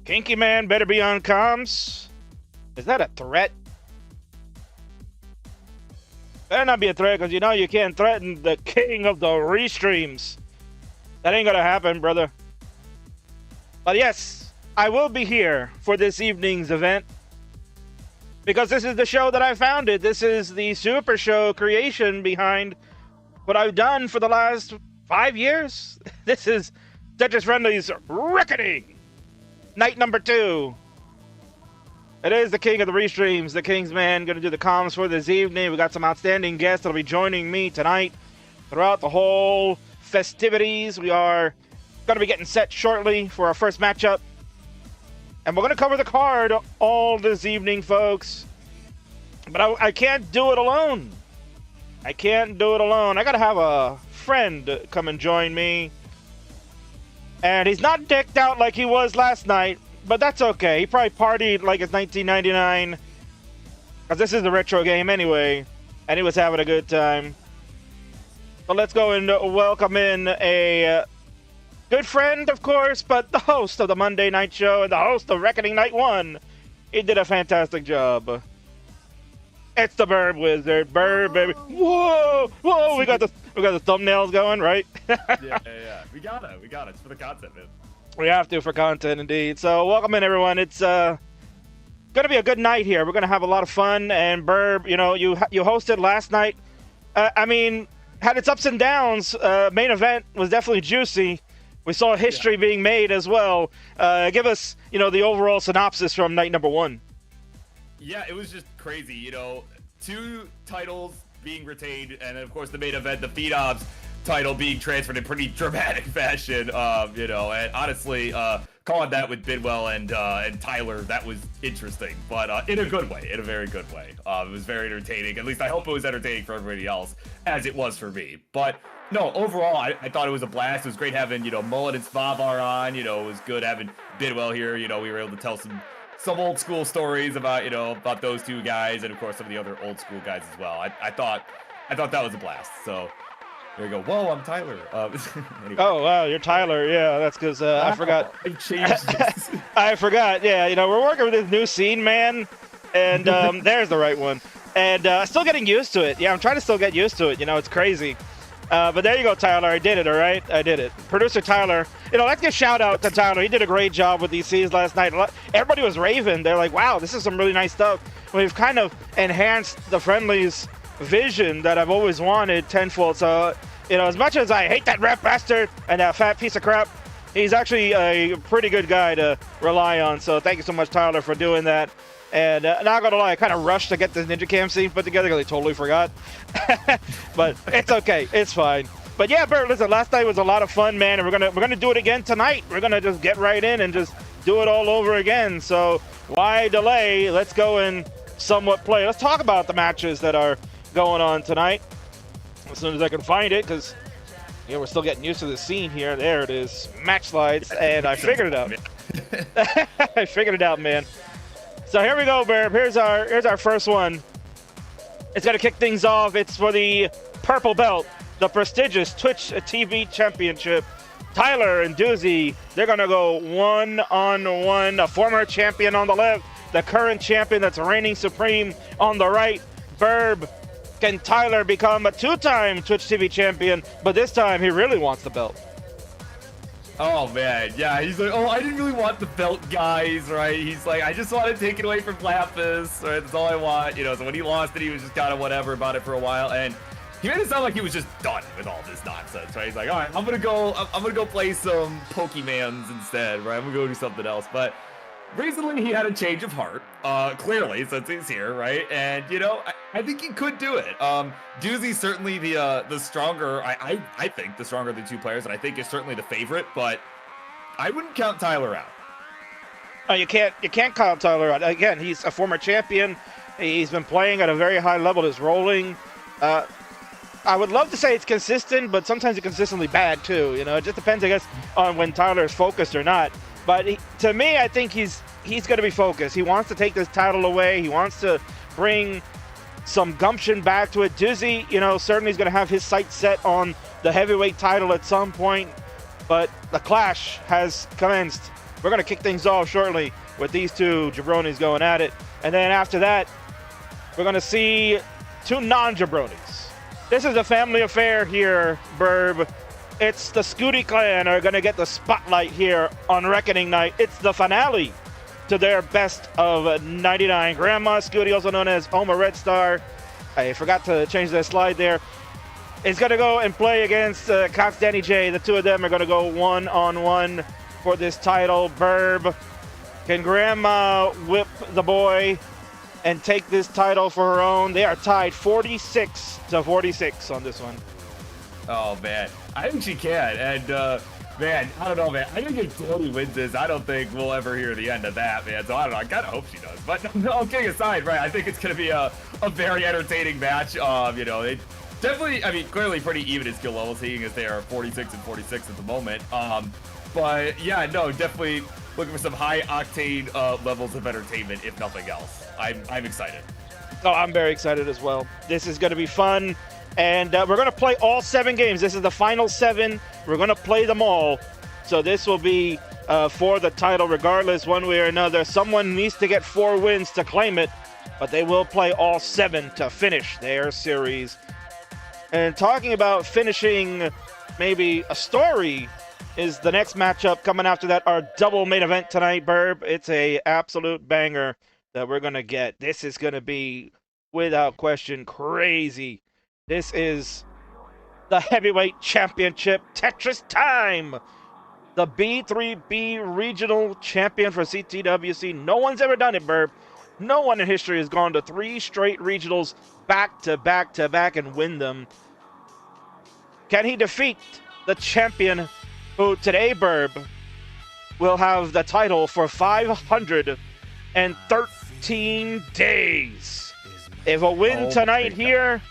Kinky Man better be on comms. Is that a threat? Better not be a threat, because you know you can't threaten the king of the restreams. That ain't gonna happen, brother. But yes, I will be here for this evening's event, because this is the show that I founded. This is the super show creation behind what I've done for the last 5 years. This is Tetris Friendly's Reckoning, night number 2. It is the king of the restreams, the King's Man, going to do the comms for this evening. We got some outstanding guests that'll be joining me tonight throughout the whole festivities. We are going to be getting set shortly for our first matchup. And we're going to cover the card all this evening, folks. But I can't do it alone. I can't do it alone. I got to have a friend come and join me. And he's not decked out like he was last night, but that's okay. He probably partied like it's 1999, because this is the retro game anyway, and he was having a good time. So let's go and welcome in a good friend, of course, but the host of the Monday night show and the host of Reckoning Night 1. He did a fantastic job. It's the Burb Wizard. Burb, baby. Whoa! Whoa! We got the thumbnails going, right? yeah. We got it. It's for the content, man. We have to for content, indeed. So welcome in, everyone. It's going to be a good night here. We're going to have a lot of fun. And Burb, you know, you hosted last night. I mean, had its ups and downs. Main event was definitely juicy. We saw history being made as well. Give us, you know, the overall synopsis from night number 1. Yeah, it was just crazy. You know, 2 titles being retained, and of course the main event, the Phenoms title being transferred in pretty dramatic fashion. You know, and honestly, calling that with Bidwell and Tyler, that was interesting, but in a good way, in a very good way. It was very entertaining. At least I hope it was entertaining for everybody else, as it was for me. But no, overall, I thought it was a blast. It was great having, you know, Mullet and Svavar on. You know, it was good having Bidwell here. You know, we were able to tell some old school stories about, you know, about those 2 guys, and of course some of the other old school guys as well. I thought that was a blast. So there you go. Whoa, I'm Tyler. Anyway. Oh wow, you're Tyler. Yeah, that's because I forgot. I changed this. I forgot. Yeah, you know, we're working with this new scene, man, and there's the right one. And still getting used to it. Yeah, I'm trying to still get used to it. You know, it's crazy. But there you go, Tyler. I did it, all right? I did it. Producer Tyler. You know, let's give a shout out to Tyler. He did a great job with these scenes last night. Everybody was raving. They're like, wow, this is some really nice stuff. We've kind of enhanced the Friendlies' vision that I've always wanted tenfold. So, you know, as much as I hate that rap bastard and that fat piece of crap, he's actually a pretty good guy to rely on. So thank you so much, Tyler, for doing that. And not gonna lie, I kind of rushed to get this Ninja Cam scene put together because I totally forgot. But it's okay, it's fine. But yeah, Bert, listen, last night was a lot of fun, man, and we're gonna do it again tonight. We're gonna just get right in and just do it all over again. So why delay? Let's go and somewhat play. Let's talk about the matches that are going on tonight as soon as I can find it, because you know, we're still getting used to the scene here. There it is, match slides, and I figured it out. I figured it out, man. So here we go, Burb. Here's our first one. It's going to kick things off. It's for the purple belt, the prestigious Twitch TV Championship. Tyler and Doozy, they're going to go one-on-one. A former champion on the left, the current champion that's reigning supreme on the right. Burb, can Tyler become a 2-time Twitch TV champion? But this time, he really wants the belt. Oh man, yeah, he's like, oh, I didn't really want the belt, guys, right? He's like, I just want to take it away from Lapis, right? That's all I want, you know. So when he lost it, he was just kind of whatever about it for a while, and he made it sound like he was just done with all this nonsense, right? He's like, all right, I'm gonna go play some Pokemans instead, right? I'm gonna go do something else. But recently, he had a change of heart, clearly, since he's here, right? And you know, I think he could do it. Doozy's certainly the stronger. I think the stronger of the 2 players, and I think is certainly the favorite. But I wouldn't count Tyler out. Oh, you can't count Tyler out. Again, he's a former champion. He's been playing at a very high level. He's rolling. I would love to say it's consistent, but sometimes it's consistently bad too. You know, it just depends, I guess, on when Tyler is focused or not. But to me, I think he's going to be focused. He wants to take this title away. He wants to bring some gumption back to it. Doozy, you know, certainly is going to have his sights set on the heavyweight title at some point. But the clash has commenced. We're going to kick things off shortly with these two jabronis going at it. And then after that, we're going to see two non-jabronis. This is a family affair here, Burb. It's the Scooty clan are going to get the spotlight here on Reckoning Night. It's the finale to their best of 99. Grandma Scooty, also known as Oma Red Star. I forgot to change that slide there. Is going to go and play against Cox Danny J. The two of them are going to go one-on-one for this title. Burb, can Grandma whip the boy and take this title for her own? They are tied 46-46 on this one. Oh, man. I think she can. And, man, I don't know, man. I think if Tony wins this, I don't think we'll ever hear the end of that, man. So I don't know. I kind of hope she does. But no, kidding aside, right, I think it's going to be a very entertaining match. You know, it definitely, I mean, clearly pretty even in skill level, seeing as they are 46-46 at the moment. But, yeah, no, definitely looking for some high-octane levels of entertainment, if nothing else. I'm excited. Oh, I'm very excited as well. This is going to be fun. And we're going to play all 7 games. This is the final 7. We're going to play them all. So this will be for the title regardless, one way or another. Someone needs to get 4 wins to claim it, but they will play all 7 to finish their series. And talking about finishing maybe a story is the next matchup coming after that, our double main event tonight, Burb. It's a absolute banger that we're going to get. This is going to be, without question, crazy. This is the heavyweight championship Tetris time. The B3B regional champion for CTWC. No one's ever done it, Burb. No one in history has gone to 3 straight regionals back to back to back and win them. Can he defeat the champion who today, Burb, will have the title for 513 days? If a win tonight here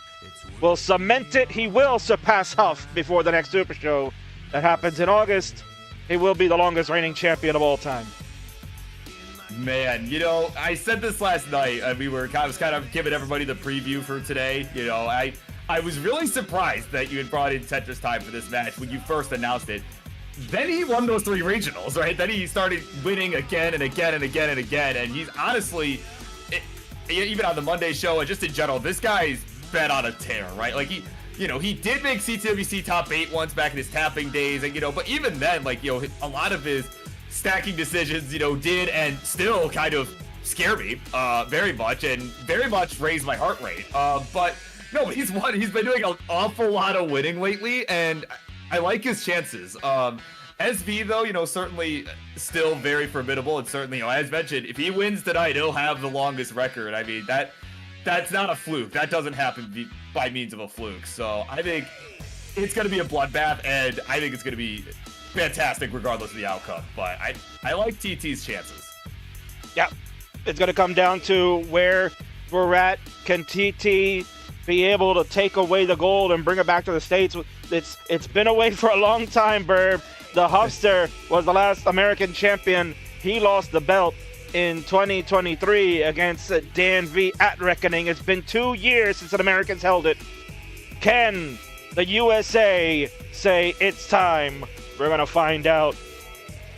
will cement it, he will surpass Huff before the next Super Show that happens in August. He will be the longest reigning champion of all time. Man, you know, I said this last night. I was kind of giving everybody the preview for today. You know, I was really surprised that you had brought in Tetris time for this match when you first announced it. Then he won those 3 regionals, right? Then he started winning again and again and again and again. And he's honestly, even on the Monday show and just in general, this guy's been on a tear, right? Like he did make CTWC top 8 once back in his tapping days, and but even then, like, a lot of his stacking decisions, did and still kind of scare me very much and very much raise my heart rate. But no, he's been doing an awful lot of winning lately, and I like his chances. SV though, certainly still very formidable, and certainly, as mentioned, if he wins tonight, he'll have the longest record. I mean, that's not a fluke. That doesn't happen by means of a fluke. So I think it's going to be a bloodbath, and I think it's going to be fantastic regardless of the outcome. But I like TT's chances. Yeah, it's going to come down to where we're at. Can TT be able to take away the gold and bring it back to the States? It's been away for a long time, Burb. The Huffster was the last American champion. He lost the belt in 2023 against Dan V at Reckoning. It's been 2 years since an American's held it. Can the USA say it's time? We're going to find out.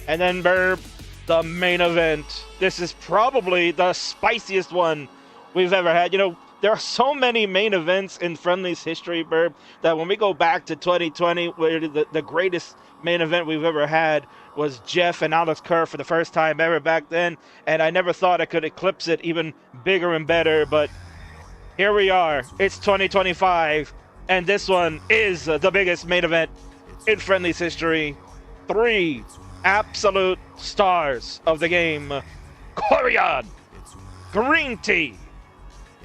And then, Burb, the main event. This is probably the spiciest one we've ever had. There are so many main events in Friendly's history, Burb, that when we go back to 2020, where the greatest main event we've ever had was Jeff and Alex Kerr for the first time ever back then, and I never thought I could eclipse it even bigger and better, but here we are. It's 2025, and this one is the biggest main event in Friendly's history. 3 absolute stars of the game. Koryan, Greeentea,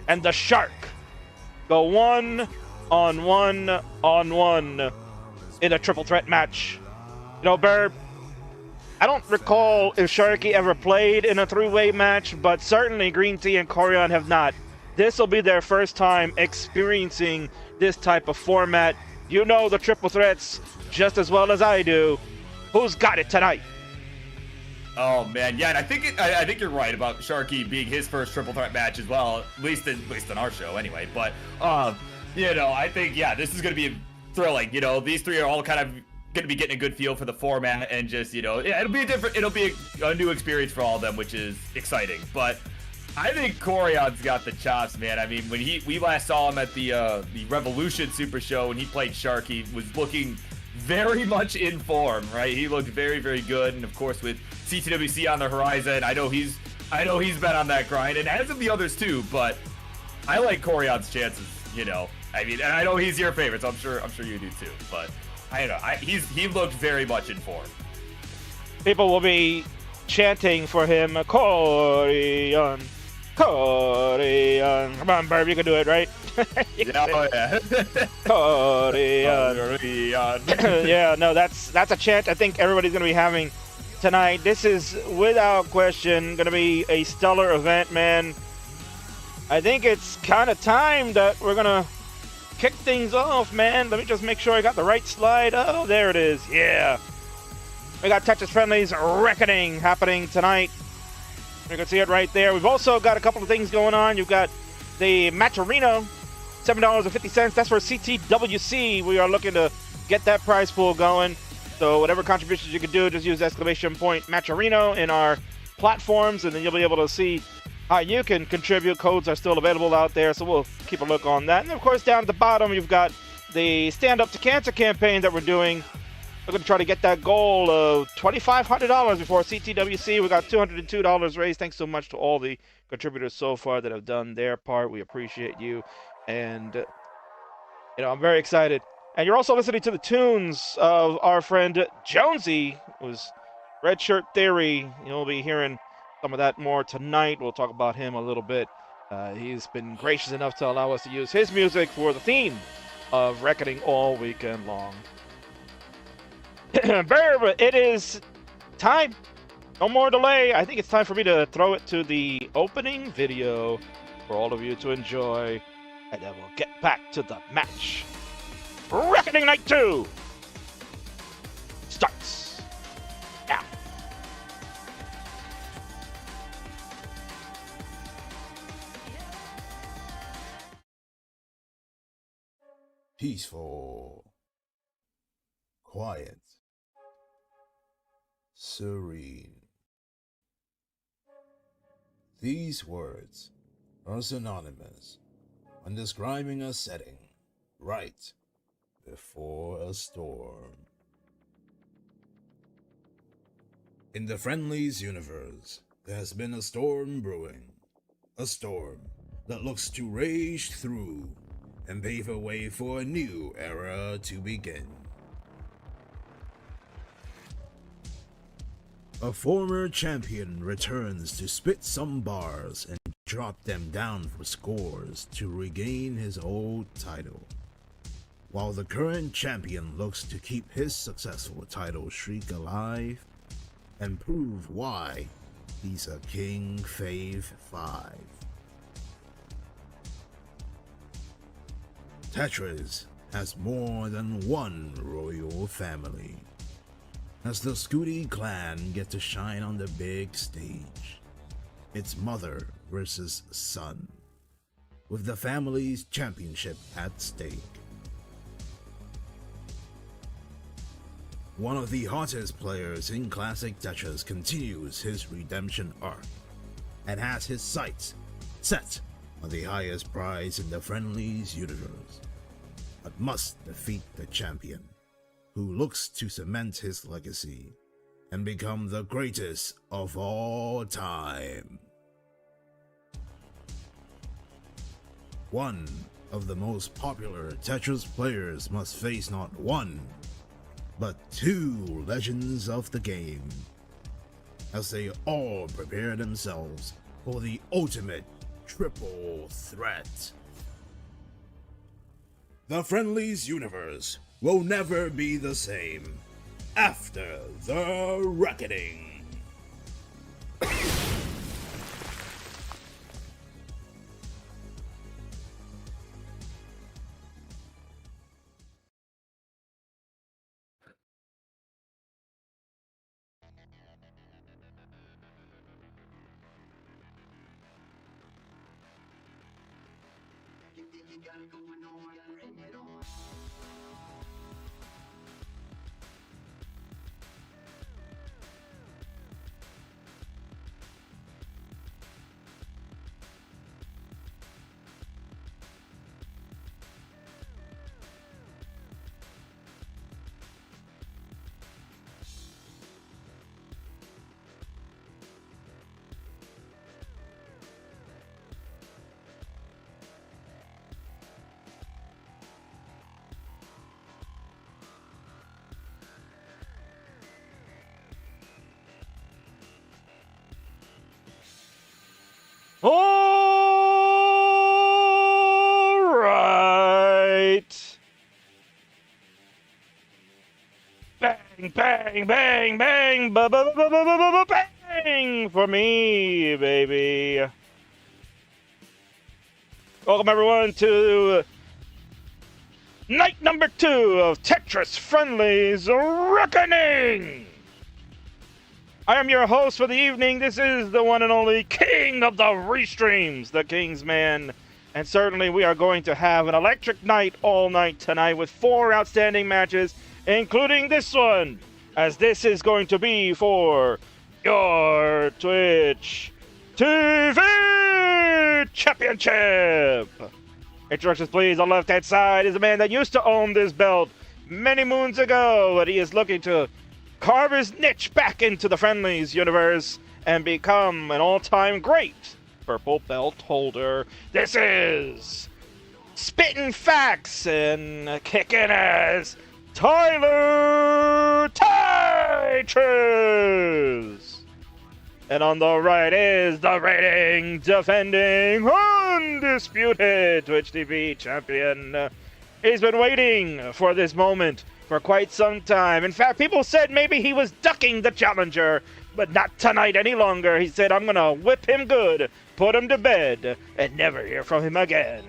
and the Shark go 1-on-1 in a triple threat match. Burb, I don't recall if Sharky ever played in a 3-way match, but certainly Greeentea and Koryan have not. This will be their first time experiencing this type of format. You know the triple threats just as well as I do. Who's got it tonight? Oh man, yeah, and I think you're right about Sharky being his first triple threat match as well, at least in our show anyway. But I think this is gonna be thrilling. These 3 are all kind of gonna be getting a good feel for the format and just, you know, yeah, it'll be a new experience for all of them, which is exciting. But I think Koryan's got the chops, man. I mean, when we last saw him at the Revolution Super Show when he played Sharky, was looking very much in form, right? He looked very, very good, and of course with CTWC on the horizon, I know he's been on that grind, and as of the others too. But I like Koryan's chances, you know. I mean, and I know he's your favorite, so I'm sure you do too. But I don't know, he looked very much in form. People will be chanting for him, Koryan, Koryan. Come on, Barb, you can do it, right? Yeah. Koryan. Yeah, no, that's a chant I think everybody's going to be having tonight. This is, without question, going to be a stellar event, man. I think it's kind of time that we're going to kick things off, man. Let me just make sure I got the right slide. Oh, there it is. Yeah. We got Tetris Friendly's Reckoning happening tonight. You can see it right there. We've also got a couple of things going on. You've got the Matcherino, $7.50. That's for CTWC. We are looking to get that prize pool going. So whatever contributions you can do, just use exclamation point Matcherino in our platforms, and then you'll be able to see how you can contribute. Codes are still available out there, so we'll keep a look on that. And of course, down at the bottom, you've got the Stand Up to Cancer campaign that we're doing. We're going to try to get that goal of $2,500 before CTWC. We got $202 raised. Thanks so much to all the contributors so far that have done their part. We appreciate you. And, you know, I'm very excited. And you're also listening to the tunes of our friend Jonesy, who's Red Shirt Theory. You'll be hearing some of that more tonight. We'll talk about him a little bit. He's been gracious enough to allow us to use his music for the theme of Reckoning all weekend long. Verb, it is time. No more delay. I think it's time for me to throw it to the opening video for all of you to enjoy, and then we'll get back to the match. Reckoning Night 2 starts now. Peaceful, quiet, serene. These words are synonymous when describing a setting right before a storm. In the Friendlies universe, there has been a storm brewing. A storm that looks to rage through and pave a way for a new era to begin. A former champion returns to spit some bars and drop them down for scores to regain his old title, while the current champion looks to keep his successful title streak alive and prove why he's a King Fave 5. Tetris has more than one royal family, as the Scooty clan get to shine on the big stage. It's mother versus son, with the family's championship at stake. One of the hottest players in Classic Tetris continues his redemption arc, and has his sights set on the highest prize in the Friendlies universe, but must defeat the champion, who looks to cement his legacy and become the greatest of all time. One of the most popular Tetris players must face not one, but two legends of the game, as they all prepare themselves for the ultimate triple threat. The Friendlies universe will never be the same after the Reckoning. All right. Bang, bang, bang, bang, bang for me, baby. Welcome everyone to night number 2 of Tetris Friendly's Reckoning. I am your host for the evening. This is the one and only king of the restreams, the King's Man. And certainly we are going to have an electric night all night tonight with 4 outstanding matches, including this one, as this is going to be for your Twitch TV Championship. Introductions, please. On the left-hand side is a man that used to own this belt many moons ago, but he is looking to carve his niche back into the Friendlies universe and become an all-time great purple belt holder. This is spitting facts and kicking ass, Tyler Tetris. And on the right is the reigning, defending, undisputed Twitch TV champion. He's been waiting for this moment for quite some time. In fact, people said maybe he was ducking the challenger, but not tonight any longer. He said, I'm gonna whip him good, put him to bed, and never hear from him again.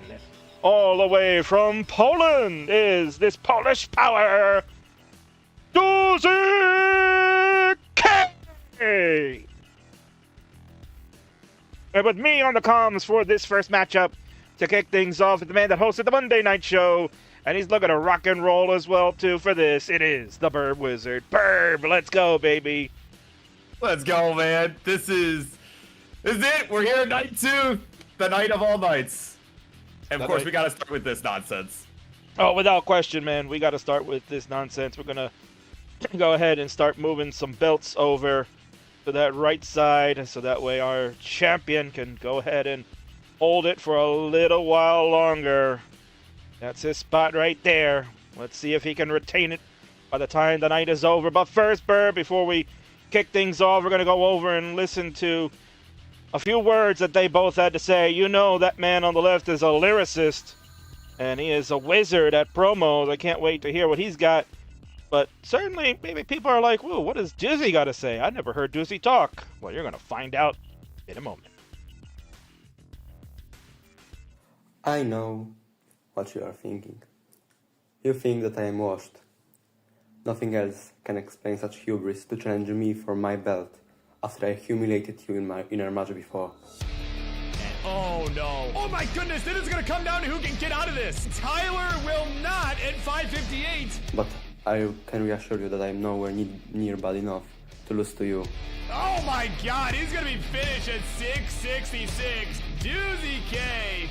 All the way from Poland is this Polish power, Duzi K. And with me on the comms for this first matchup to kick things off is the man that hosted the Monday night show, and he's looking to rock and roll as well, too, for this. It is the Burb Wizard. Burb, let's go, baby. Let's go, man. This is it. We're here, night 2, the night of all nights. And of course, we got to start with this nonsense. Oh, without question, man. We got to start with this nonsense. We're going to go ahead and start moving some belts over to that right side, so that way our champion can go ahead and hold it for a little while longer. That's his spot right there. Let's see if he can retain it by the time the night is over. But first, Burr, before we kick things off, we're going to go over and listen to a few words that they both had to say. You know that man on the left is a lyricist, and he is a wizard at promos. I can't wait to hear what he's got. But certainly, maybe people are like, whoa, what does Doozy got to say? I never heard Doozy talk. Well, you're going to find out in a moment. I know what you are thinking. You think that I am washed. Nothing else can explain such hubris to challenge me for my belt after I humiliated you in our match before. Oh no. Oh my goodness, this is gonna come down to who can get out of this. Tyler will not at 5:58. But I can reassure you that I am nowhere near bad enough to lose to you. Oh my god, he's gonna be finished at 666. Doozy K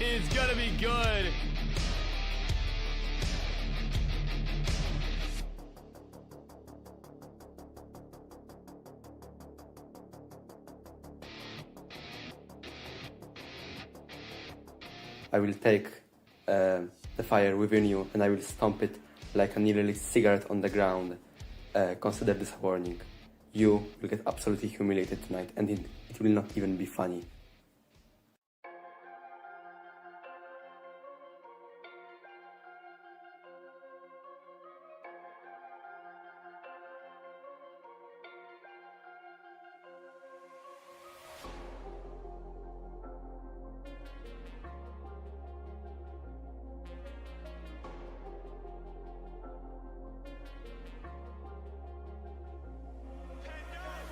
is gonna be good. I will take the fire within you and I will stomp it like a nearly cigarette on the ground. Consider this a warning. You will get absolutely humiliated tonight, and it will not even be funny.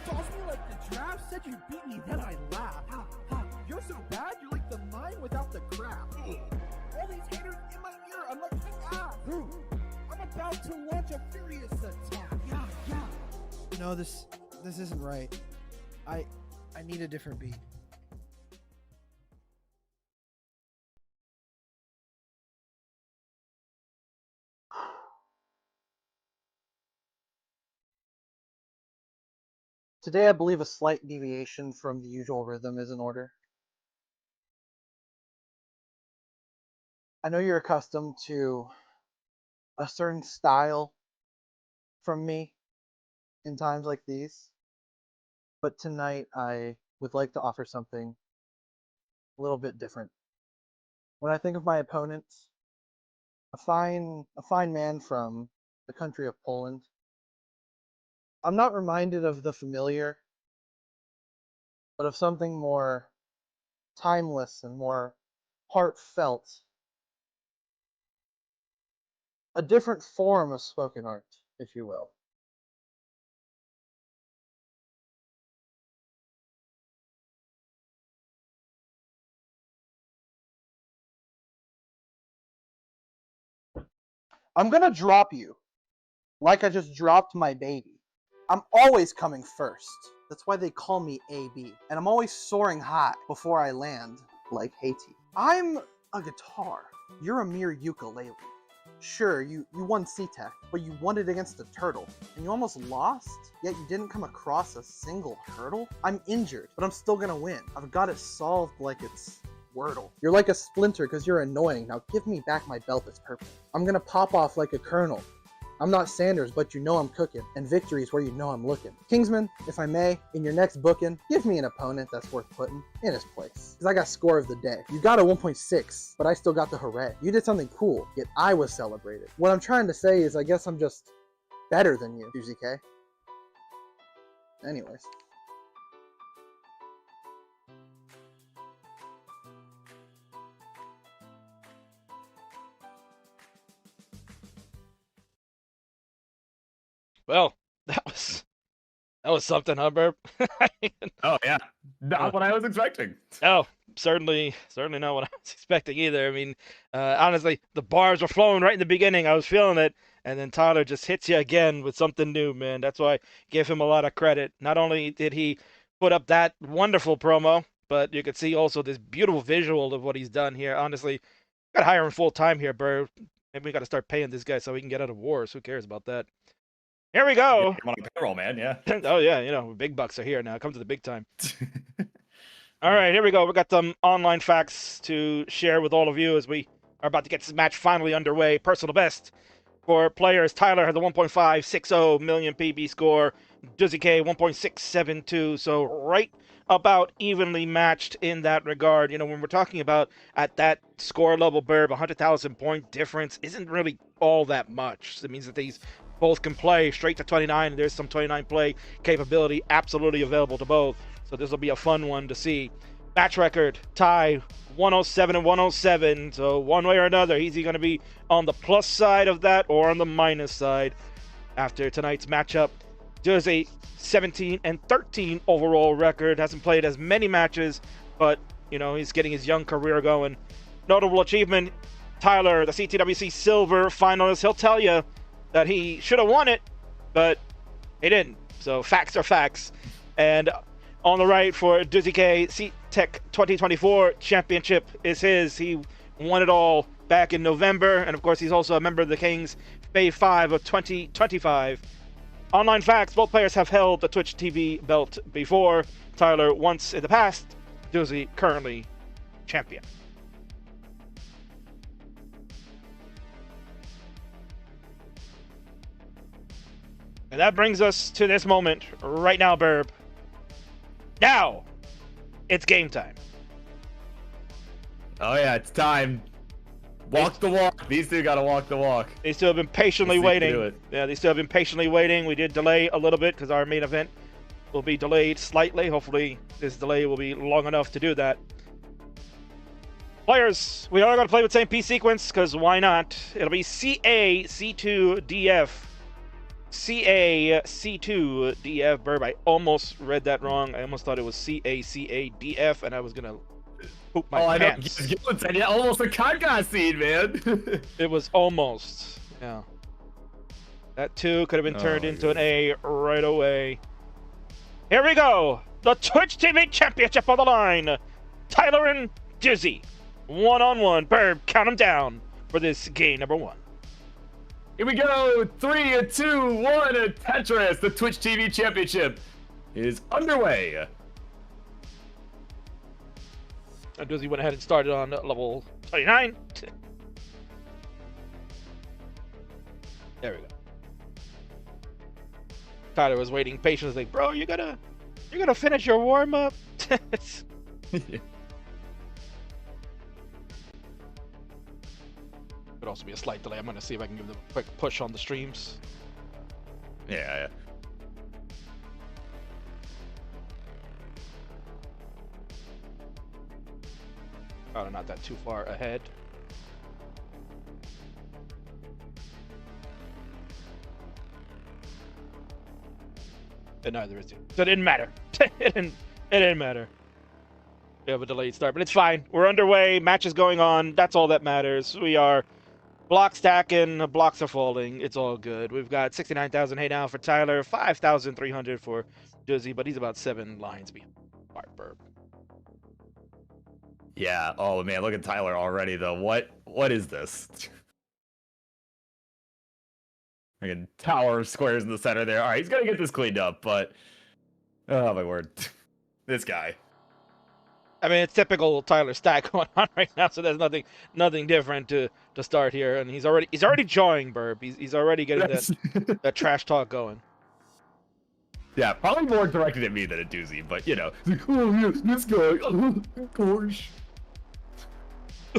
Tossed me like the draft, said you beat me, then I laughed. Ha, ha. You're so bad, you're like the mine without the crap. All these haters in my ear, I'm like, ah. I'm about to launch a furious attack. Yeah, yeah. No, this isn't right. I need a different beat. Today I believe a slight deviation from the usual rhythm is in order. I know you're accustomed to a certain style from me in times like these, but tonight I would like to offer something a little bit different. When I think of my opponent, a fine man from the country of Poland, I'm not reminded of the familiar, but of something more timeless and more heartfelt. A different form of spoken art, if you will. I'm gonna drop you like I just dropped my baby. I'm always coming first. That's why they call me AB. And I'm always soaring high before I land, like Haiti. I'm a guitar. You're a mere ukulele. Sure, you won C-Tech, but you won it against a turtle, and you almost lost, yet you didn't come across a single hurdle? I'm injured, but I'm still gonna win. I've got it solved like it's Wordle. You're like a splinter because you're annoying. Now give me back my belt that's purple. I'm gonna pop off like a kernel. I'm not Sanders, but you know I'm cooking, and victory's where you know I'm looking. Kingsman, if I may, in your next booking, give me an opponent that's worth putting in his place. Because I got score of the day. You got a 1.6, but I still got the hooray. You did something cool, yet I was celebrated. What I'm trying to say is I guess I'm just better than you, UZK. Anyways. Well, that was something, huh, Burp? Oh yeah, not what I was expecting. No, certainly not what I was expecting either. I mean, honestly, the bars were flowing right in the beginning. I was feeling it, and then Tyler just hits you again with something new, man. That's why I give him a lot of credit. Not only did he put up that wonderful promo, but you could see also this beautiful visual of what he's done here. Honestly, got to hire him full time here, Burp. Maybe we got to start paying this guy so he can get out of wars. Who cares about that? Here we go. I'm on a payroll, man. Yeah. Oh yeah, big bucks are here now. Come to the big time. All right, here we go. We got some online facts to share with all of you as we are about to get this match finally underway. Personal best for players: Tyler has a 1.560 million PB score. Dizzy K 1.672. So right about evenly matched in that regard. When we're talking about at that score level, Burb, 100,000 point difference isn't really all that much. It means that these both can play straight to 29, and there's some 29 play capability absolutely available to both. So this will be a fun one to see. Match record, tie 107 and 107. So one way or another, he's going to be on the plus side of that or on the minus side after tonight's matchup. There's a 17 and 13 overall record. Hasn't played as many matches, but he's getting his young career going. Notable achievement, Tyler, the CTWC Silver finalist. He'll tell you that he should have won it, but he didn't. So facts are facts. And on the right for Dizzy K, C-Tech 2024 championship is his. He won it all back in November. And of course, he's also a member of the Kings Phase 5 of 2025. Online facts, both players have held the Twitch TV belt before. Tyler once in the past, Dizzy currently champion. And that brings us to this moment right now, Burb. Now, it's game time. Oh yeah, it's time. Walk the walk. These two gotta walk the walk. They still have been patiently waiting. Yeah, they still have been patiently waiting. We did delay a little bit because our main event will be delayed slightly. Hopefully, this delay will be long enough to do that. Players, we are going to play with same P sequence because why not? It'll be CA, C2, DF. CA, C2, DF, Burb. I almost read that wrong. I almost thought it was CA, CA, DF, and I was going to poop my pants. I know. Almost a Conga scene, man. It was almost. Yeah. That 2 could have been turned into an A right away. Here we go. The Twitch TV Championship on the line. Tyler and Dizzy. One-on-one. Burb, count them down for this game number 1. Here we go. 3, 2, 1. Tetris. The Twitch TV Championship is underway. Dizzy went ahead and started on level 29. There we go. Tyler was waiting patiently. Bro, you gotta finish your warm up. Could also be a slight delay. I'm going to see if I can give them a quick push on the streams. Yeah. Oh, not that too far ahead. And neither is it. So it didn't matter. it didn't matter. We have a delayed start, but it's fine. We're underway. Match is going on. That's all that matters. We are block stacking. Blocks are falling. It's all good. We've got 69,000 hey now for Tyler, 5,300 for Dizzy, but he's about 7 lines behind Bart Burb. Yeah. Oh man, look at Tyler already though. What is this? Again, tower of squares in the center there. All right, he's gonna get this cleaned up, but oh my word, this guy. I mean, it's typical Tyler stack going on right now, so there's nothing different to start here. And he's already jawing Burb. He's already getting that trash talk going. Yeah, probably more directed at me than at Doozy, but you know, oh yes, this guy, oh gosh.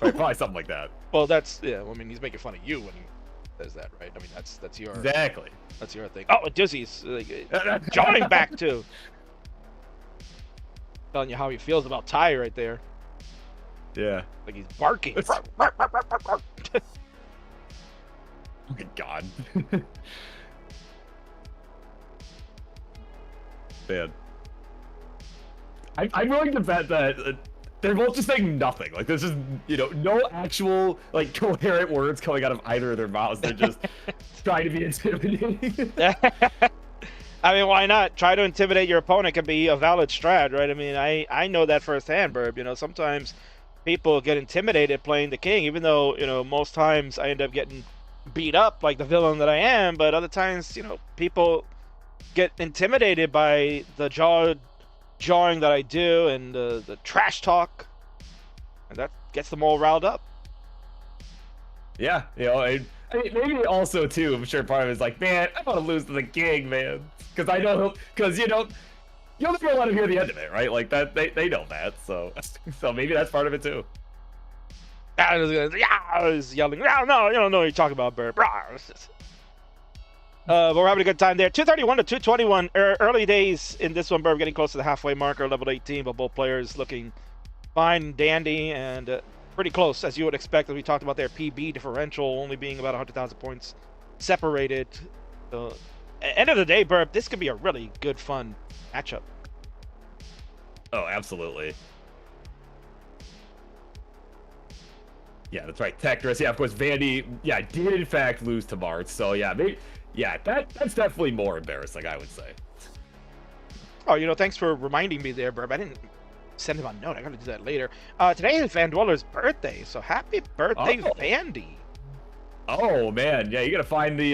Right, probably something like that. Well, that's I mean, he's making fun of you when he says that, right? I mean, that's your Exactly. That's your thing. Oh, Dizzy's jawing back too. Telling you how he feels about Ty right there. Yeah. Like he's barking. Oh my god. Man. I'm willing to bet that they're both just saying nothing. Like, there's just, no actual, like, coherent words coming out of either of their mouths. They're just trying to be intimidating. I mean, why not? Try to intimidate your opponent can be a valid strat, right? I mean, I know that firsthand, Burb. Sometimes people get intimidated playing the king, even though, most times I end up getting beat up like the villain that I am, but other times, people get intimidated by the jawing that I do and the trash talk, and that gets them all riled up. Yeah, I mean, maybe also too, I'm sure part of it is like, man, I want to lose to the king, man, because I know you'll never let him hear the end of it, right? Like that, they know that, so maybe that's part of it too. I was yelling, no, you don't know what you're talking about, Burb. But we're having a good time there. 231 to 221. Early days in this one, Burb getting close to the halfway marker, level 18, but both players looking fine and dandy and pretty close, as you would expect, as we talked about their PB differential only being about 100,000 points separated. So, end of the day, Burb, this could be a really good, fun matchup. Oh, absolutely. Yeah, that's right. Tectorus, yeah, of course, Vandy, yeah, did in fact lose to March, so yeah, that's definitely more embarrassing, I would say. Oh, thanks for reminding me there, Burb. I didn't send him a note. I gotta do that later. Today is Van Dweller's birthday, so happy birthday, Vandy. Oh man, yeah, you gotta find the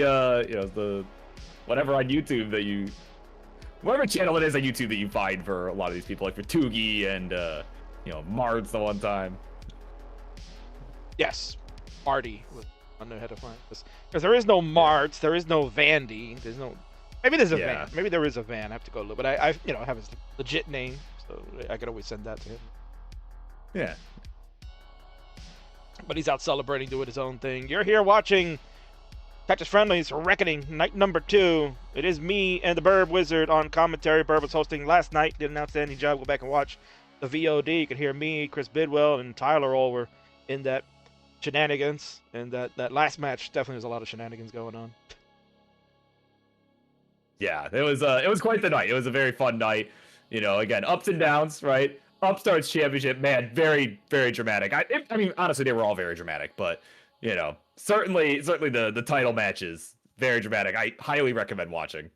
the whatever on YouTube that you, whatever channel it is on YouTube that you find for a lot of these people, like for Toogie and Mards the one time. Yes, Marty was on the head of find this because there is no Marts, there is no Vandy, there's no. Maybe there's a Van. Maybe there is a Van. I have to go look, but I have his legit name, so I could always send that to him. Yeah. But he's out celebrating, doing his own thing. You're here watching Texas Friendly's Reckoning, night number 2. It is me and the Burb Wizard on commentary. Burb was hosting last night, did an outstanding job. Go back and watch the VOD. You can hear me, Chris Bidwell, and Tyler all were in that shenanigans. And that last match, definitely was a lot of shenanigans going on. Yeah, it was quite the night. It was a very fun night. Again, ups and downs, right? Upstarts Championship, man, very, very dramatic. I mean, honestly, they were all very dramatic, but certainly the title matches, very dramatic. I highly recommend watching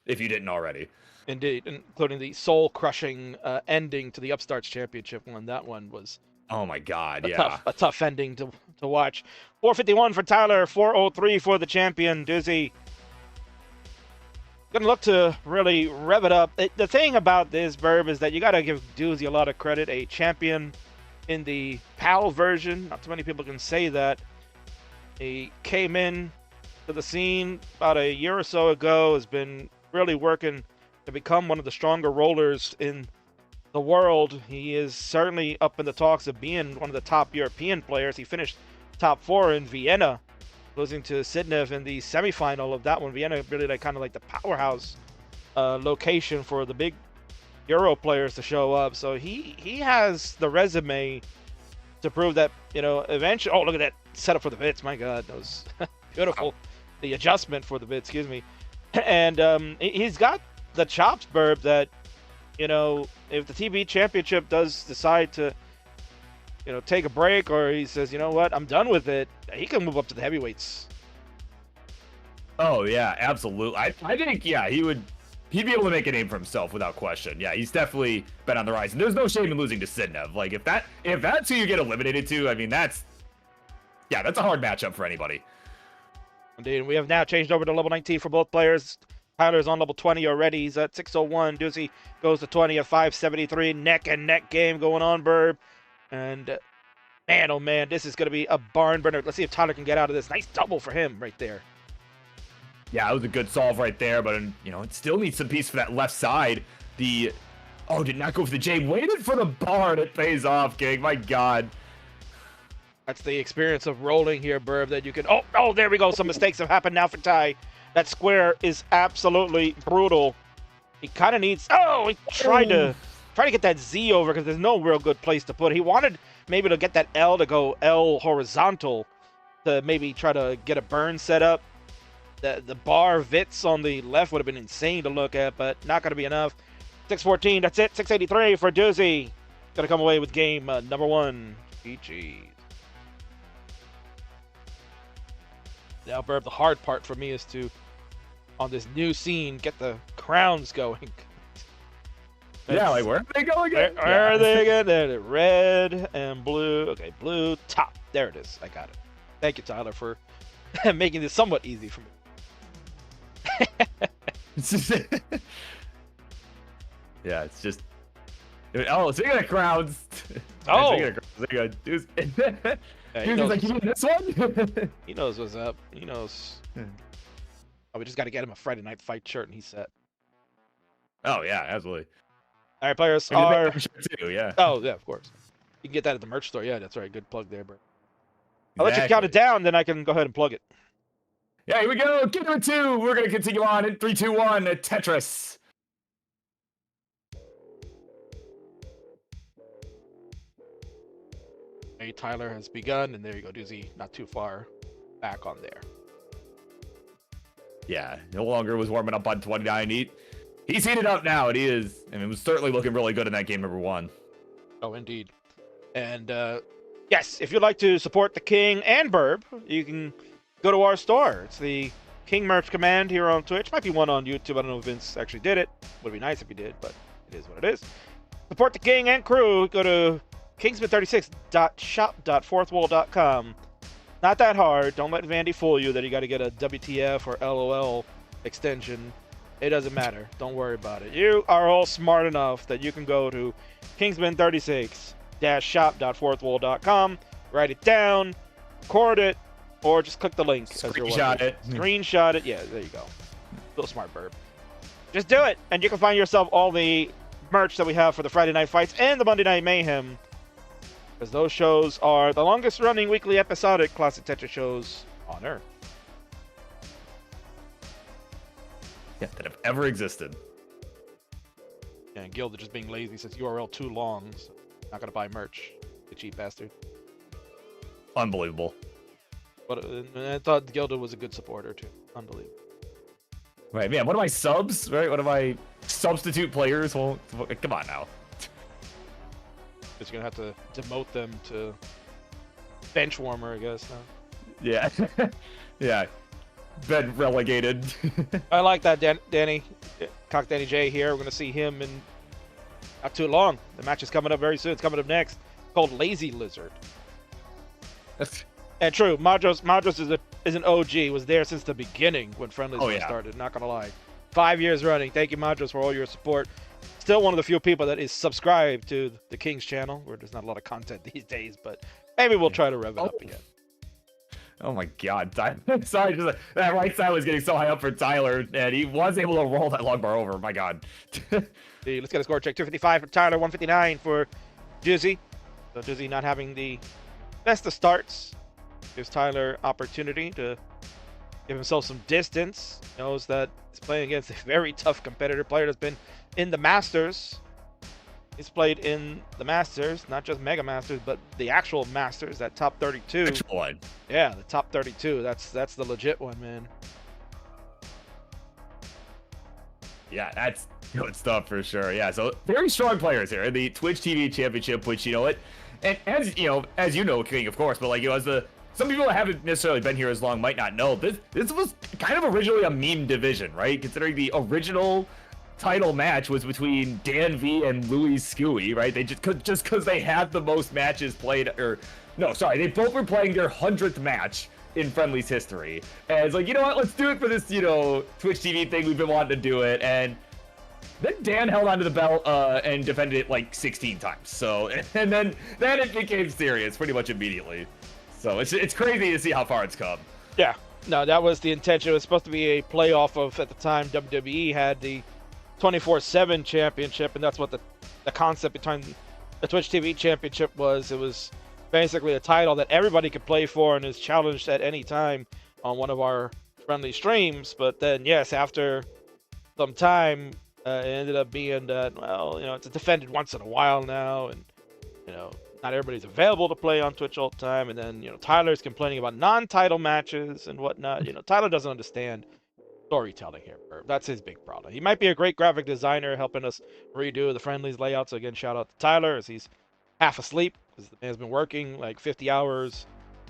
if you didn't already. Indeed, including the soul-crushing ending to the Upstarts Championship one. That one was oh my god, a tough ending to watch. 451 for Tyler, 403 for the champion Dizzy. Gonna look to really rev it up. The thing about this, Burb, is that you gotta give Doozy a lot of credit. A champion in the PAL version. Not too many people can say that. He came in to the scene about a year or so ago, has been really working to become one of the stronger rollers in the world. He is certainly up in the talks of being one of the top European players. He finished top 4 in Vienna, losing to Sidnev in the semifinal of that one. Vienna really like kind of like the powerhouse location for the big Euro players to show up. So he has the resume to prove that, you know, eventually. Oh, look at that setup for the bits. My God, that was beautiful. The adjustment for the bits, excuse me. And he's got the chops, Burb, that, you know, if the TB championship does decide to, you know, take a break, or he says, you know what, I'm done with it, he can move up to the heavyweights. Oh yeah, absolutely. I think, yeah, he'd be able to make a name for himself without question. Yeah, he's definitely been on the rise. And there's no shame in losing to Sidnev. Like, if that's who you get eliminated to, I mean, that's a hard matchup for anybody. Indeed. We have now changed over to level 19 for both players. Tyler's on level 20 already. He's at 601. Doozy goes to 20 at 573. Neck and neck game going on, Burb. And man, oh man, this is going to be a barn burner. Let's see if Tyler can get out of this. Nice double for him right there. Yeah, it was a good solve right there, but, you know, it still needs some piece for that left side. Did not go for the J. Waited for the bar, and it pays off, King. My God. That's the experience of rolling here, Burb, that you can... Oh, there we go. Some mistakes have happened now for Ty. That square is absolutely brutal. He kind of needs... Oh, he tried to get that Z over because there's no real good place to put it. He wanted maybe to get that L to go L horizontal to maybe try to get a burn set up. The bar Vits on the left would have been insane to look at, but not going to be enough. 614, that's it. 683 for Doozy. Going to come away with game number 1. GG. Now, Burb, the hard part for me is to, on this new scene, get the crowns going. Yeah, like, where are they going again? Where are they again? They're red and blue. Okay, blue top. There it is. I got it. Thank you, Tyler, for making this somewhat easy for me. Yeah, it's just... Oh, speaking of crowds... Oh! Dude's He knows, like, you need this one? he knows what's up. He knows. Oh, we just got to get him a Friday Night Fight shirt, and he's set. Oh, yeah, absolutely. All right, players I mean, are... too, yeah. Oh, yeah, of course. You can get that at the merch store. Yeah, that's right. Good plug there, bro. I'll let you count it down, then I can go ahead and plug it. Yeah, here we go. Game number 2. We're going to continue on in 3, 2, 1. Tetris. Hey, Tyler has begun, and there you go, Doozy. Not too far back on there. Yeah, no longer was warming up on 29. He's heated up now, and he is. I mean, it was certainly looking really good in that game number 1. Oh, indeed. And, yes, if you'd like to support the King and Burb, you can go to our store. It's the King Merch Command here on Twitch. Might be one on YouTube. I don't know if Vince actually did it. Would be nice if he did, but it is what it is. Support the King and crew. Go to kingsman36.shop.fourthwall.com. Not that hard. Don't let Vandy fool you that you got to get a WTF or LOL extension. It doesn't matter. Don't worry about it. You are all smart enough that you can go to kingsman36-shop.fourthwall.com, write it down, record it, or just click the link. Screenshot it. Screenshot it. Yeah, there you go. Little smart Burb. Just do it, and you can find yourself all the merch that we have for the Friday Night Fights and the Monday Night Mayhem, because those shows are the longest running weekly episodic Classic Tetris shows on Earth. Yeah, that have ever existed. Yeah, and Gilda just being lazy says URL too long, so not gonna buy merch. You cheap bastard. Unbelievable. But I thought Gilda was a good supporter too. Unbelievable. Right, man, what are my subs? Right, what are my substitute players? Well, come on now. Because you're gonna have to demote them to bench warmer, I guess. Huh? Yeah. Yeah. Been relegated. I like that, Danny. Cock Danny J here. We're gonna see him in not too long. The match is coming up very soon. It's coming up next. Called Lazy Lizard. And true, Madros is an OG. Was there since the beginning when friendlies started. Not gonna lie. 5 years running. Thank you, Madros, for all your support. Still one of the few people that is subscribed to the King's channel, where there's not a lot of content these days, but maybe we'll try to rev it up again. Oh my God, sorry, just that right side was getting so high up for Tyler, and he was able to roll that long bar over. My God. Let's get a score check. 255 for Tyler, 159 for Dizzy. So Dizzy not having the best of starts. Gives Tyler opportunity to give himself some distance. Knows that he's playing against a very tough competitor, player that's been in the Masters. He's played in the Masters, not just Mega Masters, but the actual Masters, that top 32. Actual one. Yeah, the top 32. That's the legit one, man. Yeah, that's good stuff for sure. Yeah, so very strong players here in the Twitch TV Championship, which, you know what, and as you know, King, of course, but like, you know, as some people that haven't necessarily been here as long might not know, this was kind of originally a meme division, right? Considering the original title match was between Dan V and Louis Skewy, right? They just because they had the most matches played, or no, sorry, they both were playing their 100th match in Friendly's history. And it's like, you know what, let's do it for this, you know, Twitch TV thing. We've been wanting to do it. And then Dan held onto the belt and defended it like 16 times. So, and then it became serious pretty much immediately. So it's crazy to see how far it's come. Yeah, no, that was the intention. It was supposed to be a playoff of, at the time, WWE had the 24/7 championship, and that's what the concept behind the Twitch TV championship was. It was basically a title that everybody could play for and is challenged at any time on one of our friendly streams. But then, yes, after some time, it ended up being that, well, you know, it's defended once in a while now, and, you know, not everybody's available to play on Twitch all the time. And then, you know, Tyler's complaining about non-title matches and whatnot. You know, Tyler doesn't understand storytelling here. That's his big problem. He might be a great graphic designer helping us redo the friendlies layouts. So again, shout out to Tyler, as he's half asleep because the man's been working like 50 hours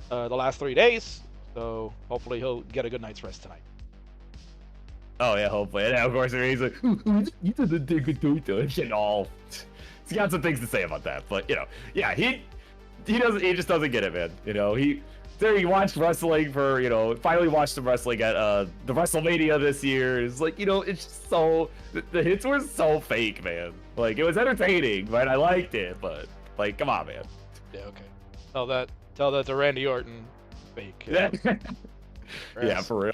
the last 3 days. So hopefully he'll get a good night's rest tonight. Oh yeah, hopefully. And of course, he's like, you didn't dig it and all. He's got some things to say about that, but you know, yeah, he just doesn't get it, man. You know, he watched wrestling for, you know, finally watched some wrestling at the WrestleMania this year. It's like, you know, it's just so, the hits were so fake, man. Like, it was entertaining, right? I liked it, but like, come on, man. Yeah, okay. Tell that to Randy Orton. Fake. Yeah, yeah, for real.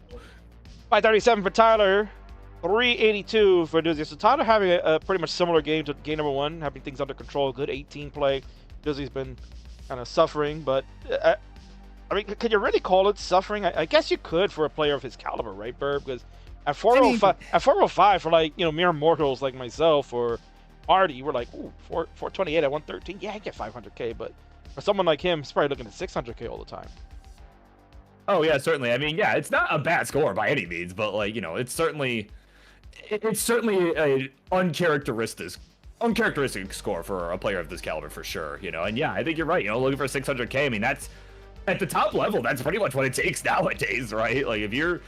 537 for Tyler, 382 for Doozy. So Tyler having a pretty much similar game to game number one, having things under control, good 18 play. Doozy's been kind of suffering, but I mean, could you really call it suffering? I guess you could for a player of his caliber, right, Burb? Because at 405, for like, you know, mere mortals like myself or Marty, we're like, ooh, 428 at 113. Yeah, I get 500K, but for someone like him, he's probably looking at 600K all the time. Oh yeah, certainly. I mean, yeah, it's not a bad score by any means, but like, you know, it's certainly a uncharacteristic score for a player of this caliber for sure, you know. And yeah, I think you're right. You know, looking for 600K, I mean, that's at the top level. That's pretty much what it takes nowadays, right? Like, if you're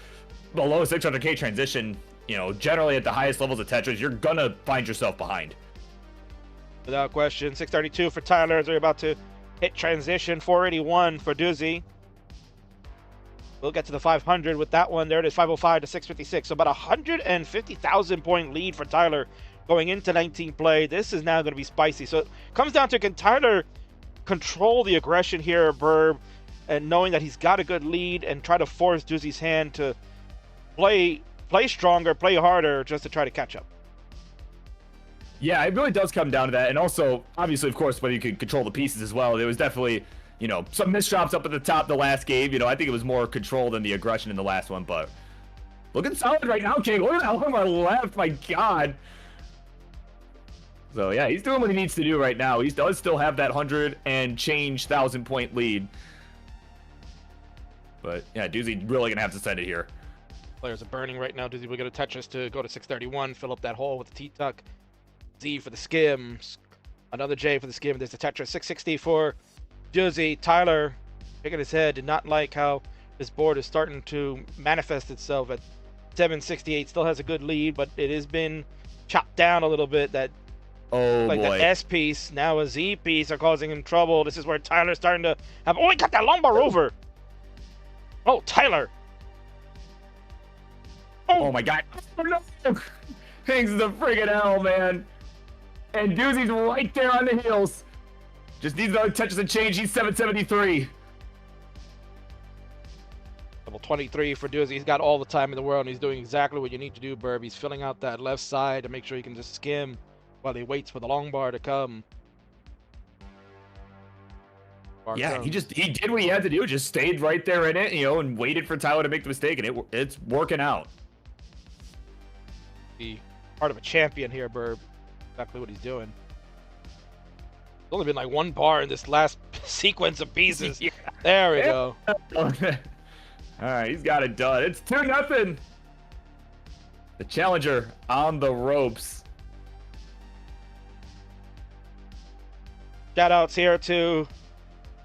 below 600K transition, you know, generally at the highest levels of Tetris, you're gonna find yourself behind. Without question, 632 for Tyler as we're about to hit transition. 481 for Doozy. We'll get to the 500 with that one. There it is, 505 to 656. So about 150,000 point lead for Tyler going into 19 play. This is now going to be spicy. So it comes down to, can Tyler control the aggression here, Burb, and knowing that he's got a good lead, and try to force Doozy's hand to play stronger, play harder, just to try to catch up? Yeah, it really does come down to that. And also, obviously, of course, whether you can control the pieces as well. There was definitely, you know, some misdrops up at the top the last game. You know, I think it was more control than the aggression in the last one, but looking solid right now, King. Look at that one on my left, my God. So yeah, he's doing what he needs to do right now. He does still have that 100 and change 1,000 point lead. But yeah, Doozy really gonna have to send it here. Players are burning right now. Doozy will get a Tetris to go to 631, fill up that hole with the T-Tuck. Z for the skims. Another J for the skim. There's the Tetris. 660 for Doozy. Tyler, shaking his head, did not like how this board is starting to manifest itself at 768. Still has a good lead, but it has been chopped down a little bit. That, oh like, boy, the S piece, now a Z piece are causing him trouble. This is where Tyler's starting to have, oh, he got that long bar over. Oh, Tyler. Oh my God. Oh no. Things the friggin' hell, man. And Doozy's right there on the heels. Just needs another Tetris and change. He's 773. Level 23 for Doozy. He's got all the time in the world, and he's doing exactly what you need to do, Burb. He's filling out that left side to make sure he can just skim while he waits for the long bar to come. Yeah, he did what he had to do. Just stayed right there in it, and waited for Tyler to make the mistake, and it's working out. Be part of a champion here, Burb. Exactly what he's doing. There's only been like one bar in this last sequence of pieces. Yeah. There we go. All right, he's got it done. It's 2-0. The challenger on the ropes. Shout outs here to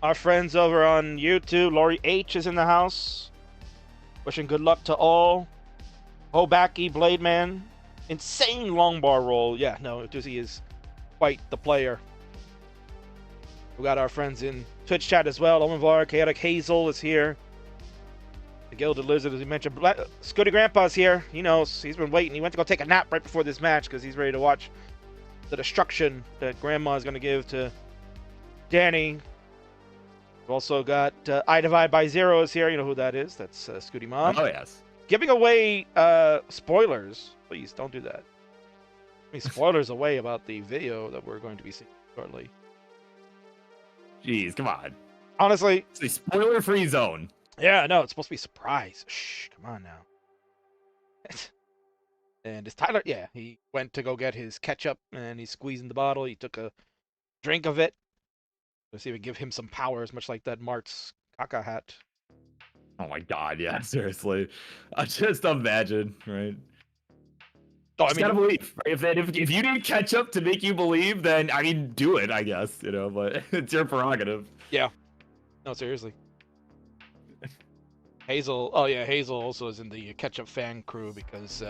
our friends over on YouTube. Lori H is in the house. Wishing good luck to all. Hobaki, Blade Man. Insane long bar roll. Yeah, no, Doozy is quite the player. We got our friends in Twitch chat as well. Omavar, Chaotic Hazel is here. The Gilded Lizard, as we mentioned. Scooty Grandpa's here. He knows. He's been waiting. He went to go take a nap right before this match because he's ready to watch the destruction that Grandma is going to give to Danny. We've also got I Divide by Zero is here. You know who that is. That's Scooty Mom. Oh, yes. Giving away spoilers. Please don't do that. I mean, spoilers away about the video that we're going to be seeing shortly. Jeez, come on. Honestly. It's a spoiler-free zone. Yeah, no, it's supposed to be a surprise. Shh, come on now. And it's Tyler. Yeah, he went to go get his ketchup, and he's squeezing the bottle. He took a drink of it. Let's see if we give him some powers, much like that Mart's caca hat. Oh my god, yeah, seriously. I just imagine, right? Oh, I just mean, gotta believe. Right? If you need ketchup to make you believe, then I mean, do it, I guess. But it's your prerogative. Yeah. No, seriously. Hazel. Oh yeah, Hazel also is in the ketchup fan crew because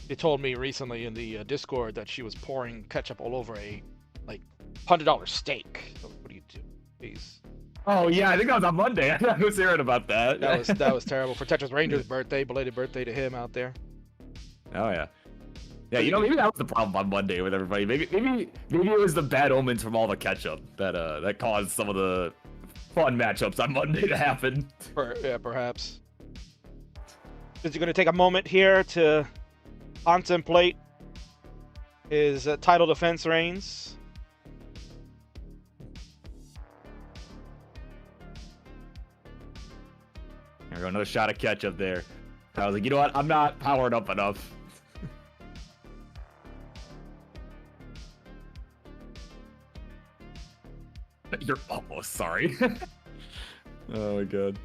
they told me recently in the Discord that she was pouring ketchup all over a $100 steak. So what do you do? Please. Oh yeah, I think that was on Monday. I was hearing about that. That was terrible for Tetris Ranger's birthday. Belated birthday to him out there. Oh yeah. Yeah, maybe that was the problem on Monday with everybody. Maybe it was the bad omens from all the ketchup that caused some of the fun matchups on Monday to happen. Yeah, perhaps. Is he going to take a moment here to contemplate his title defense reigns? There we go, another shot of ketchup there. I was like, you know what? I'm not powered up enough. You're almost sorry. Oh my god.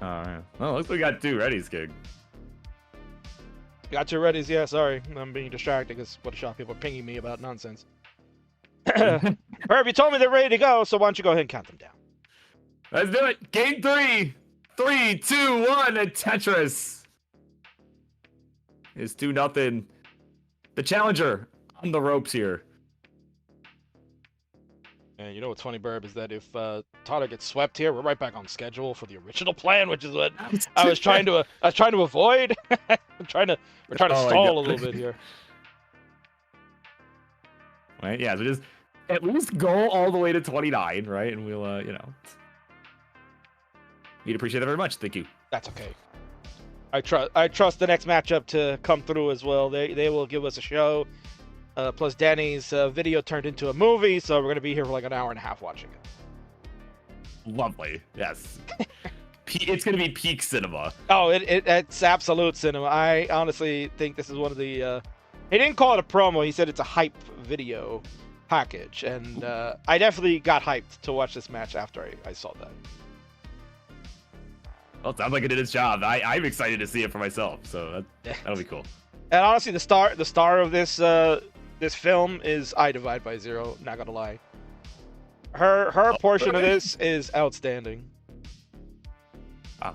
Alright. Well, looks like we got 2 readies, King. Got your readies? Yeah, sorry. I'm being distracted because what a shot people are pinging me about nonsense. Herb, you told me they're ready to go, so why don't you go ahead and count them down? Let's do it. Game 3. 3, 2, 1, and Tetris. It's 2-0. The challenger on the ropes here. And you know what's funny, Burb, is that if Tyler gets swept here, we're right back on schedule for the original plan, which is what I was trying to avoid. we're trying to stall a little bit here. Right? Yeah. So just at least go all the way to 29, right? And we'll, we'd appreciate that very much. Thank you. That's okay. I trust the next matchup to come through as well. They will give us a show. Plus Danny's video turned into a movie, so we're going to be here for like an hour and a half watching it. Lovely. Yes. It's going to be peak cinema. Oh, it's absolute cinema. I honestly think this is one of the... he didn't call it a promo. He said it's a hype video package. And I definitely got hyped to watch this match after I saw that. Well, it sounds like it did its job. I'm excited to see it for myself, so that'll be cool. And honestly, the star of this this film is I Divide by Zero. Not gonna lie, her portion of this is outstanding.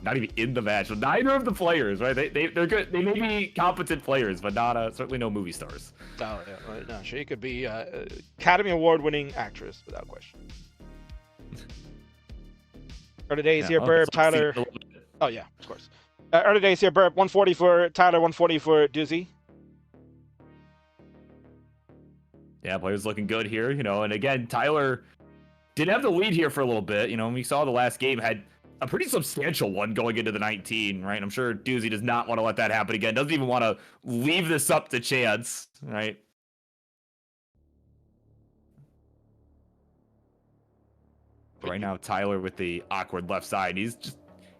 Not even in the match, but neither of the players, right? They're good. They may be competent players, but not certainly no movie stars. Oh yeah, no, she could be Academy Award-winning actress without question. Early days here, Burb, Tyler. Oh yeah, of course. Early days here, Burb. 140 for Tyler, 140 for Doozy. Yeah, players looking good here, and again, Tyler did have the lead here for a little bit. We saw the last game had a pretty substantial one going into the 19, right? I'm sure Doozy does not want to let that happen again. Doesn't even want to leave this up to chance, right? Right now, Tyler with the awkward left side. He's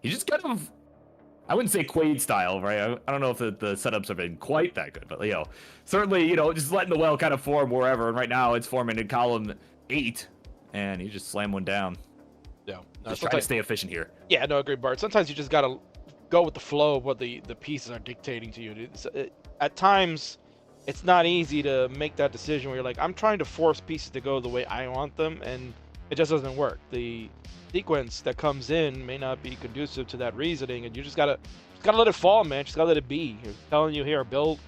just kind of, I wouldn't say Quaid style, right? I don't know if the setups have been quite that good, but certainly, just letting the well kind of form wherever. And right now, it's forming in column 8, and he just slammed one down. Yeah, just trying to stay efficient here. Yeah, no, agreed, Bart. Sometimes you just gotta go with the flow of what the pieces are dictating to you. At times, it's not easy to make that decision where you're like, I'm trying to force pieces to go the way I want them, and it just doesn't work. The sequence that comes in may not be conducive to that reasoning, and you just gotta let it fall, man. Just gotta let it be. You're telling you here, build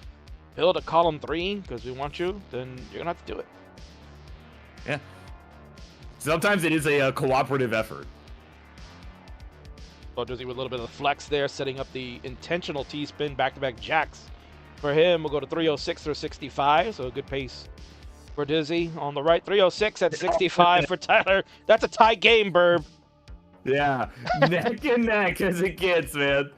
a column 3 because we want you, then you're gonna have to do it. Yeah. Sometimes it is a cooperative effort. So Dizzy with a little bit of the flex there, setting up the intentional T-spin, back-to-back jacks. For him, we'll go to 306 or 65, so a good pace for Dizzy. On the right, 306 at 65 for Tyler. That's a tie game, Burb. Yeah, neck and neck as it gets, man.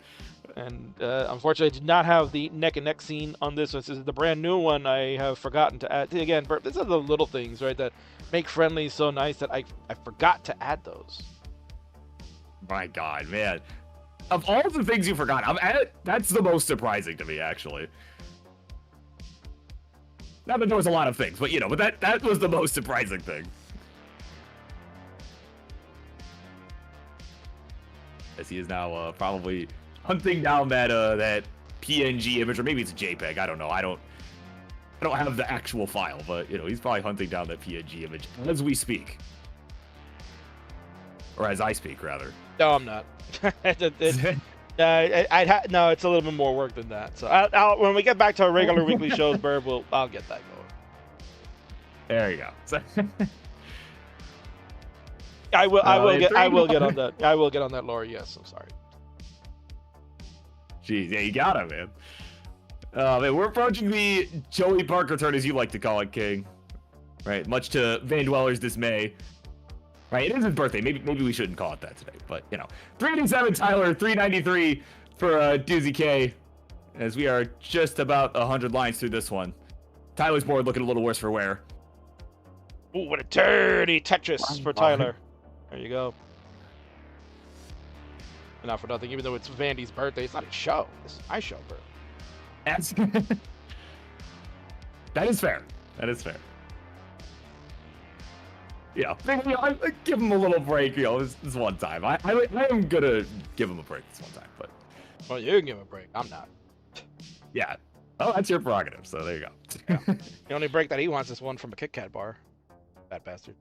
And unfortunately, I did not have the neck and neck scene on this one. This is the brand new one I have forgotten to add. Again, Burb, these are the little things, right, that make friendlies so nice that I forgot to add those. My God, man. Of all the things you forgot, that's the most surprising to me, actually. Not that there was a lot of things, but but that was the most surprising thing. As he is now probably hunting down that PNG image, or maybe it's a JPEG. I don't know. I don't have the actual file, but he's probably hunting down that PNG image as we speak, or as I speak, rather. No, I'm not. No, it's a little bit more work than that. So I'll when we get back to our regular weekly shows, Burb, I'll get that going. There you go. I will get on that. I will get on that, Laura. Yes, I'm sorry. Jeez, yeah, you got it, man. Man, we're approaching the Joey Parker turn, as you like to call it, King. Right, much to Van Dweller's dismay. Right, it is his birthday. Maybe we shouldn't call it that today, but 387 Tyler, 393 for Doozy K, as we are just about 100 lines through this one. Tyler's board looking a little worse for wear. Ooh, what a dirty Tetris for Tyler. There you go. And not for nothing, even though it's Vandy's birthday, it's not a show. It's my show, bro. That is fair. That is fair. I give him a little break. This one time. I am gonna give him a break this one time, but. Well, you can give him a break. I'm not. Yeah. Oh, that's your prerogative. So there you go. Yeah. The only break that he wants is one from a Kit Kat bar. Bad bastard.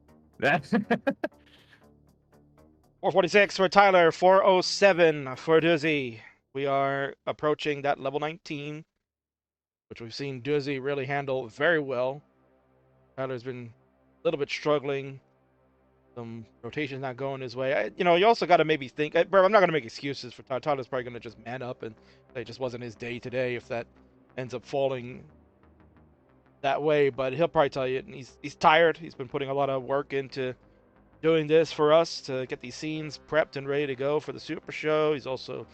446 for Tyler. 407 for Doozy. We are approaching that level 19, which we've seen Doozy really handle very well. Tyler's been a little bit struggling. Some rotations not going his way. You also got to maybe think. Bro, I'm not going to make excuses for Tyler. Tyler's probably going to just man up and say it just wasn't his day today if that ends up falling that way. But he'll probably tell you he's tired. He's been putting a lot of work into doing this for us to get these scenes prepped and ready to go for the Super Show. He's also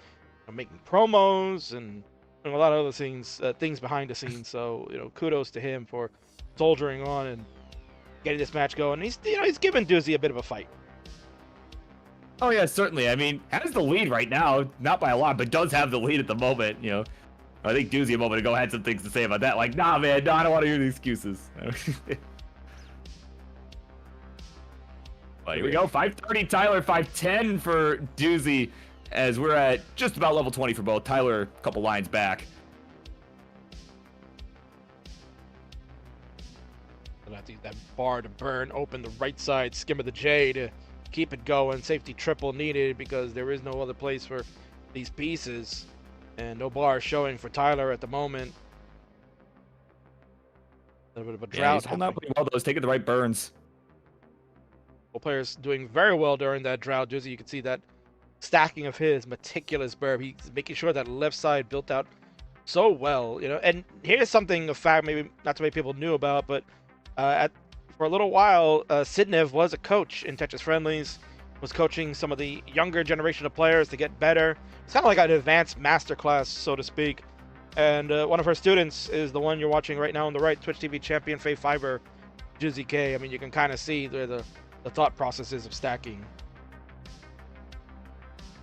making promos and doing a lot of other things behind the scenes. So kudos to him for soldiering on and getting this match going. He's giving Doozy a bit of a fight. Oh yeah, certainly. I mean, has the lead right now, not by a lot, but does have the lead at the moment. I think Doozy a moment ago had some things to say about that. Like, nah, man, I don't want to hear the excuses. Well, here we go. 530 Tyler, 510 for Doozy, as we're at just about level 20 for both. Tyler, a couple lines back. I think that bar to burn open the right side skim of the J to keep it going. Safety triple needed because there is no other place for these pieces, and no bar showing for Tyler at the moment. A little bit of a drought. He's holding out pretty well, though. He's taking the right burns. Both players doing very well during that drought. Doozy, you can see that stacking of his meticulous burb. He's making sure that left side built out so well. And here's something, a fact maybe not too many people knew about, but for a little while, Sidnev was a coach in Tetris Friendlies. was coaching some of the younger generation of players to get better. It's kind of like an advanced masterclass, so to speak. And one of her students is the one you're watching right now on the right, Twitch TV champion Faye Fiverr, Jizzy K. I mean, you can kind of see the thought processes of stacking.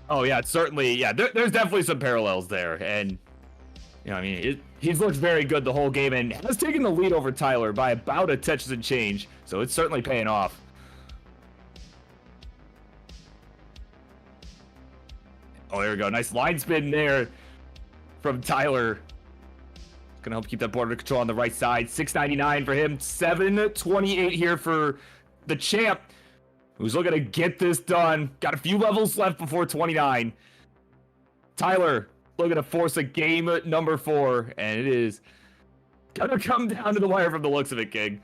Oh yeah, certainly. Yeah, there's definitely some parallels there, and I mean, he's looked very good the whole game and has taken the lead over Tyler by about a touch and change. So it's certainly paying off. Oh, there we go. Nice line spin there from Tyler. Gonna help keep that border control on the right side. 699 for him. 728 here for the champ, who's looking to get this done. Got a few levels left before 29. Tyler looking to force a game number 4, and it is gonna come down to the wire from the looks of it, King.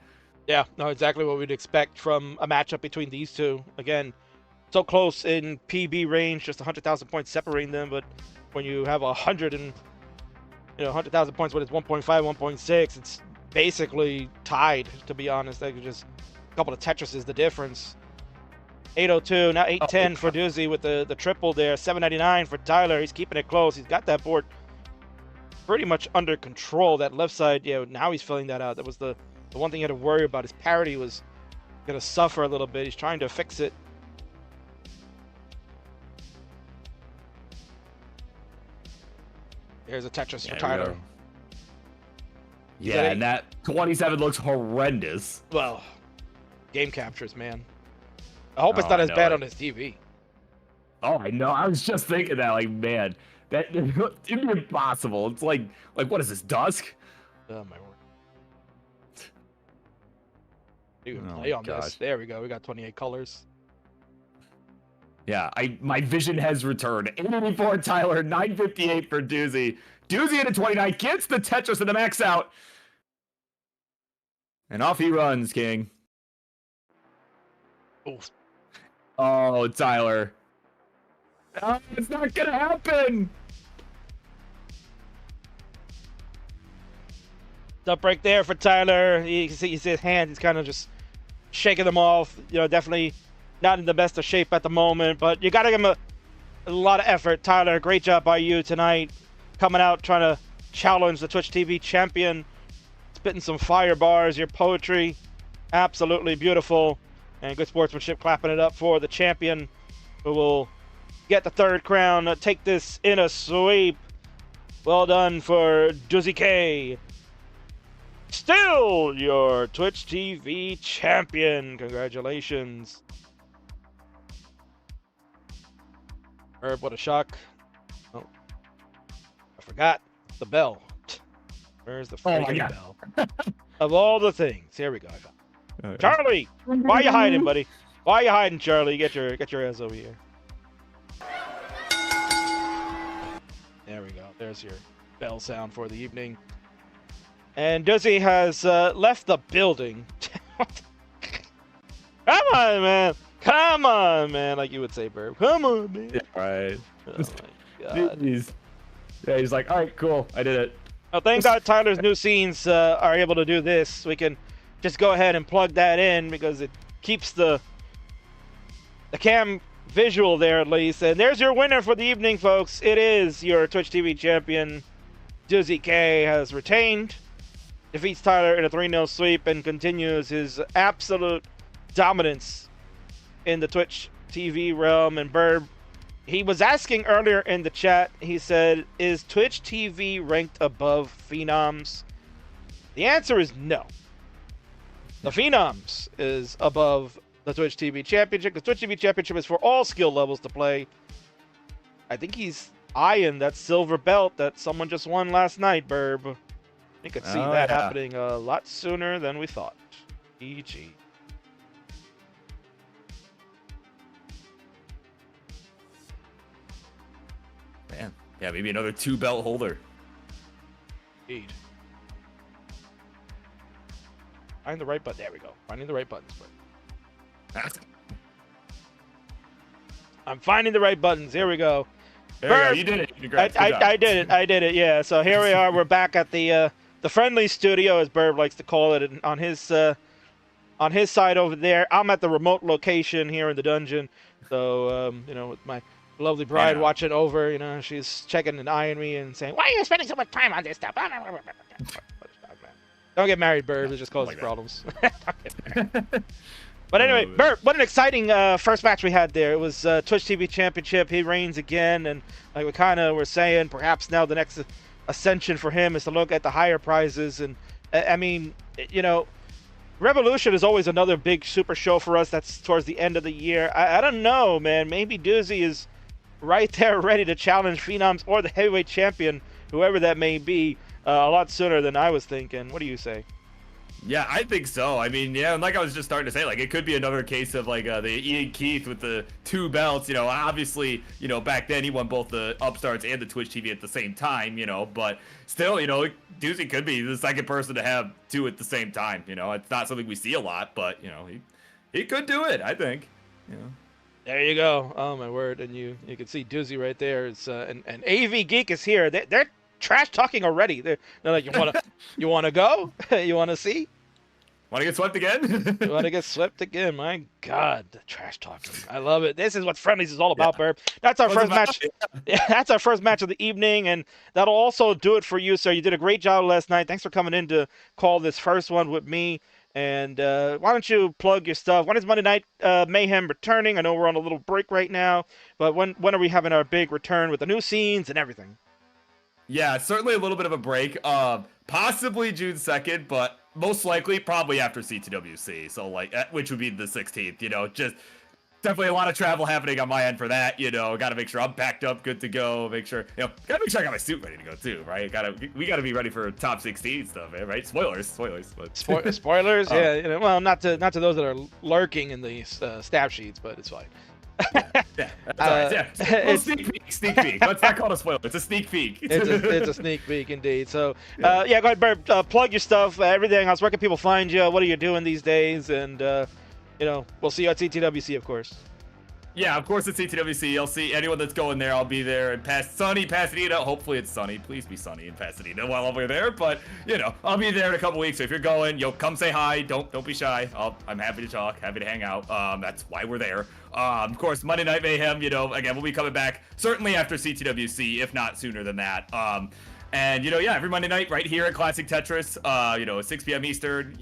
Yeah, no, exactly what we'd expect from a matchup between these two. Again, so close in PB range, just 100,000 points separating them. But when you have 100,000 points, when it's 1.5, 1.6, it's basically tied. To be honest, like just a couple of Tetrises the difference. 802, now 810 for Doozy with the triple there. 799 for Tyler. He's keeping it close. He's got that board pretty much under control. That left side, now he's filling that out. That was the one thing he had to worry about. His parity was going to suffer a little bit. He's trying to fix it. Here's a Tetris for Tyler. Yeah, and that 27 looks horrendous. Well, game captures, man. I hope it's not as bad on his TV. Oh, I know. I was just thinking that, like, man, that it'd be impossible. It's like what is this, dusk? Oh my word! You can play on this. There we go. We got 28 colors. Yeah, my vision has returned. 884 Tyler, 958 for Doozy. Doozy into 29 gets the Tetris and the max out, and off he runs, King. Oof. Oh, Tyler. Oh, it's not gonna happen. Up right there for Tyler. You can see his hands. He's kind of just shaking them off. Definitely not in the best of shape at the moment, but you got to give him a lot of effort. Tyler, great job by you tonight. Coming out, trying to challenge the Twitch TV champion. Spitting some fire bars. Your poetry, absolutely beautiful. And good sportsmanship, clapping it up for the champion, who will get the 3rd crown, take this in a sweep. Well done for Doozy K. Still your Twitch TV champion. Congratulations. Herb, what a shock. Oh, I forgot the bell. Where's the freaking bell? Of all the things. Here we go. Charlie, why are you hiding, buddy? Why are you hiding, Charlie? Get your ass over here. There we go. There's your bell sound for the evening. And Doozy has left the building. Come on, man. Come on, man. Like you would say, Burb. Come on, man. Yeah, right. Oh, my God. He's like, all right, cool. I did it. Oh, thank God Tyler's new scenes are able to do this. We can just go ahead and plug that in because it keeps the cam visual there at least. And there's your winner for the evening, folks. It is your Twitch TV champion. Doozy K has retained, defeats Tyler in a 3-0 sweep, and continues his absolute dominance in the Twitch TV realm. And Burb, he was asking earlier in the chat, he said, is Twitch TV ranked above Phenoms? The answer is no. The Phenoms is above the Twitch TV Championship. The Twitch TV Championship is for all skill levels to play. I think he's eyeing that silver belt that someone just won last night, Burb. You could see that happening a lot sooner than we thought. GG. Man, yeah, maybe another 2-belt holder. Indeed. Find the right button. There we go. Finding the right buttons. I'm finding the right buttons. Here we go. There you go. You did it. Congrats. I did it. I did it. Yeah. So here we are. We're back at the friendly studio, as Burb likes to call it, on his side over there. I'm at the remote location here in the dungeon. So, with my lovely bride Yeah. watching over, she's checking and eyeing me and saying, "Why are you spending so much time on this stuff?" Don't get married, Burb. It just causes that. problems. But anyway, Burb, what an exciting first match we had there. It was Twitch TV Championship. He reigns again, and like we kind of were saying, perhaps now the next ascension for him is to look at the higher prizes. And I mean, Revolution is always another big super show for us. That's towards the end of the year. I don't know, man. Maybe Doozy is right there ready to challenge Phenoms or the heavyweight champion, whoever that may be, a lot sooner than I was thinking. What do you say? Yeah, I think so. I mean, yeah, and like I was just starting to say, like, it could be another case of, like, the Ian Keith with the 2 belts. Obviously, back then he won both the Upstarts and the Twitch TV at the same time, but still, Doozy could be the second person to have 2 at the same time. It's not something we see a lot, but, he could do it, I think. There you go. Oh, my word. And you can see Doozy right there. It's and AV Geek is here. They're trash talking already. They're like, you want to go? You want to see? Want to get swept again? You want to get swept again? My God, the trash talking. I love it. This is what Friendlies is all about, Burb. That's our first match. Yeah, that's our first match of the evening, and that'll also do it for you, sir. You did a great job last night. Thanks for coming in to call this first one with me. And why don't you plug your stuff? When is Monday Night Mayhem returning? I know we're on a little break right now, but when are we having our big return with the new scenes and everything? Yeah, certainly a little bit of a break. Possibly June 2nd, but most likely probably after CTWC. So, like, which would be the 16th, just definitely a lot of travel happening on my end for that, got to make sure I'm packed up, good to go, make sure, got to make sure I got my suit ready to go too, right? We got to be ready for top 16 stuff, man, right? Spoilers. But... Spoilers? Yeah, well, not to those that are lurking in the stab sheets, but it's fine. Yeah, that's right. Yeah. Sneak peek. Let's not call it a spoiler. It's a sneak peek. It's a sneak peek indeed. So, go ahead, Burb. Plug your stuff, everything else. Where can people find you? What are you doing these days? And, we'll see you at CTWC, of course. Yeah, of course, it's CTWC. You'll see anyone that's going there. I'll be there in sunny Pasadena. Hopefully it's sunny. Please be sunny in Pasadena while I'm there. But, I'll be there in a couple weeks. So if you're going, come say hi. Don't be shy. I'm happy to talk, happy to hang out. That's why we're there. Of course, Monday Night Mayhem, again, we'll be coming back certainly after CTWC, if not sooner than that. And, every Monday night right here at Classic Tetris, 6 p.m. Eastern,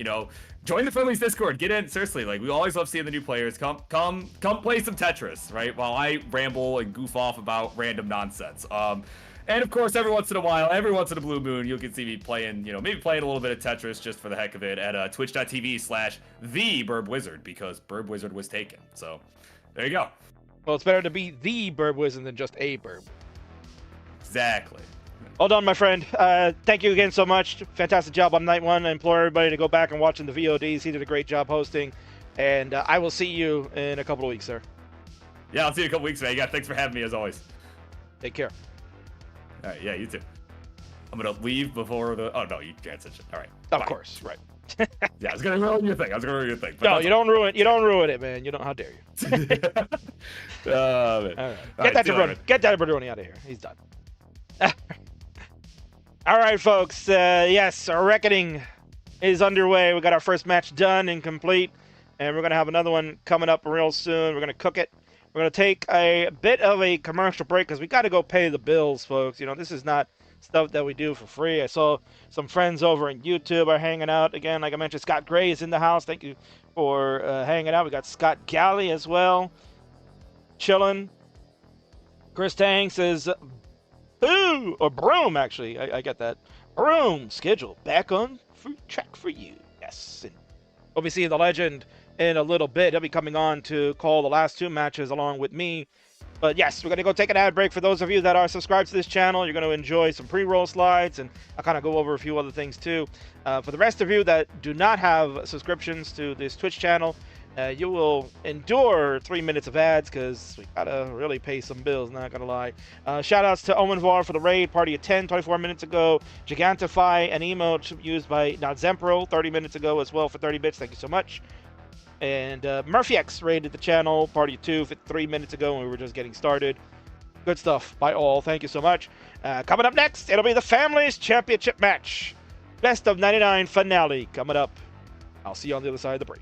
join the Friendlies Discord. Get in. Seriously, like, we always love seeing the new players. Come play some Tetris, right? While I ramble and goof off about random nonsense. And of course, every once in a blue moon, you can see me playing, maybe playing a little bit of Tetris just for the heck of it at twitch.tv/TheBurbWizard, because Burb Wizard was taken. So, there you go. Well, it's better to be the Burb Wizard than just a Burb. Exactly. All done, my friend. Thank you again so much. Fantastic job on night one. I implore everybody to go back and watch the VODs. He did a great job hosting. And I will see you in a couple of weeks, sir. Yeah, I'll see you in a couple weeks, man. Yeah, thanks for having me, as always. Take care. All right, yeah, you too. I'm going to leave before the... Oh, no, you can't say shit. All right. Of bye. course, right. Yeah, I was going to ruin your thing. But no, you don't ruin it, man. You don't... How dare you? Man. All right. Get that Bruni out of here. He's done. All right, folks. Yes, our reckoning is underway. We got our first match done and complete, and we're going to have another one coming up real soon. We're going to cook it. We're going to take a bit of a commercial break because we got to go pay the bills, folks. This is not stuff that we do for free. I saw some friends over on YouTube are hanging out. Again, like I mentioned, Scott Gray is in the house. Thank you for hanging out. We got Scott Galley as well. Chilling. Chris Tang says... Boo! Or Broom, actually. I get that. Broom schedule back on track for you. Yes. And we'll be seeing the legend in a little bit. He'll be coming on to call the last 2 matches along with me. But yes, we're going to go take an ad break. For those of you that are subscribed to this channel, you're going to enjoy some pre-roll slides, and I'll kind of go over a few other things too. For the rest of you that do not have subscriptions to this Twitch channel, you will endure 3 minutes of ads because we gotta really pay some bills, not gonna lie. Shout outs to Owen Var for the raid, party of 10, 24 minutes ago. Gigantify, an emote used by Nadzempro 30 minutes ago as well for 30 bits. Thank you so much. And Murphy X raided the channel, party of 2, 3 minutes ago when we were just getting started. Good stuff by all. Thank you so much. Coming up next, it'll be the Families Championship match. Best of 99 finale coming up. I'll see you on the other side of the break.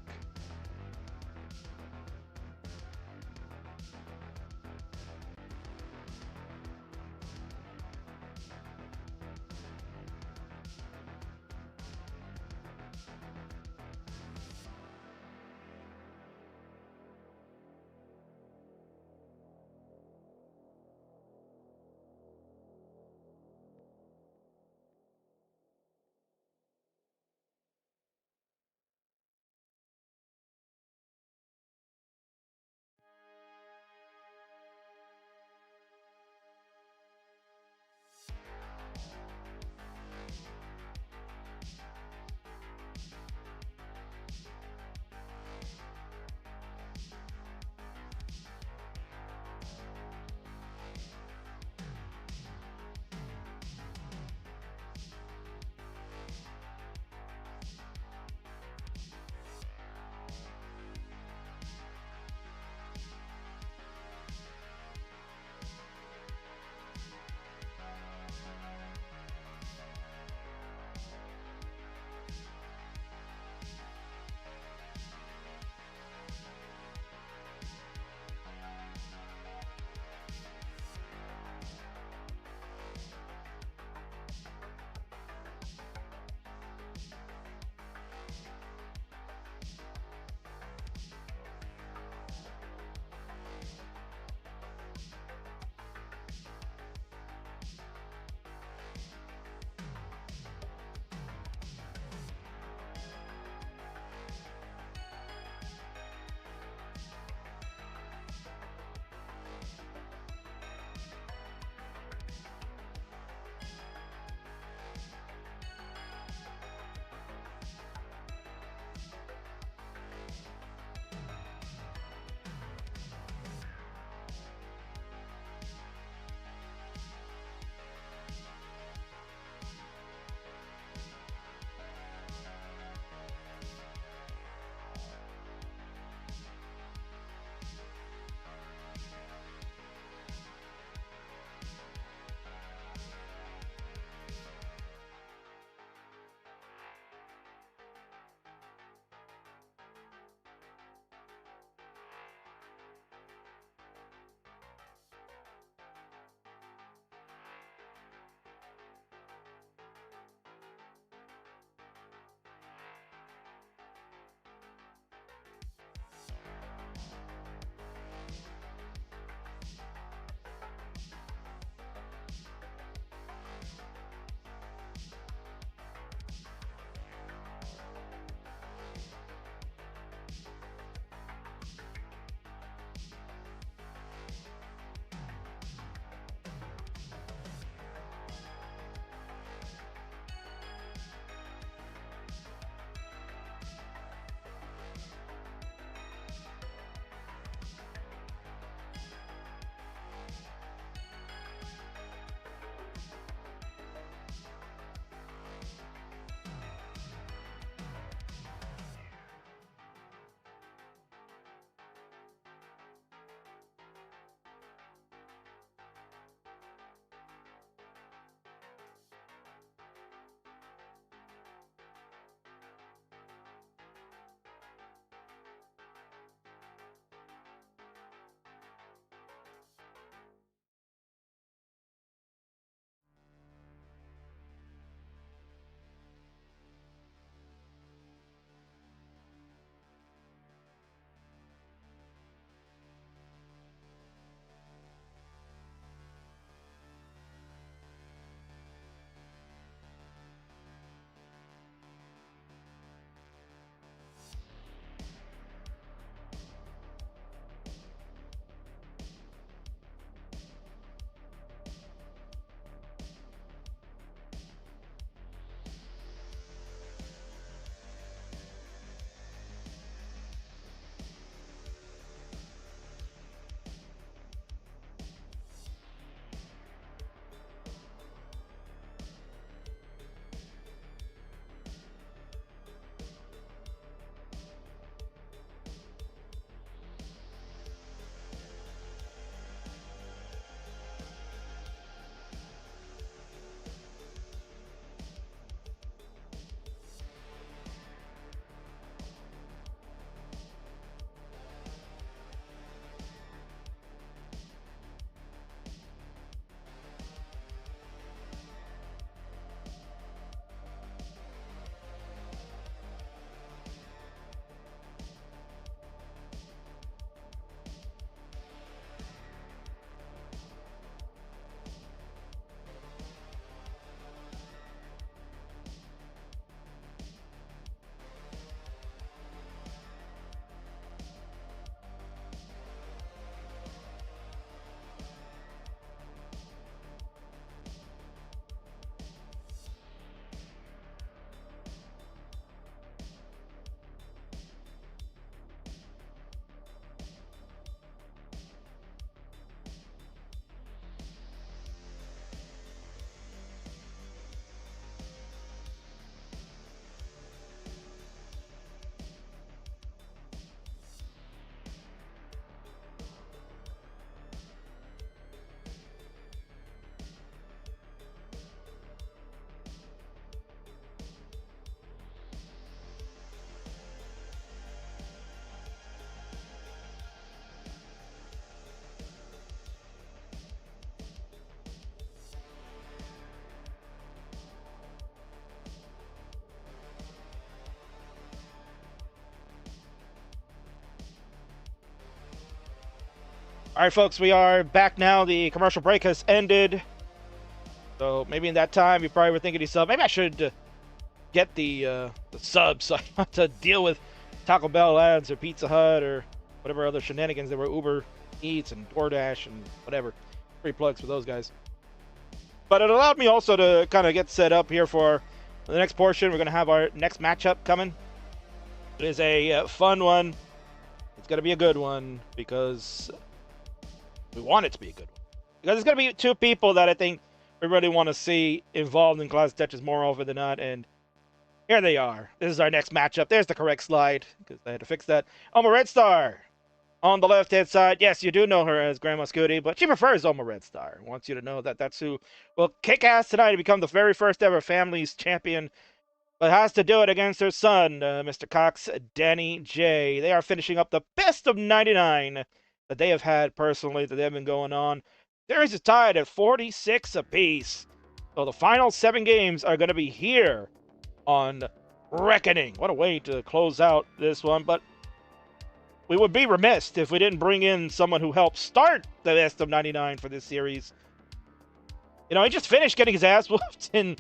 All right, folks, we are back now. The commercial break has ended. So maybe in that time, you probably were thinking to yourself, maybe I should get the subs so I don't have to deal with Taco Bell ads or Pizza Hut or whatever other shenanigans there were, Uber Eats and DoorDash and whatever. Free plugs for those guys. But it allowed me also to kind of get set up here for the next portion. We're going to have our next matchup coming. It is a fun one. It's going to be a good one because we want it to be a good one. Because it's going to be two people that I think we really want to see involved in Classic Touches more often than not. And here they are. This is our next matchup. There's the correct slide because I had to fix that. Oma Red Star on the left-hand side. Yes, you do know her as Grandma Scooty, but she prefers Oma Red Star. Wants you to know that that's who will kick ass tonight to become the very first ever Families champion. But has to do it against her son, Mr. Cox, Danny J. They are finishing up the best of 99 that they have had personally, that they have been going on. Series is tied at 46 apiece. So the final 7 games are going to be here on Reckoning. What a way to close out this one. But we would be remiss if we didn't bring in someone who helped start the best of 99 for this series. You know, he just finished getting his ass whooped in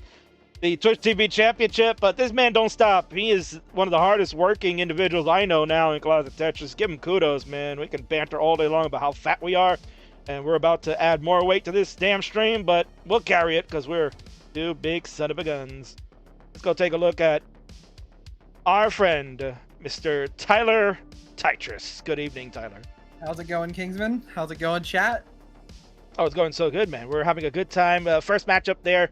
the Twitch TV Championship, but this man don't stop. He is one of the hardest working individuals I know now in Closet Tetris. Give him kudos, man. We can banter all day long about how fat we are, and we're about to add more weight to this damn stream, but we'll carry it because we're two big son of a guns. Let's go take a look at our friend, Mr. Tyler Tetris. Good evening, Tyler. How's it going, Kingsman? How's it going, chat? Oh, it's going so good, man. We're having a good time. First matchup there.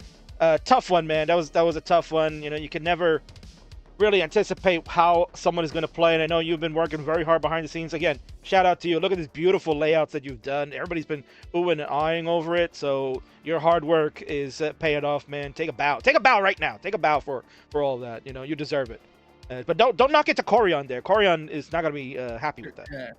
Tough one, man. That was a tough one. You know, you can never really anticipate how someone is going to play, and I know you've been working very hard behind the scenes. Again, shout out to you. Look at these beautiful layouts that you've done. Everybody's been oohing and eyeing over it, so your hard work is paying off, man. Take a bow. Take a bow right now. Take a bow for all that. You know, you deserve it. But don't knock it to Koryan there. Koryan is not going to be happy with that. Yeah.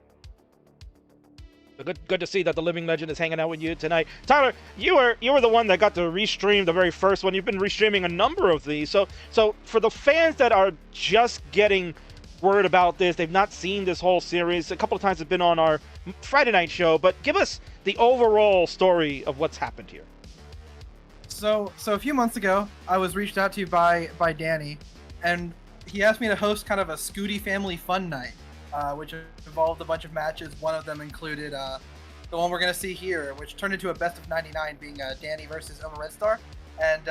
But good to see that the living legend is hanging out with you tonight. Tyler, you were the one that got to restream the very first one. You've been restreaming a number of these. So for the fans that are just getting word about this, they've not seen this whole series. A couple of times it's been on our Friday night show, but give us the overall story of what's happened here. So a few months ago, I was reached out to by Danny, and he asked me to host kind of a Scooty family fun night, which involved a bunch of matches. One of them included the one we're going to see here, which turned into a best of 99, being Danny versus Oma Red Star. And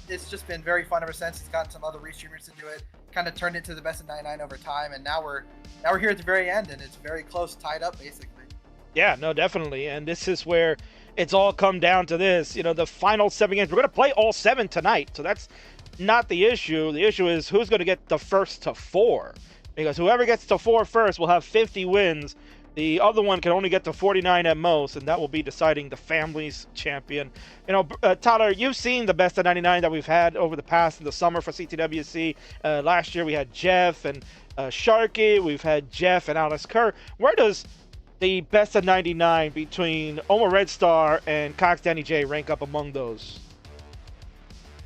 it's just been very fun ever since. He's gotten some other restreamers to do it, kind of turned into the best of 99 over time, and now we're here at the very end, and it's very close, tied up, basically. Yeah, no, definitely. And this is where it's all come down to this. You know, the final 7 games. We're going to play all 7 tonight, so that's not the issue. The issue is who's going to get the first to 4. Because whoever gets to 4 first will have 50 wins. The other one can only get to 49 at most, and that will be deciding the family's champion. You know, Tyler, you've seen the best of 99 that we've had over the past in the summer for CTWC. Last year we had Jeff and Sharky. We've had Jeff and Alice Kerr. Where does the best of 99 between Oma Red Star and Cox Danny J rank up among those?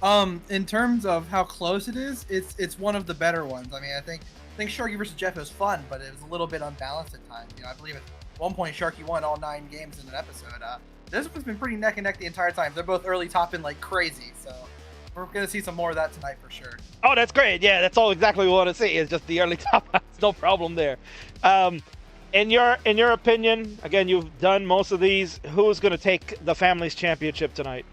In terms of how close it is, it's one of the better ones. I mean, I think Sharky versus Jeff was fun, but it was a little bit unbalanced at times. You know, I believe at one point Sharky won all 9 games in an episode. This one's been pretty neck and neck the entire time. They're both early topping like crazy, so we're gonna see some more of that tonight for sure. Oh, that's great. Yeah, that's all exactly what we want to see. Is just the early top. No problem there. In your opinion, again, you've done most of these. Who's gonna take the family's championship tonight?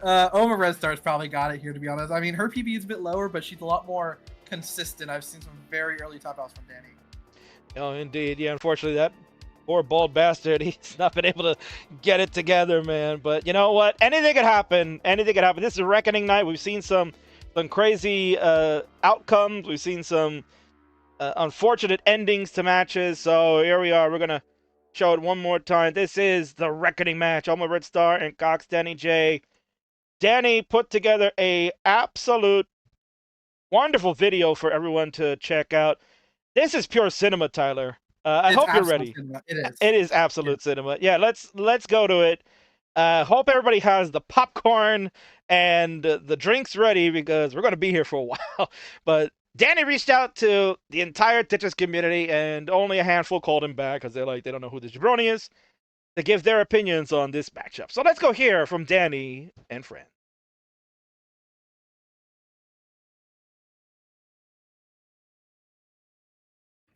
Oma Red Star's probably got it here, to be honest. I mean, her PB is a bit lower, but she's a lot more consistent. I've seen some very early top outs from Danny. Oh, indeed. Yeah, unfortunately, that poor bald bastard, he's not been able to get it together, man. But you know what? Anything could happen. Anything could happen. This is a reckoning night. We've seen some crazy outcomes. We've seen some unfortunate endings to matches. So here we are. We're going to show it one more time. This is the reckoning match. Oma Red Star and Cox Danny J. Danny put together a absolute wonderful video for everyone to check out. This is pure cinema, Tyler. I hope you're ready. Cinema. It is. It is absolute cinema. Yeah, let's go to it. Hope everybody has the popcorn and the drinks ready because we're going to be here for a while. But Danny reached out to the entire Tetris community, and only a handful called him back because they don't know who this jabroni is, to give their opinions on this matchup. So let's go hear from Danny and friend.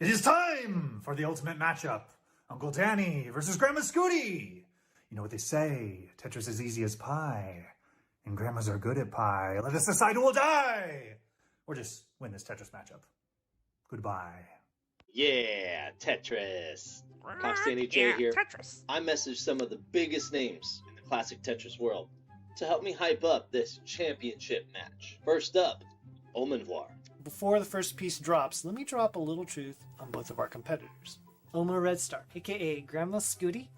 It is time for the ultimate matchup. Uncle Danny versus Grandma Scooty. You know what they say, Tetris is easy as pie, and grandmas are good at pie. Let us decide who will die! Or just win this Tetris matchup. Goodbye. Yeah, Tetris. Danny J here. Tetris. I messaged some of the biggest names in the classic Tetris world to help me hype up this championship match. First up, Omenvoir. Before the first piece drops, let me drop a little truth on both of our competitors. Oma Red Star, aka Grandma Scooty.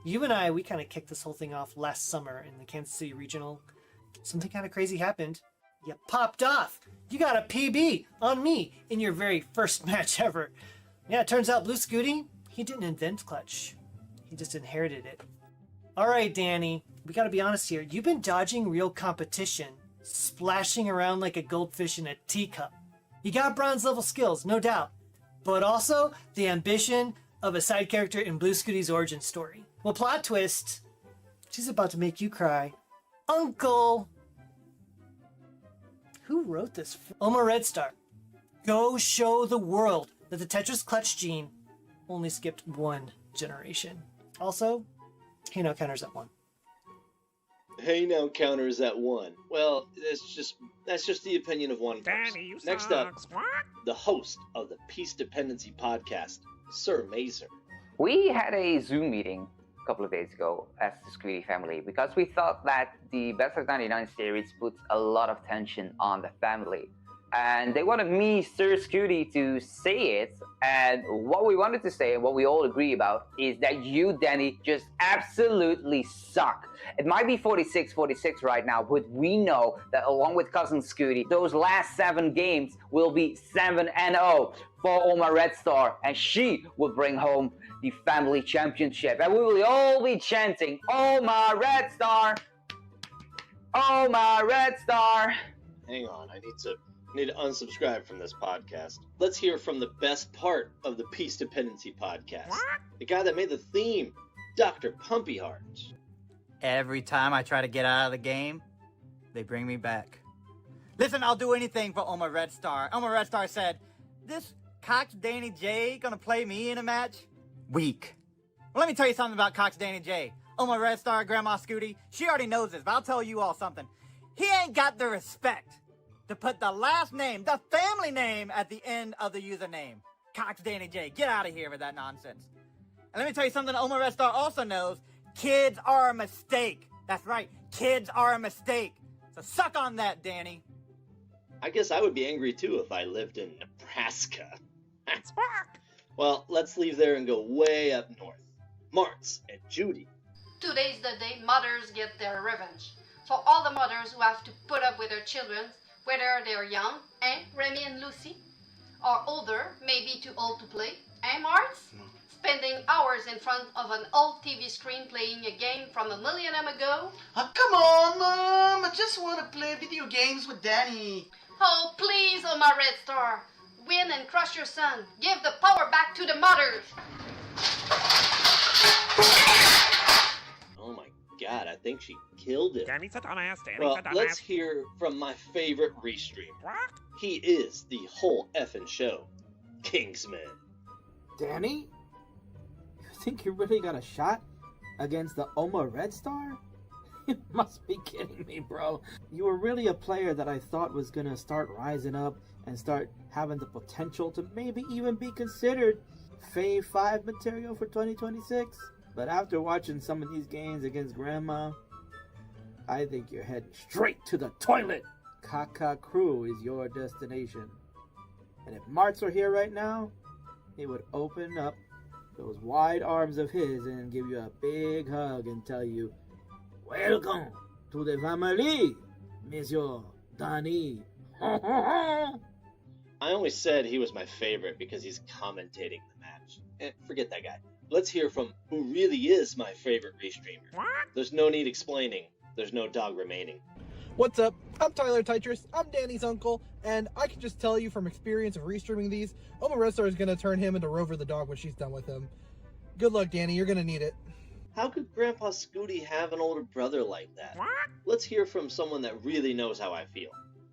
You and I, we kind of kicked this whole thing off last summer in the Kansas City Regional. Something kind of crazy happened. You popped off. You got a PB on me in your very first match ever. Yeah, it turns out Blue Scooty, he didn't invent Clutch. He just inherited it. All right, Danny, we gotta be honest here. You've been dodging real competition, splashing around like a goldfish in a teacup. You got bronze level skills, no doubt, but also the ambition of a side character in Blue Scooty's origin story. Well, plot twist, she's about to make you cry. Uncle! Who wrote this? Oma Red Star. Go show the world that the Tetris Clutch gene only skipped one generation. Also, hey now counters at 1. Hey now counters at 1. Well, that's just the opinion of one person. Danny, you Next sucks. up, the host of the Peace Dependency podcast, Sir Mazer. We had a Zoom meeting a couple of days ago as the Scooty family because we thought that the Best of 99 series puts a lot of tension on the family. And they wanted me, Sir Scooty, to say it. And what we wanted to say and what we all agree about is that you, Danny, just absolutely suck. It might be 46-46 right now, but we know that along with Cousin Scooty, those last 7 games will be 7-0 for Oma Red Star, and she will bring home the family championship. And we will all be chanting, Oma Red Star! Oma Red Star! Hang on, I need to unsubscribe from this podcast. Let's hear from the best part of the Peace Dependency podcast. The guy that made the theme, Dr. Pumpy Heart. Every time I try to get out of the game, they bring me back. Listen, I'll do anything for Oma Red Star. Oma Red Star said, this Cox Danny J gonna play me in a match? Weak. Well, let me tell you something about Cox Danny J. Oma Red Star, Grandma Scooty, she already knows this, but I'll tell you all something. He ain't got the respect to put the last name, the family name, at the end of the username. Cox Danny J, get out of here with that nonsense. And let me tell you something Oma Red Star also knows. Kids are a mistake. That's right, kids are a mistake. So suck on that, Danny. I guess I would be angry too if I lived in Nebraska. Well, let's leave there and go way up north. Martz and Judy. Today's the day mothers get their revenge. For all the mothers who have to put up with their children, whether they're young, Remy and Lucy, or older, maybe too old to play, Martz? Spending hours in front of an old TV screen playing a game from a millennium ago? Oh, come on, Mom! I just want to play video games with Danny. Oh, please, Oma Red Star. Win and crush your son. Give the power back to the mothers. Oh my god, I think she killed it. Danny's a dumbass. Well, let's hear from my favorite restreamer. He is the whole effing show, Kingsman. Danny? You think you really got a shot against the Oma Red Star? You must be kidding me, bro. You were really a player that I thought was gonna start rising up and start having the potential to maybe even be considered Fave 5 material for 2026. But after watching some of these games against Grandma, I think you're heading straight to the toilet. Kaka Crew is your destination. And if Martz were here right now, he would open up those wide arms of his and give you a big hug and tell you, welcome to the family, Monsieur Danny. I only said he was my favorite because he's commentating the match. Forget that guy. Let's hear from who really is my favorite restreamer. There's no need explaining. There's no dog remaining. What's up? I'm Tyler Titrus. I'm Danny's uncle, and I can just tell you from experience of restreaming these, Oma Red Star is going to turn him into Rover the dog when she's done with him. Good luck, Danny. You're going to need it. How could Grandpa Scooty have an older brother like that? Let's hear from someone that really knows how I feel.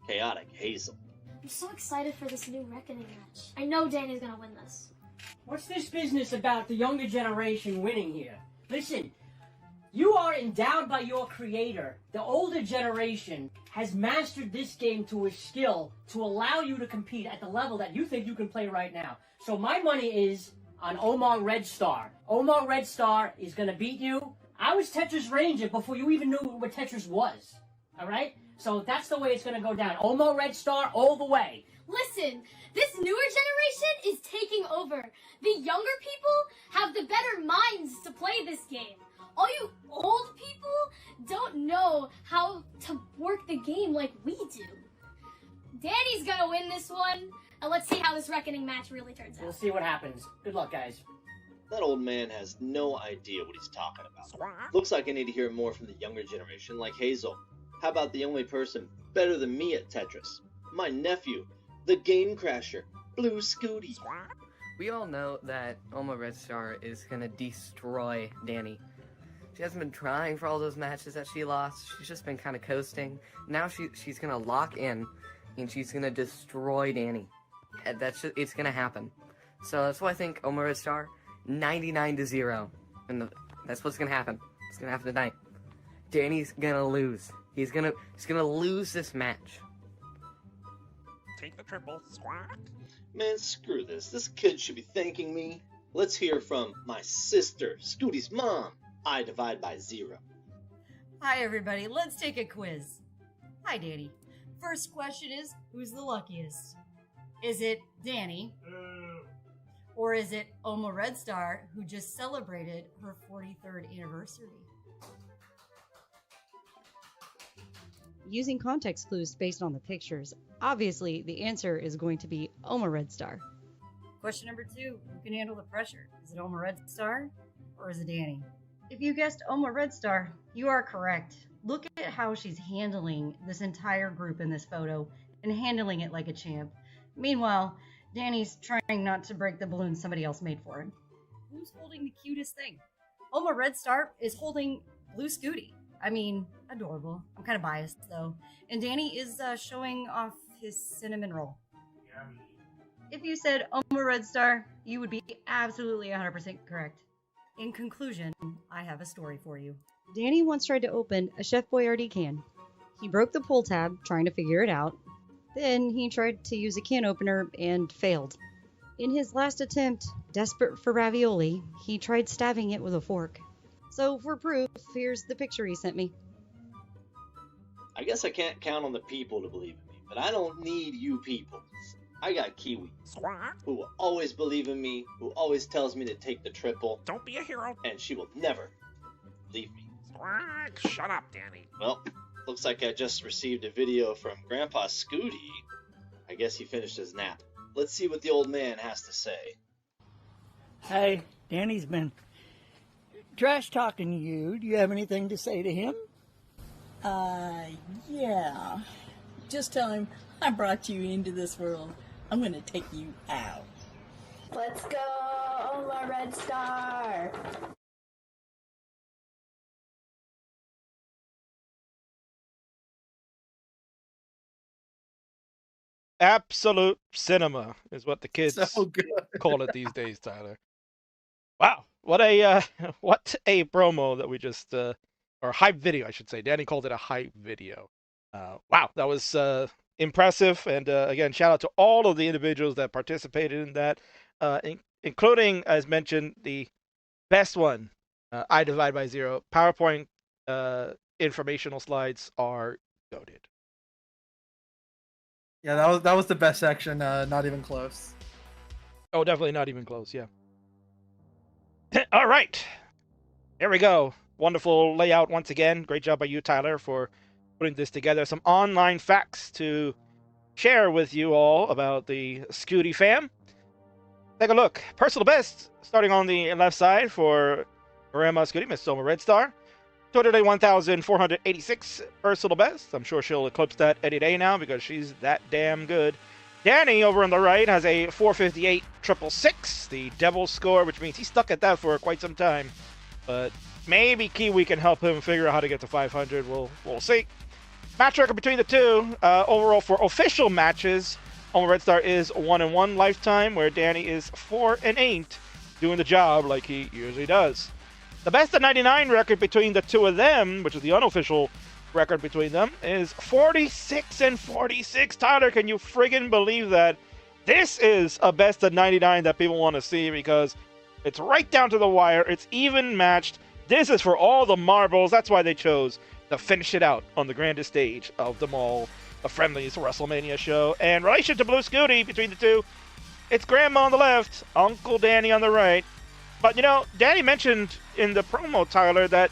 Chaotic Hazel. I'm so excited for this new reckoning match. I know Danny's gonna win this. What's this business about the younger generation winning here? Listen, you are endowed by your creator. The older generation has mastered this game to a skill to allow you to compete at the level that you think you can play right now. So my money is on Omar Red Star. Omar Red Star is gonna beat you. I was Tetris Ranger before you even knew what Tetris was. All right? So that's the way it's gonna go down. Omar Red Star all the way. Listen, this newer generation is taking over. The younger people have the better minds to play this game. All you old people don't know how to work the game like we do. Danny's gonna win this one, and let's see how this reckoning match really turns out. We'll see what happens. Good luck, guys. That old man has no idea what he's talking about. Looks like I need to hear more from the younger generation like Hazel. How about the only person better than me at Tetris? My nephew, the Game Crasher, Blue Scooty. We all know that Oma Red Star is gonna destroy Danny. She hasn't been trying for all those matches that she lost. She's just been kind of coasting. Now she's gonna lock in, and she's gonna destroy Danny. And it's gonna happen. So that's why I think Oma Red Star 99-0, and that's what's gonna happen. It's gonna happen tonight. Danny's gonna lose. He's gonna lose this match. Take the triple. Squawk. Man, screw this. This kid should be thanking me. Let's hear from my sister, Scooty's mom. I divide by 0. Hi, everybody. Let's take a quiz. Hi, Danny. First question is, who's the luckiest? Is it Danny? Or is it Oma Red Star, who just celebrated her 43rd anniversary? Using context clues based on the pictures, obviously the answer is going to be Oma Red Star. Question number 2, who can handle the pressure? Is it Oma Red Star or is it Danny? If you guessed Oma Red Star, you are correct. Look at how she's handling this entire group in this photo and handling it like a champ. Meanwhile, Danny's trying not to break the balloon somebody else made for him. Who's holding the cutest thing? Oma Red Star is holding Blue Scooty. I mean, adorable. I'm kind of biased, though. And Danny is showing off his cinnamon roll. Yummy. If you said Oma Red Star, you would be absolutely 100% correct. In conclusion, I have a story for you. Danny once tried to open a Chef Boyardee can. He broke the pull tab trying to figure it out. Then he tried to use a can opener and failed. In his last attempt, desperate for ravioli, he tried stabbing it with a fork. So for proof, here's the picture he sent me. I guess I can't count on the people to believe in me, but I don't need you people. I got Kiwi, who will always believe in me, who always tells me to take the triple. Don't be a hero. And she will never leave me. Squawk. Shut up, Danny. Well, looks like I just received a video from Grandpa Scooty. I guess he finished his nap. Let's see what the old man has to say. Hey, Danny's been trash talking to you. Do you have anything to say to him? Yeah. Just tell him I brought you into this world. I'm gonna take you out. Let's go, Oma Red Star! Absolute cinema is what the kids So good. call it these days, Tyler. Wow, what a promo that we just or hype video, I should say. Danny called it a hype video. Wow, that was impressive, and again, shout out to all of the individuals that participated in that, including, as mentioned, the best one, I divide by 0. PowerPoint informational slides are goated. Yeah, that was the best section. Not even close. Oh, definitely not even close. Yeah. All right. Here we go. Wonderful layout once again. Great job by you, Tyler, for putting this together. Some online facts to share with you all about the Scooty fam. Take a look. Personal best, starting on the left side for Grandma Scooty, Miss Oma Red Star. 281,486 personal best. I'm sure she'll eclipse that any day now because she's that damn good. Danny over on the right has a 458 666, the devil score, which means he's stuck at that for quite some time. But maybe Kiwi can help him figure out how to get to 500. We'll see. Match record between the two. Overall for official matches, Oma Red Star is 1-1 lifetime, where Danny is 4-8, doing the job like he usually does. The best of 99 record between the two of them, which is the unofficial record between them, is 46-46. Tyler, can you friggin' believe that? This is a best of 99 that people want to see because it's right down to the wire. It's even matched. This is for all the marbles. That's why they chose to finish it out on the grandest stage of them all, the friendliest WrestleMania show. And relation to Blue Scooty between the two, it's Grandma on the left, Uncle Danny on the right. But, you know, Danny mentioned in the promo, Tyler, that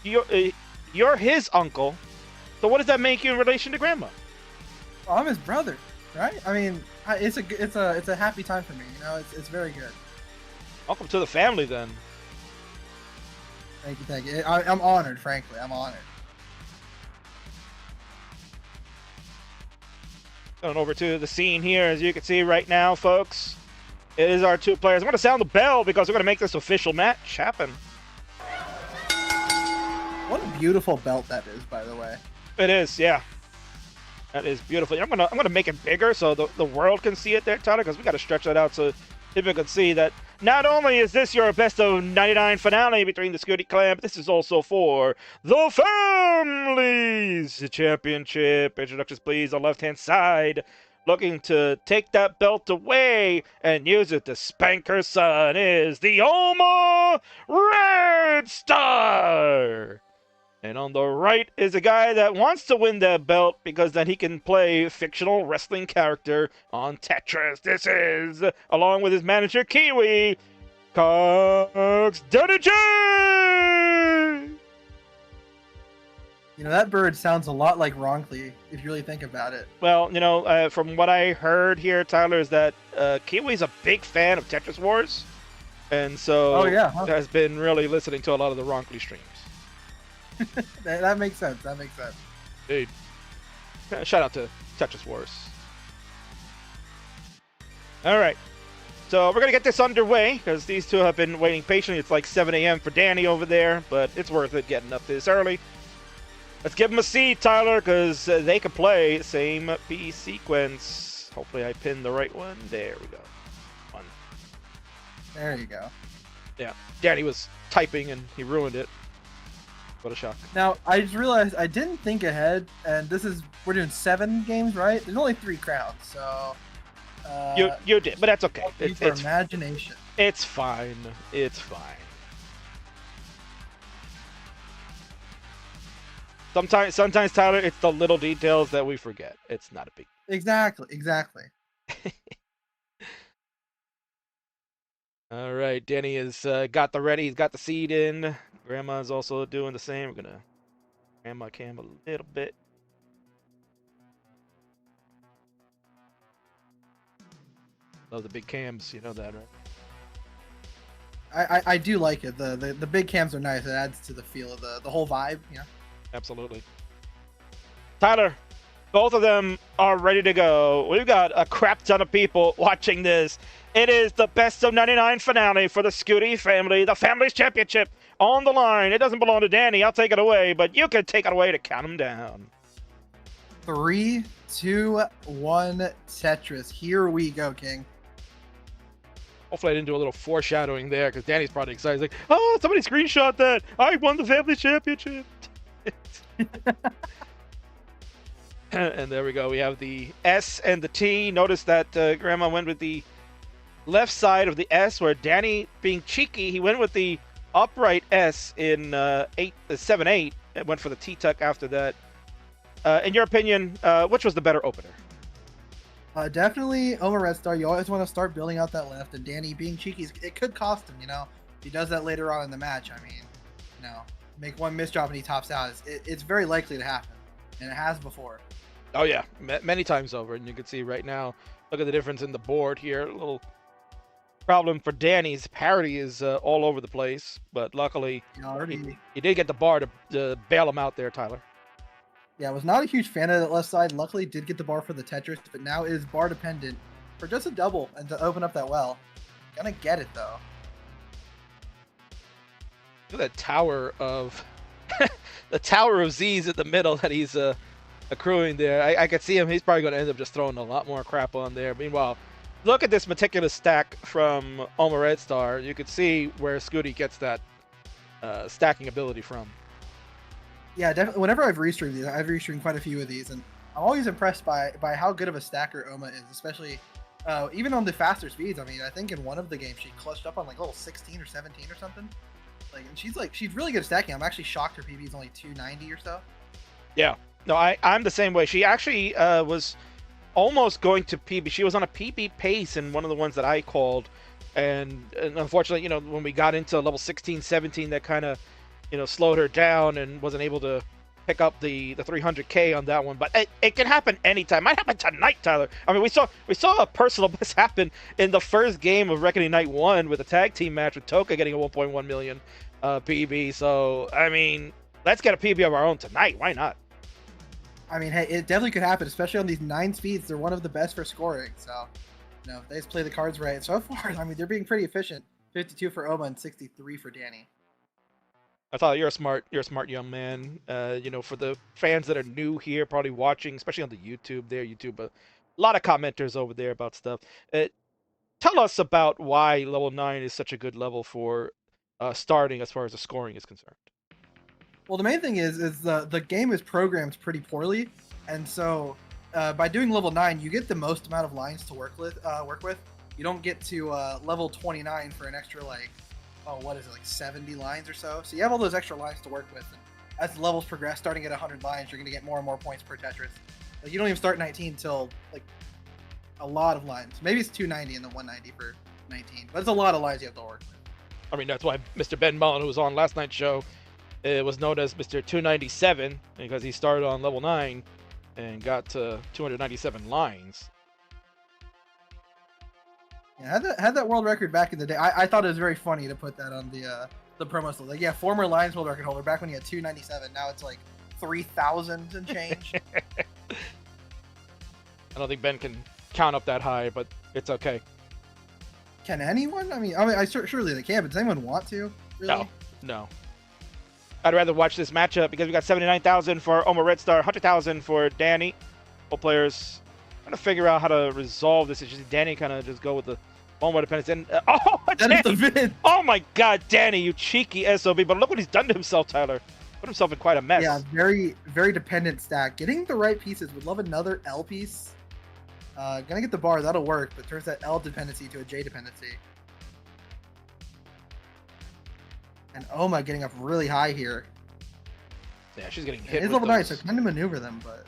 you're his uncle. So what does that make you in relation to Grandma? Well, I'm his brother, right? I mean, it's a happy time for me. You know, it's very good. Welcome to the family, then. Thank you. I'm honored, frankly. I'm honored. Going over to the scene here, as you can see right now, folks. It is our two players. I'm going to sound the bell because we're going to make this official match happen. What a beautiful belt that is, by the way. It is, yeah. That is beautiful. I'm gonna make it bigger so the world can see it there, Tyler, because we got to stretch that out so people can see that not only is this your best of 99 finale between the Scooty Clan, but this is also for the Families Championship. Introductions, please, on the left-hand side. Looking to take that belt away and use it to spank her son is the Oma Red Star. And on the right is a guy that wants to win that belt because then he can play a fictional wrestling character on Tetris. This is, along with his manager Kiwi, Cox Danny J! You know, that bird sounds a lot like Ronkley, if you really think about it. Well, you know, from what I heard here, Tyler, is that Kiwi's a big fan of Tetris Wars. And so has been really listening to a lot of the Ronkley streams. That makes sense. Dude. Shout out to Tetris Wars. All right. So we're going to get this underway because these two have been waiting patiently. It's like 7 a.m. for Danny over there, but it's worth it getting up this early. Let's give them a seat, Tyler, because they can play same piece sequence. Hopefully I pinned the right one. There we go. One. There you go. Yeah. Danny was typing and he ruined it. What a shock. Now, I just realized I didn't think ahead, and we're doing 7 games, right? There's only 3 crowns, so... You did, but that's okay. It's imagination. It's fine. It's fine. Sometimes, Tyler, it's the little details that we forget. It's not a big... Exactly. All right, Danny has got the ready. He's got the seed in. Grandma's also doing the same. We're gonna grandma cam a little bit. Love the big cams, you know that, right? I do like it. The big cams are nice. It adds to the feel of the whole vibe, you know. Absolutely. Tyler, both of them are ready to go. We've got a crap ton of people watching this. It is the best of 99 finale for the Scooty family, the Families Championship on the line. It doesn't belong to Danny. I'll take it away, but you can take it away to count him down. 3, 2, 1, Tetris. Here we go, King. Hopefully I didn't do a little foreshadowing there because Danny's probably excited. He's like, oh, somebody screenshot that. I won the Family Championship. And there we go. We have the S and the T. Notice that Grandma went with the left side of the S, where Danny, being cheeky, he went with the upright S in 7-8. It went for the T-tuck after that. In your opinion, which was the better opener? Definitely Oma Red Star. You always want to start building out that left, and Danny being cheeky, it could cost him, you know. If he does that later on in the match, I mean, you know, make one misdrop and he tops out. It's very likely to happen, and it has before. Oh yeah, many times over, and you can see right now. Look at the difference in the board here. A little Problem for Danny's parity is all over the place, but luckily he did get the bar to bail him out there, Tyler. Yeah, I was not a huge fan of that left side. Luckily, did get the bar for the Tetris, but now is bar dependent for just a double and to open up that well. Gonna get it though. Look at that tower of the tower of Z's in the middle that he's accruing there. I could see him. He's probably going to end up just throwing a lot more crap on there. Meanwhile, look at this meticulous stack from Oma Red Star. You could see where Scooty gets that stacking ability from. Yeah, definitely. Whenever I've restreamed these, I've restreamed quite a few of these, and I'm always impressed by how good of a stacker Oma is, especially even on the faster speeds. I mean, I think in one of the games she clutched up on like level 16 or 17 or something. Like, and she's really good at stacking. I'm actually shocked her PB is only 290 or so. Yeah, no, I'm the same way. She actually was almost going to PB. She was on a PB pace in one of the ones that I called, and unfortunately, you know, when we got into level 16, 17, that kind of, you know, slowed her down and wasn't able to pick up the 300K on that one. But it can happen anytime. Might happen tonight, Tyler. I mean, we saw a personal best happen in the first game of Reckoning Night 1 with a tag team match with Toka getting a 1.1 million PB. So, I mean, let's get a PB of our own tonight. Why not? I mean, hey, it definitely could happen, especially on these 9 speeds. They're one of the best for scoring. So, you know, if they just play the cards right. So far, I mean, they're being pretty efficient. 52 for Oma and 63 for Danny. I thought you're a smart young man. You know, for the fans that are new here, probably watching, especially on the YouTube, a lot of commenters over there about stuff. Tell us about why level 9 is such a good level for starting as far as the scoring is concerned. Well, the main thing is the game is programmed pretty poorly, and so by doing level 9, you get the most amount of lines to work with. You don't get to level 29 for an extra like, what is it, like 70 lines or so. So you have all those extra lines to work with. And as the levels progress, starting at 100 lines, you're going to get more and more points per Tetris. Like, you don't even start 19 until like a lot of lines. Maybe it's 290 and then 190 for 19, but it's a lot of lines you have to work with. I mean, that's why Mr. Ben Mullen, who was on last night's show, was known as Mr. 297 because he started on level 9 and got to 297 lines. Yeah, had that world record back in the day. I thought it was very funny to put that on the promo still. Like, yeah, former Lions world record holder back when he had 297. Now it's like 3,000 and change. I don't think Ben can count up that high, but it's okay. Can anyone? I mean, surely they can, but does anyone want to? Really? No. I'd rather watch this matchup because we got 79,000 for Oma Red Star, 100,000 for Danny. Both players trying to figure out how to resolve this. It's just Danny kind of just go with the moment dependence. And Danny! Oh my God, Danny, you cheeky SOB! But look what he's done to himself, Tyler. Put himself in quite a mess. Yeah, very, very dependent stack. Getting the right pieces. Would love another L piece. Gonna get the bar. That'll work. But turns that L dependency to a J dependency. And Oma getting up really high here. Yeah, she's getting hit. It's level 9, so kind of maneuver them, but.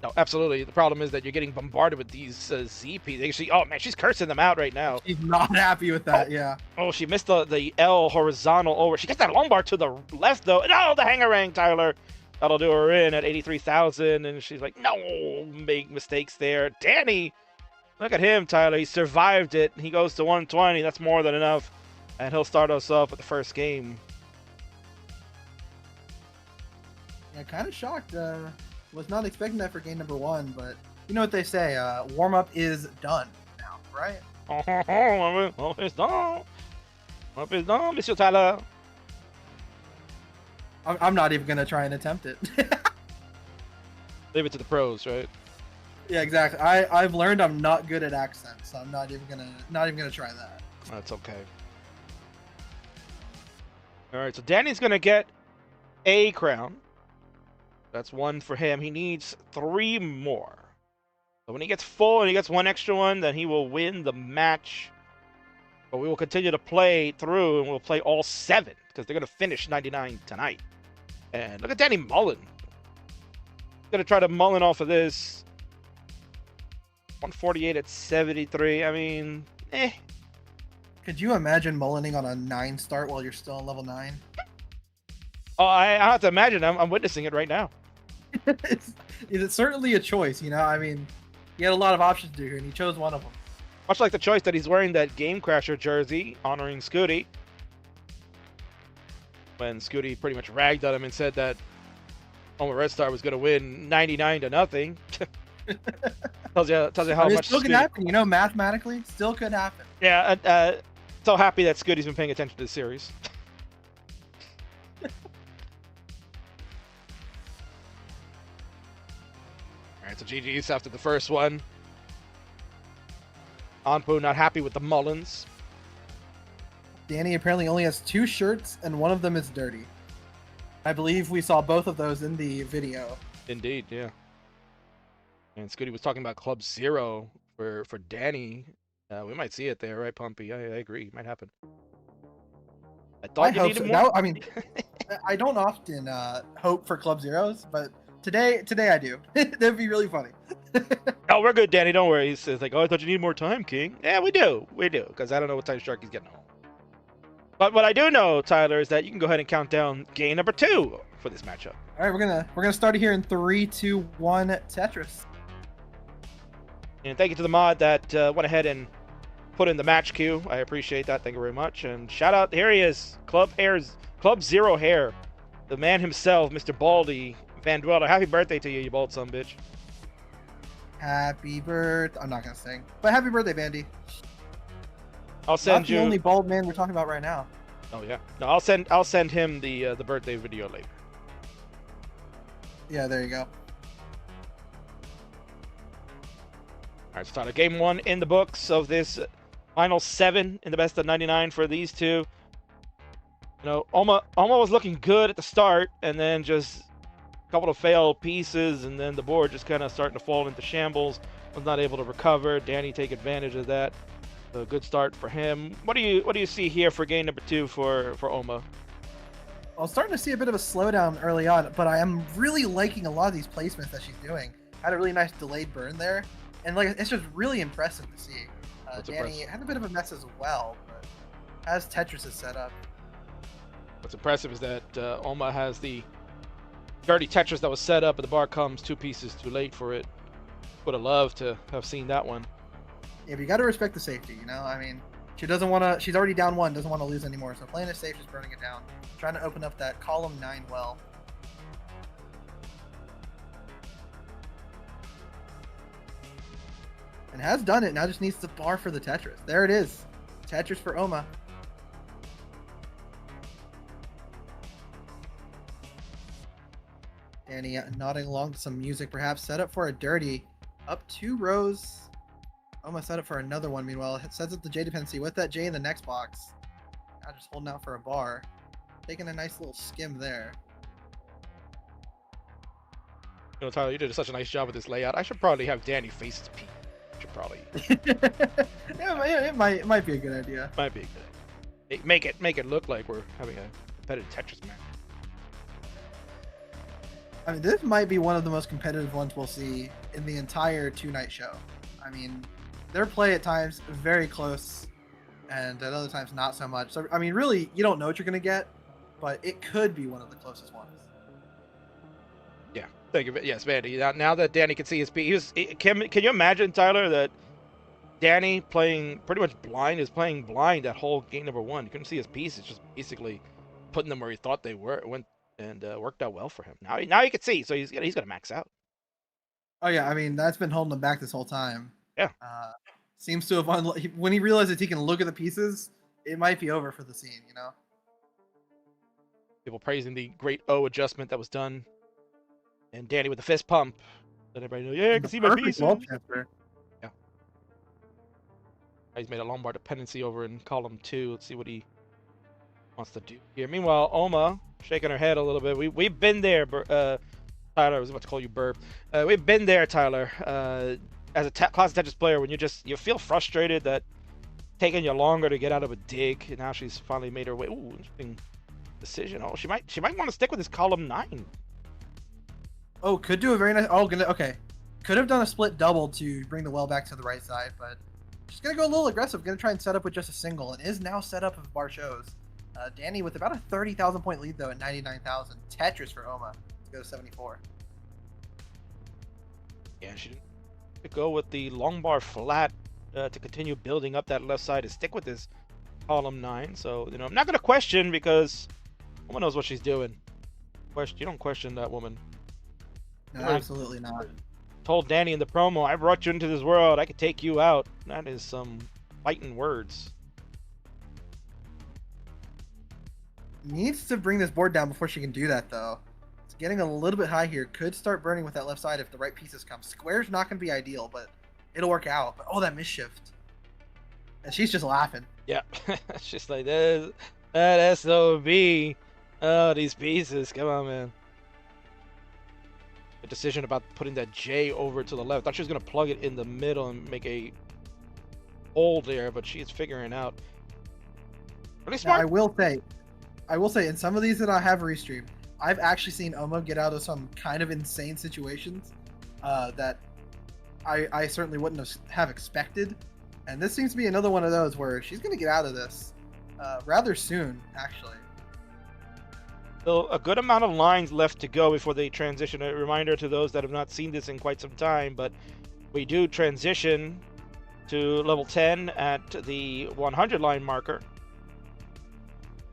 No, absolutely. The problem is that you're getting bombarded with these ZP. Actually, oh man, she's cursing them out right now. She's not happy with that, yeah. Oh, she missed the L horizontal over. She gets that lumbar to the left though. No, the hangarang, Tyler. That'll do her in at 83,000, and she's like, no, make mistakes there. Danny, look at him, Tyler. He survived it. He goes to 120. That's more than enough, and he'll start us off with the first game. Yeah, kind of shocked. Was not expecting that for game number 1, but you know what they say, warm-up is done now, right? Warm-up is done. Warm-up is done, Mr. Tyler. I'm not even going to try and attempt it. Leave it to the pros, right? Yeah, exactly. I've learned I'm not good at accents, so I'm not even gonna try that. That's okay. Alright, so Danny's gonna get a crown. That's 1 for him. He needs 3 more. So when he gets full and he gets 1 extra one, then he will win the match. But we will continue to play through, and we'll play all 7 because they're going to finish 99 tonight. And look at Danny Mullen. Going to try to Mullen off of this. 148 at 73. I mean, Could you imagine mullening on a 9 start while you're still on level 9? Oh, I have to imagine. I'm witnessing it right now. It's certainly a choice, you know? I mean, he had a lot of options to do here, and he chose one of them. Much like the choice that he's wearing that Game Crasher jersey honoring Scooty. When Scooty pretty much ragged on him and said that Oma Red Star was going to win 99-0. tells you how much. Still could happen, you know, mathematically, still could happen. Yeah, so happy that Scooty's been paying attention to the series. Alright, so GG's after the first one. Anpu not happy with the Mullins. Danny apparently only has 2 shirts, and one of them is dirty. I believe we saw both of those in the video. Indeed, yeah. And Scooty was talking about Club Zero for Danny. We might see it there, right, Pumpy? I agree. Might happen. I thought you needed more. Now, I mean, I don't often hope for Club Zeros, but today I do. That'd be really funny. Oh, we're good, Danny. Don't worry. He says like, "Oh, I thought you needed more time, King." Yeah, we do, because I don't know what time Sharky's getting home. But what I do know, Tyler, is that you can go ahead and count down game number 2 for this matchup. All right, we're gonna start it here in 3, 2, 1, Tetris. And thank you to the mod that went ahead and put in the match queue. I appreciate that. Thank you very much. And shout out, here he is, Club Zero Hair, the man himself, Mr. Baldy Van Dweller. Happy birthday to you, you bald son bitch. Happy birthday. I'm not gonna sing, but happy birthday, Vandy. I'll send Not you the only bald man we're talking about right now. Oh yeah. No, I'll send him the birthday video later. Yeah, there you go. All right, so Tyler, game 1 in the books of this final 7 in the best of 99 for these two. You know, Oma was looking good at the start, and then just a couple of failed pieces, and then the board just kind of starting to fall into shambles. Was not able to recover. Danny take advantage of that. A good start for him. What do you see here for game number 2 for Oma? I was starting to see a bit of a slowdown early on, but I am really liking a lot of these placements that she's doing. Had a really nice delayed burn there, and like it's just really impressive to see. Danny had a bit of a mess as well, but as Tetris is set up. What's impressive is that Oma has the dirty Tetris that was set up, but the bar comes 2 pieces too late for it. Would have loved to have seen that one. Yeah, but you got to respect the safety, you know? I mean, she doesn't want to... She's already down 1, doesn't want to lose anymore. So playing it safe, just burning it down. Trying to open up that column 9 well. And has done it. Now just needs the bar for the Tetris. There it is. Tetris for Oma. Danny nodding along to some music, perhaps. Set up for a dirty. Up 2 rows. Almost set up for another one. Meanwhile, it sets up the J dependency with that J in the next box. Now just holding out for a bar. Taking a nice little skim there. You know, Tyler, you did such a nice job with this layout. I should probably have Danny face his peak. I should probably. Yeah, it might be a good idea. Might be a good idea. Make it look like we're having a competitive Tetris match. I mean, this might be one of the most competitive ones we'll see in the entire 2-night show. I mean, their play at times very close, and at other times not so much. So I mean, really, you don't know what you're gonna get, but it could be one of the closest ones. Yeah, thank you. Yes, Vandy. Now that Danny can see his piece, can you imagine, Tyler, that Danny playing pretty much blind is playing blind that whole game number 1. You couldn't see his piece. It's just basically putting them where he thought they were. It went and worked out well for him. Now he can see, so he's gonna max out. Oh yeah, I mean that's been holding him back this whole time. Yeah. Seems to have when he realizes he can look at the pieces, it might be over for the scene, you know. People praising the great O adjustment that was done, and Danny with the fist pump. Let everybody know, yeah, I can see my pieces. Yeah. He's made a lumbar dependency over in column 2. Let's see what he wants to do here. Meanwhile, Oma shaking her head a little bit. We've been there, Tyler. I was about to call you Burb. We've been there, Tyler. As a class Tetris player, when you feel frustrated that taking you longer to get out of a dig, and now she's finally made her way. Ooh, interesting decision. Oh, she might want to stick with this column 9. Oh, could do a very nice. Oh, okay. Could have done a split double to bring the well back to the right side, but she's gonna go a little aggressive. Gonna try and set up with just a single, and is now set up if bar shows. Danny with about a 30,000 point lead though at 99,000. Tetris for Oma to go to 74. Yeah, she didn't go with the long bar flat to continue building up that left side to stick with this column 9. So, I'm not going to question because woman knows what she's doing. You don't question that woman. No, absolutely not. Told Danny in the promo, I brought you into this world. I could take you out. That is some fighting words. Needs to bring this board down before she can do that, though. It's getting a little bit high here. Could start burning with that left side if the right pieces come. Square's not going to be ideal, but it'll work out. But, oh, that misshift. And she's just laughing. Yeah, it's just like that SOB. Oh, these pieces. Come on, man. The decision about putting that J over to the left. I thought she was going to plug it in the middle and make a hole there, but she's figuring out. Really smart. Now, I will say, in some of these that I have restreamed, I've actually seen Oma get out of some kind of insane situations that I certainly wouldn't have expected. And this seems to be another one of those where she's going to get out of this rather soon, actually. So a good amount of lines left to go before they transition. A reminder to those that have not seen this in quite some time, but we do transition to level 10 at the 100 line marker.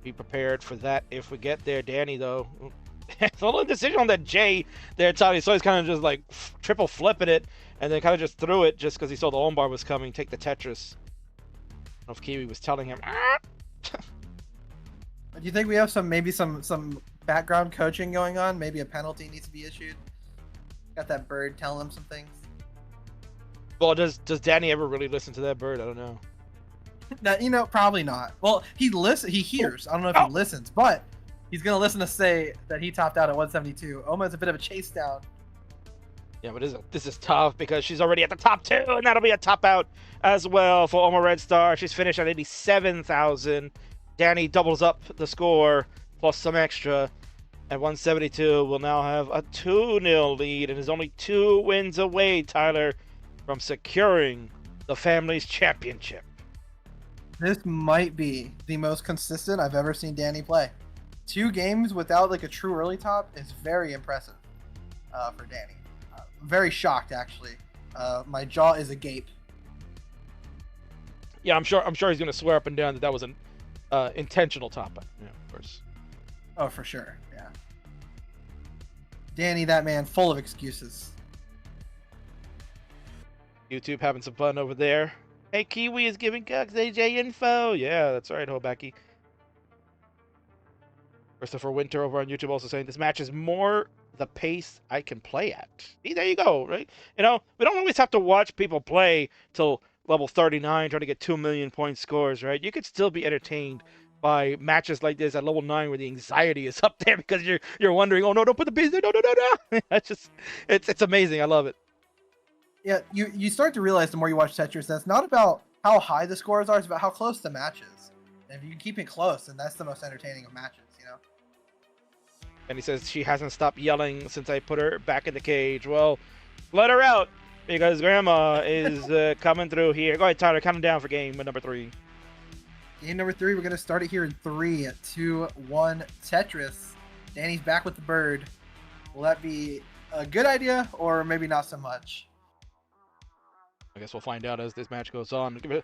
Be prepared for that if we get there. Danny, though, it's a little decision on that J there, Tommy. So he's kind of just like triple flipping it and then kind of just threw it just because he saw the home bar was coming. Take the Tetris. I don't know if Kiwi was telling him. Do you think we have maybe some background coaching going on? Maybe a penalty needs to be issued? Got that bird telling him some things? Well, does Danny ever really listen to that bird? I don't know. No, probably not. Well, he hears. I don't know if he listens, but he's gonna listen to say that he topped out at 172. Oma's a bit of a chase down. Yeah, but this is tough because she's already at the top 2, and that'll be a top out as well for Oma Red Star. She's finished at 87,000. Danny doubles up the score plus some extra at 172. Will now have a 2-0 lead and is only 2 wins away, Tyler, from securing the family's championship. This might be the most consistent I've ever seen Danny play. 2 games without like a true early top is very impressive for Danny. I'm very shocked, actually. My jaw is agape. Yeah, I'm sure he's gonna swear up and down that was an intentional top out. Yeah, of course. Oh, for sure. Yeah. Danny, that man, full of excuses. YouTube having some fun over there. Hey, Kiwi is giving Cox AJ info. Yeah, that's right, Hobaki. Christopher Winter over on YouTube also saying this match is more the pace I can play at. See, there you go, right? We don't always have to watch people play till level 39 trying to get 2 million point scores, right? You could still be entertained by matches like this at level 9 where the anxiety is up there because you're wondering, oh no, don't put the piece there, no. It's amazing. I love it. Yeah, you start to realize the more you watch Tetris, that's not about how high the scores are, it's about how close the match is. And if you can keep it close, then that's the most entertaining of matches, And he says she hasn't stopped yelling since I put her back in the cage. Well, let her out because Grandma is coming through here. Go ahead, Tyler, count them down for game number 3. Game number 3, we're going to start it here in 3, 2, 1, Tetris. Danny's back with the bird. Will that be a good idea or maybe not so much? I guess we'll find out as this match goes on. Give a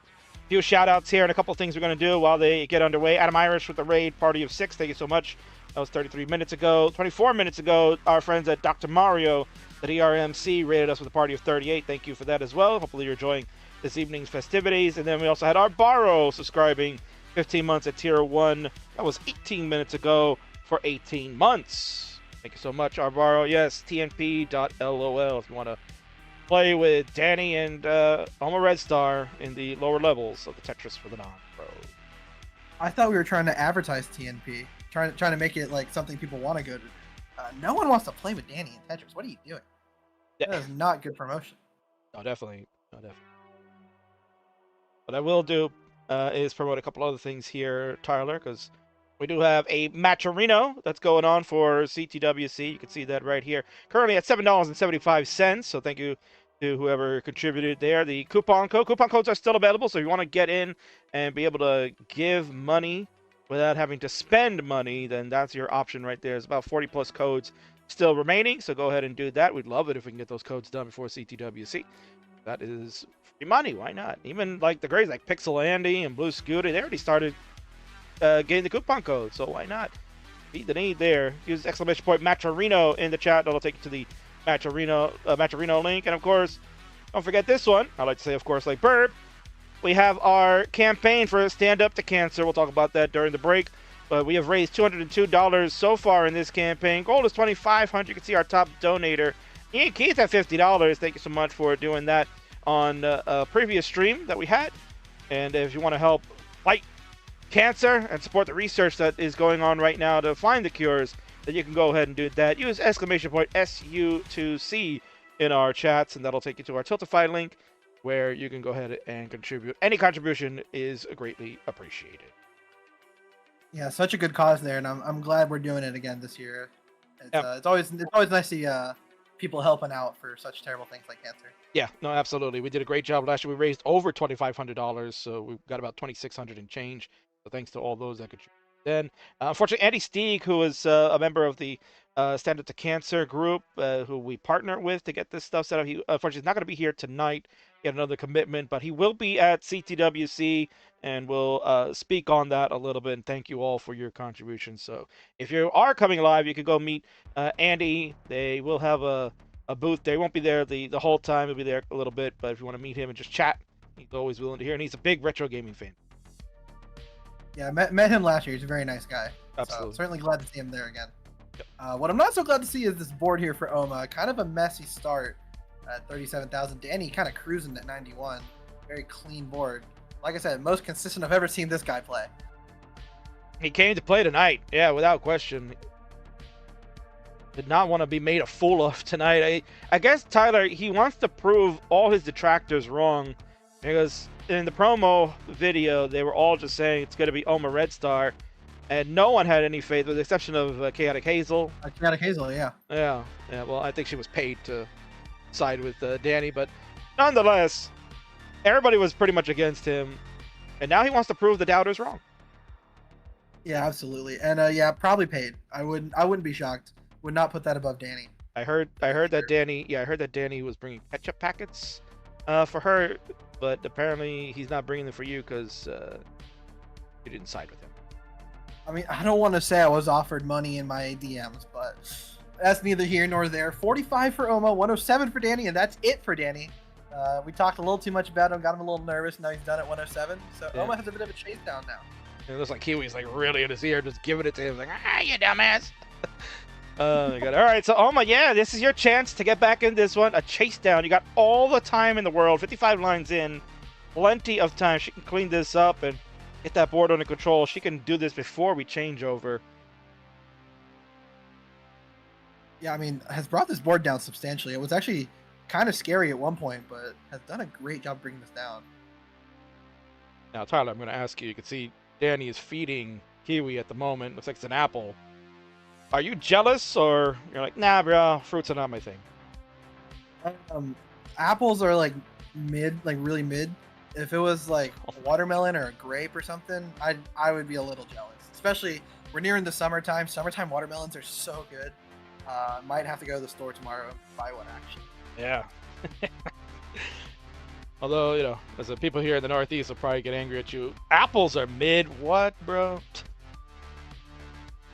few shout outs here and a couple things we're going to do while they get underway. Adam Irish with the raid party of 6. Thank you so much. That was 33 minutes ago. 24 minutes ago, our friends at Dr. Mario at ERMC rated us with a party of 38. Thank you for that as well. Hopefully you're enjoying this evening's festivities. And then we also had our Borrow subscribing 15 months at Tier 1. That was 18 minutes ago for 18 months. Thank you so much, our Borrow. Yes, tnp.lol if you want to play with Danny and Oma Red Star in the lower levels of the Tetris for the non-pro. I thought we were trying to advertise TNP, trying to make it like something people want to go to. No one wants to play with Danny in Tetris. What are you doing? Yeah. That is not good promotion. No, definitely. What I will do is promote a couple other things here, Tyler, because we do have a Matcherino that's going on for CTWC. You can see that right here. Currently at $7.75. So thank you to whoever contributed there. The coupon codes are still available. So if you want to get in and be able to give money without having to spend money, then that's your option right there. There's about 40 plus codes still remaining. So go ahead and do that. We'd love it if we can get those codes done before CTWC. That is money. Why not? Even like the grades like Pixel Andy and Blue Scooter, they already started getting the coupon code, so why not? Beat the need there. Use exclamation point Matcherino in the chat. That'll take you to the Matcherino link. And of course, don't forget this one. I like to say, of course, like Burp. We have our campaign for Stand Up to Cancer. We'll talk about that during the break. But we have raised $202 so far in this campaign. Goal is $2,500. You can see our top donator, Ian Keith, at $50. Thank you so much for doing that on a previous stream that we had. And if you want to help fight cancer and support the research that is going on right now to find the cures, then you can go ahead and do that. Use exclamation point SU2C in our chats, and that'll take you to our Tiltify link, where you can go ahead and contribute. Any contribution is greatly appreciated. Yeah, such a good cause there, and I'm glad we're doing it again this year. It's always nice to see people helping out for such terrible things like cancer. Yeah, no, absolutely. We did a great job last year. We raised over $2,500, so we've got about $2,600 and change. So thanks to all those that contributed. Then, unfortunately, Andy Steeg, who is a member of the Stand Up to Cancer group, who we partner with to get this stuff set up, he unfortunately is not going to be here tonight. He had another commitment, but he will be at CTWC, and we'll speak on that a little bit. And thank you all for your contributions. So if you are coming live, you can go meet Andy. They will have a booth there. He won't be there the whole time. He'll be there a little bit, but if you want to meet him and just chat, he's always willing to hear. And he's a big retro gaming fan. Yeah, met him last year. He's a very nice guy. Absolutely. So certainly glad to see him there again. What I'm not so glad to see is this board here for Oma. Kind of a messy start at 37,000. Danny kind of cruising at 91. Very clean board. Like I said, most consistent I've ever seen this guy play. He came to play tonight. Yeah, without question. Did not want to be made a fool of tonight. I guess Tyler, he wants to prove all his detractors wrong, because in the promo video, they were all just saying it's going to be Oma Red Star, and no one had any faith, with the exception of Chaotic Hazel. Chaotic Hazel, yeah. Yeah. Well, I think she was paid to side with Danny, but nonetheless, everybody was pretty much against him, and now he wants to prove the doubters wrong. Yeah, absolutely, and yeah, probably paid. I wouldn't be shocked. Would not put that above Danny. I heard that Danny. Yeah, I heard that Danny was bringing ketchup packets for her, but apparently he's not bringing them for you because you didn't side with him. I mean, I don't want to say I was offered money in my DMs, but that's neither here nor there. 45 for Oma, 107 for Danny, and that's it for Danny. We talked a little too much about him, got him a little nervous. Now he's done at 107, so Yeah. Oma has a bit of a chase down now. It looks like Kiwi's like really in his ear, just giving it to him, like, you dumbass. Oh my god. All right, so Oma, yeah, this is your chance to get back in this one. A chase down. You got all the time in the world. 55 lines in. Plenty of time. She can clean this up and get that board under control. She can do this before we change over. Yeah, I mean, has brought this board down substantially. It was actually kind of scary at one point, but has done a great job bringing this down. Now, Tyler, I'm going to ask you. You can see Danny is feeding Kiwi at the moment. Looks like it's an apple. Are you jealous, or you're like, nah, bro, fruits are not my thing? Apples are like mid, like really mid. If it was like a watermelon or a grape or something, I would be a little jealous. Especially we're nearing the summertime. Summertime watermelons are so good. Might have to go to the store tomorrow and buy one actually. Yeah. Although, you know, as the people here in the Northeast will probably get angry at you. Apples are mid. What, bro?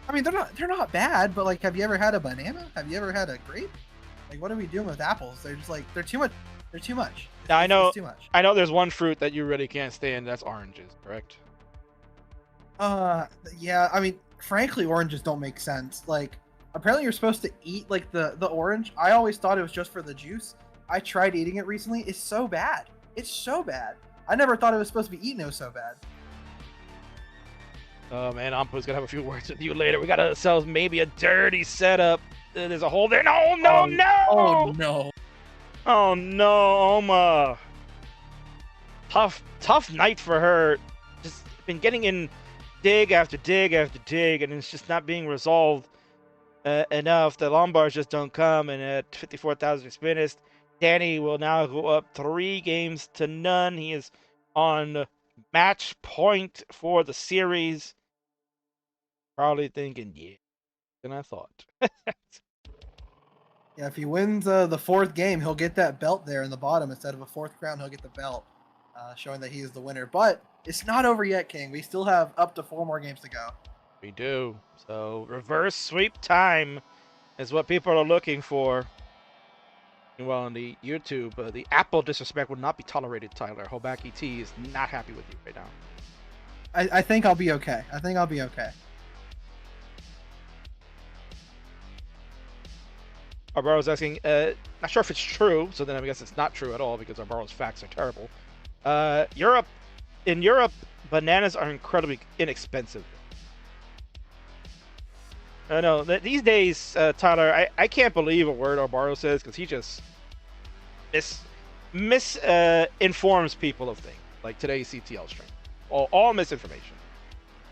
I mean, they're not bad, but like, have you ever had a banana? Have you ever had a grape? Like, what are we doing with apples? They're just like, they're too much. They're too much. Now, I know. It's too much. I know. There's one fruit that you really can't stand. That's oranges, correct? Yeah. I mean, frankly, oranges don't make sense. Like, apparently, you're supposed to eat like the orange. I always thought it was just for the juice. I tried eating it recently. It's so bad. It's so bad. I never thought it was supposed to be eaten. It was so bad. Oh man, Ampu's gonna have a few words with you later. We got ourselves maybe a dirty setup. There's a hole there. No, no, no! Oh no! Oh no, Oma. Tough night for her. Just been getting in dig after dig after dig, and it's just not being resolved enough. The Lombards just don't come, and at 54,000 finished, Danny will now go up 3 games to none. He is on match point for the series. Probably thinking, yeah, than I thought. Yeah, if he wins the fourth game, he'll get that belt there in the bottom. Instead of a fourth crown, he'll get the belt, showing that he is the winner. But it's not over yet, King. We still have up to 4 more games to go. We do. So reverse sweep time is what people are looking for. Well, on the YouTube, the Apple disrespect would not be tolerated, Tyler. Hobaki T is not happy with you right now. I think I'll be okay. I think I'll be okay. Arbaro's asking, not sure if it's true, so then I guess it's not true at all because Arbaro's facts are terrible. In Europe, bananas are incredibly inexpensive. I know that these days, Tyler, I can't believe a word Arbaro says because he just misinforms people of things like today's CTL stream. All misinformation.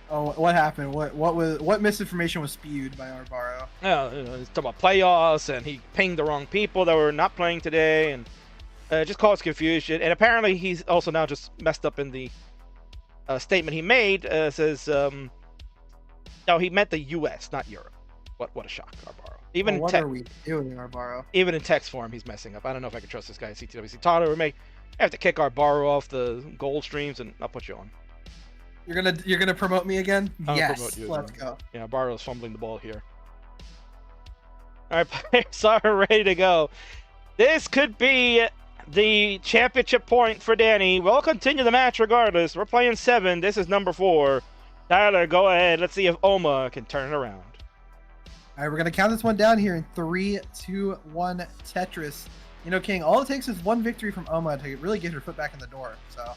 Oh, what happened? What misinformation was spewed by Arbaro? He's talking about playoffs, and he pinged the wrong people that were not playing today, and just caused confusion. And apparently, he's also now just messed up in the statement he made. Says, no, he meant the U.S., not Europe. What a shock, Arbaro. Even what are we doing, Arbaro? Even in text form, he's messing up. I don't know if I can trust this guy at CTWC. Tyler, we may have to kick Arbaro off the gold streams, and I'll put you on. You're gonna promote me again? I'll Yes. promote you Let's again. go. Yeah, Barrow's fumbling the ball here. All right, players are ready to go. This could be the championship point for Danny. We'll continue the match regardless. We're playing 7. This is number 4. Tyler, go ahead. Let's see if Oma can turn it around. All right, we're gonna count this one down here in 3, 2, 1. Tetris. You know, King. All it takes is one victory from Oma to really get her foot back in the door. So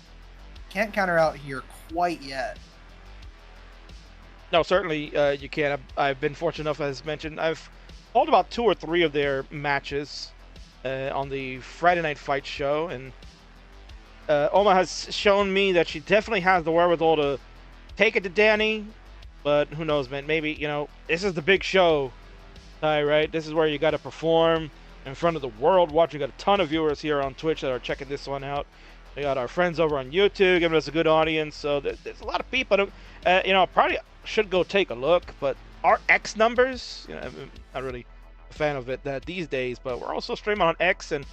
can't count her out here quite yet. No, certainly you can. I've been fortunate enough, as mentioned, I've called about 2 or 3 of their matches on the Friday Night Fight show, and Oma has shown me that she definitely has the wherewithal to take it to Danny, but who knows, man. Maybe, you know, this is the big show, Ty, right? This is where you got to perform in front of the world watching. We got a ton of viewers here on Twitch that are checking this one out. We got our friends over on YouTube giving us a good audience. So there's a lot of people. You know, probably should go take a look. But our X numbers, you know, I'm not really a fan of it these days. But we're also streaming on X, and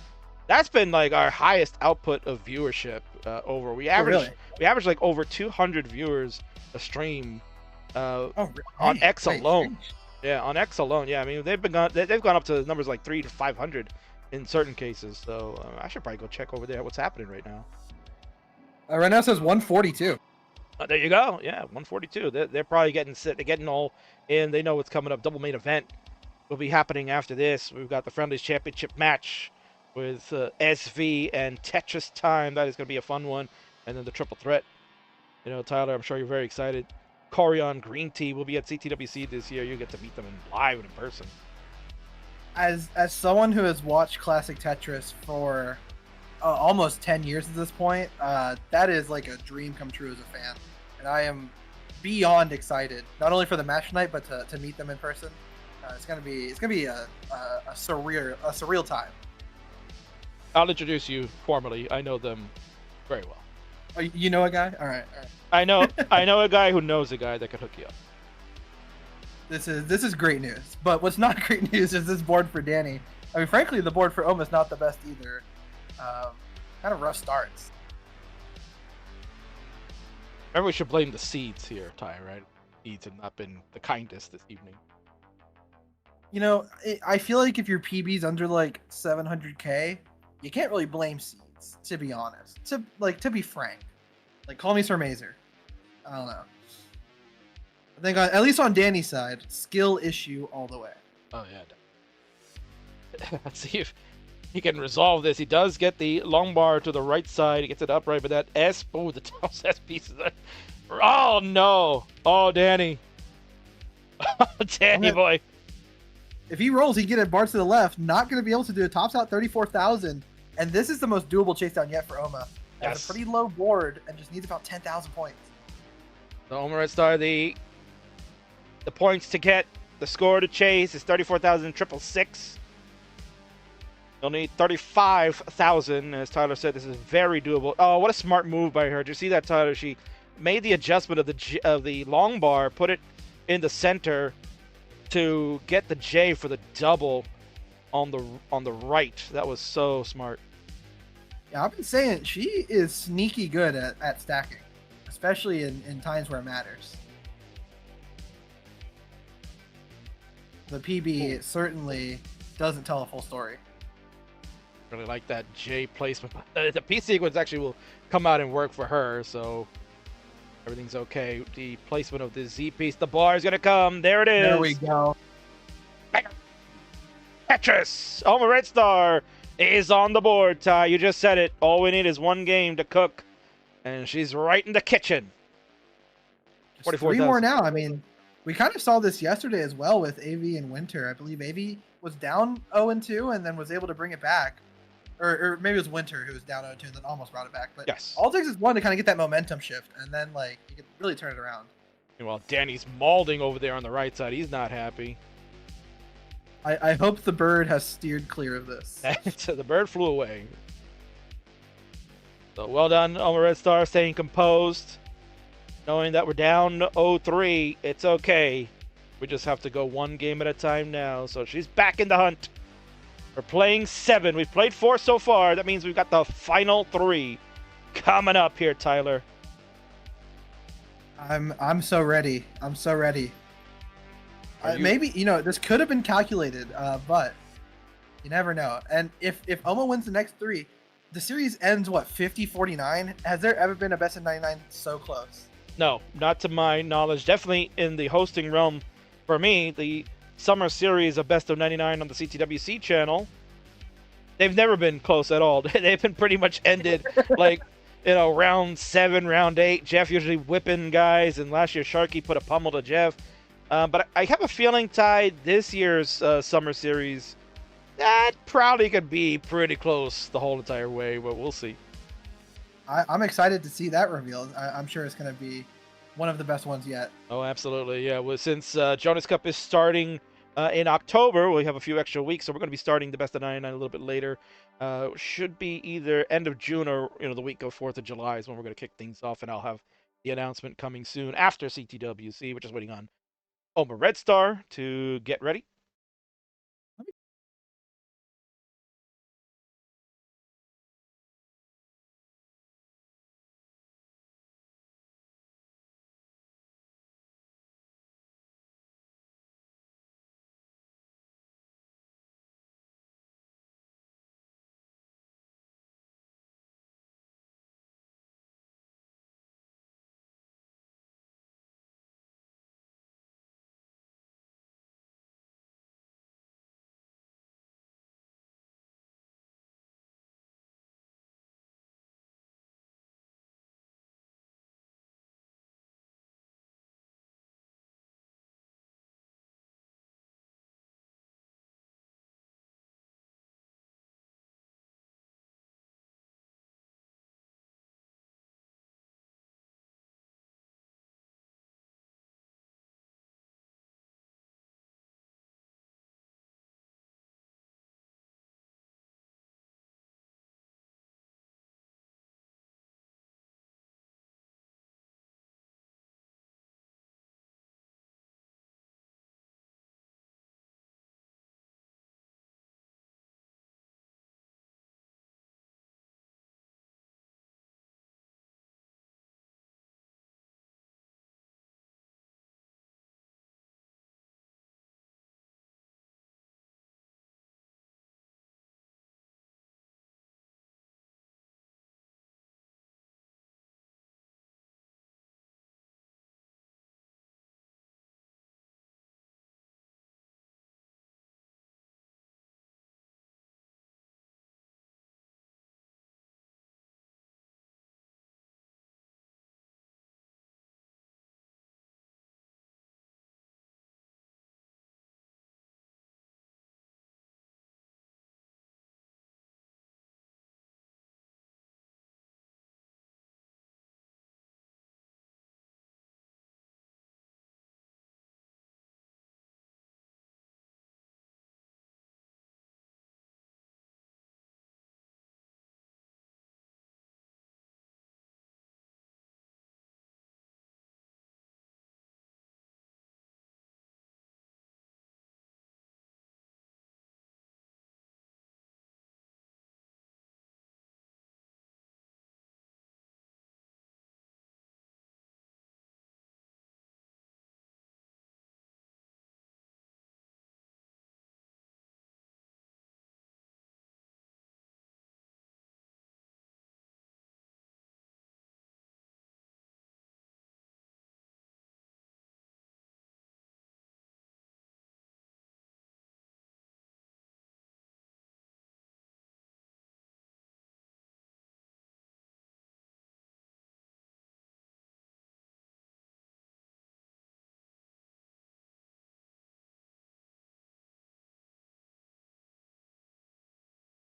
that's been like our highest output of viewership over. We average like over 200 viewers a stream on X alone. Yeah, on X alone. Yeah, I mean they've gone up to numbers like 300 to 500 in certain cases. So I should probably go check over there what's happening right now. Right now it says 142. There you go. Yeah, 142. They're probably getting all in. They know what's coming up. Double main event will be happening after this. We've got the Friendlies Championship match with SV and Tetris Time. That is going to be a fun one. And then the triple threat. You know, Tyler, I'm sure you're very excited. Koryan, Greeentea will be at CTWC this year. You get to meet them live and in person. As someone who has watched classic Tetris for almost 10 years at this point, that is like a dream come true as a fan, and I am beyond excited not only for the match tonight but to meet them in person. It's gonna be a surreal time. I'll introduce you formally. I know them very well. Oh, you know a guy? All right. I know a guy who knows a guy that could hook you up. This is great news. But what's not great news is this board for Danny. I mean, frankly, the board for Oma is not the best either. Kind of rough starts. Maybe we should blame the seeds here, Ty, right? Seeds have not been the kindest this evening. You know, I feel like if your PB's under like 700k, you can't really blame seeds, to be honest. To be frank. Like, call me Sir Mazer. I don't know. I think at least on Danny's side, skill issue all the way. Oh, yeah. Let's see if he can resolve this. He does get the long bar to the right side. He gets it upright, but that S... Oh, the Tails S pieces. Oh, no. Oh, Danny. Danny, boy. If he rolls, he can get a bar to the left. Not going to be able to do it. Tops out 34,000. And this is the most doable chase down yet for Oma. Got a pretty low board and just needs about 10,000 points. The Oma Red Star, the points to get, the score to chase is 34,666. You'll need 35,000. As Tyler said, this is very doable. Oh, what a smart move by her. Did you see that, Tyler? She made the adjustment of the long bar, put it in the center to get the J for the double. on the right. That was so smart. Yeah, I've been saying she is sneaky good at stacking, especially in times where it matters. The PB certainly doesn't tell a full story. Really like that J placement. The P sequence actually will come out and work for her, so everything's okay. The placement of the Z piece, the bar is gonna come. There it is. There we go. Tetris! Oma Red Star is on the board, Ty. You just said it. All we need is one game to cook, and she's right in the kitchen. 3 more now. I mean, we kind of saw this yesterday as well with AV and Winter. I believe AV was down 0-2 and then was able to bring it back. Or maybe it was Winter who was down 0-2 and then almost brought it back. But yes, all it takes is one to kind of get that momentum shift, and then like you can really turn it around. Well, Danny's mauling over there on the right side. He's not happy. I hope the bird has steered clear of this. So the bird flew away. So well done, Oma Red Star, staying composed. Knowing that we're down 0-3, it's okay. We just have to go one game at a time now. So she's back in the hunt. We're playing 7. We've played 4 so far. That means we've got the final 3 coming up here, Tyler. I'm so ready. I'm so ready. Maybe, this could have been calculated, but you never know. And if Oma wins the next 3, the series ends, 50-49? Has there ever been a best of 99 so close? No, not to my knowledge. Definitely in the hosting realm, for me, the summer series of best of 99 on the CTWC channel, they've never been close at all. They've been pretty much ended like, round 7, round 8. Jeff usually whipping guys, and last year Sharky put a pummel to Jeff. But I have a feeling, Ty, this year's summer series, that probably could be pretty close the whole entire way, but we'll see. I'm excited to see that revealed. I'm sure it's going to be one of the best ones yet. Oh, absolutely. Yeah, well, since Jonas Cup is starting in October, we have a few extra weeks, so we're going to be starting the best of 99 a little bit later. Should be either end of June or the week of 4th of July is when we're going to kick things off, and I'll have the announcement coming soon after CTWC. We're just waiting on Oma Red Star to get ready.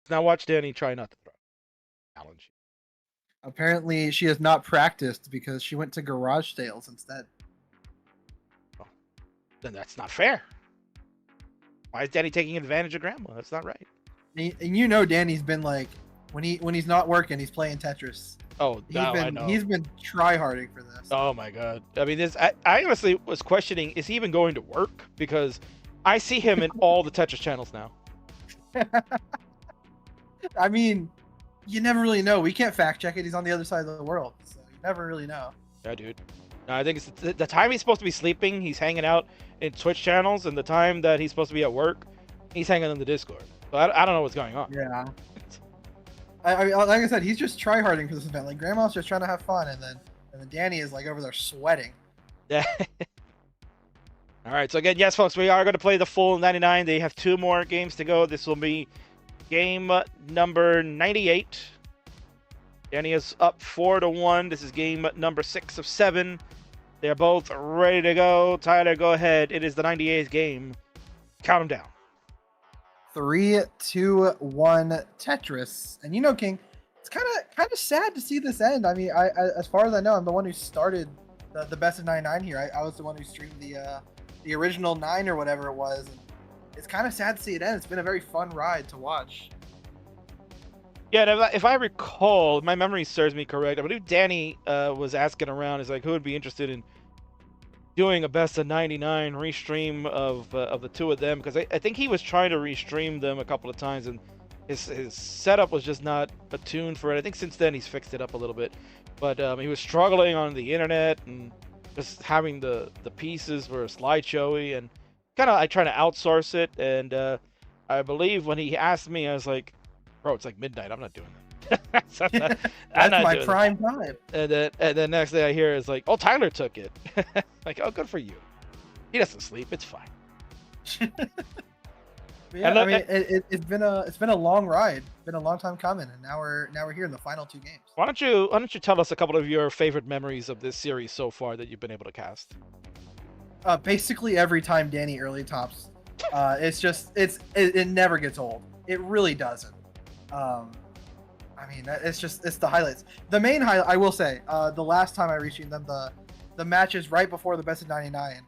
Now watch Danny try not to throw. Challenge. Apparently, she has not practiced because she went to garage sales instead. Then that's not fair. Why is Danny taking advantage of Grandma? That's not right. And you know, Danny's been like, when he's not working, he's playing Tetris. Oh, no, I know. He's been try-harding for this. Oh my god. I mean, I honestly was questioning, is he even going to work? Because I see him in all the Tetris channels now. I mean, you never really know. We can't fact check it. He's on the other side of the world, so you never really know. Yeah, dude. No, I think it's the time he's supposed to be sleeping, he's hanging out in Twitch channels, and the time that he's supposed to be at work, he's hanging in the Discord. So I don't know what's going on. Yeah. I mean, like I said, he's just try-harding for this event. Like, Grandma's just trying to have fun, and then Danny is like over there sweating. Yeah. All right. So again, yes, folks, we are going to play the full 99. They have 2 more games to go. This will be game number 98. Danny is up 4-1. This is game number 6 of 7. They're both ready to go. Tyler, go ahead. It is the 98th game. Count them down. 3, 2, 1, Tetris. And you know, King, it's kind of sad to see this end. I mean, I as far as I know, I'm the one who started the best of 99 here. I was the one who streamed the original 9 or whatever it was. And it's kind of sad to see it end. It's been a very fun ride to watch. Yeah, if I recall, my memory serves me correct, I believe Danny was asking around, is like, who would be interested in doing a best of 99 restream of the 2 of them, because I think he was trying to restream them a couple of times, and his setup was just not attuned for it. I think since then he's fixed it up a little bit, but he was struggling on the internet and just having the pieces were slideshowy, and I tried to outsource it, and I believe when he asked me, I was like, bro, it's like midnight, I'm not doing that. So That's my prime time. And then next thing I hear is like, oh, Tyler took it. Like, oh, good for you. He doesn't sleep. It's fine. Yeah, I mean, it's been a long ride. Been a long time coming, and now we're here in the final 2 games. Why don't you tell us a couple of your favorite memories of this series so far that you've been able to cast? Basically every time Danny early tops, it never gets old. It really doesn't. I mean, it's the highlights. The main highlight, I will say, the last time I reached them, the matches right before the best of 99,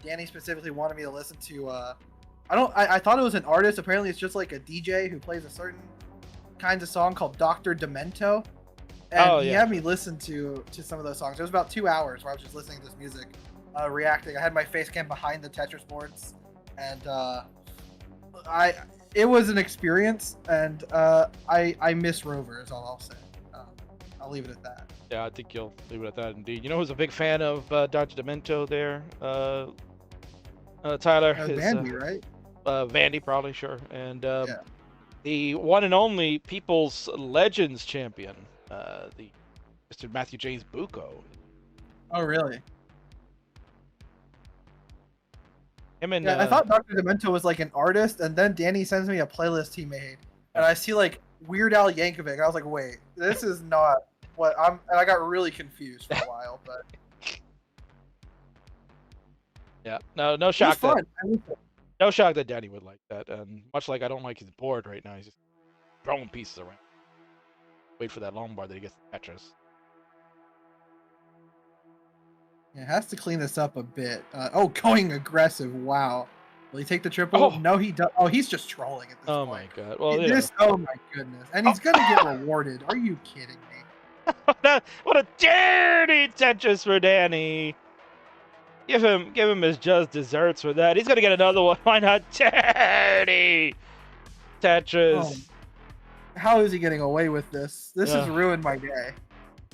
Danny specifically wanted me to listen to, I thought it was an artist. Apparently it's just like a DJ who plays a certain kinds of song called Dr. Demento. And he had me listen to some of those songs. It was about 2 hours where I was just listening to this music, reacting. I had my face cam behind the Tetris boards, and it was an experience, and I miss Rover is all I'll say. I'll leave it at that. Yeah, I think you'll leave it at that indeed. You know who's a big fan of Dr. Demento there? Tyler. Vandy, right? Vandy, probably, sure. And the one and only People's Legends champion, the Mr. Matthew James Bucco. Oh, really? Him and, I thought Dr. Demento was like an artist, and then Danny sends me a playlist he made, and I see like Weird Al Yankovic. I was like, wait, this is not what I'm. And I got really confused for a while, but yeah, no shock. Fun. No shock that Danny would like that, and much like I don't like his board right now, he's just throwing pieces around. Wait for that long bar that he gets the Tetris. Yeah, has to clean this up a bit. Going aggressive. Wow. Will he take the triple? Oh. No, he does. Oh, he's just trolling at this point. My god. Well, oh my goodness. And he's gonna get rewarded. Are you kidding me? What a dirty Tetris for Danny. Give him his just desserts for that. He's gonna get another one. Why not? Dirty Tetris. Oh. How is he getting away with this? This has ruined my day.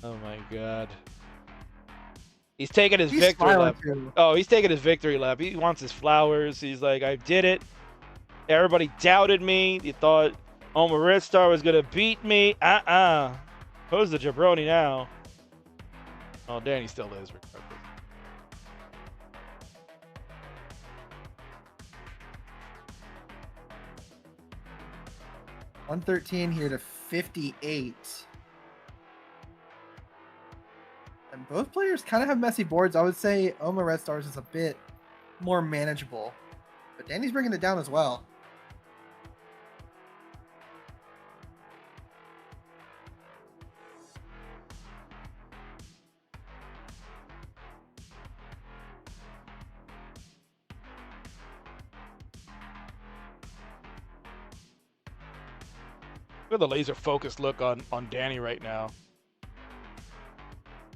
Oh my god. He's taking his victory lap. Oh, he's taking his victory lap. He wants his flowers. He's like, I did it. Everybody doubted me. You thought Omar Red Star was gonna beat me. Who's the jabroni now? Oh, Danny still is. 113 here to 58. And both players kind of have messy boards. I would say Oma Red Stars is a bit more manageable. But Danny's bringing it down as well. Look at the laser focused look on Danny right now.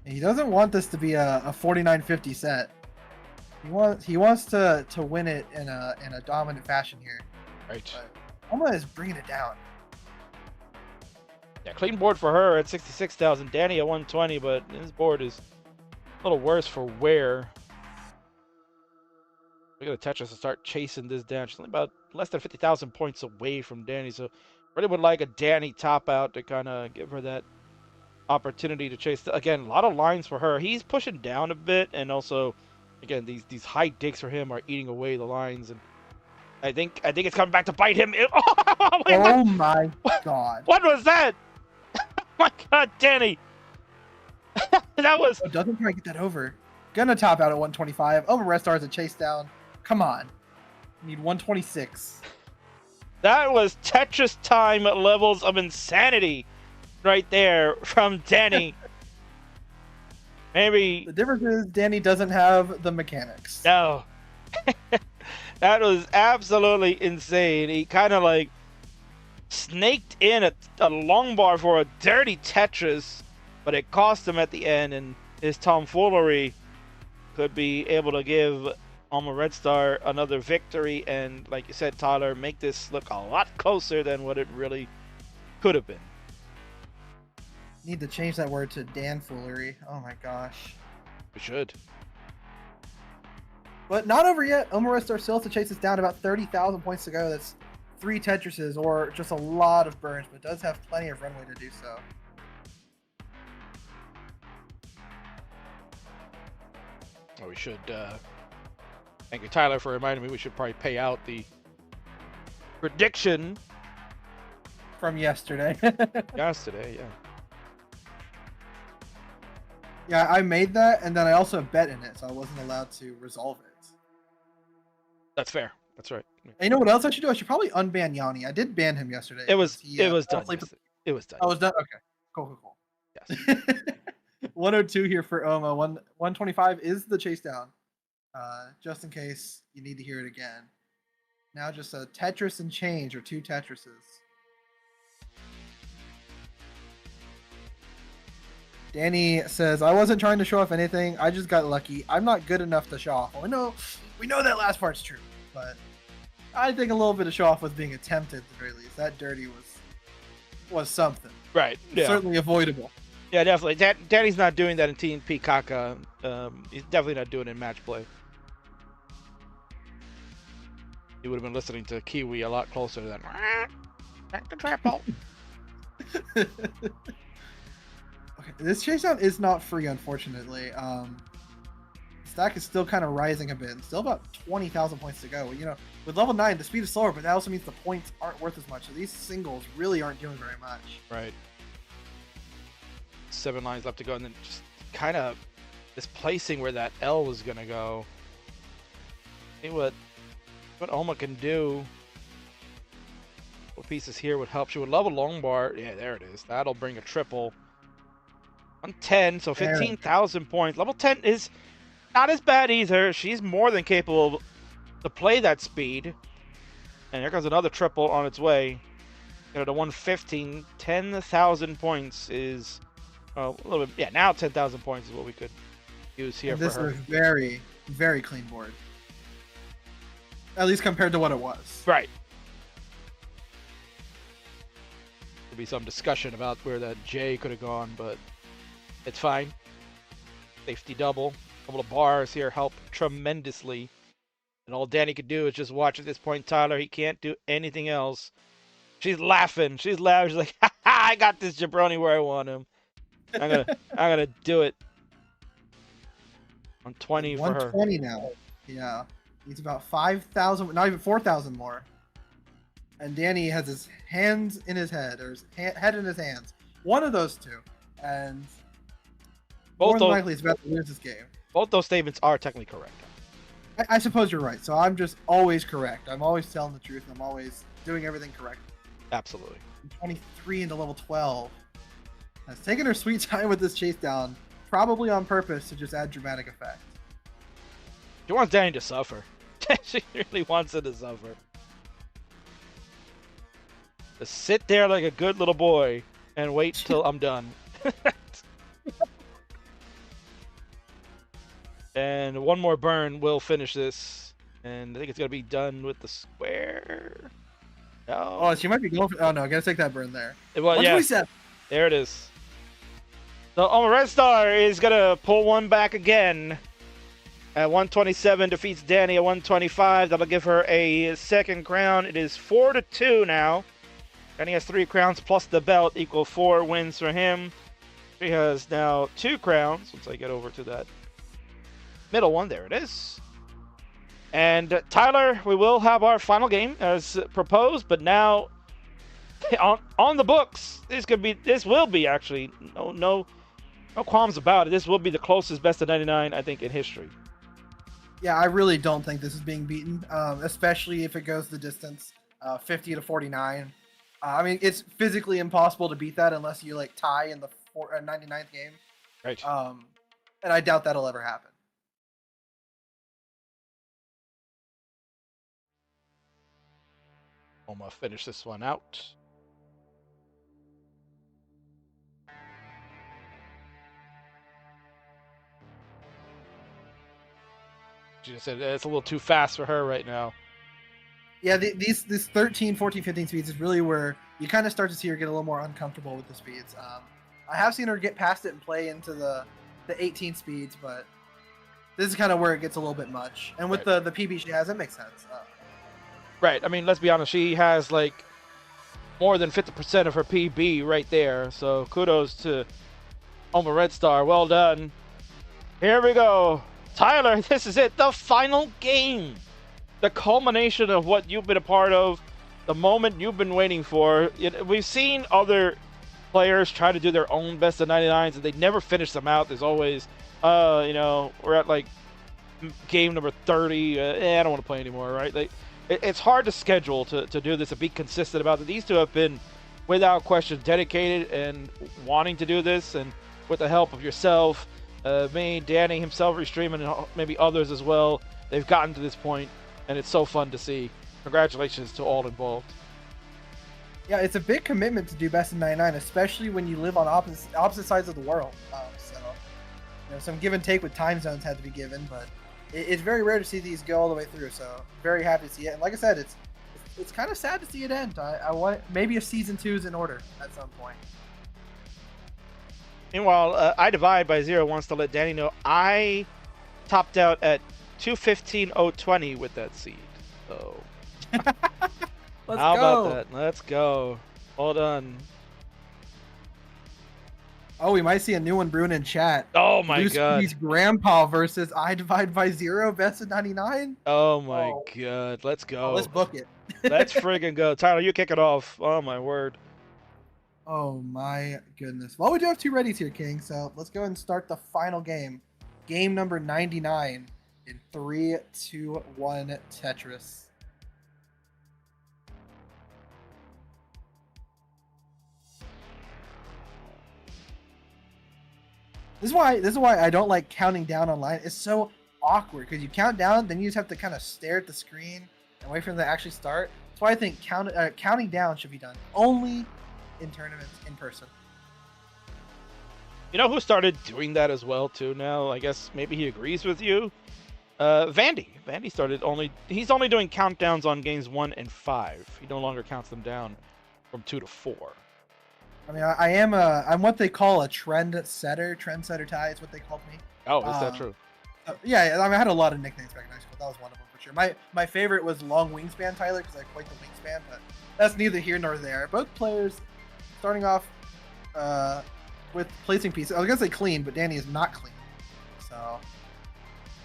He doesn't want this to be a 49-50 set. He wants to win it in a dominant fashion here. Right. But Oma is bringing it down. Yeah, clean board for her at 66,000. Danny at 120, but his board is a little worse for wear. We got to Tetris to start chasing this down. She's only about less than 50,000 points away from Danny, so really would like a Danny top out to kind of give her that opportunity to chase. Again, a lot of lines for her. He's pushing down a bit, and also, again, these high digs for him are eating away the lines, and I think it's coming back to bite him. Oh my god! What was that? My god, Danny! That was. Oh, doesn't try to get that over. Gonna top out at 125. Over Red Star is a chase down. Come on. Need 126. That was Tetris time levels of insanity right there from Danny. Maybe. The difference is Danny doesn't have the mechanics. No. That was absolutely insane. He kind of like snaked in a long bar for a dirty Tetris, but it cost him at the end, and his tomfoolery could be able to give Alma Red Star another victory, and like you said, Tyler, make this look a lot closer than what it really could have been. Need to change that word to Dan-foolery. Oh my gosh. We should. But not over yet. Omar Red Star still has to chase us down about 30,000 points to go. That's 3 Tetrises or just a lot of burns, but does have plenty of runway to do so. Oh, we should. Thank you, Tyler, for reminding me. We should probably pay out the prediction from yesterday. Yesterday, yeah. Yeah, I made that, and then I also bet in it, so I wasn't allowed to resolve it. That's fair. That's right. And you know what else I should do? I should probably unban Yanni. I did ban him yesterday. It was done. It was done. Oh, it was done? Okay. Cool. Yes. 102 here for Oma. 125 is the chase down. Just in case you need to hear it again. Now just a Tetris and change, or 2 Tetrises. Danny says, I wasn't trying to show off anything. I just got lucky. I'm not good enough to show off. Well, we know that last part's true, but I think a little bit of show off was being attempted at the very least. That dirty was something. Right. Yeah. Certainly avoidable. Yeah, definitely. Danny's not doing that in TNP Kaka. He's definitely not doing it in match play. He would have been listening to Kiwi a lot closer than back to triple. Okay, this chase down is not free, unfortunately. Stack is still kind of rising a bit. Still about 20,000 points to go. You know, with level 9, the speed is slower, but that also means the points aren't worth as much. So these singles really aren't doing very much. Right. 7 lines left to go, and then just kind of displacing where that L was gonna go. See what Oma can do. What pieces here would help? She would love a long bar. Yeah, there it is. That'll bring a triple. 110, so 15,000 points. Level 10 is not as bad either. She's more than capable to play that speed. And here comes another triple on its way. Go to 115. 10,000 points is a little bit. Yeah, now 10,000 points is what we could use here for her. This is a very, very clean board. At least compared to what it was. Right. There'll be some discussion about where that J could have gone, but it's fine. Safety double. A couple of bars here help tremendously. And all Danny could do is just watch at this point, Tyler. He can't do anything else. She's laughing. She's laughing. She's like, ha ha, I got this jabroni where I want him. I'm gonna do it. 120 for her. 120 now. Yeah. Needs about 5,000, not even 4,000 more. And Danny has his hands in his head, or his head in his hands. One of those two. And more than likely he's about to lose this game. Both those statements are technically correct. I suppose you're right. So I'm just always correct. I'm always telling the truth. I'm always doing everything correctly. Absolutely. 23 into level 12. Has taken her sweet time with this chase down, probably on purpose to just add dramatic effect. She wants Danny to suffer. She really wants it to suffer. Just sit there like a good little boy and wait till I'm done. And one more burn will finish this. And I think it's going to be done with the square. No. Oh, she might be going for... Oh, no. Gotta take that burn there. Well, yeah. 127. There it is. So, Red Star is going to pull one back again. At 127, defeats Danny at 125. That'll give her a second crown. It is 4-2 now. Danny has 3 crowns plus the belt, equal 4 wins for him. She has now 2 crowns. Once I get over to that middle one, there it is. And Tyler, we will have our final game as proposed, but now on the books, this will be actually no qualms about it. This will be the closest best of 99, I think, in history. Yeah, I really don't think this is being beaten, especially if it goes the distance, 50-49. I mean, it's physically impossible to beat that unless you like tie in the 99th game. Right. And I doubt that'll ever happen. I'm gonna finish this one out. She just said it's a little too fast for her right now. Yeah, these 13, 14, 15 speeds is really where you kind of start to see her get a little more uncomfortable with the speeds. I have seen her get past it and play into the 18 speeds, but this is kind of where it gets a little bit much. And with the PB she has, it makes sense. Right. I mean, let's be honest. She has like more than 50% of her PB right there. So kudos to Red Star. Well done. Here we go. Tyler, this is it. The final game. The culmination of what you've been a part of. The moment you've been waiting for. We've seen other players try to do their own best of 99s and they never finish them out. There's always, we're at like game number 30. I don't want to play anymore, right? It's hard to schedule to do this and be consistent about it. These two have been, without question, dedicated and wanting to do this, and with the help of yourself, me, Danny himself, Restream, and maybe others as well, they've gotten to this point, and it's so fun to see. Congratulations to all involved. Yeah, it's a big commitment to do best in 99, especially when you live on opposite sides of the world. Some give and take with time zones had to be given, but it's very rare to see these go all the way through. So very happy to see it. And like I said, it's kind of sad to see it end. I want maybe a season 2 is in order at some point. Meanwhile, I Divide by Zero wants to let Danny know I topped out at 215.020 with that seed. So how about that? Let's go. Well done. Oh, we might see a new one brewing in chat. Oh my god. He's Grandpa versus I Divide by Zero, best of 99. Oh my god. Let's go. Oh, let's book it. Let's friggin' go. Tyler, you kick it off. Oh my word. Oh my goodness. Well, we do have 2 readies here, King. So let's go and start the final game. Game number 99 in 3, 2, 1 Tetris. This is why I don't like counting down online. It's so awkward because you count down, then you just have to kind of stare at the screen and wait for them to actually start. That's why I think counting down should be done only in tournaments in person. You know who started doing that as well too now? I guess maybe he agrees with you. Vandy. Vandy started he's only doing countdowns on games 1 and 5. He no longer counts them down from 2 to 4. I mean, I'm what they call a trendsetter. Trendsetter tie is what they called me. Oh, is that true? Yeah, I mean, I had a lot of nicknames back in high school. That was one of them for sure. My favorite was Long Wingspan Tyler because I quite the wingspan, but that's neither here nor there. Both players starting off with placing pieces. I was gonna say clean, but Danny is not clean. So,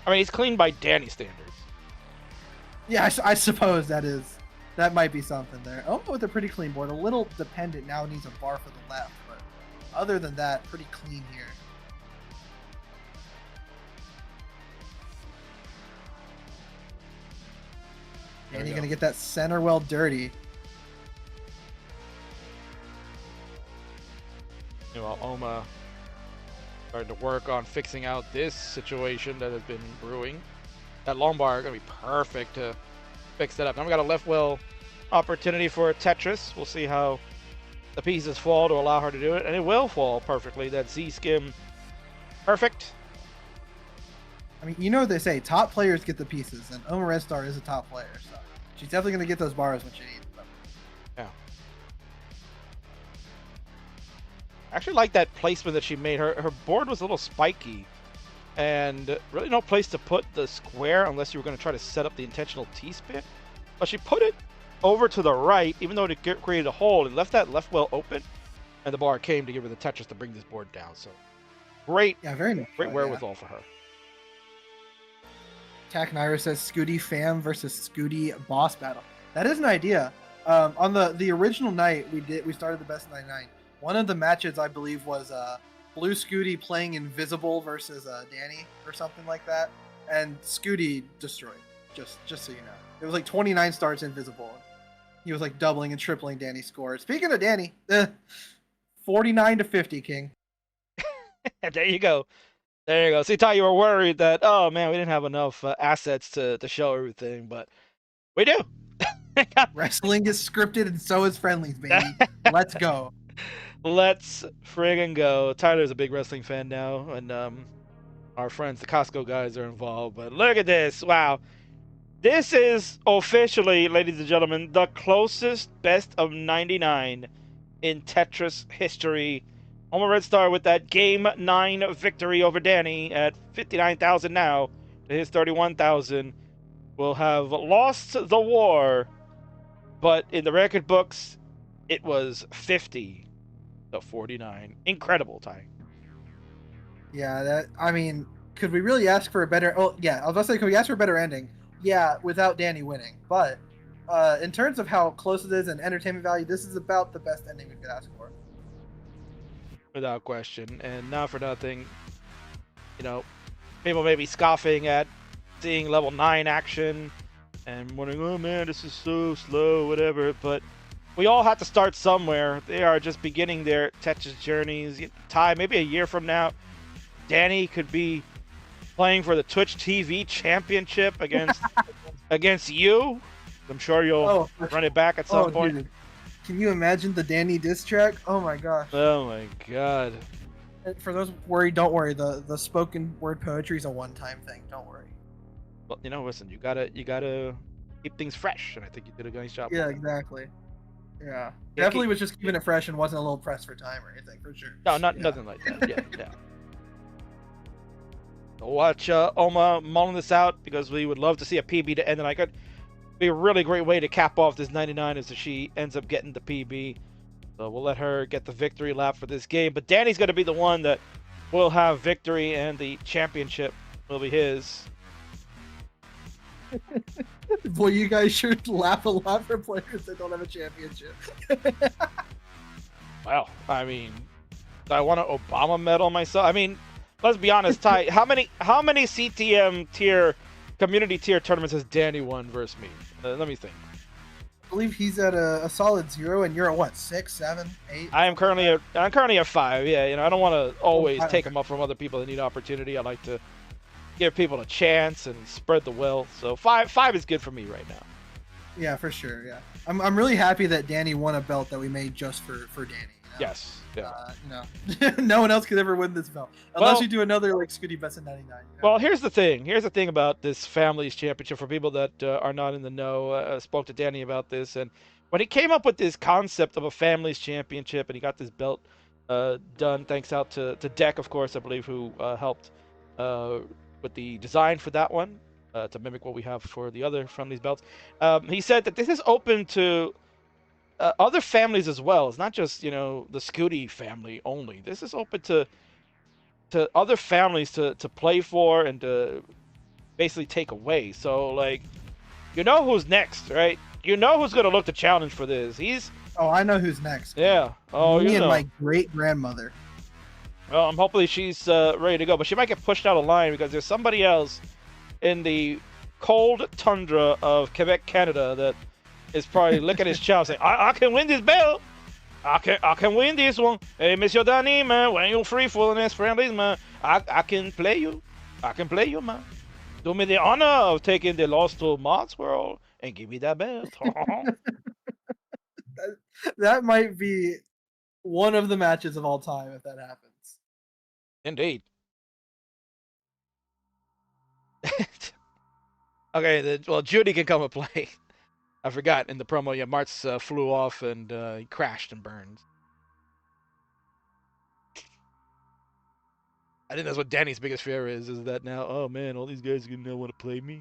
I mean, he's clean by Danny standards. Yeah, I suppose that might be something there. Oh, with a pretty clean board. A little dependent now, needs a bar for the left, but other than that, pretty clean here. And you're going to get that center well dirty. Well, Oma starting to work on fixing out this situation that has been brewing. That long bar is going to be perfect to fix that up. Now we got a left well opportunity for Tetris. We'll see how the pieces fall to allow her to do it, and it will fall perfectly. That Z-skim, perfect. I mean, you know what they say, top players get the pieces, and Oma Red Star is a top player, so she's definitely going to get those bars when she needs them. Yeah. I actually like that placement that she made. Her board was a little spiky, and really no place to put the square unless you were going to try to set up the intentional T-spin. But she put it over to the right, even though it created a hole, and left that left well open, and the bar came to give her the Tetris to bring this board down. So great, very nice. Great wherewithal for her. Tack Naira says Scooty Fam versus Scooty Boss Battle. That is an idea. On the original night we started the best 99. One of the matches I believe was Blue Scooty playing Invisible versus Danny or something like that, and Scooty destroyed. Just so you know, it was like 29 starts Invisible. He was like doubling and tripling Danny's score. Speaking of Danny, 49 to 50, King. There you go. There you go. See, Ty, you were worried that, oh man, we didn't have enough assets to show everything, but we do. Wrestling is scripted and so is friendlies, baby. Let's go. Let's friggin' go. Tyler's a big wrestling fan now, and our friends, the Costco guys, are involved. But look at this. Wow. This is officially, ladies and gentlemen, the closest best of 99 in Tetris history. Oma Red Star with that Game 9 victory over Danny at 59,000 now to his 31,000 will have lost the war, but in the record books, it was 50 to 49. Incredible, Ty. Yeah, I mean, could we really ask for a better... Oh, yeah, I was about to say, could we ask for a better ending? Yeah, without Danny winning. But in terms of how close it is and entertainment value, this is about the best ending we could ask for. Without question. And not for nothing, you know, people may be scoffing at seeing level 9 action and wondering, oh man, this is so slow, whatever. But we all have to start somewhere. They are just beginning their Tetris journeys. Ty, maybe a year from now, Danny could be playing for the Twitch TV Championship against you. I'm sure you'll run it back at some point. Dude. Can you imagine the Danny diss track? Oh my gosh. Oh my god. For those worried, don't worry. The spoken word poetry is a one-time thing. Don't worry. Well, you know, listen, you gotta keep things fresh, and I think you did a nice job. Yeah, exactly. Yeah. Definitely was just keeping it fresh and wasn't a little pressed for time or anything, for sure. No, nothing like that. Yeah. Watch Oma mulling this out, because we would love to see a PB to end the night. Could be a really great way to cap off this 99 is if she ends up getting the PB. So we'll let her get the victory lap for this game. But Danny's going to be the one that will have victory, and the championship will be his. Boy, you guys sure laugh a lot for players that don't have a championship. Well, I mean, do I want an Obama medal myself? I mean, let's be honest, Ty. How many CTM tier, community tier tournaments has Danny won versus me? Let me think. I believe he's at a solid 0, and you're at what, 6, 7, 8? I'm currently at 5. Yeah, you know, I don't want to always take them up from other people that need opportunity. I like to give people a chance and spread the wealth. So 5 is good for me right now. Yeah, for sure. Yeah, I'm really happy that Danny won a belt that we made just for Danny. You know? Yes. Yeah. You know, no one else could ever win this belt unless you do another like Scooty Best in 99. You know? Well, here's the thing. Here's the thing about this Families Championship for people that are not in the know. I spoke to Danny about this, and when he came up with this concept of a Families Championship, and he got this belt done, thanks out to Deck, of course, I believe, who helped with the design for that one to mimic what we have for the other Families belts. He said that this is open to other families as well. It's not just, you know, the Scooty family only. This is open to other families to play for and to basically take away. So, like, you know who's next, right? You know who's going to look to challenge for this. Oh, I know who's next. Yeah. Oh, Me you and know. my great-grandmother. Well, hopefully she's ready to go. But she might get pushed out of line because there's somebody else in the cold tundra of Quebec, Canada that is probably licking his chops saying, I can win this belt. I can win this one. Hey, Monsieur Danny, man, when you're free for the next friendlies, man, I can play you. I can play you, man. Do me the honor of taking the loss to Mods World and give me that belt. That might be one of the matches of all time if that happens. Indeed. Okay, well, Judy can come and play. I forgot in the promo, yeah, Martz flew off and he crashed and burned. I think that's what Danny's biggest fear is that now, oh man, all these guys are going to want to play me.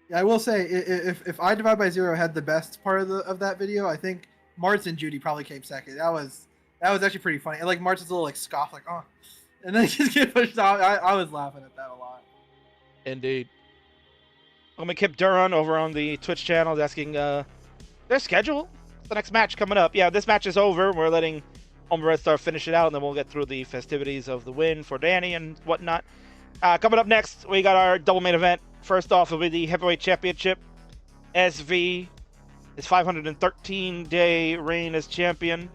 Yeah, I will say, if I Divide by Zero had the best part of that video, I think Martz and Judy probably came second. That was actually pretty funny. And like Martz's little like scoff, like oh, and then he just get pushed off. I was laughing at that a lot. Indeed. Kip Duran over on the Twitch channel is asking their schedule. The next match coming up. Yeah, this match is over. We're letting Omar Red Star finish it out, and then we'll get through the festivities of the win for Danny and whatnot. Coming up next, we got our double main event. First off will be the Heavyweight Championship. SV, his 513-day reign as champion,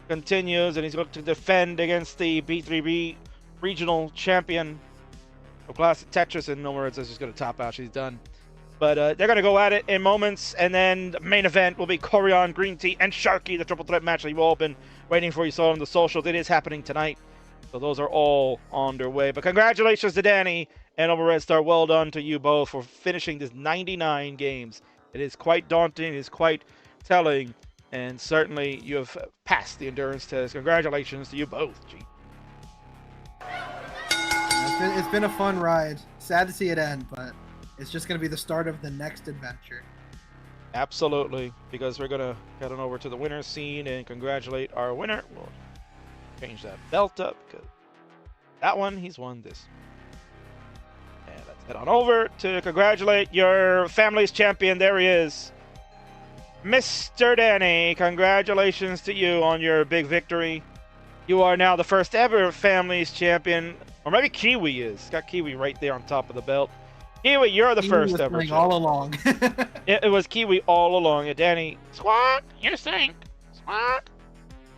continues, and he's going to defend against the B3B regional champion of Classic Tetris, and Omar Red says she's going to top out. She's done. But they're going to go at it in moments, and then the main event will be Koryan, Greeentea, and Sharky, the triple threat match that you've all been waiting for. You saw it on the socials. It is happening tonight. So those are all on their way. But congratulations to Danny and Omar Red Star. Well done to you both for finishing this 99 games. It is quite daunting. It is quite telling. And certainly you have passed the endurance test. Congratulations to you both, G. It's been a fun ride. Sad to see it end, but it's just going to be the start of the next adventure. Absolutely. Because we're going to head on over to the winner's scene and congratulate our winner. We'll change that belt up because that one, he's won this. And let's head on over to congratulate your family's champion. There he is. Mr. Danny, congratulations to you on your big victory. You are now the first ever family's champion. Or maybe Kiwi is. Got Kiwi right there on top of the belt. Kiwi, you're the first ever. All along. It was Kiwi all along. And Danny, squawk, you stink. Squawk.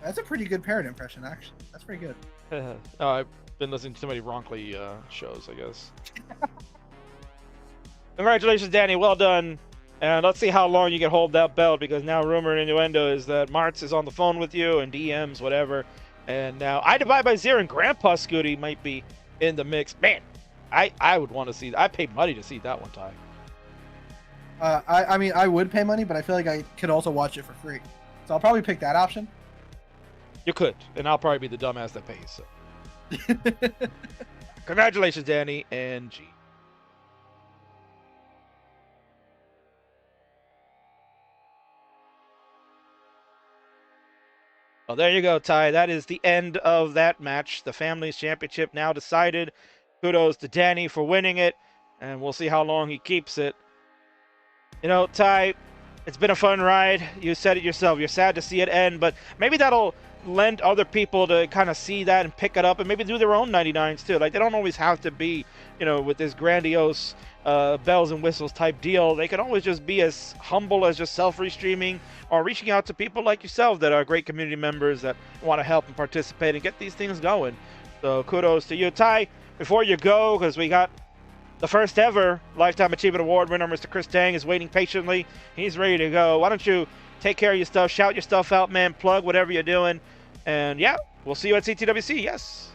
That's a pretty good parrot impression, actually. That's pretty good. I've been listening to too many Ronkley shows, I guess. Congratulations, Danny. Well done. And let's see how long you can hold that belt, because now rumor and innuendo is that Martz is on the phone with you and DMs, whatever. And now I Divide by Zero and Grandpa Scooty might be in the mix. Man, I would want to see. I paid money to see that one time. I mean, I would pay money, but I feel like I could also watch it for free. So I'll probably pick that option. You could, and I'll probably be the dumbass that pays. So. Congratulations, Danny and G. Well, there you go, Ty. That is the end of that match. The Family's Championship now decided. Kudos to Danny for winning it, and we'll see how long he keeps it. You know, Ty, it's been a fun ride. You said it yourself. You're sad to see it end, but maybe that'll lend other people to kind of see that and pick it up and maybe do their own 99s too. Like, they don't always have to be, you know, with this grandiose bells and whistles type deal. They can always just be as humble as just self-restreaming or reaching out to people like yourself that are great community members that want to help and participate and get these things going. So kudos to you. Ty, before you go, because we got the first ever Lifetime Achievement Award winner, Mr. Chris Tang, is waiting patiently. He's ready to go. Why don't you take care of your stuff, shout your stuff out, man, plug whatever you're doing. And yeah, we'll see you at CTWC. Yes.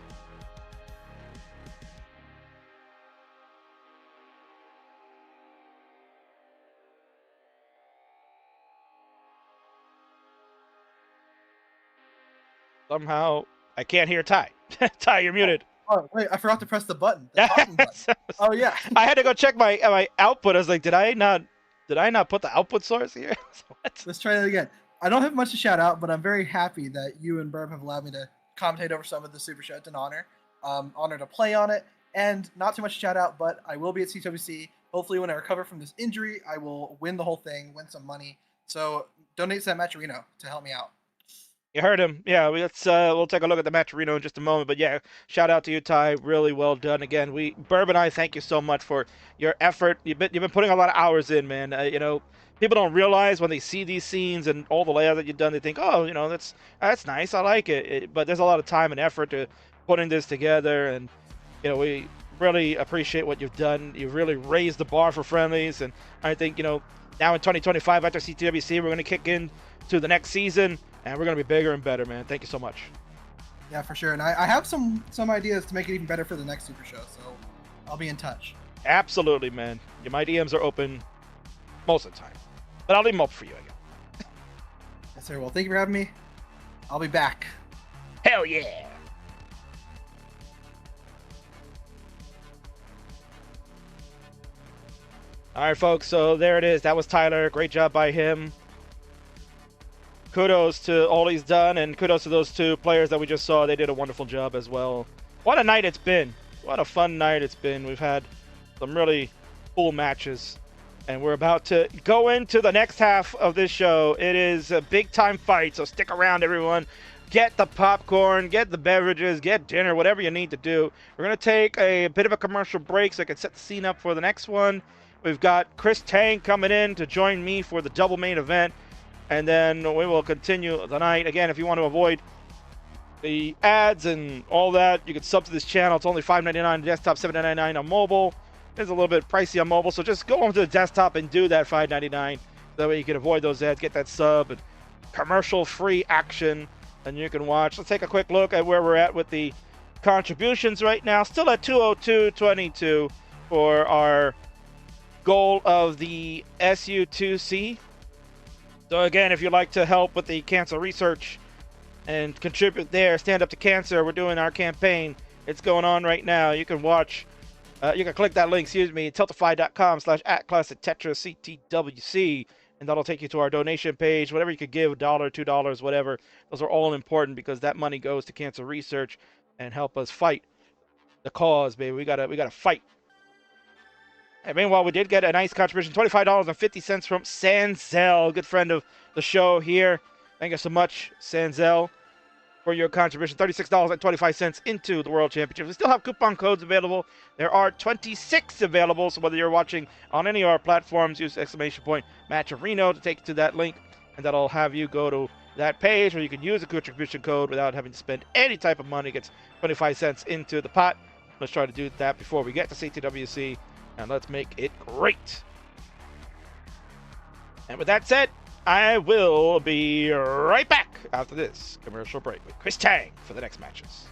Somehow, I can't hear Ty. Ty, you're muted. Oh, wait, I forgot to press the button. The talking button. Oh, yeah. I had to go check my output. I was like, did I not put the output source here? Let's try that again. I don't have much to shout out, but I'm very happy that you and Burb have allowed me to commentate over some of the Super Show. It's an honor. Honor to play on it. And not too much to shout out, but I will be at CWC. Hopefully, when I recover from this injury, I will win the whole thing, win some money. So donate to that Matcherino to help me out. You heard him. Yeah, we'll take a look at the Matcherino in just a moment. But yeah, shout out to you, Ty. Really well done. Again, Burb and I thank you so much for your effort. You've been putting a lot of hours in, man. You know, people don't realize when they see these scenes and all the layout that you've done, they think, oh, you know, that's nice. I like it. But there's a lot of time and effort to putting this together. And, you know, we really appreciate what you've done. You've really raised the bar for friendlies, and I think, now in 2025 after CTWC, we're going to kick in to the next season, and we're going to be bigger and better, man. Thank you so much. Yeah, for sure. And I have some ideas to make it even better for the next Super Show, so I'll be in touch. Absolutely, man. My DMs are open most of the time, but I'll leave them open for you again. Yes, sir. Well, thank you for having me. I'll be back. Hell yeah. All right, folks, so there it is. That was Tyler. Great job by him. Kudos to all he's done, and kudos to those two players that we just saw. They did a wonderful job as well. What a night it's been. What a fun night it's been. We've had some really cool matches, and we're about to go into the next half of this show. It is a big-time fight, so stick around, everyone. Get the popcorn, get the beverages, get dinner, whatever you need to do. We're going to take a bit of a commercial break so I can set the scene up for the next one. We've got Chris Tang coming in to join me for the double main event. And then we will continue the night. Again, if you want to avoid the ads and all that, you can sub to this channel. It's only $5.99 on desktop, $7.99 on mobile. It's a little bit pricey on mobile, so just go onto the desktop and do that $5.99. That way you can avoid those ads, get that sub, and commercial-free action, and you can watch. Let's take a quick look at where we're at with the contributions right now. Still at 202.22 for our goal of the SU2C. So again, if you'd like to help with the cancer research and contribute there, Stand Up to Cancer, we're doing our campaign. It's going on right now. You can watch, you can click that link, tiltify.com/@ClassicTetrisCTWC, and that'll take you to our donation page. Whatever you could give, $1, $2, whatever. Those are all important because that money goes to cancer research and help us fight the cause, baby. We gotta fight. And meanwhile, we did get a nice contribution, $25.50 from Sanzel, good friend of the show here. Thank you so much, Sanzel, for your contribution. $36.25 into the World Championship. We still have coupon codes available. There are 26 available, so whether you're watching on any of our platforms, use !Match Reno to take you to that link, and that'll have you go to that page where you can use a contribution code without having to spend any type of money. It gets 25 cents into the pot. Let's try to do that before we get to CTWC. And let's make it great. And with that said, I will be right back after this commercial break with Chris Tang for the next matches.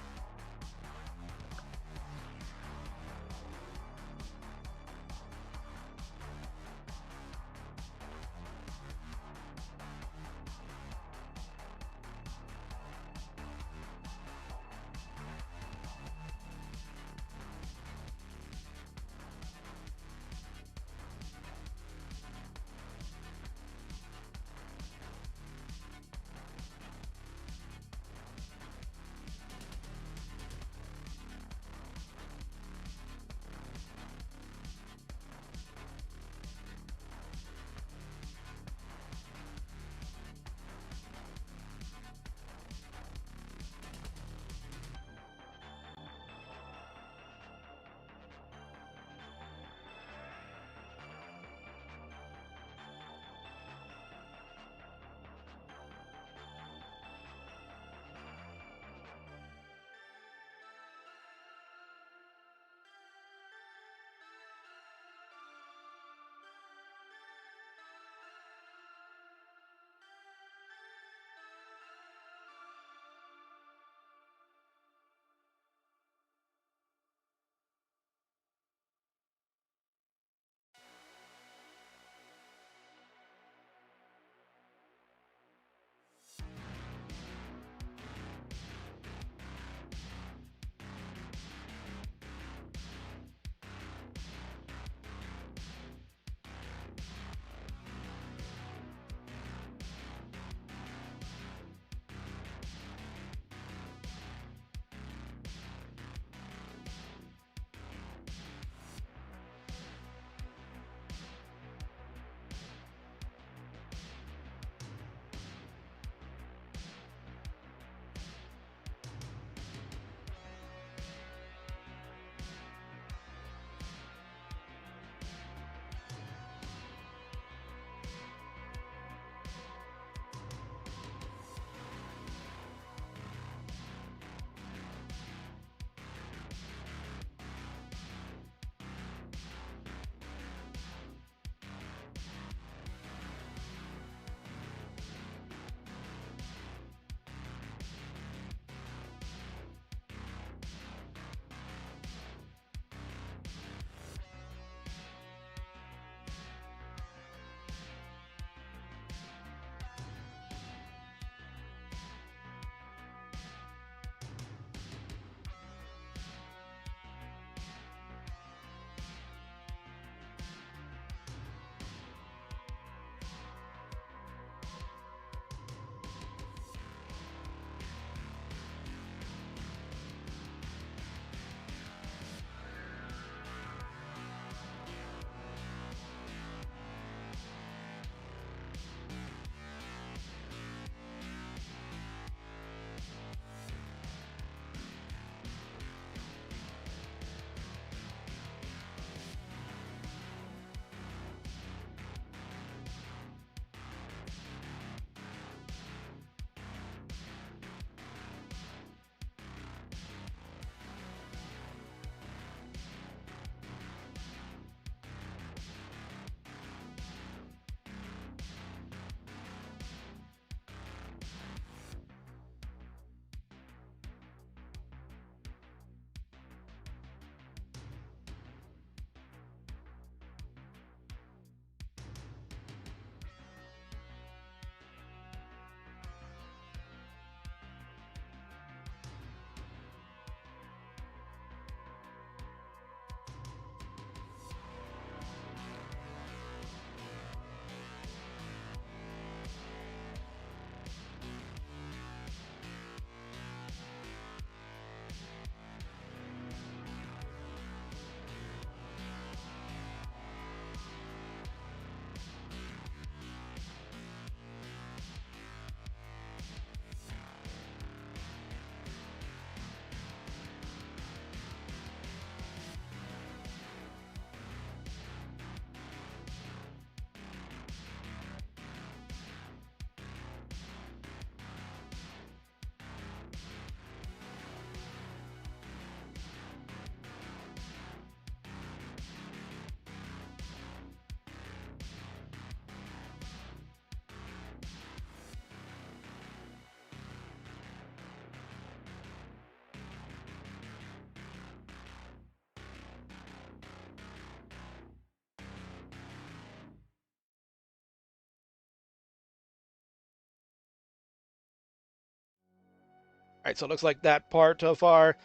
right, so it looks like that part of our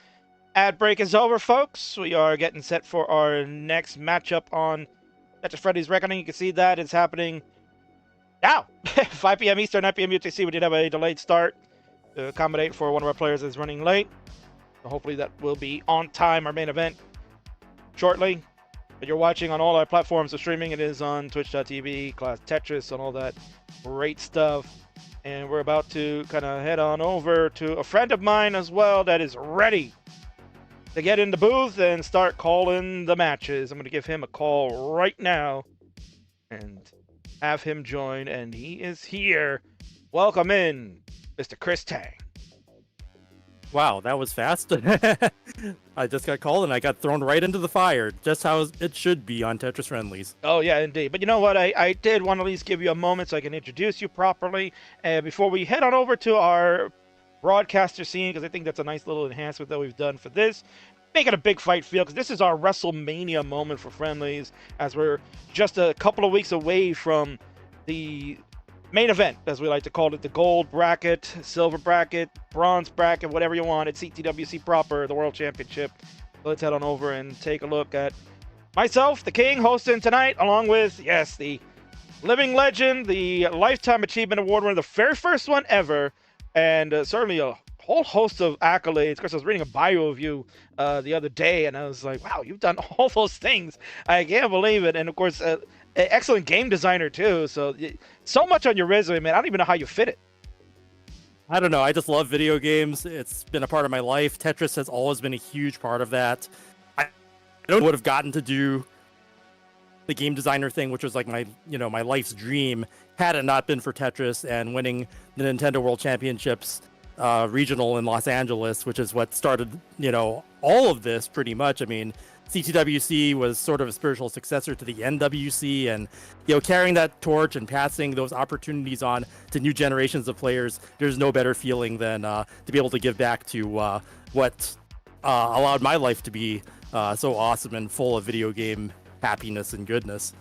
ad break is over, folks. We are getting set for our next matchup on Tetris Freddy's Reckoning. You can see that is happening now. 5 p.m. Eastern, 9 p.m. UTC. We did have a delayed start to accommodate for one of our players that's running late. So hopefully that will be on time, our main event, shortly. But you're watching on all our platforms of streaming. It is on twitch.tv, Class Tetris, and all that great stuff. And we're about to kind of head on over to a friend of mine as well that is ready to get in the booth and start calling the matches. I'm going to give him a call right now and have him join, and he is here. Welcome in, Mr. Chris Tang. Wow, that was fast. I just got called and I got thrown right into the fire, just how it should be on Tetris Friendlies. Oh, yeah, indeed. But you know what? I did want to at least give you a moment so I can introduce you properly before we head on over to our broadcaster scene, because I think that's a nice little enhancement that we've done for this. Make it a big fight feel, because this is our WrestleMania moment for Friendlies, as we're just a couple of weeks away from the main event, as we like to call it, the gold bracket, silver bracket, bronze bracket, whatever you want. It's CTWC proper, the World Championship. So let's head on over and take a look at myself, the King, hosting tonight, along with, yes, the living legend, the Lifetime Achievement Award winner, the very first one ever, and certainly a whole host of accolades. Of course, I was reading a bio of you the other day, and I was like, wow, you've done all those things. I can't believe it. And of course, an excellent game designer too. So much on your resume, man. I don't even know how you fit it. I don't know. I just love video games. It's been a part of my life. Tetris has always been a huge part of that. I would have gotten to do the game designer thing, which was like my life's dream, had it not been for Tetris and winning the Nintendo World Championships regional in Los Angeles, which is what started, all of this pretty much. I mean, CTWC was sort of a spiritual successor to the NWC, and carrying that torch and passing those opportunities on to new generations of players, there's no better feeling than to be able to give back to what allowed my life to be so awesome and full of video game happiness and goodness.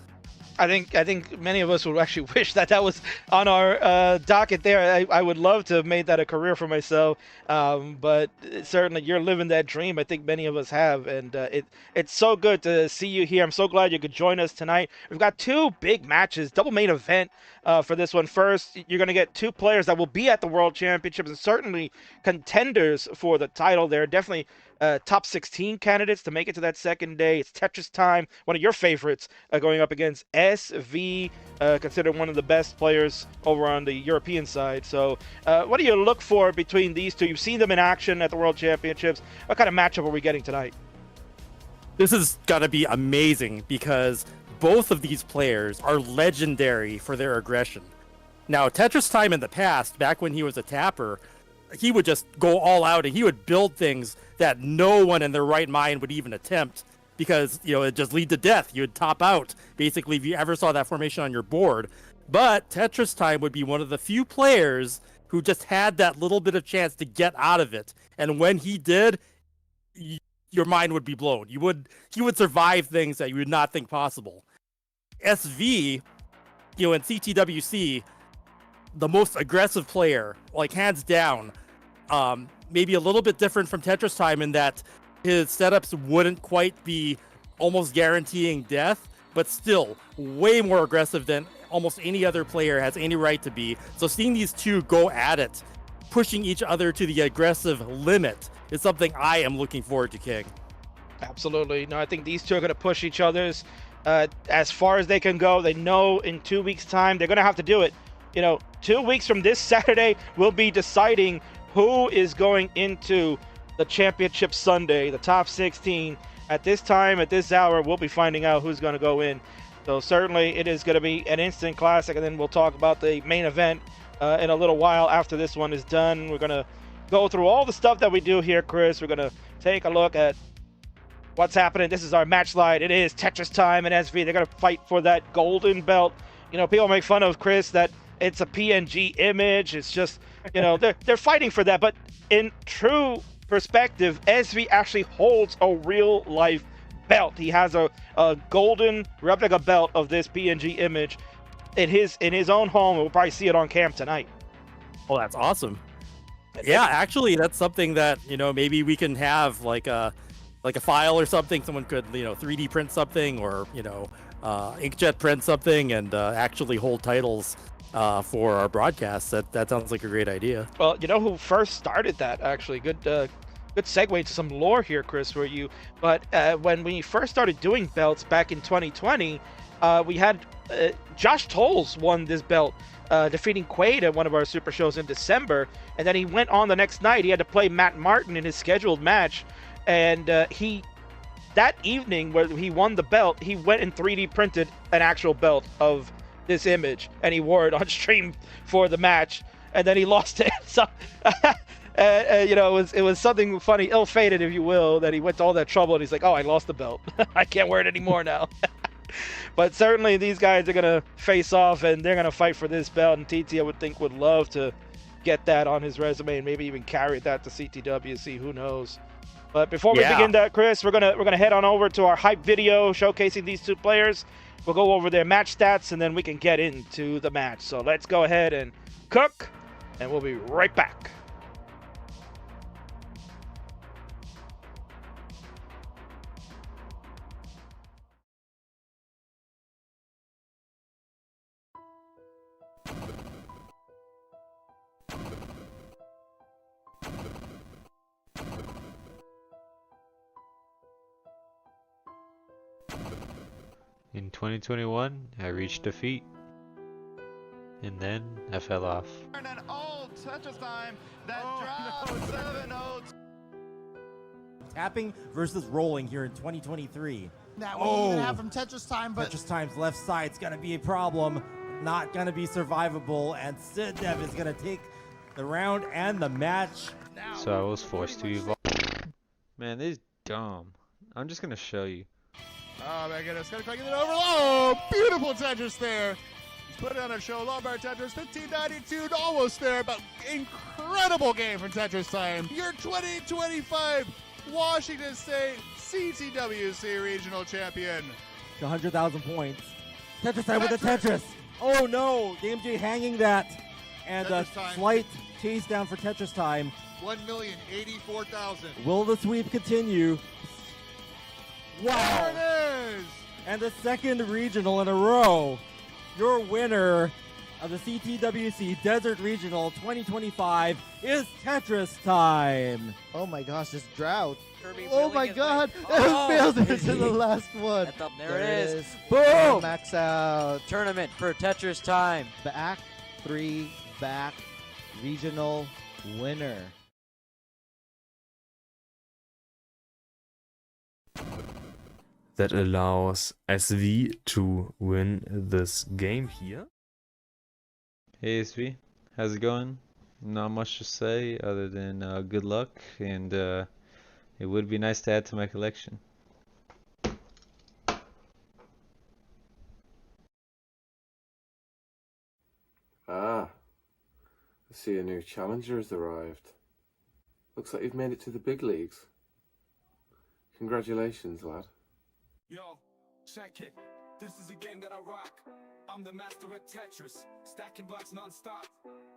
I think many of us would actually wish that was on our docket there. I would love to have made that a career for myself, but certainly you're living that dream. I think many of us have, and it's so good to see you here. I'm so glad you could join us tonight. We've got two big matches, double main event for this one. First, you're going to get two players that will be at the World Championships and certainly contenders for the title. They're definitely top 16 candidates to make it to that second day. It's Tetris time, one of your favorites, going up against SV, considered one of the best players over on the European side. So what do you look for between these two? You've seen them in action at the World Championships. What kind of matchup are we getting tonight? This is going to be amazing because both of these players are legendary for their aggression. Now, Tetris time in the past, back when he was a tapper, he would just go all out and he would build things that no one in their right mind would even attempt because, it just lead to death. You would top out, basically, if you ever saw that formation on your board. But Tetris time would be one of the few players who just had that little bit of chance to get out of it. And when he did, your mind would be blown. He would survive things that you would not think possible. SV, in CTWC, the most aggressive player, like hands down, maybe a little bit different from Tetris time in that his setups wouldn't quite be almost guaranteeing death, but still way more aggressive than almost any other player has any right to be. So seeing these two go at it, pushing each other to the aggressive limit, is something I am looking forward to, King. Absolutely. No, I think these two are going to push each other's as far as they can go. They know in 2 weeks' time they're going to have to do it. 2 weeks from this Saturday, we'll be deciding who is going into the championship Sunday, the top 16. At this time, at this hour, we'll be finding out who's going to go in. So certainly it is going to be an instant classic, and then we'll talk about the main event in a little while after this one is done. We're going to go through all the stuff that we do here, Chris. We're going to take a look at what's happening. This is our match slide. It is Tetris time and SV. They're going to fight for that golden belt. People make fun of Chris that it's a PNG image. It's just, they're fighting for that. But in true perspective, SV actually holds a real life belt. He has a golden replica belt of this PNG image in his own home. We'll probably see it on cam tonight. Oh, that's awesome. Yeah, actually, that's something that maybe we can have like a file or something. Someone could 3D print something, or inkjet print something, and actually hold titles for our broadcasts. That sounds like a great idea. Well, you know who first started that? Actually, good segue to some lore here, Chris. But when we first started doing belts back in 2020, we had Josh Tolles won this belt, defeating Quaid at one of our super shows in December, and then he went on the next night. He had to play Matt Martin in his scheduled match, and that evening where he won the belt, he went and 3D printed an actual belt of this image, and he wore it on stream for the match, and then he lost it. So it was something funny, ill-fated, if you will, that he went to all that trouble and he's like, oh, I lost the belt. I can't wear it anymore now. But certainly these guys are going to face off, and they're going to fight for this belt, and TT, I would think, would love to get that on his resume and maybe even carry that to CTWC. Who knows? But before we begin that, Chris, we're gonna head on over to our hype video showcasing these two players. We'll go over their match stats, and then we can get into the match. So let's go ahead and cook, and we'll be right back. In 2021, I reached defeat, and then I fell off. An old Tetris time that dropped 7-0. Tapping versus rolling here in 2023. That we even have from Tetris time, but Tetris time's left side's gonna be a problem, not gonna be survivable, and Sid Dev is gonna take the round and the match. So I was forced to evolve. Man, this is dumb. I'm just gonna show you. oh my goodness, gonna crank it over. Oh, beautiful Tetris there. He's put it on a show. Lombard Tetris 1592, almost there, but incredible game from Tetris time. Your 2025 Washington State CTWC Regional Champion. 100,000 points. Tetris time with the Tetris. Oh no, DMJ hanging that. And a slight chase down for Tetris time. 1,084,000. Will the sweep continue? Wow. There it is. And the second regional in a row. Your winner of the CTWC Desert Regional 2025 is Tetris time. Oh my gosh, this drought. Kirby Oh my god, Oh, it failed into the last one. There it is. Boom! Max out. Tournament for Tetris time. Back 3, back, regional winner. That allows SV to win this game here. Hey SV, how's it going? Not much to say other than good luck, and it would be nice to add to my collection. Ah, I see a new challenger has arrived. Looks like you've made it to the big leagues. Congratulations, lad. Yo, check it. This is a game that I rock. I'm the master at Tetris, stacking blocks non-stop.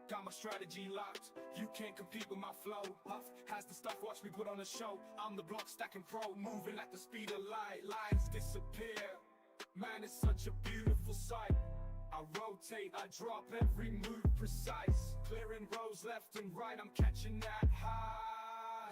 Got my strategy locked. You can't compete with my flow. Puff has the stuff, watch me put on a show. I'm the block stacking pro, moving at the speed of light. Lines disappear. Man, it's such a beautiful sight. I rotate, I drop every move precise. Clearing rows left and right, I'm catching that high.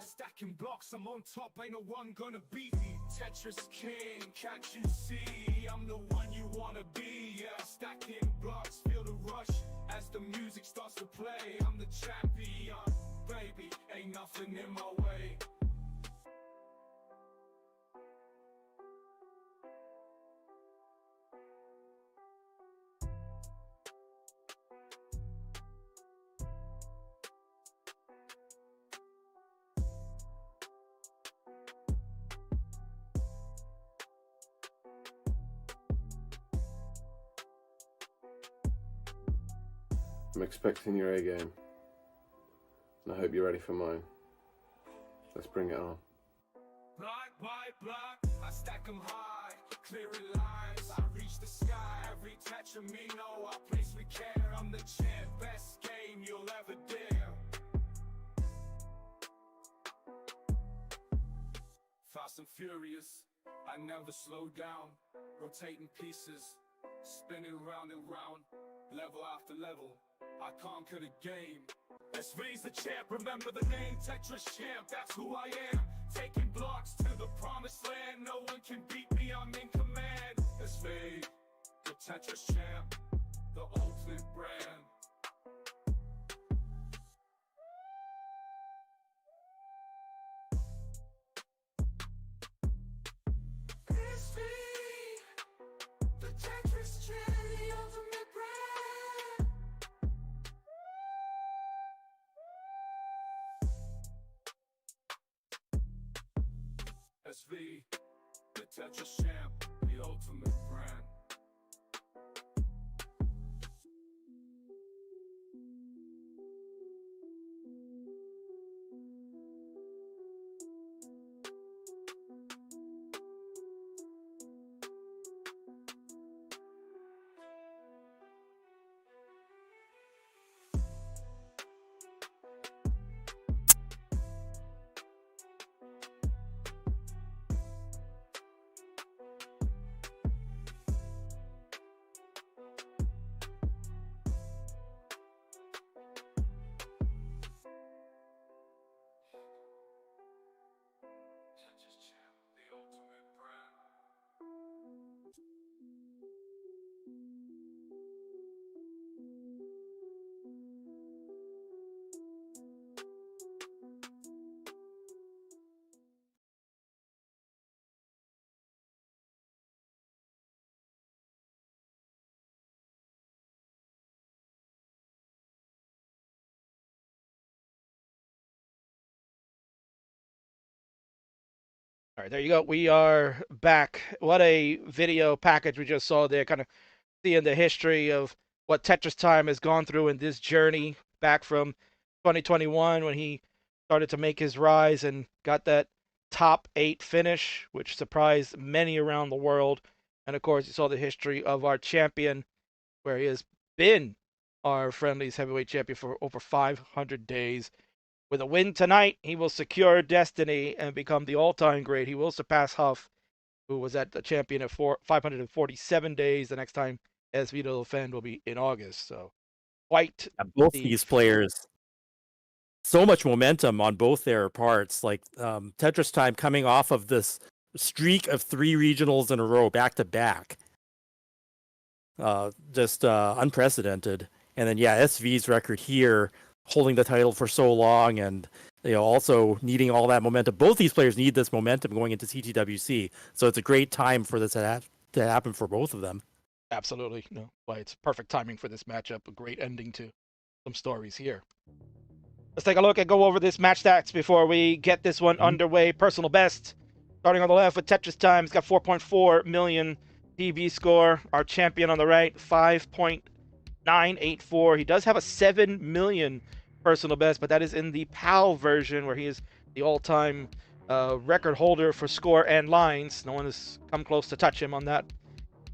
Stacking blocks, I'm on top, ain't no one gonna beat me. Tetris king, can't you see? I'm the one you wanna be, yeah. Stacking blocks, feel the rush as the music starts to play. I'm the champion, baby, ain't nothing in my way. I'm expecting your A game, and I hope you're ready for mine. Let's bring it on. Block by block, I stack them high, clearing lines, I reach the sky. Every Tetramino I place with care. I'm the champ, best game you'll ever dare. fast and furious. I never slow down, rotating pieces, spinning round and round, level after level. I conquer the game. SV's the champ, remember the name, Tetris champ, that's who I am. Taking blocks to the promised land, no one can beat me, I'm in command. SV, the Tetris champ, the ultimate brand. SV, the Tetris champ, the ultimate brand. SV, the Tetris champ, the ultimate brand. All right, there you go. We are back. What a video package we just saw there, kind of seeing the history of what Tetris Time has gone through in this journey back from 2021 when he started to make his rise and got that top 8 finish, which surprised many around the world. And of course, you saw the history of our champion, where he has been our Friendlies heavyweight champion for over 500 days. With a win tonight, he will secure destiny and become the all-time great. He will surpass Huff, who was at the champion at 547 days. The next time SV will defend will be in August. So, quite both these players, so much momentum on both their parts. Like Tetris Time coming off of this streak of 3 regionals in a row, back to back, just unprecedented. And then SV's record here, holding the title for so long, and also needing all that momentum. Both these players need this momentum going into CTWC, so it's a great time for this to happen for both of them. Absolutely, no, why it's perfect timing for this matchup. A great ending to some stories here. Let's take a look and go over this match stats before we get this one underway. Personal best, starting on the left with Tetris Time. He's got 4.4 million PB score. Our champion on the right, 5.984. He does have a 7 million personal best, but that is in the PAL version, where he is the all-time record holder for score and lines. No one has come close to touch him on that.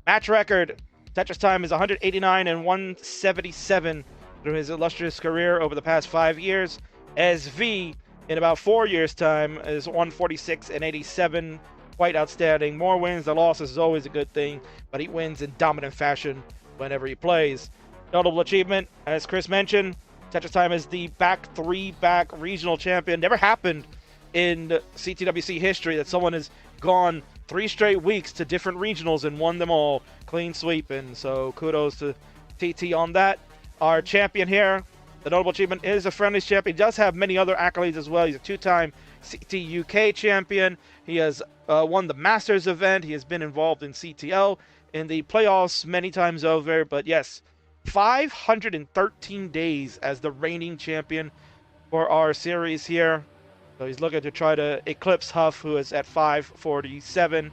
Match record, Tetris Time is 189 and 177 through his illustrious career over the past 5 years. SV, in about 4 years' time, is 146 and 87. Quite outstanding. More wins than losses is always a good thing, but he wins in dominant fashion whenever he plays. Notable achievement, as Chris mentioned, Tetris Time is the back-to-back regional champion. Never happened in CTWC history that someone has gone 3 straight weeks to different regionals and won them all. Clean sweep, and so kudos to TT on that. Our champion here, the notable achievement, is a Friendlies champion. He does have many other accolades as well. He's a 2-time CT UK champion. He has won the Masters event. He has been involved in CTL in the playoffs many times over, but yes, 513 days as the reigning champion for our series here. So he's looking to try to eclipse Huff, who is at 547.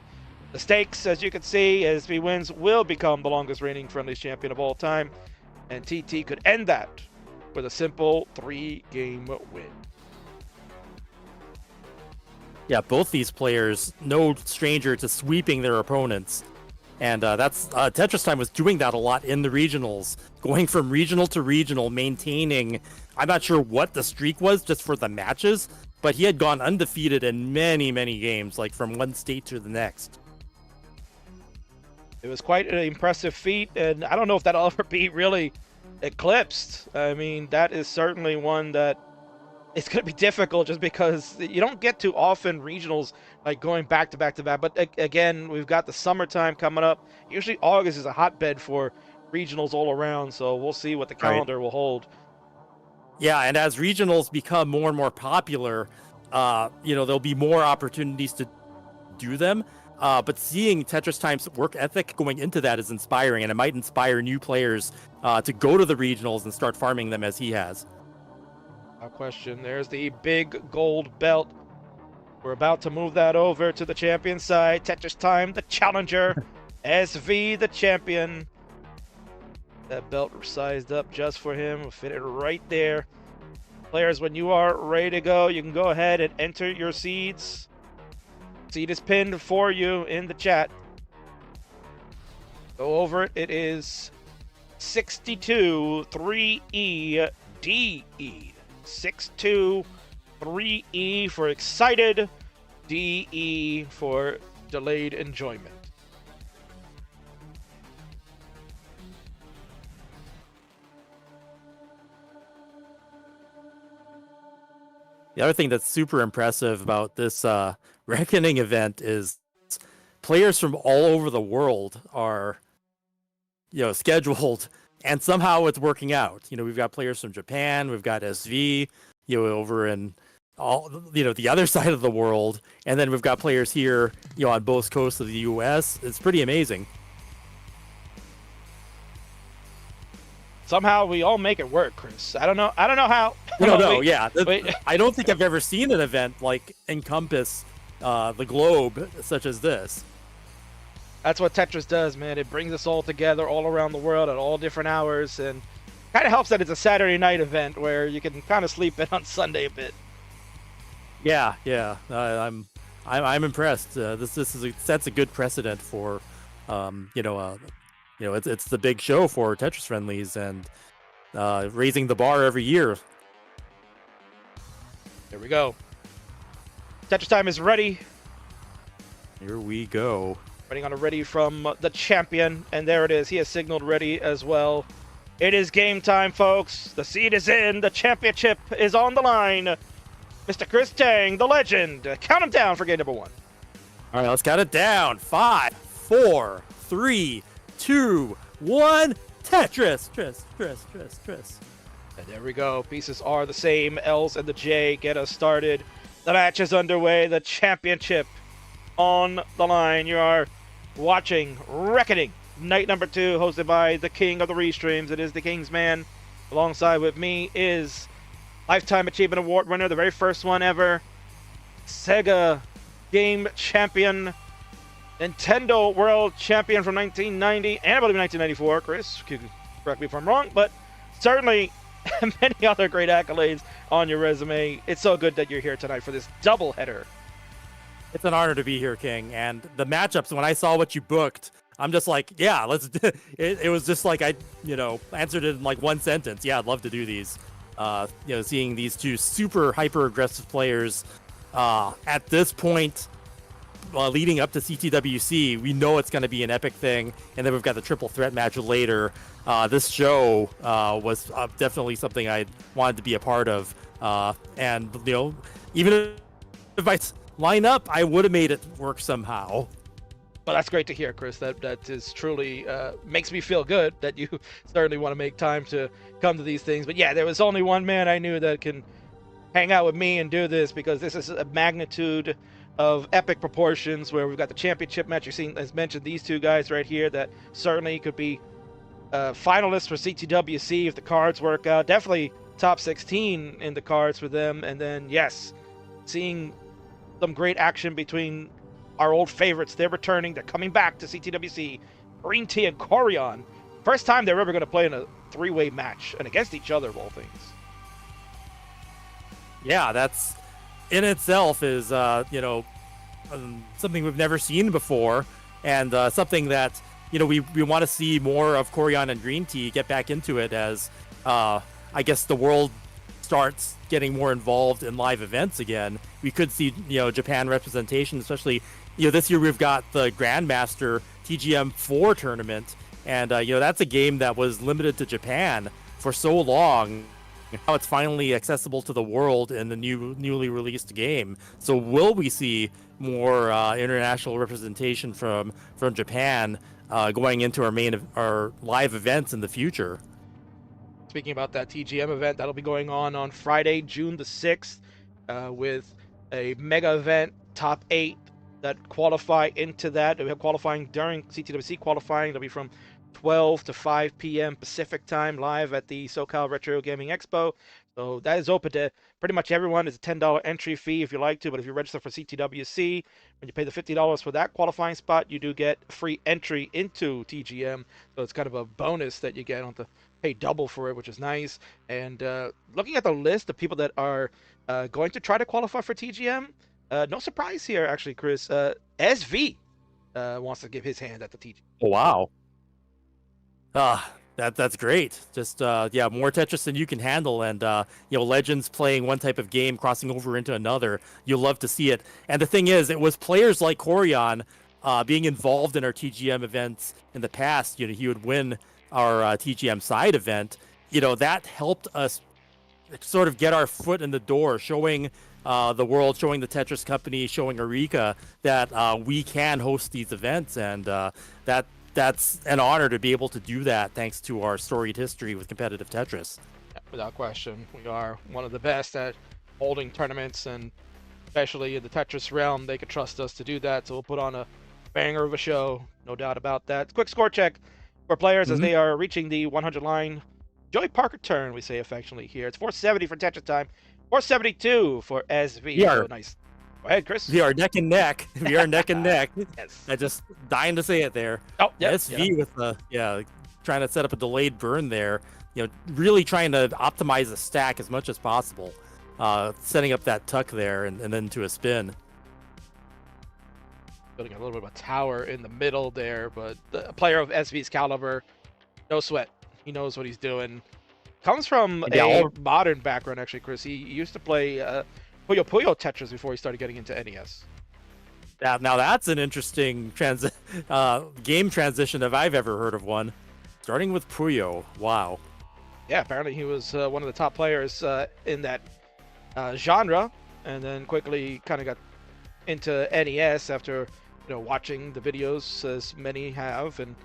The stakes, as you can see, as he wins, will become the longest reigning Friendlies champion of all time. And TT could end that with a simple 3-game win. Yeah, both these players, no stranger to sweeping their opponents. And that's Tetris Time was doing that a lot in the regionals, going from regional to regional, maintaining, I'm not sure what the streak was just for the matches, but he had gone undefeated in many, many games, like from one state to the next. It was quite an impressive feat, and I don't know if that'll ever be really eclipsed. I mean, that is certainly one that it's going to be difficult just because you don't get too often regionals like going back to back to back. But again, we've got the summertime coming up. Usually August is a hotbed for regionals all around, so we'll see what the calendar will hold. Yeah, and as regionals become more and more popular, there'll be more opportunities to do them. But seeing Tetris Time's work ethic going into that is inspiring, and it might inspire new players to go to the regionals and start farming them as he has. No question. There's the big gold belt. We're about to move that over to the champion side. Tetris Time, the challenger. SV, the champion. That belt sized up just for him. We'll fit it right there. Players, when you are ready to go, you can go ahead and enter your seeds. Seed is pinned for you in the chat. Go over it. It is 62 3E DE. 6-2 3E for excited, DE for delayed enjoyment. The other thing that's super impressive about this Reckoning event is players from all over the world are, scheduled, and somehow it's working out. We've got players from Japan, we've got SV, over in all, the other side of the world, and then we've got players here, on both coasts of the U.S. It's pretty amazing. Somehow we all make it work, Chris. I don't know how. Yeah. I don't think I've ever seen an event like encompass the globe such as this. That's what Tetris does, man. It brings us all together all around the world at all different hours, and kind of helps that it's a Saturday night event where you can kind of sleep in on Sunday a bit. Yeah. I'm impressed. This sets a good precedent for, it's the big show for Tetris friendlies and raising the bar every year. There we go. Tetris Time is ready. Here we go. Waiting on a ready from the champion, and there it is. He has signaled ready as well. It is game time, folks. The seed is in. The championship is on the line. Mr. Chris Tang, the legend. Count him down for game number one. All right, let's count it down. 5, 4, 3, 2, 1. Tetris. Tris. And there we go. Pieces are the same. L's and the J get us started. The match is underway. The championship on the line. You are watching Reckoning night number 2, hosted by the king of the restreams. It is the King's Man. Alongside with me is Lifetime Achievement Award winner, the very first one ever, Sega Game Champion, Nintendo World Champion from 1990 and I believe 1994. Chris, correct me if I'm wrong, but certainly many other great accolades on your resume. It's so good that you're here tonight for this doubleheader. It's an honor to be here, King. And the matchups, when I saw what you booked, I'm just like, yeah, let's. It was just like I, answered it in like one sentence. Yeah, I'd love to do these. Seeing these two super hyper aggressive players at this point, leading up to CTWC, we know it's going to be an epic thing. And then we've got the triple threat match later. This show was definitely something I wanted to be a part of. And even if I line up, I would have made it work somehow. Well, that's great to hear, Chris. That is truly makes me feel good that you certainly want to make time to come to these things. But yeah, there was only one man I knew that can hang out with me and do this, because this is a magnitude of epic proportions where we've got the championship match. You're seeing, as mentioned, these two guys right here that certainly could be finalists for CTWC if the cards work out. Definitely top 16 in the cards for them. And then, yes, seeing some great action between our old favorites. They're returning. They're coming back to CTWC. Greeentea and Koryan. First time they're ever going to play in a three-way match and against each other, of all things. Yeah, that's in itself is, something we've never seen before, and something that, we want to see more of Koryan and Greeentea get back into it as, I guess, the world starts getting more involved in live events again, we could see, Japan representation, especially, this year we've got the Grandmaster TGM4 tournament, and, that's a game that was limited to Japan for so long. Now it's finally accessible to the world in the newly released game. So will we see more international representation from Japan going into our live events in the future? Speaking about that TGM event, that'll be going on Friday, June the 6th, with a mega event, top 8 that qualify into that. We have qualifying during CTWC qualifying. It'll be from 12 to 5 p.m. Pacific time, live at the SoCal Retro Gaming Expo. So that is open to pretty much everyone. It's a $10 entry fee if you like to, but if you register for CTWC, when you pay the $50 for that qualifying spot, you do get free entry into TGM. So it's kind of a bonus that you get on the pay double for it, which is nice. And looking at the list of people that are going to try to qualify for TGM, no surprise here, actually, Chris. SV wants to give his hand at the TGM. Oh, wow. That's great. Just more Tetris than you can handle, and legends playing one type of game crossing over into another. You'll love to see it. And the thing is, it was players like Koryan being involved in our TGM events in the past. He would win our TGM side event. That helped us sort of get our foot in the door, showing the world, showing the Tetris company, showing Eureka that we can host these events, and that's an honor to be able to do that thanks to our storied history with competitive Tetris. Yeah, without question, we are one of the best at holding tournaments, and especially in the Tetris realm, they could trust us to do that. So we'll put on a banger of a show, no doubt about that. Quick score check for players as they are reaching the 100 line. Joey Parker turn, we say affectionately here. It's 470 for Tetris time, 472 for SV. Yeah. So nice. Go ahead, Chris. We are neck and neck. We are neck and neck. Yes. I just dying to say it there. Oh, yeah. SV with the trying to set up a delayed burn there. Really trying to optimize the stack as much as possible. Setting up that tuck there and then to a spin. Building a little bit of a tower in the middle there, but a player of SV's caliber, no sweat. He knows what he's doing. Comes from a modern background, actually, Chris. He used to play Puyo Puyo Tetris before he started getting into NES. Now that's an interesting game transition if I've ever heard of one. Starting with Puyo, wow. Yeah, apparently he was one of the top players in that genre, and then quickly kind of got into NES after watching the videos, as many have, and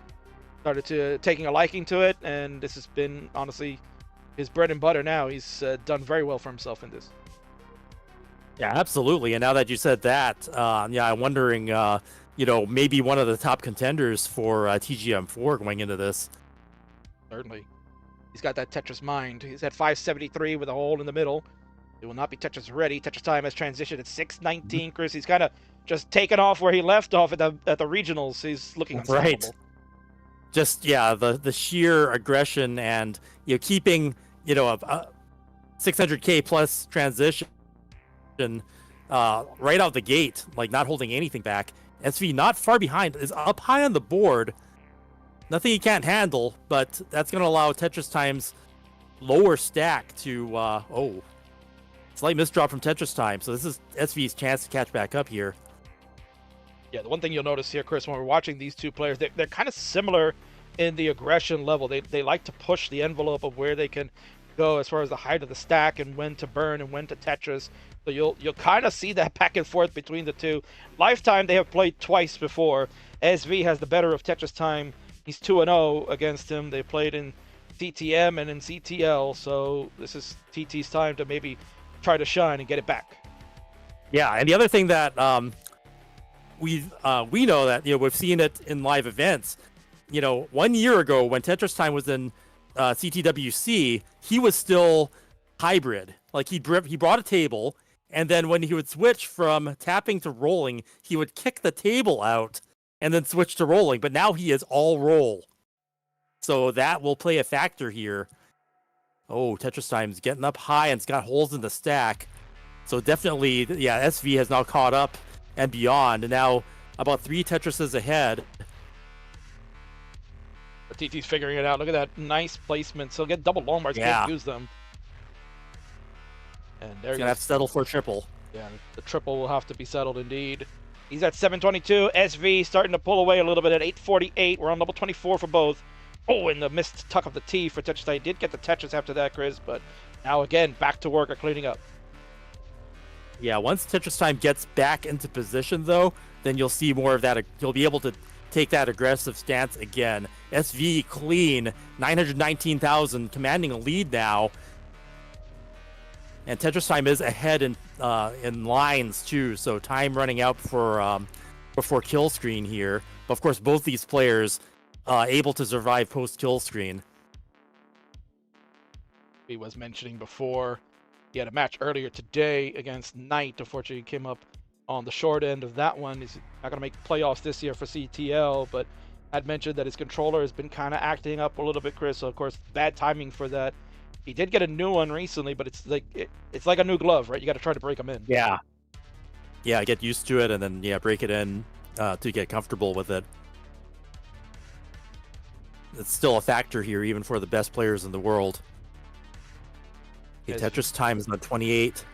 started to taking a liking to it. And this has been honestly his bread and butter now. He's done very well for himself in this. Yeah, absolutely. And now that you said that, I'm wondering, maybe one of the top contenders for TGM4 going into this. Certainly. He's got that Tetris mind. He's at 573 with a hole in the middle. It will not be Tetris ready. Tetris time has transitioned at 619, Chris. He's kind of just taken off where he left off at the regionals. He's looking unstoppable. Right. Just, the sheer aggression and, keeping, a 600K plus transition right out the gate, like not holding anything back. SV not far behind, is up high on the board. Nothing he can't handle, but that's going to allow Tetris Time's lower stack to, slight misdrop from Tetris Time. So this is SV's chance to catch back up here. Yeah, the one thing you'll notice here, Chris, when we're watching these two players, they're kind of similar in the aggression level. They like to push the envelope of where they can go as far as the height of the stack and when to burn and when to Tetris. So you'll kind of see that back and forth between the two. Lifetime, they have played twice before. SV has the better of Tetris Time. He's 2-0 against him. They played in CTM and in CTL, so this is TT's time to maybe try to shine and get it back. Yeah, and the other thing that we know that we've seen it in live events. 1 year ago when Tetris Time was in CTWC, he was still hybrid. Like he brought a table, and then when he would switch from tapping to rolling, he would kick the table out and then switch to rolling. But now he is all roll, so that will play a factor here. Oh, Tetris Time's getting up high and it's got holes in the stack. So definitely, SV has now caught up and beyond, and now about 3 Tetrises ahead. But TT's figuring it out. Look at that nice placement. So get double long bars, can't use them. And there He's he gonna have goes. to settle for a triple. Yeah, the triple will have to be settled indeed. He's at 722. SV starting to pull away a little bit at 848. We're on level 24 for both. Oh, and the missed tuck of the T for Tetris. I did get the Tetris after that, Chris, but now again, back to work at cleaning up. Yeah, once Tetris Time gets back into position, though, then you'll see more of that. You'll be able to take that aggressive stance again. SV clean, 919,000, commanding a lead now. And Tetris Time is ahead in lines, too, so time running out before kill screen here. But of course, both these players able to survive post-kill screen. He was mentioning before, he had a match earlier today against Knight. Unfortunately, he came up on the short end of that one. He's not going to make playoffs this year for CTL, but I'd mentioned that his controller has been kind of acting up a little bit, Chris. So, of course, bad timing for that. He did get a new one recently, but it's like a new glove, right? You got to try to break them in. Yeah. Yeah, get used to it and then, break it in to get comfortable with it. It's still a factor here, even for the best players in the world. Tetris Time is on 28.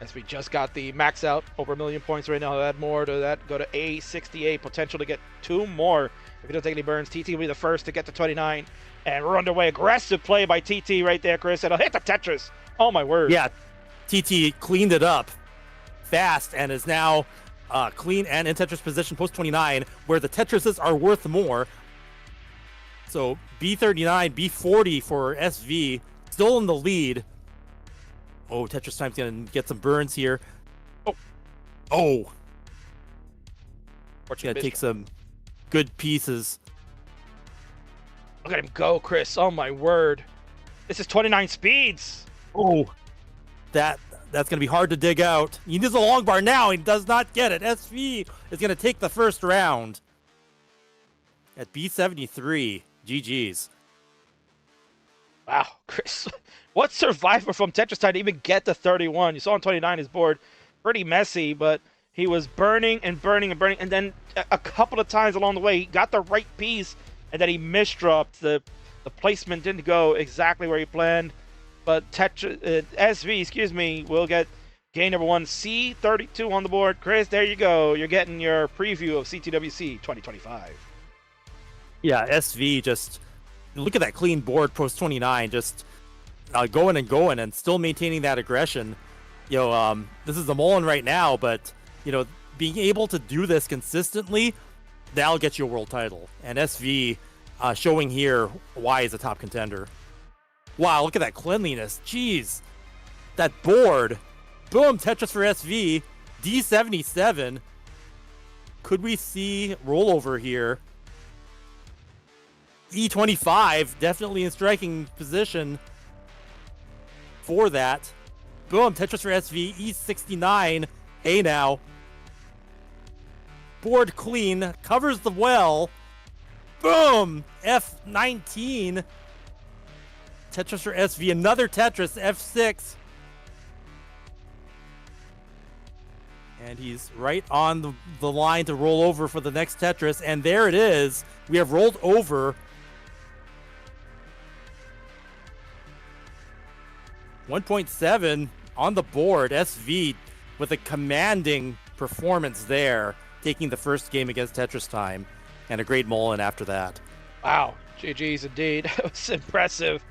As we just got the max out over 1 million points right now. Add more to that. Go to A68. Potential to get 2 more if he don't take any burns. TT will be the first to get to 29. And we're underway. Aggressive play by TT right there, Chris. It'll hit the Tetris. Oh, my word. Yeah, TT cleaned it up fast and is now clean and in Tetris position post 29, where the Tetrises are worth more. So B39, B40 for SV, still in the lead. Oh, Tetris Time's going to get some burns here. Oh. Going to take some good pieces. Look at him go, Chris. Oh, my word. This is 29 speeds. Oh. That's going to be hard to dig out. He needs a long bar now. He does not get it. SV is going to take the first round. At B73. GG's. Wow, Chris. What survivor from Tetris Time to even get to 31? You saw on 29 his board. Pretty messy, but he was burning and burning and burning. And then a couple of times along the way, he got the right piece, and then he misdropped. The placement didn't go exactly where he planned. But SV, will get game number 1, C32 on the board. Chris, there you go. You're getting your preview of CTWC 2025. Yeah, SV just look at that clean board post 29, just going and going and still maintaining that aggression. This is the Mullen right now, but being able to do this consistently, that'll get you a world title. And SV showing here why he's a top contender. Wow, look at that cleanliness. Jeez, that board. Boom, Tetris for SV, D77. Could we see rollover here? E25, definitely in striking position for that. Boom, Tetris for SV, E69, A now. Board clean, covers the well. Boom, F19. Tetris for SV, another Tetris, F6. And he's right on the line to roll over for the next Tetris. And there it is. We have rolled over. 1.7 on the board. SV with a commanding performance there, taking the first game against Tetris Time, and a great Mullen after that. Wow, GG's indeed. That was impressive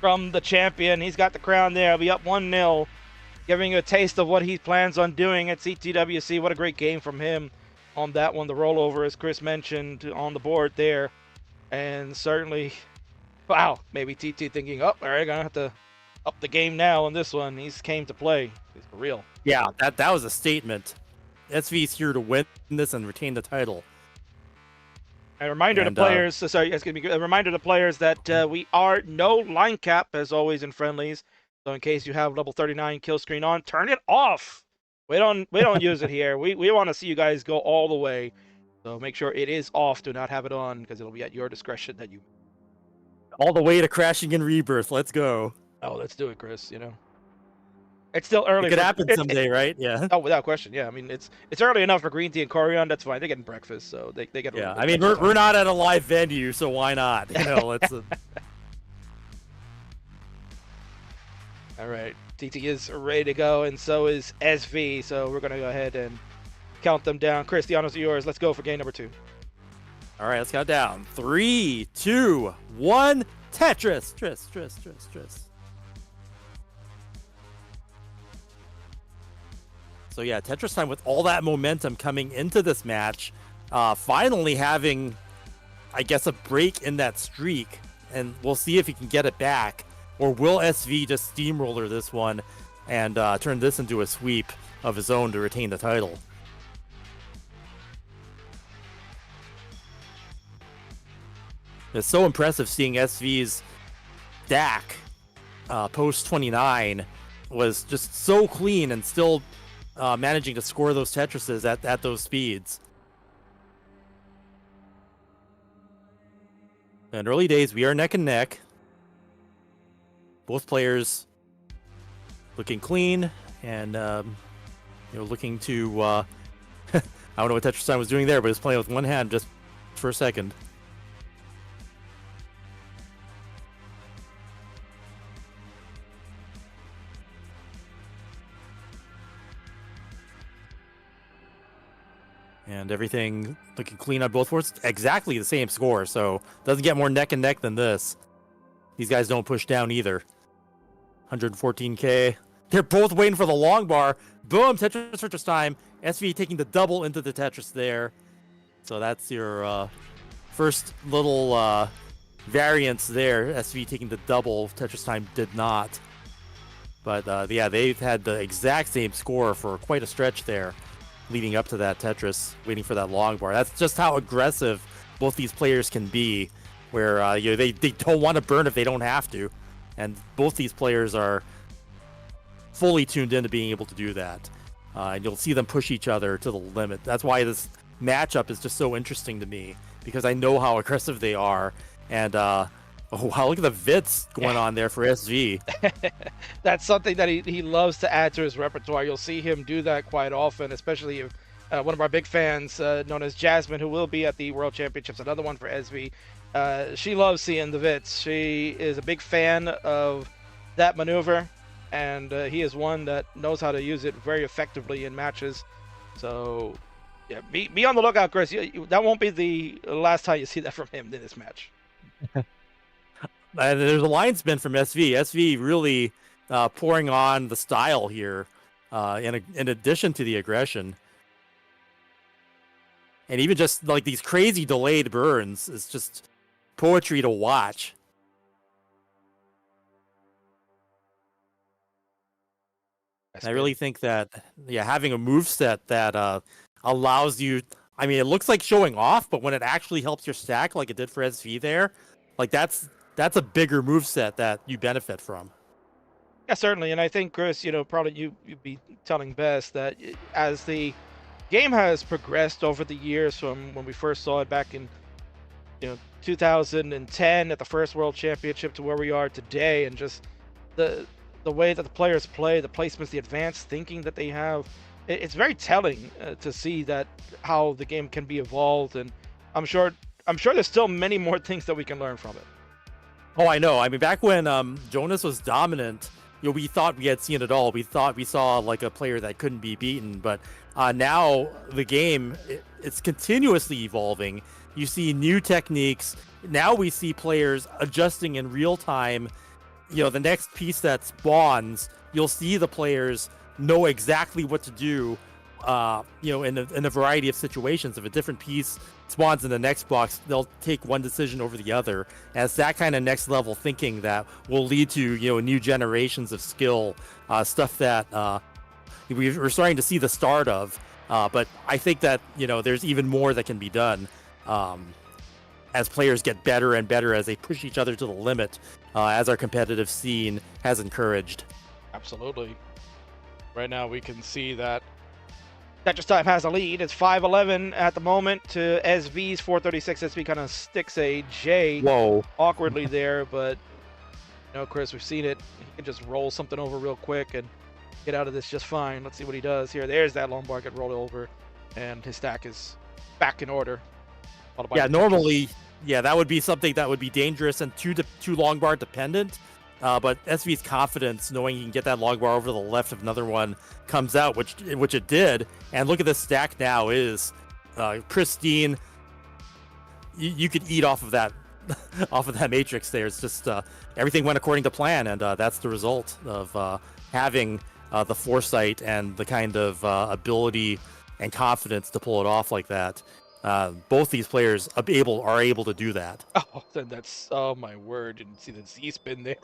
from the champion. He's got the crown there. He'll be up 1-0, giving you a taste of what he plans on doing at CTWC. What a great game from him on that one. The rollover, as Chris mentioned, on the board there. And certainly, wow, maybe TT thinking, all right, gonna have to up the game now on this one. He's came to play. He's for real. Yeah, that was a statement. SV's here to win this and retain the title. A reminder to players, a reminder to players that we are no line cap, as always, in friendlies. So in case you have level 39 kill screen on, turn it off. We don't use it here. We want to see you guys go all the way. So make sure it is off. Do not have it on, because it'll be at your discretion that you... All the way to crashing in Rebirth. Let's go. Oh, let's do it, Chris. It's still early. It could happen someday, right? Yeah. Oh, without question. Yeah. I mean, it's early enough for Greeentea and Koryan. That's fine. They're getting breakfast, so they get. Yeah. I mean, we're not at a live venue, so why not? Let's. All right, TT is ready to go, and so is SV. So we're gonna go ahead and count them down. Chris, the honors are yours. Let's go for game number 2. All right, let's count down. 3, 2, 1. Tetris. Tris. So yeah, Tetris time with all that momentum coming into this match, finally having, I guess, a break in that streak, and we'll see if he can get it back, or will SV just steamroller this one and turn this into a sweep of his own to retain the title. It's so impressive seeing SV's stack post 29 was just so clean and still managing to score those Tetrises at those speeds. In early days, we are neck and neck. Both players looking clean and looking to I don't know what Tetris Time was doing there, but he's playing with one hand just for a second. And everything looking clean on both boards. Exactly the same score, so doesn't get more neck and neck than this. These guys don't push down either. 114k. They're both waiting for the long bar. Boom, Tetris time. SV taking the double into the Tetris there. So that's your first little variance there. SV taking the double. Tetris time did not. But yeah, they've had the exact same score for quite a stretch there, leading up to that Tetris, waiting for that long bar. That's just how aggressive both these players can be, where they don't want to burn if they don't have to. And both these players are fully tuned into being able to do that. And you'll see them push each other to the limit. That's why this matchup is just so interesting to me, because I know how aggressive they are. And oh wow, look at the Vits going on there for SV. That's something that he loves to add to his repertoire. You'll see him do that quite often, especially if one of our big fans, known as Jasmine, who will be at the World Championships, another one for SV. She loves seeing the Vits. She is a big fan of that maneuver, and he is one that knows how to use it very effectively in matches. So yeah, be on the lookout, Chris. That won't be the last time you see that from him in this match. And there's a line spin from SV. SV really pouring on the style here, in addition to the aggression. And even just like these crazy delayed burns is just poetry to watch. I really think that, yeah, having a moveset that allows you, I mean, it looks like showing off, but when it actually helps your stack like it did for SV there, like that's a bigger moveset that you benefit from. Yeah, certainly. And I think, Chris, probably you'd be telling best that as the game has progressed over the years from when we first saw it back in 2010 at the first World Championship to where we are today, and just the way that the players play, the placements, the advanced thinking that they have, it's very telling to see that how the game can be evolved. And I'm sure there's still many more things that we can learn from it. Oh, I know. I mean, back when Jonas was dominant, we thought we had seen it all. We thought we saw like a player that couldn't be beaten. But now the game, it's continuously evolving. You see new techniques. Now we see players adjusting in real time. The next piece that spawns, you'll see the players know exactly what to do, in a variety of situations. If a different piece spawns in the next box, they'll take one decision over the other. And it's that kind of next level thinking that will lead to, new generations of skill, stuff that we're starting to see the start of. But I think that, there's even more that can be done as players get better and better, as they push each other to the limit, as our competitive scene has encouraged. Absolutely. Right now we can see that Tetris Time has a lead. It's 5-11 at the moment to SV's 436. SV kind of sticks a J awkwardly there, but Chris, we've seen it. He can just roll something over real quick and get out of this just fine. Let's see what he does here. There's that long bar get rolled over, and his stack is back in order. Yeah, normally, that would be something that would be dangerous and too long bar dependent. But SV's confidence, knowing he can get that long bar over to the left if another one comes out, which it did. And look at this stack now, is pristine. You could eat off of that off of that matrix there. It's just everything went according to plan, and that's the result of having the foresight and the kind of ability and confidence to pull it off like that. Both these players are able to do that. Oh, that's oh my word! Didn't see the Z spin there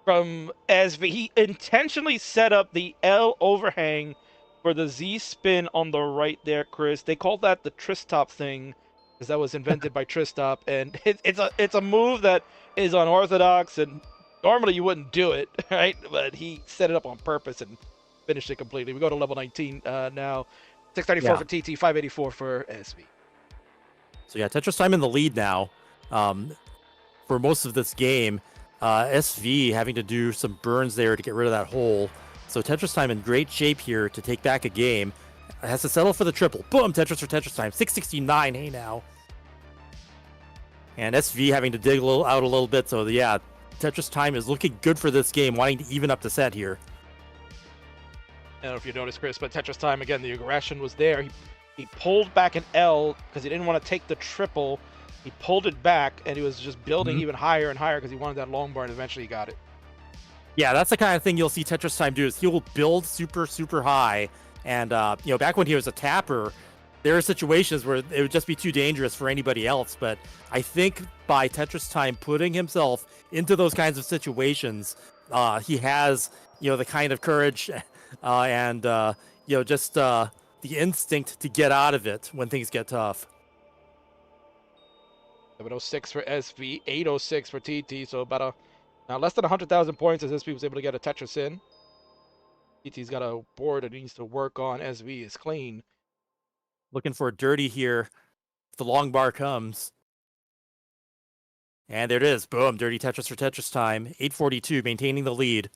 from SV. He intentionally set up the L overhang for the Z spin on the right there, Chris. They call that the Tristop thing, because that was invented by Tristop, and it's a move that is unorthodox, and normally you wouldn't do it, right? But he set it up on purpose and finished it completely. We go to level 19 now. 634 for TT, 584 for SV. So yeah, Tetris Time in the lead now. For most of this game, SV having to do some burns there to get rid of that hole. So Tetris Time in great shape here to take back a game. Has to settle for the triple. Boom, Tetris for Tetris Time. 669, hey now. And SV having to dig out a little bit. So yeah, Tetris Time is looking good for this game, wanting to even up the set here. I don't know if you noticed, Chris, but Tetris Time, again, the aggression was there. He pulled back an L because he didn't want to take the triple. He pulled it back, and he was just building even higher and higher because he wanted that long bar, and eventually he got it. Yeah, that's the kind of thing you'll see Tetris Time do, is he will build super, super high. And, back when he was a tapper, there are situations where it would just be too dangerous for anybody else. But I think by Tetris Time putting himself into those kinds of situations, he has, the kind of courage and, just the instinct to get out of it when things get tough. 706 for SV, 806 for TT, so about now less than 100,000 points as SV was able to get a Tetris in. TT's got a board that he needs to work on. SV is clean. Looking for a dirty here. The long bar comes. And there it is. Boom. Dirty Tetris for Tetris Time. 842, maintaining the lead.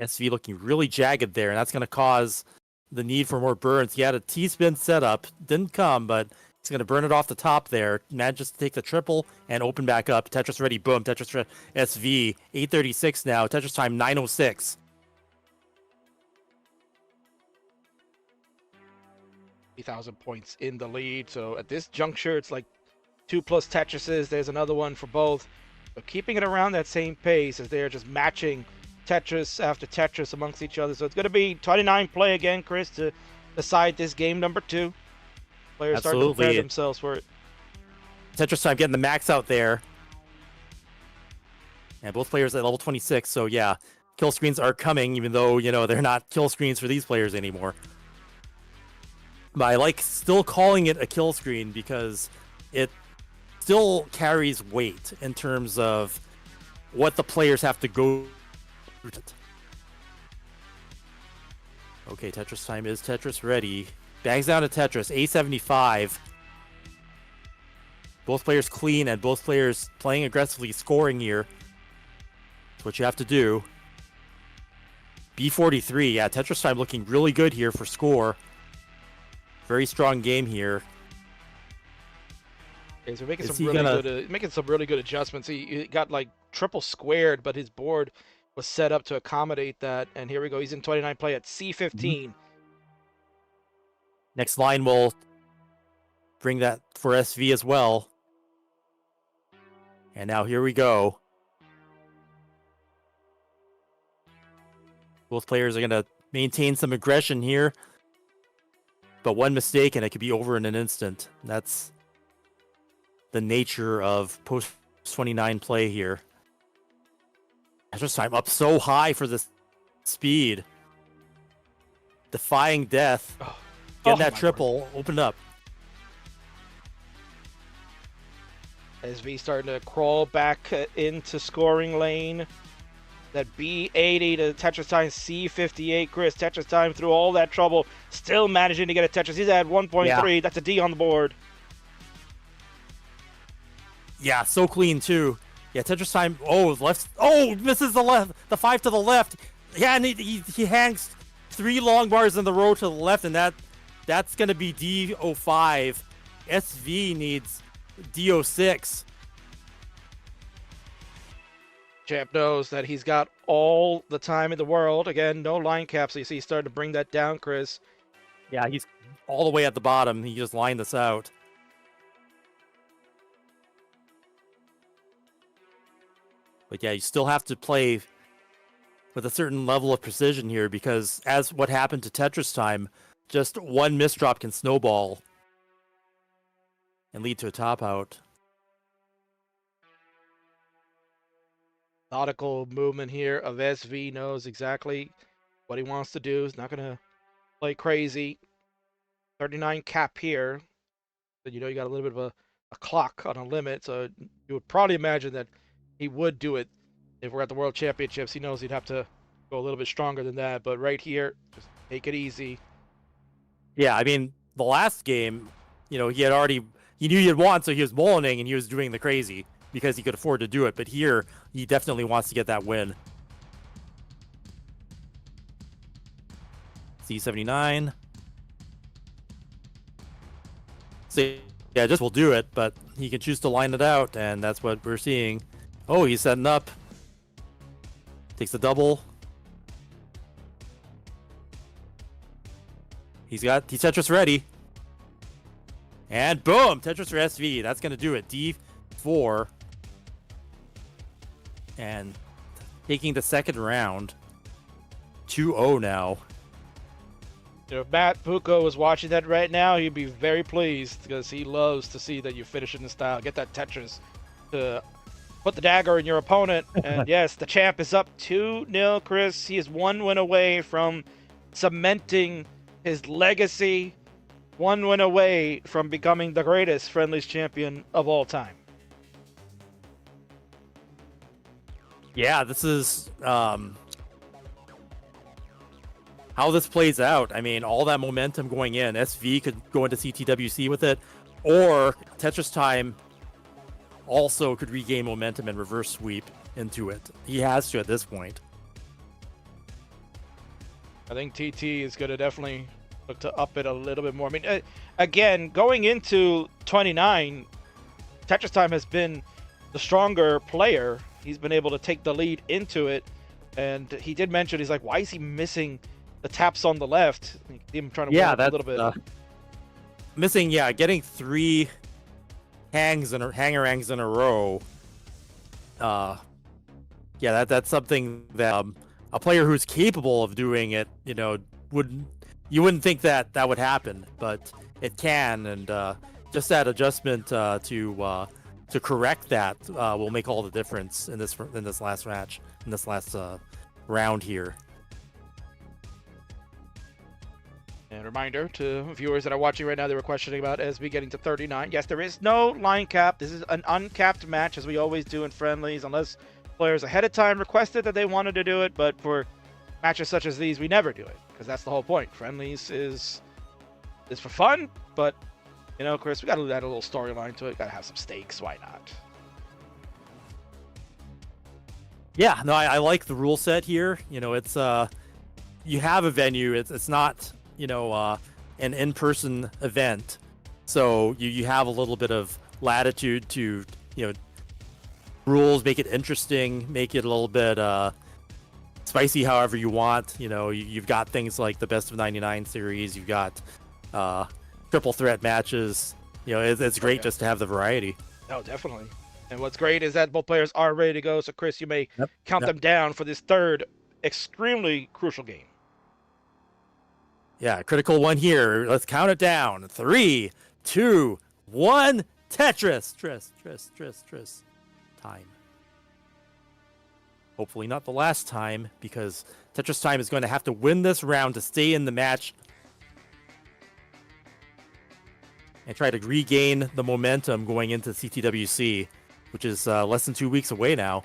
SV looking really jagged there, and that's going to cause the need for more burns. He had a T-spin setup. Didn't come, but he's going to burn it off the top there. Manages to take the triple and open back up. Tetris ready. Boom. Tetris for SV. 836 now. Tetris Time 906. 3,000 points in the lead. So at this juncture, it's like 2+ Tetrises. There's another one for both. But keeping it around that same pace as they're just matching Tetris after Tetris amongst each other. So it's going to be 29 play again, Chris, to decide this game number 2. Players start to prepare themselves for it. Tetris Time getting the max out there. And both players at level 26. So yeah, kill screens are coming, even though, they're not kill screens for these players anymore. But I like still calling it a kill screen because it still carries weight in terms of what the players have to go through. Okay, Tetris Time is Tetris ready. Bangs down to Tetris, A75. Both players clean and both players playing aggressively, scoring here. That's what you have to do. B43, yeah, Tetris Time looking really good here for score. Very strong game here. Okay, so making some really good adjustments. He got like triple squared, but his board was set up to accommodate that. And here we go. He's in 29 play at C15. Next line will bring that for SV as well. And now here we go. Both players are going to maintain some aggression here. But one mistake and it could be over in an instant. That's the nature of post-29 play here. Tetris Time up so high for this speed. Defying death. Getting that triple. Word. Opened up. SV starting to crawl back into scoring lane. That B80 to Tetris Time C58. Chris, Tetris Time through all that trouble, still managing to get a Tetris. He's at 1.3. Yeah. That's a D on the board. Yeah, so clean too. Yeah, Tetris Time. Oh, left. Oh, misses the left. The 5 to the left. Yeah, and he hangs 3 long bars in the row to the left, and that's gonna be D05. SV needs D06. Champ knows that he's got all the time in the world. Again, no line cap, so you see he's starting to bring that down, Chris. Yeah, he's all the way at the bottom. He just lined this out. But yeah, you still have to play with a certain level of precision here, because as what happened to Tetris Time, just one misdrop can snowball and lead to a top out. Methodical movement here of SV, knows exactly what he wants to do. He's not going to play crazy. 39 cap here. Then you know you got a little bit of a clock on a limit, so you would probably imagine that he would do it if we're at the World Championships. He knows he'd have to go a little bit stronger than that, but right here, just take it easy. Yeah, I mean, the last game, you know, he knew he had won, so he was mullining and he was doing the crazy because he could afford to do it. But here, he definitely wants to get that win. C79. So, yeah, just will do it, but he can choose to line it out, and that's what we're seeing. Oh, he's setting up. Takes the double. He's Tetris ready. And boom! Tetris for SV. That's going to do it. D4. And taking the second round. 2-0 now. You know, if Matt Bucco was watching that right now, he'd be very pleased because he loves to see that you finish in the style. Get that Tetris to put the dagger in your opponent. And yes, the champ is up 2-0, Chris. He is one win away from cementing his legacy. One win away from becoming the greatest friendlies champion of all time. Yeah, this is how this plays out. I mean, all that momentum going in. SV could go into CTWC with it, or Tetris Time also could regain momentum and reverse sweep into it. He has to at this point. I think TT is going to definitely look to up it a little bit more. I mean, again, going into 29, Tetris Time has been the stronger player. He's been able to take the lead into it. And he did mention, he's like, why is he missing the taps on the left? Him trying to Yeah, that's a little bit. Missing, yeah, getting 3 hangerangs in a row. Yeah, that's something that a player who's capable of doing it, you know, you wouldn't think that would happen, but it can, and just that adjustment to correct that will make all the difference in this last match, in this last round here. And a reminder to viewers that are watching right now, they were questioning about SB getting to 39. Yes, there is no line cap. This is an uncapped match, as we always do in friendlies, unless players ahead of time requested that they wanted to do it. But for matches such as these, we never do it, because that's the whole point. Friendlies is for fun, but, you know, Chris, we got to add a little storyline to it. Got to have some stakes. Why not? Yeah, no, I like the rule set here. You know, it's you have a venue. It's not, you know, an in-person event, so you have a little bit of latitude to, you know, rules, make it interesting, make it a little bit spicy however you want. You know, you've got things like the best of 99 series, you've got triple threat matches. You know, it's great just to have the variety. Oh, definitely. And what's great is that both players are ready to go. So, Chris, you may count them down for this third extremely crucial game. Yeah, critical one here. Let's count it down. 3, 2, 1. Tetris. Tris. Time. Hopefully not the last time, because Tetris Time is going to have to win this round to stay in the match and try to regain the momentum going into CTWC, which is less than 2 weeks away now.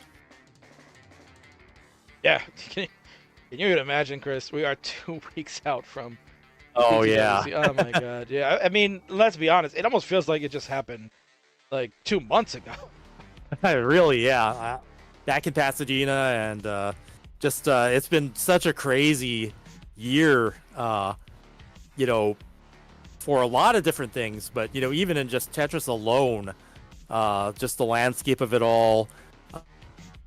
Yeah. Can you even imagine, Chris? We are 2 weeks out from. Oh, CTWC. yeah. Oh, my God. Yeah. I mean, let's be honest. It almost feels like it just happened like 2 months ago. Really, yeah. Back in Pasadena, and just it's been such a crazy year, you know, for a lot of different things. But, you know, even in just Tetris alone, just the landscape of it all,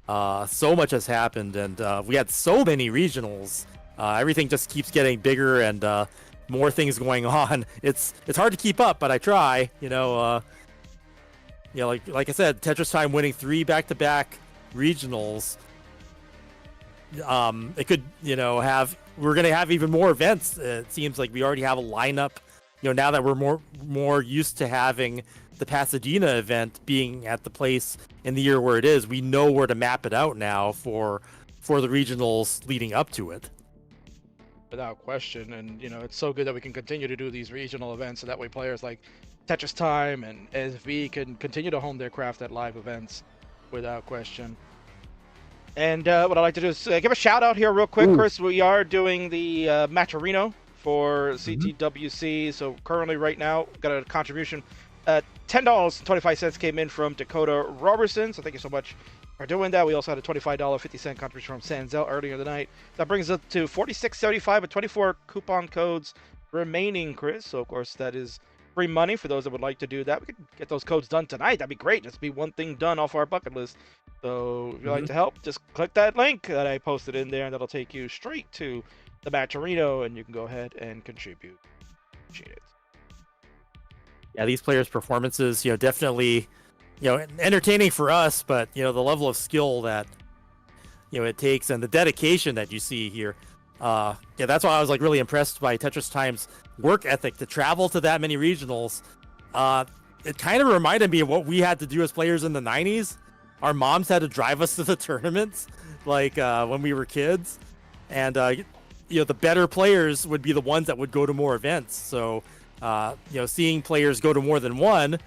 So much has happened, and we had so many regionals. Everything just keeps getting bigger and more things going on. It's hard to keep up, but I try. Like I said, Tetris Time winning 3 back-to-back regionals. It could, we're gonna have even more events. It seems like we already have a lineup. Now that we're more used to having the Pasadena event being at the place in the year where it is, we know where to map it out now for the regionals leading up to it. Without question, and it's so good that we can continue to do these regional events, so that way players like Tetris Time and SV can continue to hone their craft at live events, without question. And what I'd like to do is give a shout out here real quick, Chris. We are doing the Matcherino for CTWC. So currently, right now, got a contribution. $10.25 came in from Dakota Robertson. So thank you so much for doing that. We also had a $25.50 contribution from Sanzel earlier in the night. That brings us to $46.75 with 24 coupon codes remaining, Chris. So of course that is free money for those that would like to do that. We could get those codes done tonight. That'd be great. Just be one thing done off our bucket list. So if you'd like to help, just click that link that I posted in there, and that'll take you straight to the Matcherino, and you can go ahead and contribute. Appreciate it. Yeah, these players' performances, definitely, entertaining for us, but the level of skill that it takes and the dedication that you see here. That's why I was really impressed by Tetris Time's work ethic to travel to that many regionals. It kind of reminded me of what we had to do as players in the 90s. Our moms had to drive us to the tournaments, when we were kids, and the better players would be the ones that would go to more events. So, seeing players go to more than one,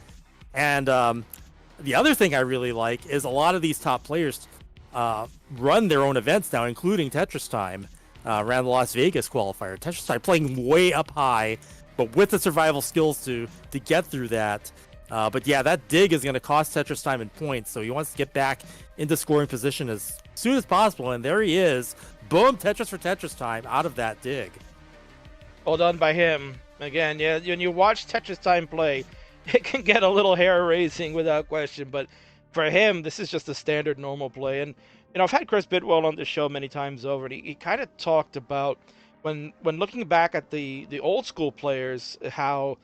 and the other thing I really like is a lot of these top players run their own events now, including Tetris Time. Around the Las Vegas qualifier, Tetris Time playing way up high, but with the survival skills to get through that. But yeah, that dig is going to cost Tetris Time in points, so he wants to get back into scoring position as soon as possible, and there he is. Boom, Tetris for Tetris Time out of that dig. Well done by him. Again, yeah, when you watch Tetris Time play, it can get a little hair-raising without question, but for him, this is just a standard normal play. And I've had Chris Bidwell on the show many times over, and he kind of talked about when looking back at the old school players, how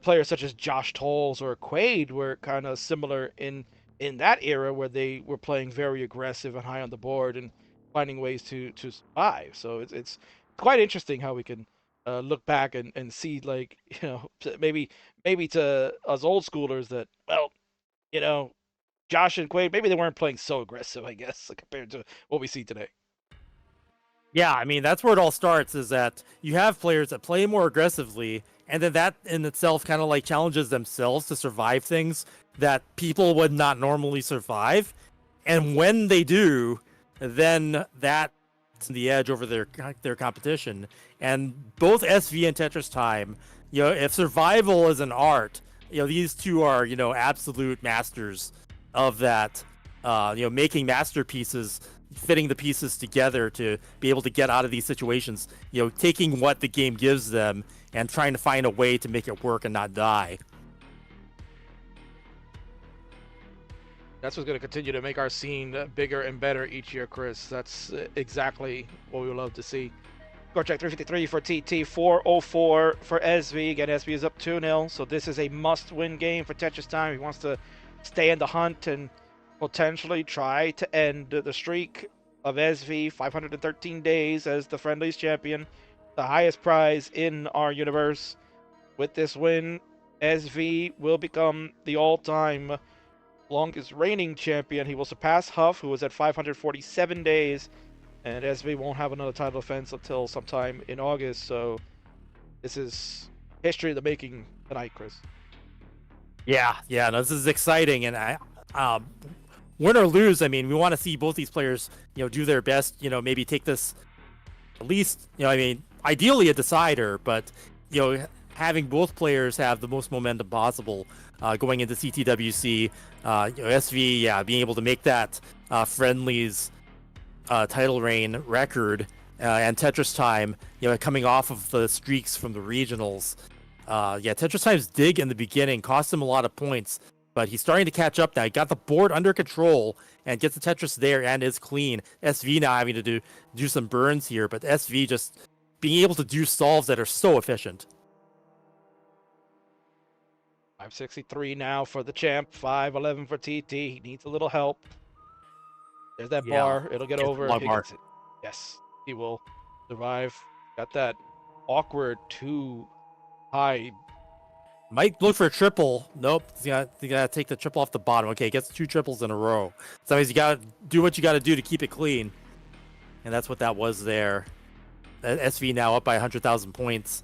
players such as Josh Tolles or Quaid were kind of similar in that era, where they were playing very aggressive and high on the board and finding ways to survive. So it's quite interesting how we can look back and see, maybe to us old schoolers that, Josh and Quaid, maybe they weren't playing so aggressive, I guess, compared to what we see today. Yeah, I mean, that's where it all starts, is that you have players that play more aggressively, and then that in itself kind of challenges themselves to survive things that people would not normally survive. And when they do, then that's the edge over their competition. And both SV and Tetris Time, if survival is an art, these two are, absolute masters of that, making masterpieces, fitting the pieces together to be able to get out of these situations, taking what the game gives them and trying to find a way to make it work and not die. That's what's going to continue to make our scene bigger and better each year, Chris. That's exactly what we would love to see. Score check 353 for TT, 404 for SV. Again, SV is up 2-0, so this is a must-win game for Tetris Time. He wants to stay in the hunt and potentially try to end the streak of SV, 513 days as the Friendlies champion, the highest prize in our universe. With this win, SV will become the all-time longest reigning champion. He will surpass Huff, who was at 547 days, and SV won't have another title defense until sometime in August. So this is history in the making tonight, Chris. Yeah, no, this is exciting, and win or lose, I mean, we want to see both these players, do their best, maybe take this at least, ideally a decider, but, having both players have the most momentum possible going into CTWC, SV, being able to make that Friendlies title reign record, and Tetris Time, coming off of the streaks from the regionals. Tetris Time's dig in the beginning cost him a lot of points, But he's starting to catch up now. He got the board under control and gets the Tetris there and is clean. SV now having to do some burns here, but SV just being able to do solves that are so efficient. 563 now for the champ. 511 for TT. He needs a little help. There's that Yeah, bar. It'll get over. bar. He gets it. Yes, he will survive. Got that awkward too high. Might look for a triple. Nope. He's gotta take the triple off the bottom. Okay, gets 2 triples in a row. Sometimes you gotta do what you gotta do to keep it clean. And that's what that was there. SV now up by 100,000 points.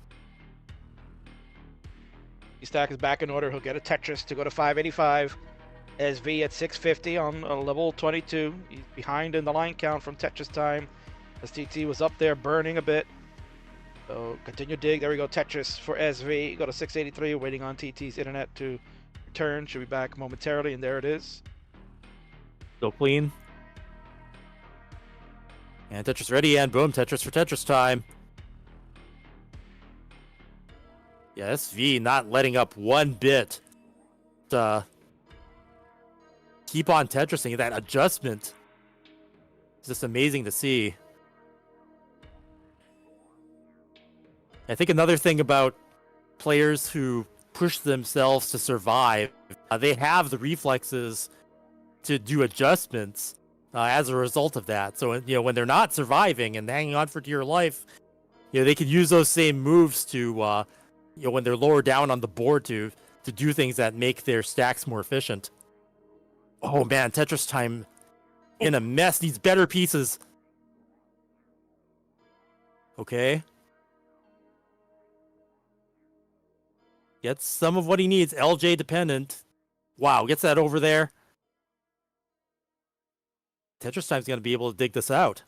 Stack is back in order. He'll get a Tetris to go to 585. SV at 650 on level 22. He's behind in the line count from Tetris time. As TT was up there burning a bit. So continue dig. There we go. Tetris for SV. Go to 683. Waiting on TT's internet to return. Should be back momentarily. And there it is. Still clean. And Tetris ready. And boom. Tetris for Tetris time. Yeah, SV not letting up one bit. Keep on Tetrising. That adjustment is just amazing to see. I think another thing about players who push themselves to survive, they have the reflexes to do adjustments as a result of that. So, when they're not surviving and hanging on for dear life, they can use those same moves to, when they're lower down on the board to do things that make their stacks more efficient. Oh man, Tetris time in a mess. Needs better pieces. Okay. Gets some of what he needs. LJ dependent. Wow, gets that over there. Tetris time's going to be able to dig this out.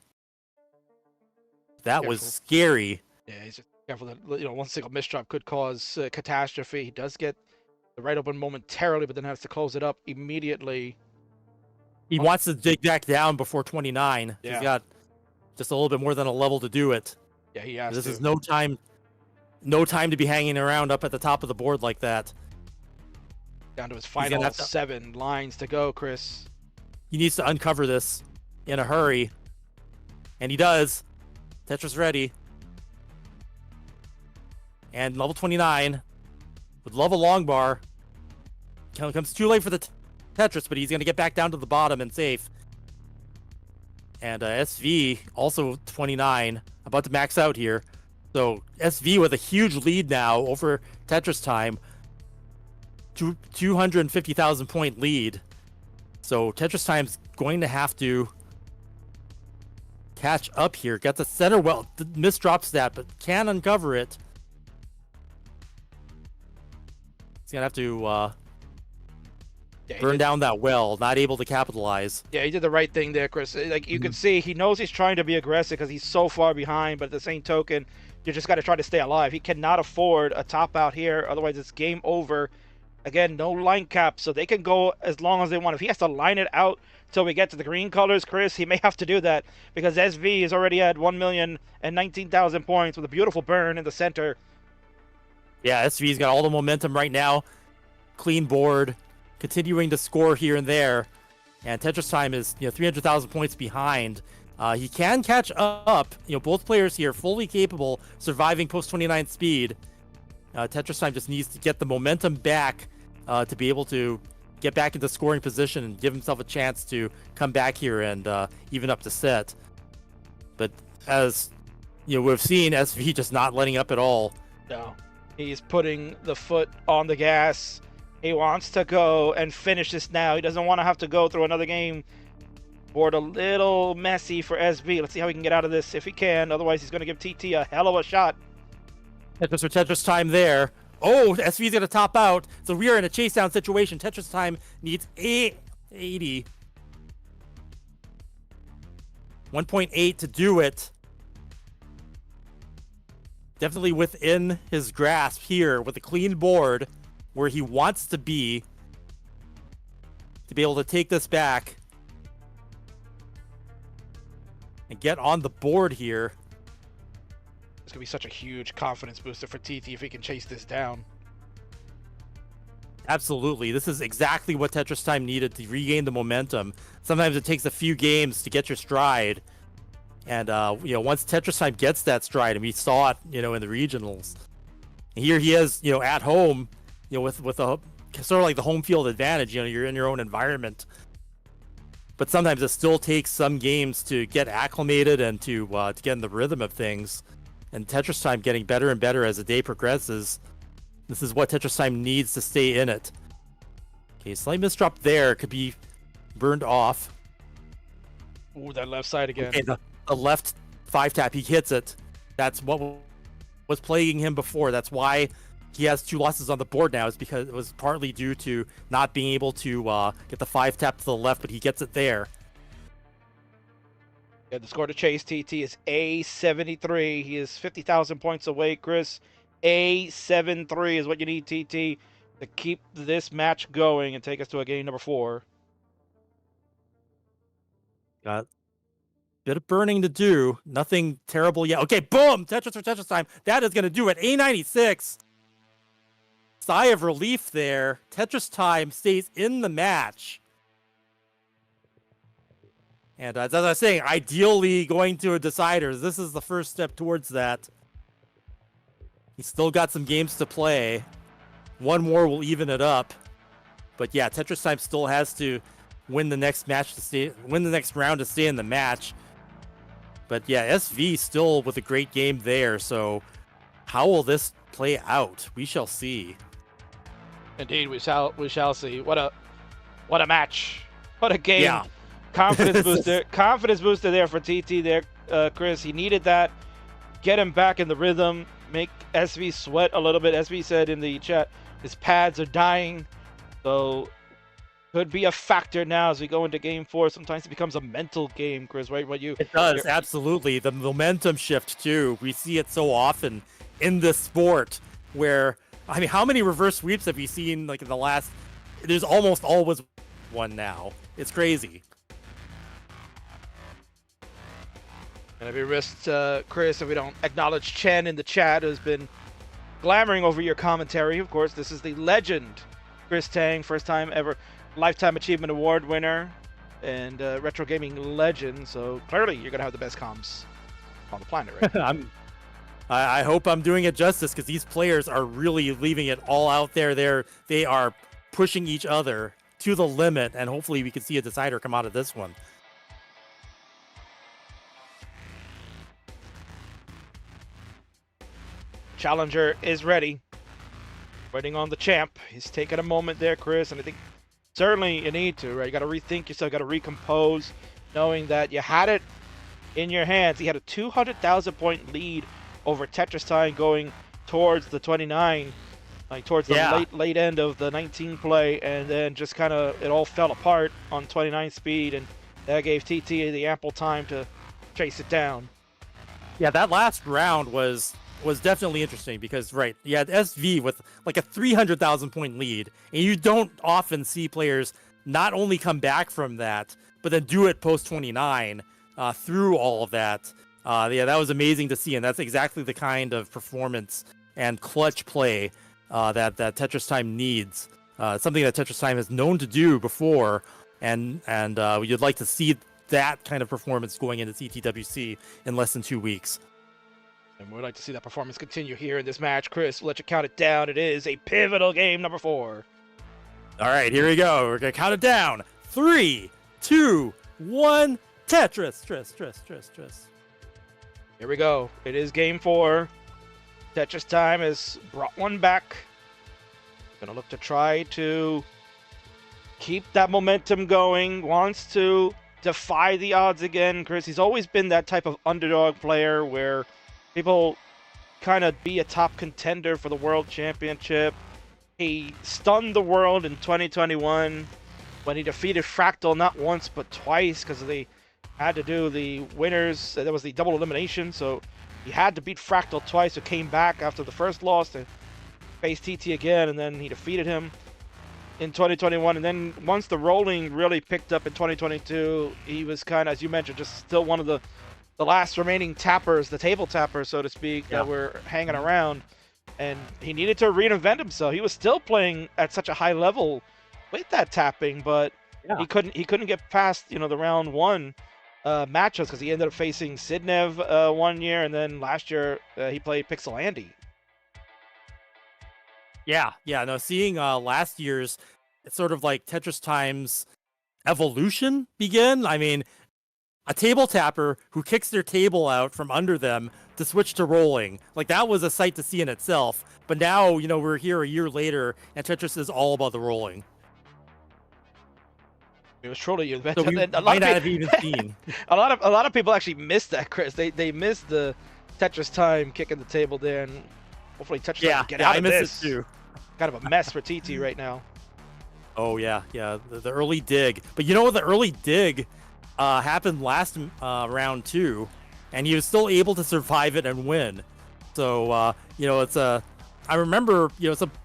That was scary. Yeah, he's just careful that one single misdrop could cause catastrophe. He does get the right open momentarily, but then has to close it up immediately. He wants to dig back down before 29. Yeah. He's got just a little bit more than a level to do it. Yeah, he has This to. is no time to be hanging around up at the top of the board like that. Down to his gonna final have to- 7 lines to go, Chris. He needs to uncover this in a hurry. And he does. Tetris ready. And level 29 would love a long bar. Comes too late for the Tetris, but he's going to get back down to the bottom and safe. And SV, also 29, about to max out here. So SV with a huge lead now over Tetris time. 250,000 point lead. So Tetris time's going to have to catch up here. Got the center well, misdrops that, but can uncover it. He's gonna have to burn down that well. Not able to capitalize. Yeah, he did the right thing there, Chris. Like you can see, he knows he's trying to be aggressive because he's so far behind. But at the same token, you just got to try to stay alive. He cannot afford a top out here, otherwise it's game over. Again, no line cap, so they can go as long as they want. If he has to line it out till we get to the green colors, Chris, he may have to do that because SV is already at 1,019,000 points with a beautiful burn in the center. Yeah, SV's got all the momentum right now. Clean board, continuing to score here and there. And Tetris time is 300,000 points behind. He can catch up. Both players here fully capable, surviving post 29 speed. Tetris time just needs to get the momentum back to be able to get back into scoring position and give himself a chance to come back here and even up the set. But as we've seen, SV just not letting up at all. No, he's putting the foot on the gas. He wants to go and finish this now. He doesn't want to have to go through another game. Board a little messy for SV. Let's see how he can get out of this if he can. Otherwise, he's going to give TT a hell of a shot. Tetris for Tetris time there. Oh, SV's going to top out. So we are in a chase down situation. Tetris time needs 80. 1.8 to do it. Definitely within his grasp here with a clean board where he wants to be able to take this back and get on the board here. It's going to be such a huge confidence booster for TT if he can chase this down. Absolutely. This is exactly what Tetris Time needed to regain the momentum. Sometimes it takes a few games to get your stride. And, once Tetris Time gets that stride, and we saw it, in the regionals. Here he is, at home, with a sort of like the home field advantage. You're in your own environment. But sometimes it still takes some games to get acclimated and to get in the rhythm of things. And Tetris Time getting better and better as the day progresses. This is what Tetris Time needs to stay in it. Okay, slight misdrop there. Could be burned off. Ooh, that left side again. Okay, the left 5-tap, he hits it. That's what was plaguing him before. That's why he has 2 losses on the board now, is because it was partly due to not being able to get the 5-tap to the left, but he gets it there. Yeah, the score to chase TT is A73. He is 50,000 points away, Chris. A73 is what you need, TT, to keep this match going and take us to a game number 4. Got a bit of burning to do. Nothing terrible yet. Okay, boom! Tetris for Tetris Time. That is going to do it. A96. Sigh of relief there. Tetris Time stays in the match. And as I was saying, ideally going to a deciders. This is the first step towards that. He's still got some games to play. One more will even it up. But yeah, Tetris Time still has to win the next match win the next round to stay in the match. But yeah, SV still with a great game there. So how will this play out? We shall see. Indeed, we shall see. What a match. What a game. Yeah. Confidence booster. Confidence booster there for TT there, Chris. He needed that. Get him back in the rhythm. Make SV sweat a little bit. SV said in the chat, his pads are dying. So could be a factor now as we go into game 4. Sometimes it becomes a mental game, Chris, right? It does, absolutely. The momentum shift too. We see it so often in this sport where, I mean, how many reverse sweeps have you seen like in the last, there's almost always one now. It's crazy. And I'd be risked, Chris, if we don't acknowledge Chen in the chat, who's been glamoring over your commentary. Of course, this is the legend, Chris Tang, first time ever Lifetime Achievement Award winner and retro gaming legend. So clearly, you're gonna have the best comms on the planet, right? I hope I'm doing it justice because these players are really leaving it all out there. They are pushing each other to the limit, and hopefully, we can see a decider come out of this one. Challenger is ready. Waiting on the champ. He's taking a moment there, Chris, and I think certainly you need to, right? You got to rethink yourself, you got to recompose, knowing that you had it in your hands. He had a 200,000 point lead over Tetris Time going towards the 29, like towards the late end of the 19 play, and then just kind of it all fell apart on 29 speed, and that gave TT the ample time to chase it down. Yeah, that last round was definitely interesting because, right, you had SV with like a 300,000 point lead, and you don't often see players not only come back from that, but then do it post 29 through all of that. Yeah, that was amazing to see, and that's exactly the kind of performance and clutch play that Tetris Time needs. Something that Tetris Time has known to do before, and you'd like to see that kind of performance going into CTWC in less than 2 weeks. And we'd like to see that performance continue here in this match. Chris, we'll let you count it down. It is a pivotal game number 4. All right, here we go. We're going to count it down. 3, 2, 1. Tetris. Here we go. It is game 4. Tetris Time has brought one back. Gonna look to try to keep that momentum going. Wants to defy the odds again. Chris, he's always been that type of underdog player where people kind of be a top contender for the World Championship. He stunned the world in 2021 when he defeated Fractal not once but twice because they had to do the winners. That was the double elimination, so he had to beat Fractal twice, who came back after the first loss to face TT again, and then he defeated him in 2021. And then once the rolling really picked up in 2022, he was kind of, as you mentioned, just still one of the last remaining tappers, the table tappers, so to speak, that were hanging around. and he needed to reinvent himself. He was still playing at such a high level with that tapping, but he couldn't get past the round 1 matchups because he ended up facing Sidnev 1 year, and then last year he played Pixel Andy. Yeah, no, seeing last year's, it's sort of like Tetris Time's evolution begin. I mean, a table tapper who kicks their table out from under them to switch to rolling. Like, that was a sight to see in itself. But now, we're here a year later, and Tetris is all about the rolling. It was truly So we might not have even seen. a lot of people actually missed that, Chris. They missed the Tetris Time kicking the table there, and hopefully Tetris Time can get out of I this. miss it too. Kind of a mess for TT right now. Oh yeah, the early dig. But the early dig happened last round 2, and he was still able to survive it and win. So it's a. I remember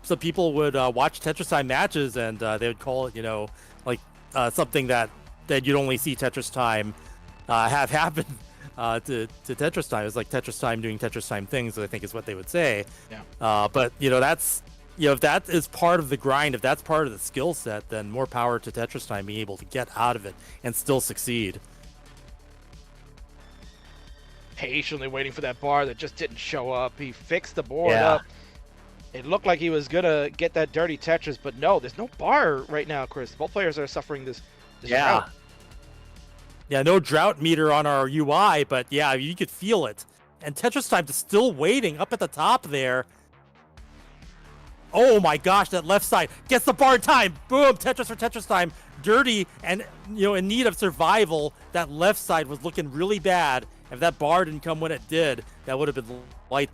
some people would watch Tetris Time matches, and they would call it something that you'd only see Tetris Time have happen to Tetris Time. It's like Tetris Time doing Tetris Time things, I think is what they would say. Yeah. But that's. If that is part of the grind, if that's part of the skill set, then more power to Tetris Time being able to get out of it and still succeed. Patiently waiting for that bar that just didn't show up. He fixed the board up. It looked like he was gonna get that dirty Tetris, but no, there's no bar right now, Chris. Both players are suffering this drought. Yeah, no drought meter on our UI, but yeah, you could feel it. And Tetris Time is still waiting up at the top there. Oh my gosh, that left side gets the bar in time. Boom, Tetris for Tetris Time. Dirty and, in need of survival. That left side was looking really bad. If that bar didn't come when it did, that would have been light.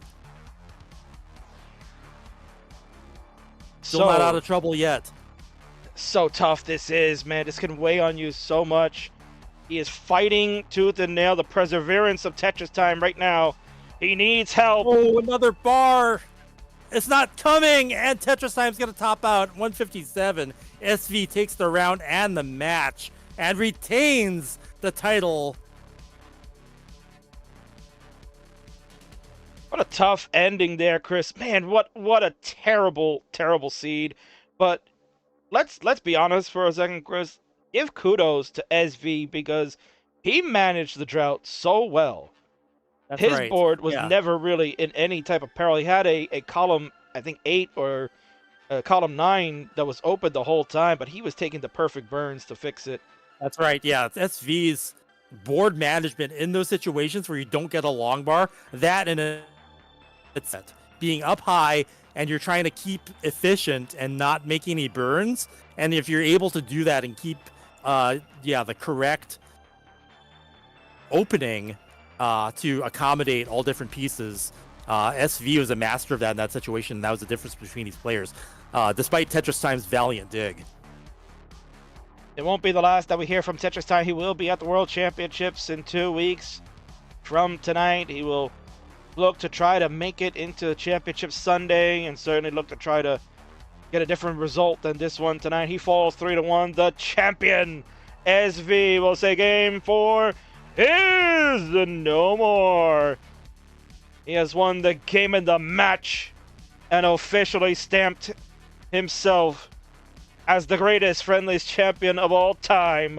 Still not out of trouble yet. So tough this is, man. This can weigh on you so much. He is fighting tooth and nail. The perseverance of Tetris Time right now. He needs help. Oh, another bar. It's not coming, and Tetris Time's going to top out 157. SV takes the round and the match and retains the title. What a tough ending there, Chris. Man, what a terrible, terrible seed. But let's be honest for a second, Chris. Give kudos to SV because he managed the drought so well. That's His right. board was never really in any type of peril. He had a column, I think 8 or column 9 that was open the whole time, but he was taking the perfect burns to fix it. That's right. Yeah, it's SV's board management in those situations where you don't get a long bar. That and it's being up high and you're trying to keep efficient and not make any burns. And if you're able to do that and keep, the correct opening. To accommodate all different pieces. SV was a master of that in that situation, and that was the difference between these players, despite Tetris Time's valiant dig. It won't be the last that we hear from Tetris Time. He will be at the World Championships in 2 weeks from tonight. He will look to try to make it into Championship Sunday and certainly look to try to get a different result than this one tonight. He falls 3-1. The champion, SV, will say game 4 is no more. He has won the game and the match and officially stamped himself as the greatest friendlies champion of all time.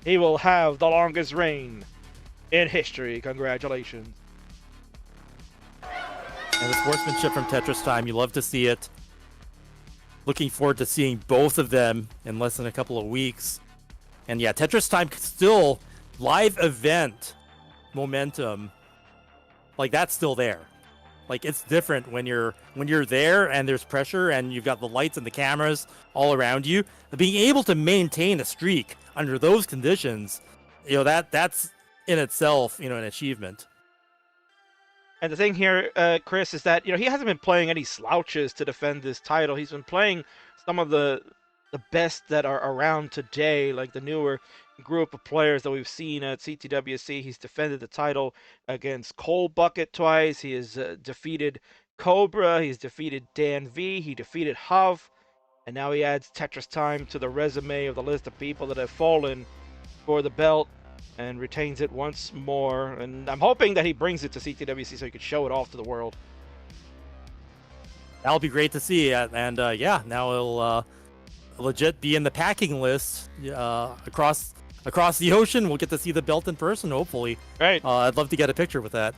He will have the longest reign in history. Congratulations. And the sportsmanship from Tetris Time, you love to see it. Looking forward to seeing both of them in less than a couple of weeks. And yeah, Tetris Time still live event momentum, like that's still there. Like it's different when you're there and there's pressure and you've got the lights and the cameras all around you. Being able to maintain a streak under those conditions, that's in itself, an achievement. And the thing here, Chris, is that he hasn't been playing any slouches to defend this title. He's been playing some of the best that are around today, like the newer group of players that we've seen at CTWC. He's defended the title against Cold Bucket twice. He has defeated Cobra. He's defeated Dan V. He defeated Huv. And now he adds Tetris Time to the resume of the list of people that have fallen for the belt and retains it once more. And I'm hoping that he brings it to CTWC so he can show it off to the world. That'll be great to see. And yeah, now it'll legit be in the packing list across the ocean. We'll get to see the belt in person, hopefully. Right. I'd love to get a picture with that.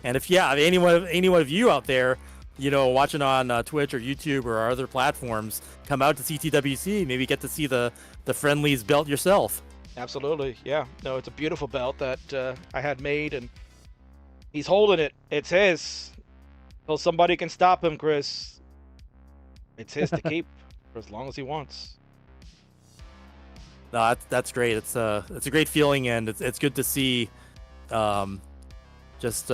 And if anyone of you out there, watching on Twitch or YouTube or our other platforms, come out to CTWC, maybe get to see the Friendlies belt yourself. Absolutely, yeah. No, it's a beautiful belt that I had made, and he's holding it. It's his. Until somebody can stop him, Chris. It's his to keep for as long as he wants. No, that's great. It's a great feeling, and it's good to see, just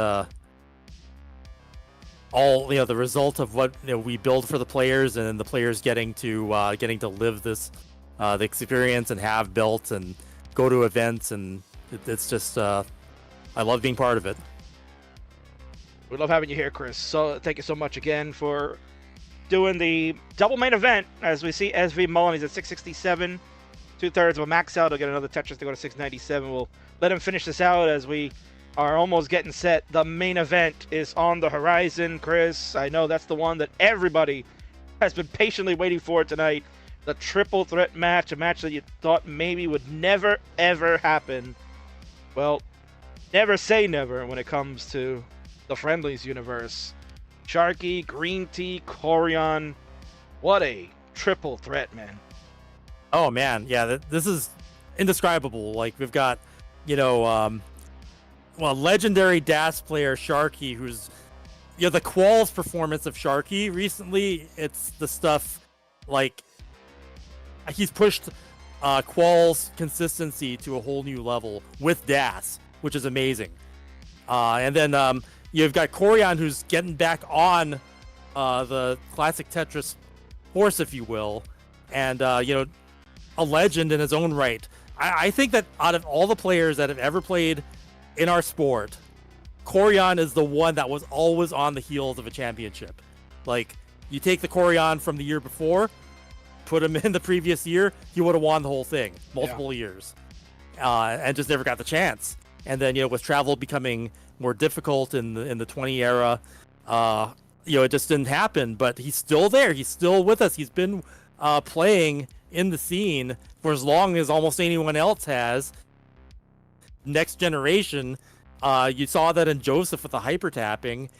all the result of what we build for the players, and the players getting to live this the experience and have built and go to events, and it's just I love being part of it. We love having you here, Chris. So thank you so much again for doing the double main event. As we see SV Mullen, he's at 667, 2/3 of a max out. He'll get another Tetris to go to 697. We'll let him finish this out as we are almost getting set. The main event is on the horizon, Chris. I know that's the one that everybody has been patiently waiting for tonight. The triple threat match, a match that you thought maybe would never, ever happen. Well, never say never when it comes to the Friendlies universe. Sharky, Greeentea, Koryan. What a triple threat, man. Oh, man. Yeah, this is indescribable. Like, we've got, legendary DAS player Sharky, who's, the Quals performance of Sharky recently, it's the stuff, like, he's pushed Quals consistency to a whole new level with DAS, which is amazing. And then you've got Koryan, who's getting back on the classic Tetris horse, if you will, and a legend in his own right. I think that out of all the players that have ever played in our sport, Koryan is the one that was always on the heels of a championship. Like, you take the Koryan from the year before, put him in the previous year, he would have won the whole thing multiple years, and just never got the chance. And then with travel becoming more difficult in the 20 era, it just didn't happen. But he's still there. He's still with us. He's been playing in the scene for as long as almost anyone else has. Next generation, you saw that in Joseph with the hyper tapping,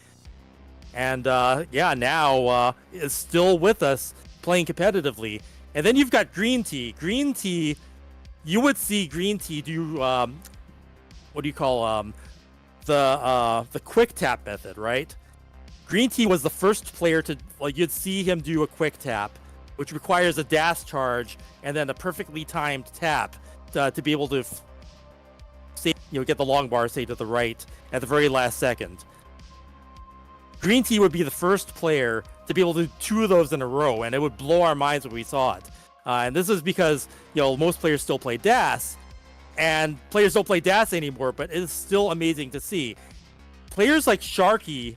and now is still with us playing competitively. And then you've got Greeentea. Greeentea, you would see Greeentea do what do you call the quick tap method, right? Greeentea was the first player to, you'd see him do a quick tap, which requires a dash charge and then a perfectly timed tap to be able to get the long bar, say, to the right at the very last second. Greeentea would be the first player to be able to do two of those in a row, and it would blow our minds when we saw it. And this is because most players still play DAS, and players don't play DAS anymore, but it's still amazing to see. Players like Sharky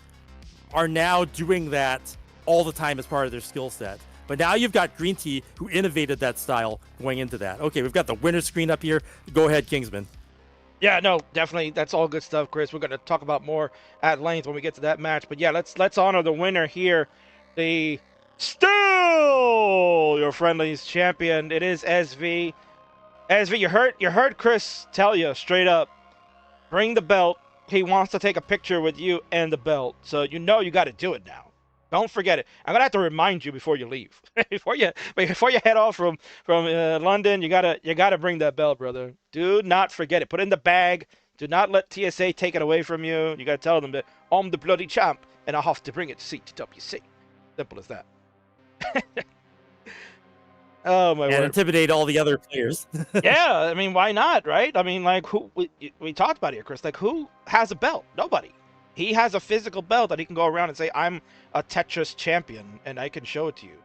are now doing that all the time as part of their skill set. But now you've got Greeentea, who innovated that style going into that. Okay, we've got the winner screen up here. Go ahead, Kingsman. Yeah, no, definitely. That's all good stuff, Chris. We're going to talk about more at length when we get to that match. But yeah, let's honor the winner here. The still your Friendlies champion. It is SV. SV, you heard Chris tell you straight up, bring the belt. He wants to take a picture with you and the belt. So you got to do it now. Don't forget it. I'm gonna have to remind you before you leave. before you head off from London, you gotta bring that belt, brother. Do not forget it. Put it in the bag. Do not let TSA take it away from you. You gotta tell them that I'm the bloody champ and I have to bring it to CTWC. Simple as that. Oh my word. And intimidate all the other players. Yeah, I mean, why not, right? I mean, like, who we talked about it here, Chris. Like, who has a belt? Nobody. He has a physical belt that he can go around and say, I'm a Tetris champion, and I can show it to you.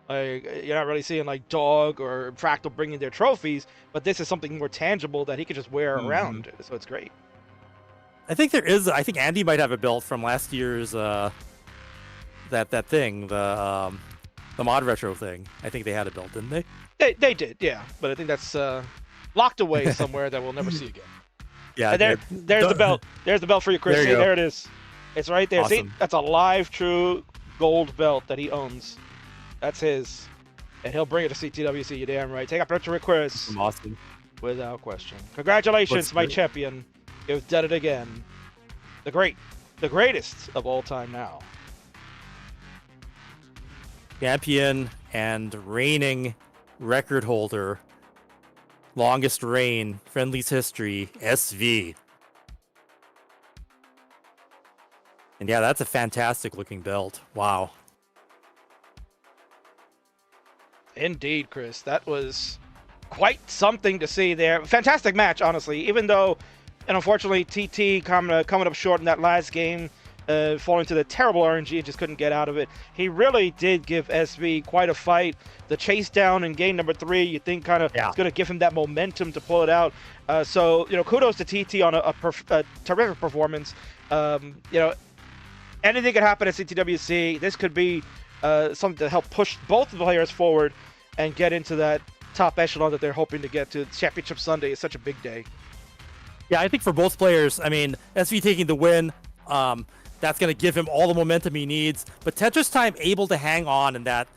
Like, you're not really seeing, like, Dog or Fractal bringing their trophies, but this is something more tangible that he can just wear around, so it's great. I think Andy might have a belt from last year's, that thing, the Mod Retro thing. I think they had a belt, didn't they? They did, yeah, but I think that's locked away somewhere that we'll never see again. Yeah, and there's the belt. There's the belt for you, Chris. There you go. There it is. It's right there. Awesome. See, that's a live, true gold belt that he owns. That's his. And he'll bring it to CTWC, you damn right. Take up Retro Chris. Awesome. Without question. Congratulations, my champion. You've done it again. The greatest of all time now. Champion and reigning record holder, longest reign, Friendly's history, SV. And yeah, that's a fantastic looking belt. Wow. Indeed, Chris. That was quite something to see there. Fantastic match, honestly. Even though, and unfortunately, TT coming up short in that last game, falling to the terrible RNG and just couldn't get out of it. He really did give SV quite a fight. The chase down in game number 3, you think kind of is going to give him that momentum to pull it out. So, kudos to TT on a terrific performance. Anything could happen at CTWC. This could be something to help push both the players forward and get into that top echelon that they're hoping to get to. Championship Sunday is such a big day. Yeah, I think for both players, I mean, SV taking the win, that's going to give him all the momentum he needs. But Tetris Time able to hang on in that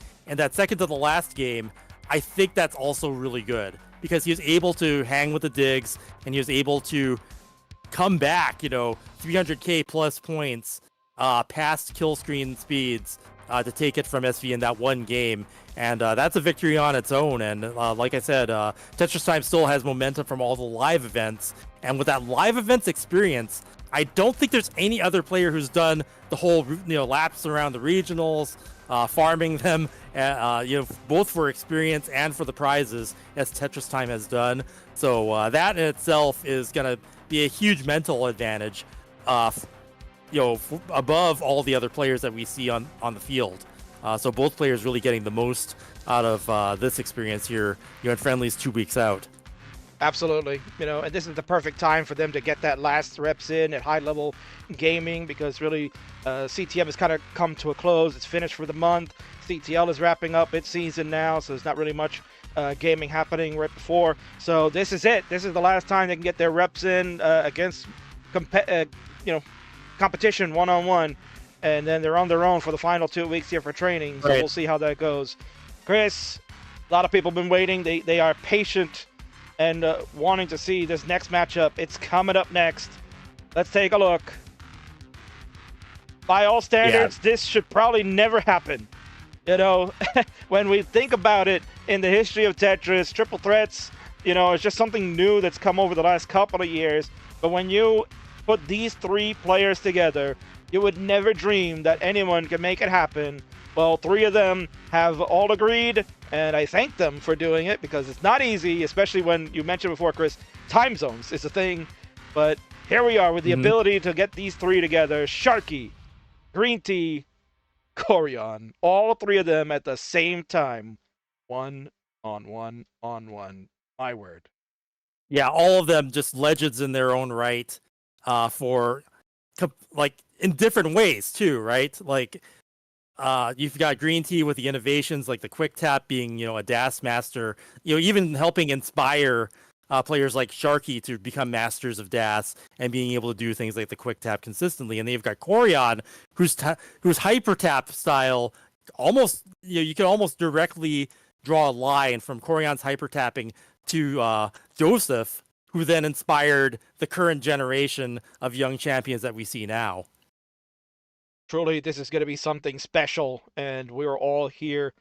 second to the last game, I think that's also really good because he was able to hang with the digs and he was able to come back, 300k plus points past kill screen speeds to take it from SV in that one game. And that's a victory on its own. And like I said, Tetris Time still has momentum from all the live events. And with that live events experience, I don't think there's any other player who's done the whole, laps around the regionals, farming them, both for experience and for the prizes, as Tetris Time has done. So that in itself is going to be a huge mental advantage, above all the other players that we see on the field. So both players really getting the most out of this experience here, in Friendly's 2 weeks out. Absolutely. And this is the perfect time for them to get that last reps in at high-level gaming because really CTM has kind of come to a close. It's finished for the month. CTL is wrapping up its season now, so there's not really much gaming happening right before. So this is it. This is the last time they can get their reps in against competition one-on-one, and then they're on their own for the final 2 weeks here for training. So We'll see how that goes. Chris, a lot of people have been waiting. They are patient and wanting to see this next matchup. It's coming up next. Let's take a look. By all standards, this should probably never happen. When we think about it in the history of Tetris, triple threats, it's just something new that's come over the last couple of years. But when you put these 3 players together, you would never dream that anyone could make it happen. Well, 3 of them have all agreed, and I thank them for doing it because it's not easy, especially when you mentioned before, Chris, time zones is a thing. But here we are with the ability to get these 3 together. Sharky, Greeentea, Koryan, all 3 of them at the same time. 1-on-1-on-1. My word. Yeah, all of them just legends in their own right, in different ways too, right? You've got Greeentea with the innovations like the quick tap being, a DAS master, even helping inspire players like Sharky to become masters of DAS and being able to do things like the quick tap consistently. And then you've got Koryan, whose hyper tap style almost, you can almost directly draw a line from Koryan's hyper tapping to Joseph, who then inspired the current generation of young champions that we see now. Truly, this is going to be something special, and we're all here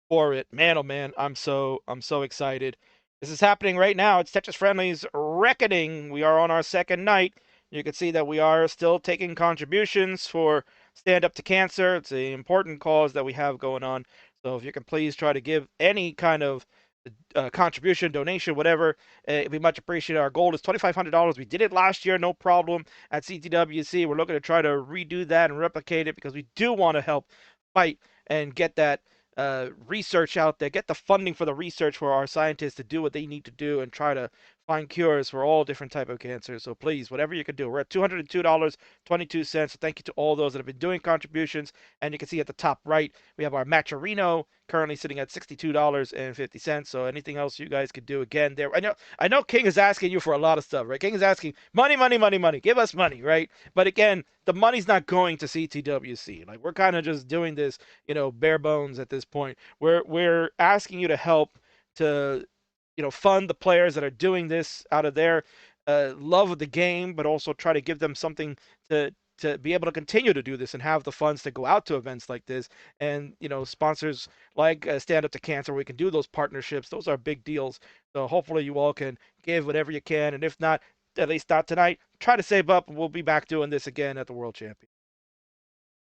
for it. Man, oh man, I'm so excited. This is happening right now. It's Tetris Friendly's Reckoning. We are on our second night. You can see that we are still taking contributions for Stand Up to Cancer. It's an important cause that we have going on. So if you can please try to give any kind of contribution, donation, whatever, it'd be much appreciated. Our goal is $2,500. We did it last year, no problem, at CTWC. We're looking to try to redo that and replicate it because we do want to help fight and get that research out there, get the funding for the research for our scientists to do what they need to do and try to find cures for all different type of cancers. So please, whatever you can do. We're at $202.22. So thank you to all those that have been doing contributions. And you can see at the top right, we have our Matcherino currently sitting at $62.50. So anything else you guys could do, again, there. I know King is asking you for a lot of stuff, right? King is asking money, money, money, money. Give us money, right? But again, the money's not going to CTWC. Like, we're kind of just doing this, bare bones at this point. We're asking you to help to fund the players that are doing this out of their love of the game, but also try to give them something to be able to continue to do this and have the funds to go out to events like this. And sponsors like Stand Up to Cancer, where we can do those partnerships. Those are big deals. So hopefully you all can give whatever you can, and if not, at least not tonight, try to save up, and we'll be back doing this again at the World Championship.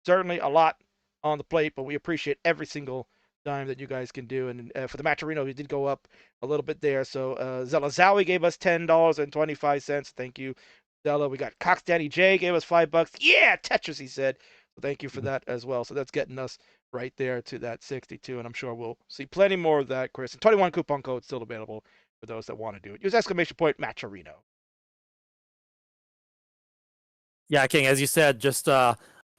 Certainly a lot on the plate, but we appreciate every single dime that you guys can do. And for the Matcherino, we did go up a little bit there. So Zelazawi gave us $10.25. Thank you, Zella. We got Cox Danny J gave us $5. Yeah, Tetris, he said. So thank you for that as well. So that's getting us right there to that 62, and I'm sure we'll see plenty more of that, Chris. And 21 coupon code still available for those that want to do it. Use exclamation point Matcherino. Yeah, King, as you said, just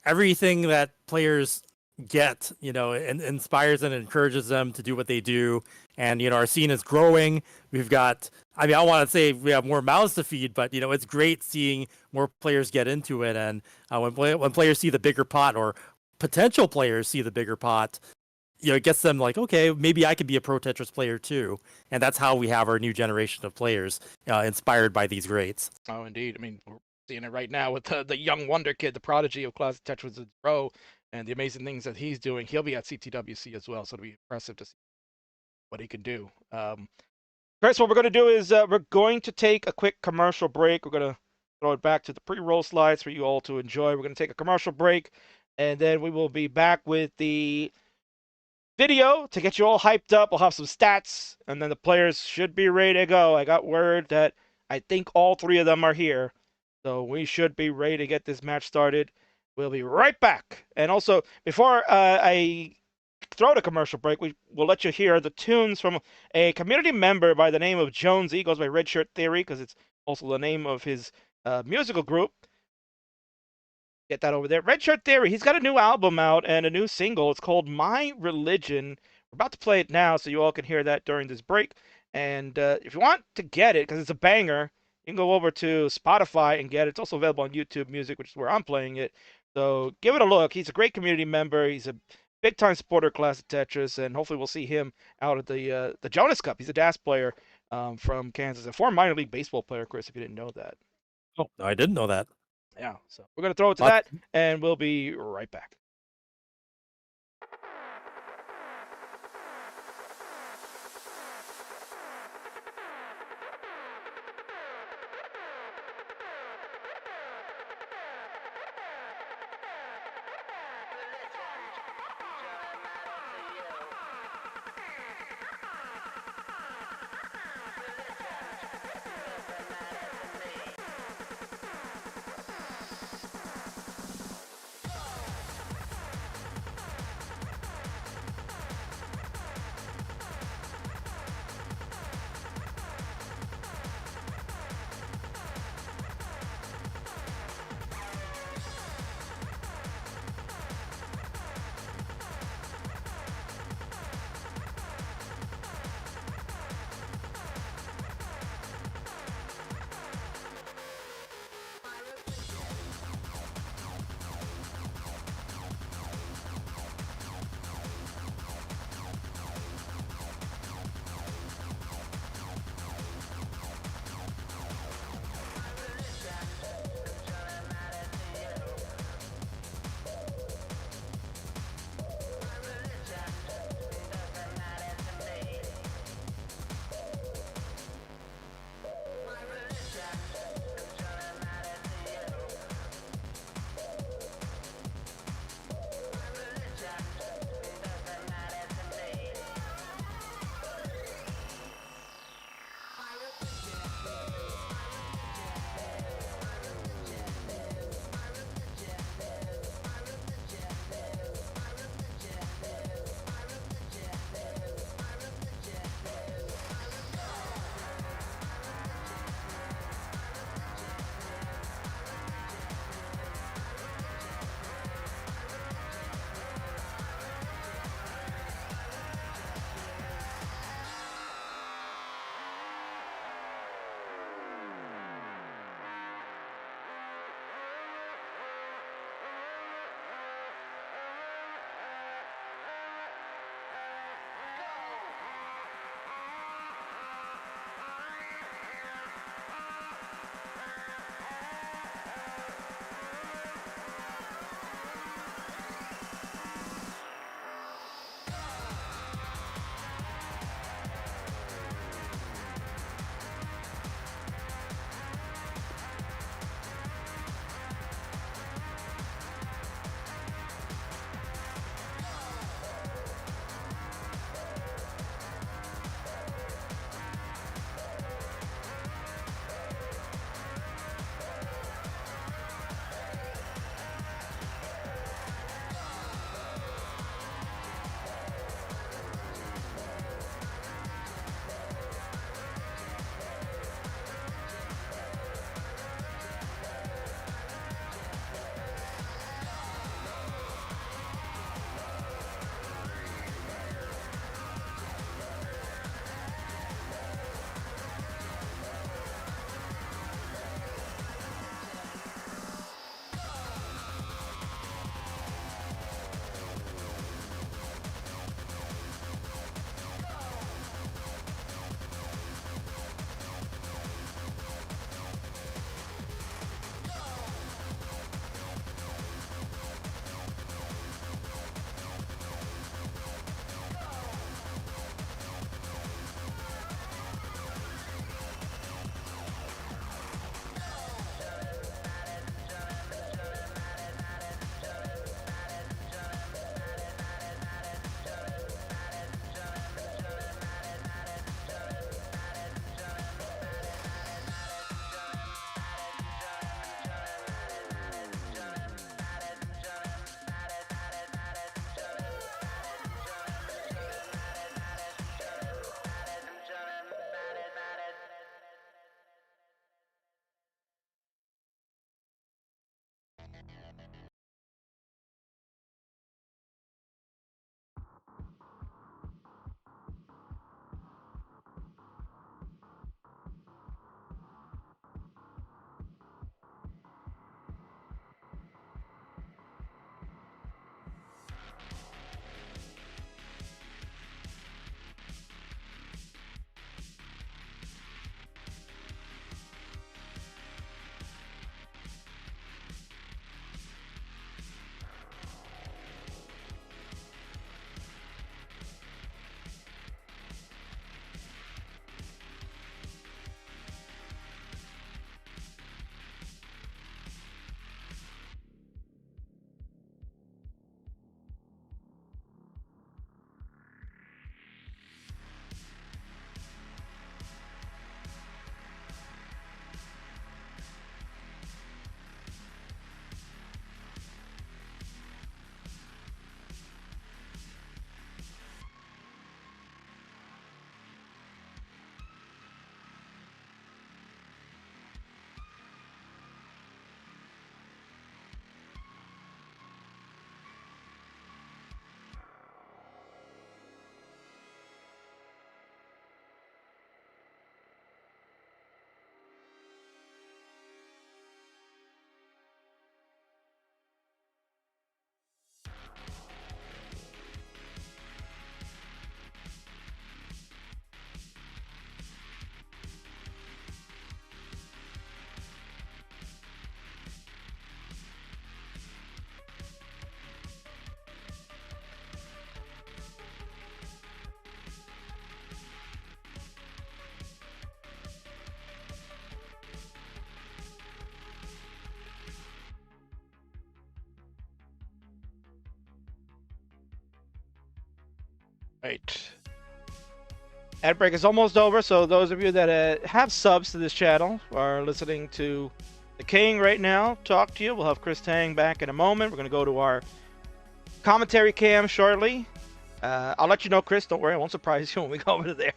everything that players get, and inspires and encourages them to do what they do. And, our scene is growing. We've got, I want to say we have more mouths to feed, but, it's great seeing more players get into it. And when players see the bigger pot, or potential players see the bigger pot, it gets them like, okay, maybe I could be a Pro Tetris player too. And that's how we have our new generation of players inspired by these greats. Oh, indeed. We're seeing it right now with the young wonder kid, the prodigy of Classic Tetris Pro, and the amazing things that he's doing. He'll be at CTWC as well, so it'll be impressive to see what he can do. Chris, what we're going to do is we're going to take a quick commercial break. We're going to throw it back to the pre-roll slides for you all to enjoy. We're going to take a commercial break, and then we will be back with the video to get you all hyped up. We'll have some stats, and then the players should be ready to go. I got word that I think all three of them are here, so we should be ready to get this match started. We'll be right back. And also, before I throw the commercial break, we'll let you hear the tunes from a community member by the name of Jonesy. He goes by Red Shirt Theory because it's also the name of his musical group. Get that over there. Red Shirt Theory. He's got a new album out and a new single. It's called My Religion. We're about to play it now, so you all can hear that during this break. And if you want to get it, because it's a banger, you can go over to Spotify and get it. It's also available on YouTube Music, which is where I'm playing it. So give it a look. He's a great community member. He's a big-time supporter of Classic Tetris, and hopefully we'll see him out at the Jonas Cup. He's a DAS player from Kansas, a former minor league baseball player, Chris, if you didn't know that. Oh, I didn't know that. Yeah, so we're going to throw it to that, and we'll be right back. Right. Ad break is almost over, so those of you that have subs to this channel are listening to the King right now talk to you. We'll have Chris Tang back in a moment. We're going to go to our commentary cam shortly. I'll let you know, Chris. Don't worry, I won't surprise you when we go over to there.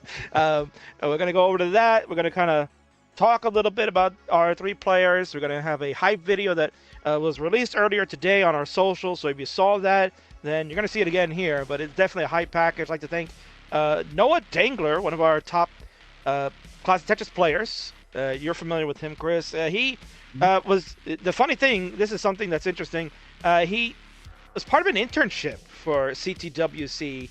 We're going to go over to that. We're going to kind of talk a little bit about our 3 players. We're going to have a hype video that was released earlier today on our socials. So if you saw that, then you're going to see it again here. But it's definitely a hype package. I'd like to thank Noah Dangler, one of our top Classic Tetris players. You're familiar with him, Chris. He was the funny thing. This is something that's interesting. He was part of an internship for CTWC.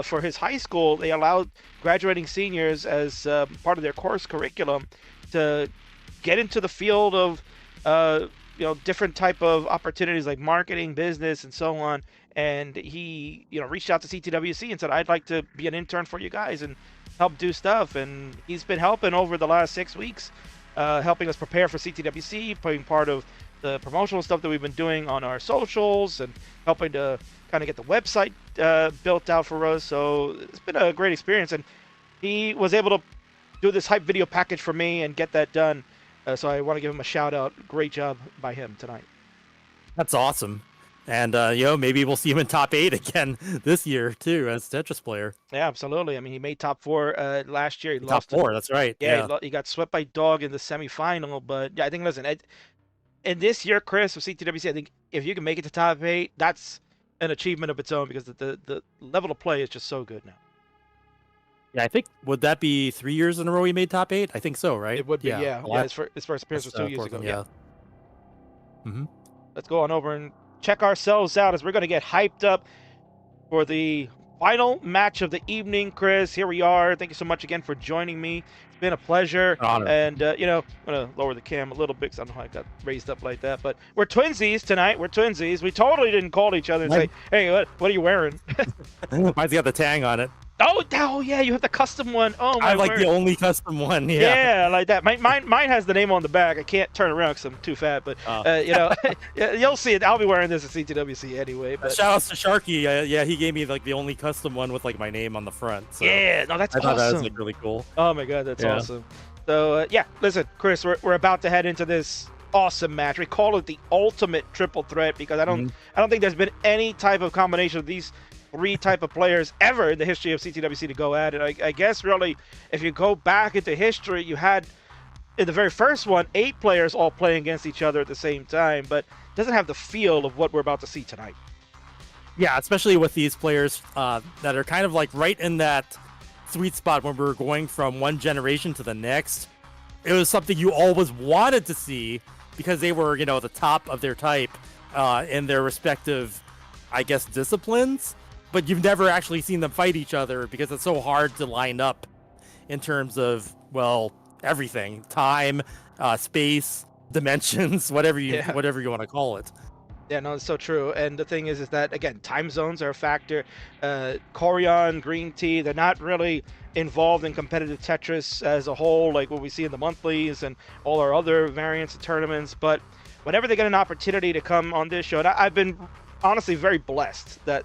For his high school, they allowed graduating seniors as part of their course curriculum to get into the field of different type of opportunities like marketing, business, and so on. And he reached out to CTWC and said, I'd like to be an intern for you guys and help do stuff. And he's been helping over the last 6 weeks, helping us prepare for CTWC, being part of the promotional stuff that we've been doing on our socials and helping to kind of get the website built out for us. So it's been a great experience, and he was able to do this hype video package for me and get that done. So I want to give him a shout out. Great job by him tonight. That's awesome. And maybe we'll see him in top 8 again this year too as a Tetris player. Yeah, absolutely. I mean, he made top 4 last year. He Top lost 4, that's right. Yeah, he got swept by Dog in the semifinal. But yeah, I think in this year, Chris, with CTWC, I think if you can make it to top 8, that's an achievement of its own, because the level of play is just so good now. Yeah, I think, would that be 3 years in a row he made top 8? I think so, right? It would be, yeah. His first appearance was 2 years fourth ago. one, Yeah. Mm-hmm. Let's go on over and check ourselves out as we're going to get hyped up for the final match of the evening, Chris. Here we are. Thank you so much again for joining me. It's been a pleasure. An honor. And, I'm going to lower the cam a little bit because I don't know how I got raised up like that. But we're twinsies tonight. We're twinsies. We totally didn't call each other and say, hey, what are you wearing? Mine's got the Tang on it. Oh, yeah, you have the custom one. Oh, my I like word. the only custom one. Yeah. Yeah, like that. Mine has the name on the back. I can't turn around because I'm too fat, but you'll see it. I'll be wearing this at CTWC anyway. But Shout outs to Sharky. Yeah, he gave me like the only custom one with like my name on the front. So yeah, no, that's I thought awesome. that was like really cool. Oh my god, that's Yeah. awesome. So listen, Chris, we're about to head into this awesome match. We call it the ultimate triple threat because I don't think there's been any type of combination of these 3 type of players ever in the history of CTWC to go at it. I guess really, if you go back into history, you had in the very first one 8 players all playing against each other at the same time, but it doesn't have the feel of what we're about to see tonight. Yeah, especially with these players that are kind of like right in that sweet spot when we're going from one generation to the next. It was something you always wanted to see because they were, the top of their type in their respective, I guess, disciplines. But you've never actually seen them fight each other because it's so hard to line up in terms of, well, everything. Time, space, dimensions, whatever you want to call it. Yeah, no, it's so true. And the thing is that, again, time zones are a factor. Koryan, Greeentea, they're not really involved in competitive Tetris as a whole, like what we see in the monthlies and all our other variants of tournaments. But whenever they get an opportunity to come on this show, and I've been honestly very blessed that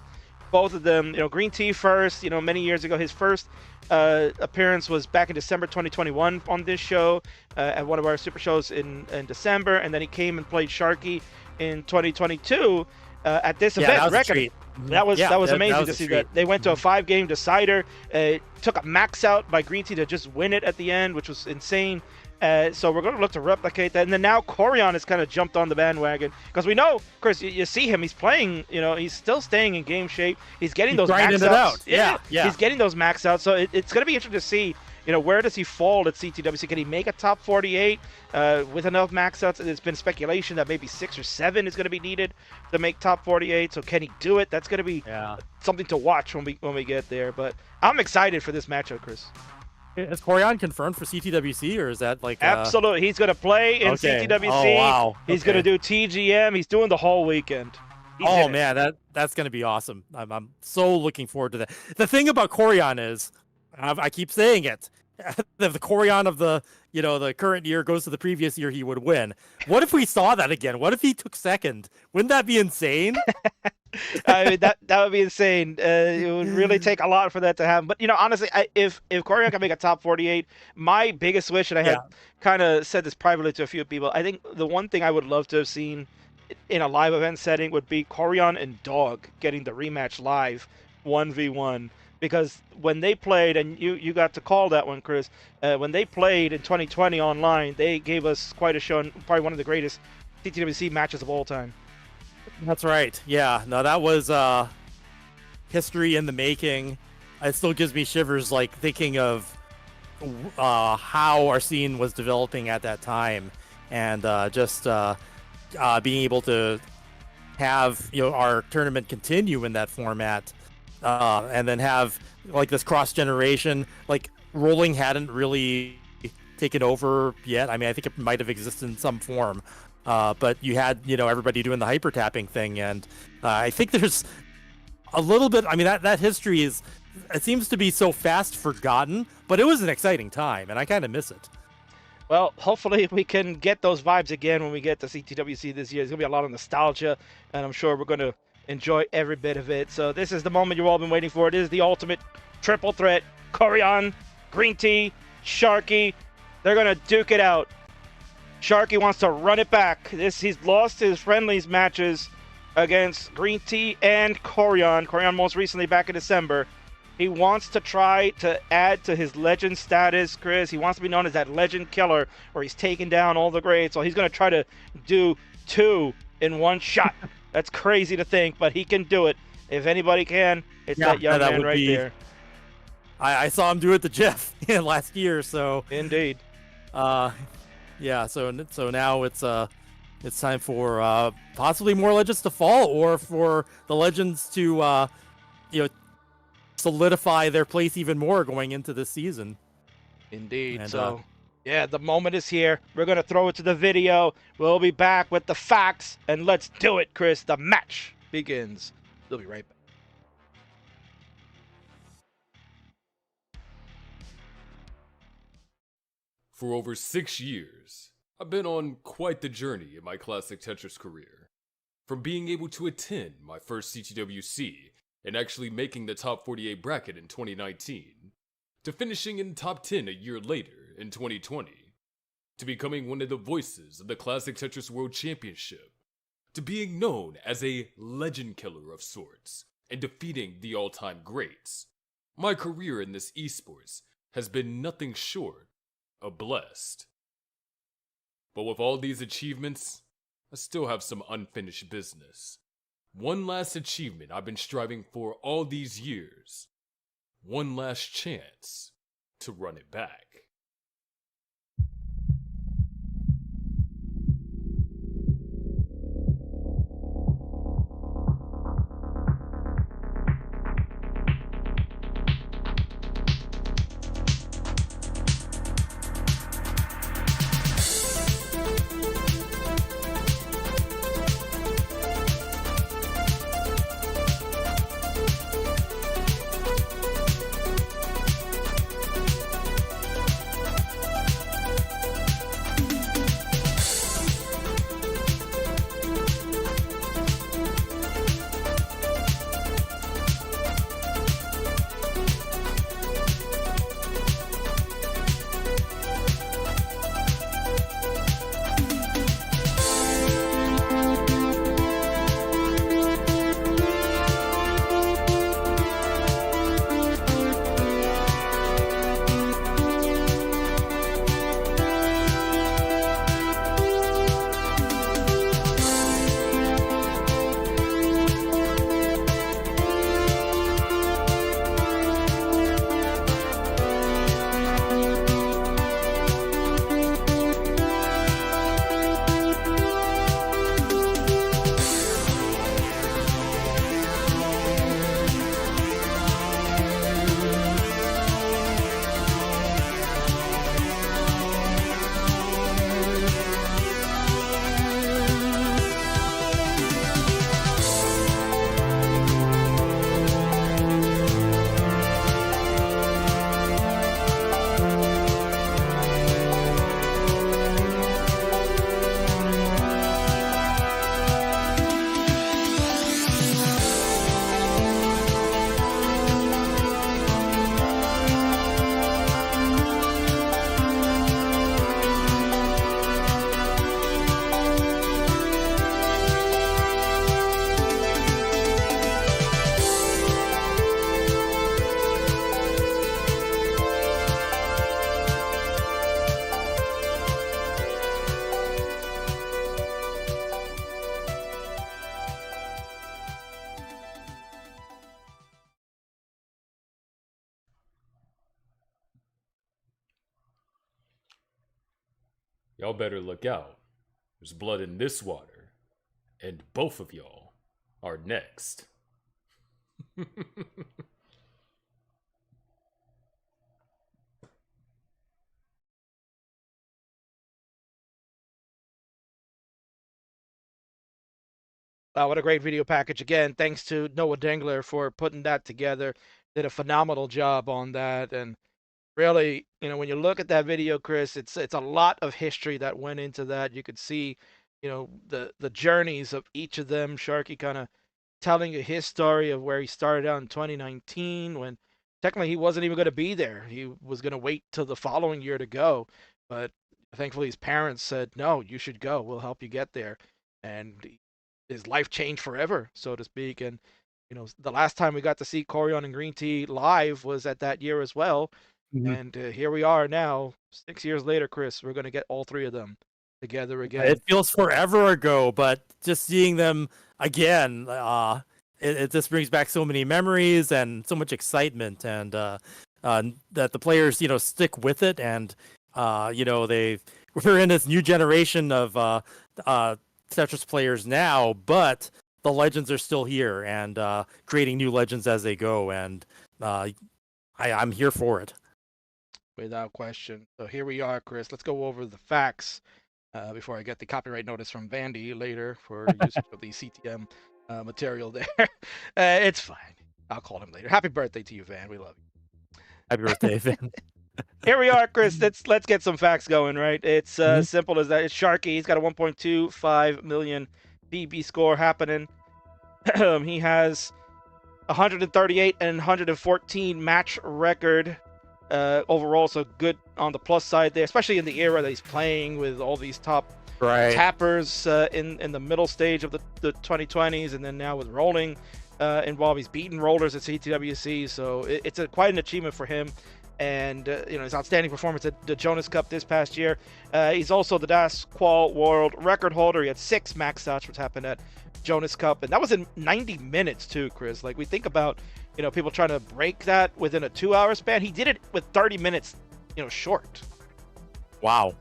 both of them, Greeentea first, many years ago, his first appearance was back in December 2021 on this show at one of our super shows in December. And then he came and played Sharky in 2022 at this event. That was a treat. That was amazing was to a see treat. that. They went to a 5-game decider. Took a max out by Greeentea to just win it at the end, which was insane. So we're going to look to replicate that. And then now Koryan has kind of jumped on the bandwagon because we know, Chris, you see him. He's playing, he's still staying in game shape. He's getting those max outs. Grinding it out. Yeah. He's getting those max outs. So it's going to be interesting to see, where does he fall at CTWC? Can he make a top 48 with enough max outs? There's been speculation that maybe 6 or 7 is going to be needed to make top 48. So can he do it? That's going to be something to watch when we get there. But I'm excited for this matchup, Chris. Is Koryan confirmed for CTWC, or is that like Absolutely, he's going to play in CTWC. Oh, wow. He's going to do TGM. He's doing the whole weekend. Man, that's going to be awesome. I'm so looking forward to that. The thing about Koryan is, I keep saying it, if the Koryan of the the current year goes to the previous year, he would win. What if we saw that again? What if he took second? Wouldn't that be insane? I mean, that would be insane. It would really take a lot for that to happen. But honestly, if Koryan can make a top 48, my biggest wish, and I had kind of said this privately to a few people, I think the one thing I would love to have seen in a live event setting would be Koryan and Dog getting the rematch live 1v1. Because when they played, and you got to call that one, Chris, when they played in 2020 online, they gave us quite a show, and probably one of the greatest CTWC matches of all time. That's right. Yeah. No, that was history in the making. It still gives me shivers, like thinking of how our scene was developing at that time, and just being able to have our tournament continue in that format. And then have like this cross generation, like rolling hadn't really taken over yet. I mean, I think it might have existed in some form, but you had everybody doing the hyper tapping thing, and I think there's a little bit. I mean, that history it seems to be so fast forgotten, but it was an exciting time, and I kind of miss it. Well, hopefully we can get those vibes again when we get to CTWC this year. There's gonna be a lot of nostalgia, and I'm sure we're gonna enjoy every bit of it. So this is the moment you've all been waiting for. It is the ultimate triple threat. Koryan, Greeentea, Sharky. They're going to duke it out. Sharky wants to run it back. He's lost his friendlies matches against Greeentea and Koryan. Koryan most recently back in December. He wants to try to add to his legend status, Chris. He wants to be known as that legend killer where he's taking down all the greats. So he's going to try to do 2 in one shot. That's crazy to think, but he can do it. If anybody can, it's that young man right there. I saw him do it to Jeff last year, so indeed. Yeah. So now it's time for possibly more legends to fall, or for the legends to solidify their place even more going into this season. Indeed. And, yeah, the moment is here. We're going to throw it to the video. We'll be back with the facts, and let's do it, Chris. The match begins. We'll be right back. For over 6 years, I've been on quite the journey in my classic Tetris career. From being able to attend my first CTWC and actually making the top 48 bracket in 2019, to finishing in top 10 a year later in 2020, to becoming one of the voices of the Classic Tetris World Championship, to being known as a legend killer of sorts, and defeating the all-time greats. My career in this esports has been nothing short of blessed. But with all these achievements, I still have some unfinished business. One last achievement I've been striving for all these years. One last chance to run it back. y'all better look out. There's blood in this water, and both of y'all are next. Wow, what a great video package. Again, thanks to Noah Dengler for putting that together. Did a phenomenal job on that. And really, when you look at that video, Chris, it's a lot of history that went into that. You could see, the journeys of each of them. Sharky kind of telling you his story of where he started out in 2019 when technically he wasn't even going to be there. He was going to wait till the following year to go. But thankfully his parents said, no, you should go. We'll help you get there. And his life changed forever, so to speak. And the last time we got to see Koryan and Greeentea live was at that year as well. And here we are now, 6 years later, Chris. We're going to get all three of them together again. It feels forever ago, but just seeing them again, it just brings back so many memories and so much excitement, and that the players, stick with it, and we're in this new generation of Tetris players now, but the legends are still here and creating new legends as they go, and I'm here for it. Without question. So here we are, Chris. Let's go over the facts before I get the copyright notice from Vandy later for usage of the CTM material there. It's fine. I'll call him later. Happy birthday to you, Van. We love you. Happy birthday, Van. Here we are, Chris. Let's get some facts going, right? It's simple as that. It's Sharky. He's got a 1.25 million PB score happening. He has 138 and 114 match record overall, so good on the plus side there, especially in the era that he's playing with all these top tappers in the middle stage of the 2020s, and then now with rolling involved. He's beaten rollers at CTWC, so it's quite an achievement for him. And his outstanding performance at the Jonas Cup this past year. He's also the DAS Qual World record holder. He had 6 max outs, which happened at Jonas Cup, and that was in 90 minutes too, Chris. Like, we think about people trying to break that within a 2-hour span. He did it with 30 minutes short. Wow.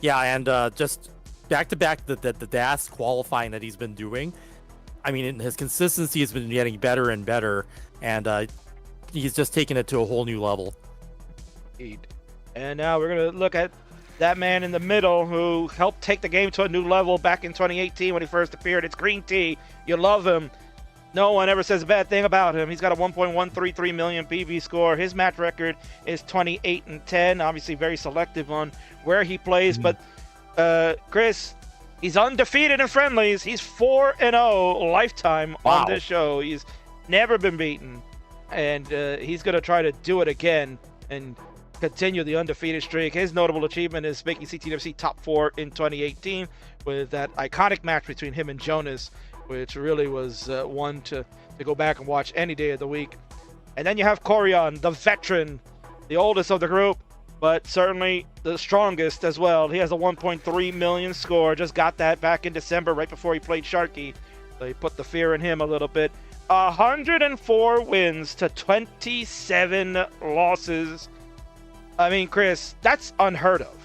Yeah, and just back to back the DAS qualifying that he's been doing. I mean, his consistency has been getting better and better, and he's just taken it to a whole new level. And now we're going to look at that man in the middle who helped take the game to a new level back in 2018 when he first appeared. It's Greeentea. You love him. No one ever says a bad thing about him. He's got a 1.133 million PB score. His match record is 28 and 10. Obviously very selective on where he plays. But, Chris, he's undefeated in friendlies. He's 4-0 lifetime on this show. He's never been beaten. And he's going to try to do it again and continue the undefeated streak. His notable achievement is making CTWC top 4 in 2018 with that iconic match between him and Jonas, which really was one to go back and watch any day of the week. And then you have Koryan, the veteran, the oldest of the group, but certainly the strongest as well. He has a 1.3 million score. Just got that back in December right before he played Sharky. So he put the fear in him a little bit. 104 wins to 27 losses. I mean, Chris, that's unheard of.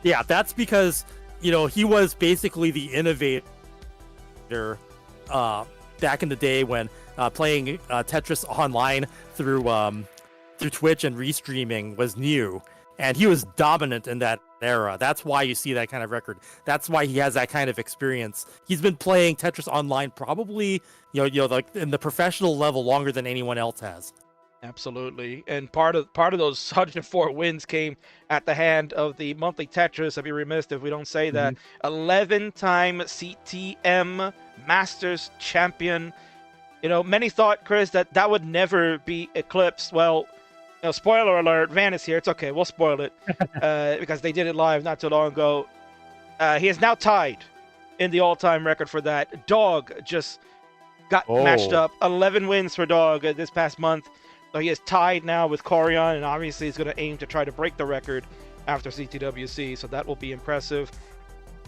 Yeah, that's because, he was basically the innovator back in the day when playing Tetris online through Twitch and restreaming was new. And he was dominant in that era. That's why you see that kind of record. That's why he has that kind of experience. He's been playing Tetris online probably, like in the professional level longer than anyone else has. Absolutely. And part of those 104 wins came at the hand of the monthly Tetris. I'd be remiss if we don't say that. 11-time CTM Masters champion. Many thought, Chris, that would never be eclipsed. Well, spoiler alert, Van is here. It's okay, we'll spoil it because they did it live not too long ago. He is now tied in the all-time record for that. Dog just got matched up. 11 wins for Dog this past month. So he is tied now with Koryan, and obviously he's going to aim to try to break the record after CTWC, so that will be impressive.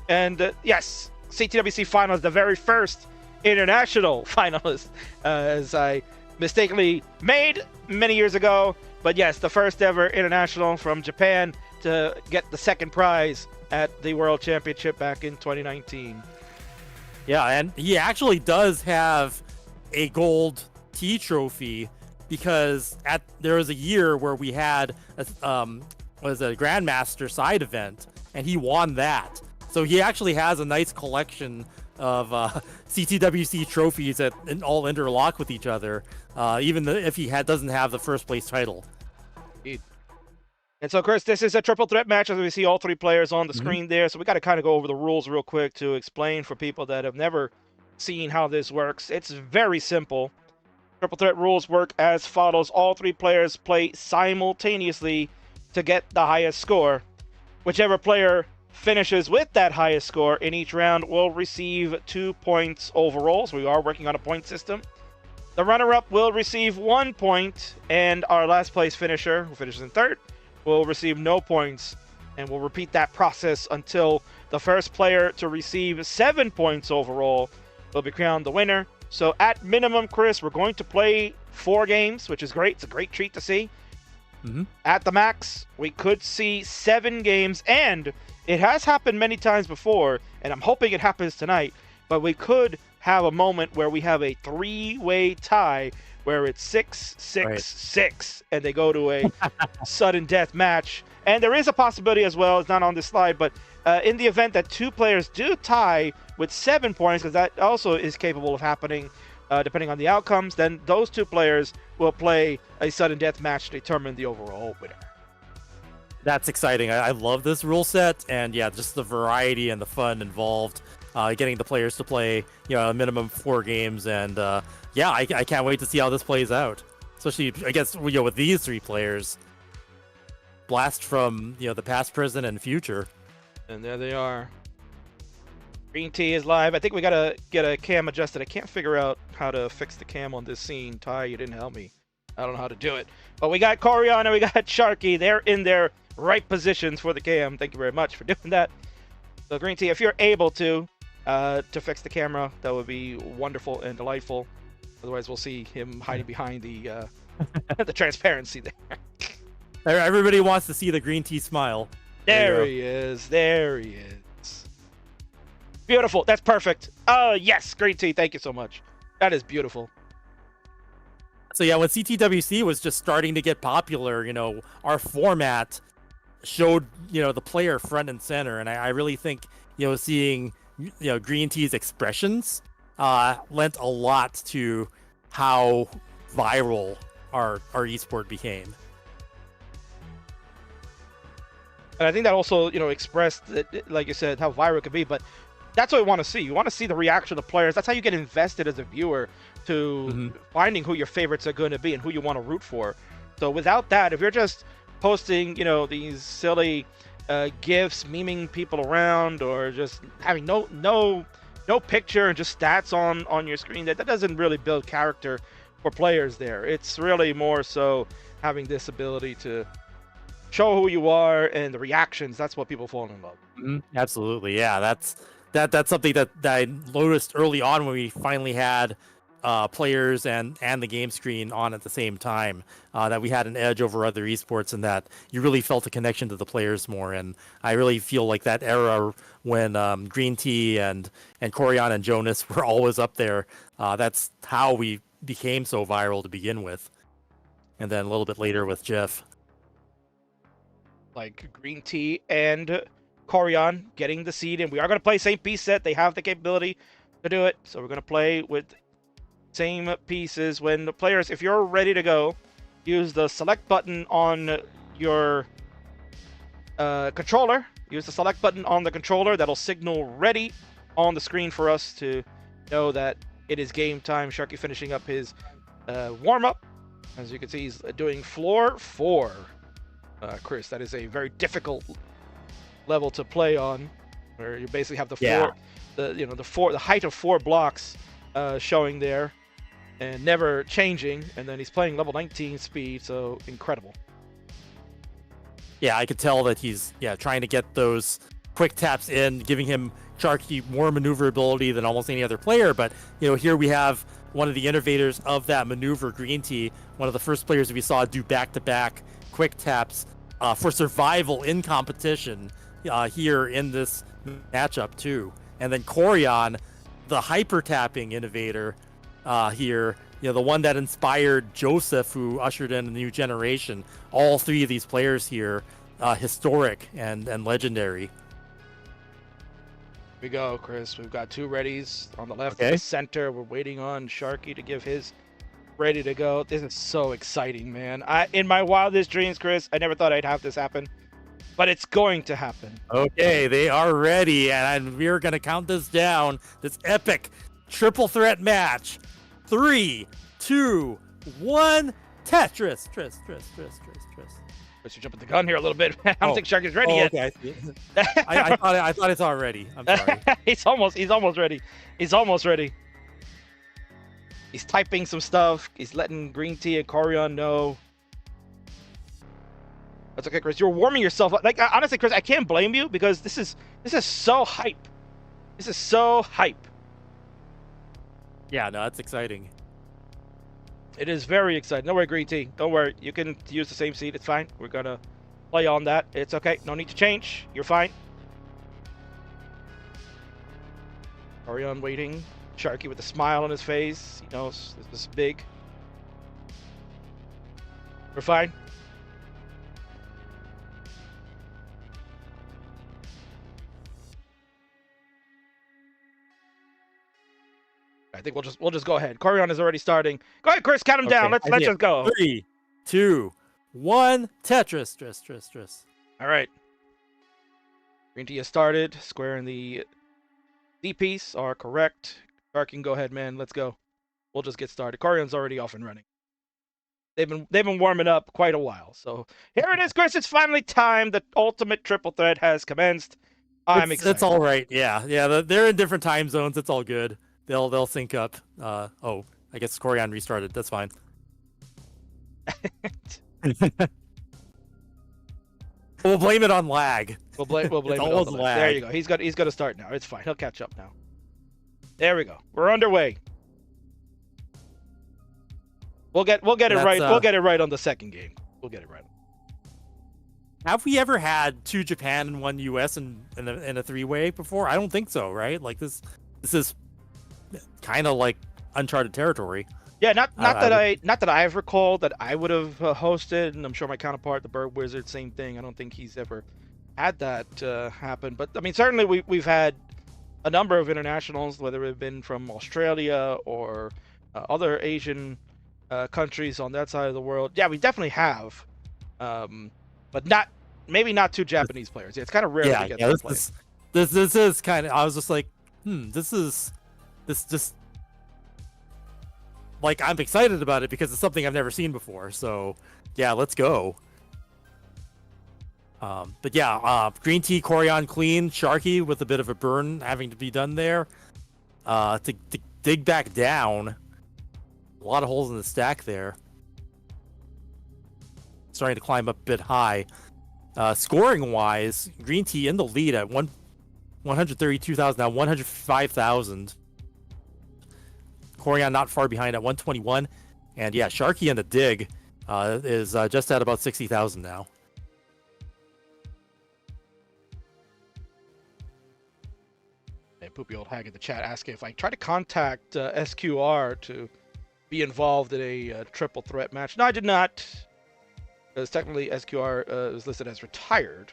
And yes, CTWC finals, the very first international finalist, as I mistakenly made many years ago. But yes, the first ever international from Japan to get the second prize at the World Championship back in 2019. Yeah, and he actually does have a gold T trophy because there was a year where we had a Grandmaster side event, and he won that. So he actually has a nice collection of CTWC trophies that all interlock with each other, even if he doesn't have the first place title. Indeed. And so, Chris, this is a triple threat match, as we see all three players on the screen there. So we got to kind of go over the rules real quick to explain for people that have never seen how this works. It's very simple. Triple threat rules work as follows. All three players play simultaneously to get the highest score. Whichever player finishes with that highest score in each round will receive 2 points overall. So we are working on a point system. The runner-up will receive 1 point, and our last place finisher, who finishes in third, will receive no points, and we'll repeat that process until the first player to receive 7 points overall will be crowned the winner. So at minimum, Chris, we're going to play 4 games, which is great. It's a great treat to see. At the max, we could see 7 games, and it has happened many times before, and I'm hoping it happens tonight, but we could have a moment where we have a 3-way tie where it's 6-6-6, and they go to a sudden death match. And there is a possibility as well, it's not on this slide, but in the event that 2 players do tie with 7 points, because that also is capable of happening depending on the outcomes, then those 2 players will play a sudden death match to determine the overall winner. That's exciting. I love this rule set, and yeah, just the variety and the fun involved. Getting the players to play, a minimum 4 games, and yeah, I can't wait to see how this plays out. Especially, I guess, with these 3 players, blast from the past, present, and future. And there they are. Greeentea is live. I think we gotta get a cam adjusted. I can't figure out how to fix the cam on this scene. Ty, you didn't help me. I don't know how to do it. But we got Koryan and we got Sharky. They're in their right positions for the cam. Thank you very much for doing that. So Greeentea, if you're able to fix the camera, that would be wonderful and delightful. Otherwise, we'll see him hiding behind the the transparency there. Everybody wants to see the Greeentea smile. There he is. There he is. Beautiful. That's perfect. Oh, yes. Greeentea. Thank you so much. That is beautiful. So yeah, when CTWC was just starting to get popular, our format showed, the player front and center. And I really think, seeing, Greentea's expressions lent a lot to how viral our esport became. And I think that also, expressed, that, like you said, how viral it could be. But that's what we want to see. You want to see the reaction of players. That's how you get invested as a viewer to finding who your favorites are going to be and who you want to root for. So without that, if you're just posting, these silly GIFs, memeing people around, or just having no picture and just stats on your screen, that doesn't really build character for players there. It's really more so having this ability to show who you are and the reactions. That's what people fall in love. Absolutely, yeah. That's something that I noticed early on when we finally had players and the game screen on at the same time, that we had an edge over other esports, and that you really felt a connection to the players more. And I really feel like that era when Greeentea and Koryan and Jonas were always up there, that's how we became so viral to begin with. And then a little bit later with Jeff. Like Greeentea and Koryan getting the seed, and we are going to play same piece set. They have the capability to do it, so we're going to play with same pieces. When the players, if you're ready to go, use the select button on your controller. Use the select button on the controller. That'll signal ready on the screen for us to know that it is game time. Sharky finishing up his warm-up. As you can see, he's doing floor 4. Chris, that is a very difficult level to play on, where you basically have the height of 4 blocks showing there and never changing, and then he's playing level 19 speed, so incredible. Yeah, I could tell that he's trying to get those quick taps in, giving him Sharky more maneuverability than almost any other player. But here we have one of the innovators of that maneuver, Greeentea, one of the first players we saw do back-to-back quick taps for survival in competition here in this matchup too. And then Koryan, the hyper tapping innovator here, the one that inspired Joseph, who ushered in a new generation. All three of these players here, historic and legendary. We go, Chris. We've got two readies on the left and the center. We're waiting on Sharky to give his ready to go. This is so exciting, man. In my wildest dreams, Chris, I never thought I'd have this happen, but it's going to happen. Okay, they are ready, and we're going to count this down. This epic triple threat match. 3, 2, 1, Tetris. Tris. Chris, you're jumping the gun here a little bit. I don't think Sharky's ready yet. Okay. I thought it's already. I'm sorry. He's almost ready. He's almost ready. He's typing some stuff. He's letting Greeentea and Koryan know. That's okay, Chris. You're warming yourself up. Like, honestly, Chris, I can't blame you because this is so hype. This is so hype. Yeah, no, that's exciting. It is very exciting. Don't worry, Greeentea. Don't worry. You can use the same seat. It's fine. We're gonna play on that. It's okay. No need to change. You're fine. Koryan waiting. Sharky with a smile on his face. He knows this is big. We're fine. I think we'll just go ahead. Koryan is already starting. Go ahead, Chris. Count him down. Let's just go. 3, 2, 1, Tetris. Tris. All right. Greeentea has started. Square and the D piece are correct. Sharky, go ahead, man. Let's go. We'll just get started. Koryan's already off and running. They've been warming up quite a while. So here it is, Chris. It's finally time. The ultimate triple threat has commenced. I'm excited. It's all right. Yeah. They're in different time zones. It's all good. They'll sync up. I guess Koryan restarted. That's fine. We'll blame it on lag. We'll blame it on the lag. There you go. He's got to start now. It's fine. He'll catch up now. There we go. We're underway. We'll get it right. We'll get it right on the second game. We'll get it right. Have we ever had 2 Japan and 1 US in a three-way before? I don't think so, right? Like this is kind of like uncharted territory. Yeah, not that I've recalled that I would have hosted, and I'm sure my counterpart, the Bird Wizard, same thing. I don't think he's ever had that happen. But I mean, certainly we've had a number of internationals, whether it's been from Australia or other Asian countries on that side of the world. Yeah, we definitely have, but maybe not 2 Japanese players. Yeah, it's kind of rare to get that play. This is kind of. I was just like, this just like I'm excited about it because it's something I've never seen before. So yeah, let's go. But yeah, Greeentea, Koryan clean, Sharky with a bit of a burn having to be done there. To dig back down. A lot of holes in the stack there. Starting to climb up a bit high. Scoring wise, Greeentea in the lead at 132,000, now 105,000. Koryan not far behind at 121. And yeah, Sharky in the dig is just at about 60,000 now. Poopy old hag in the chat asking if I try to contact SQR to be involved in a triple threat match. No, I did not. Because technically SQR is listed as retired.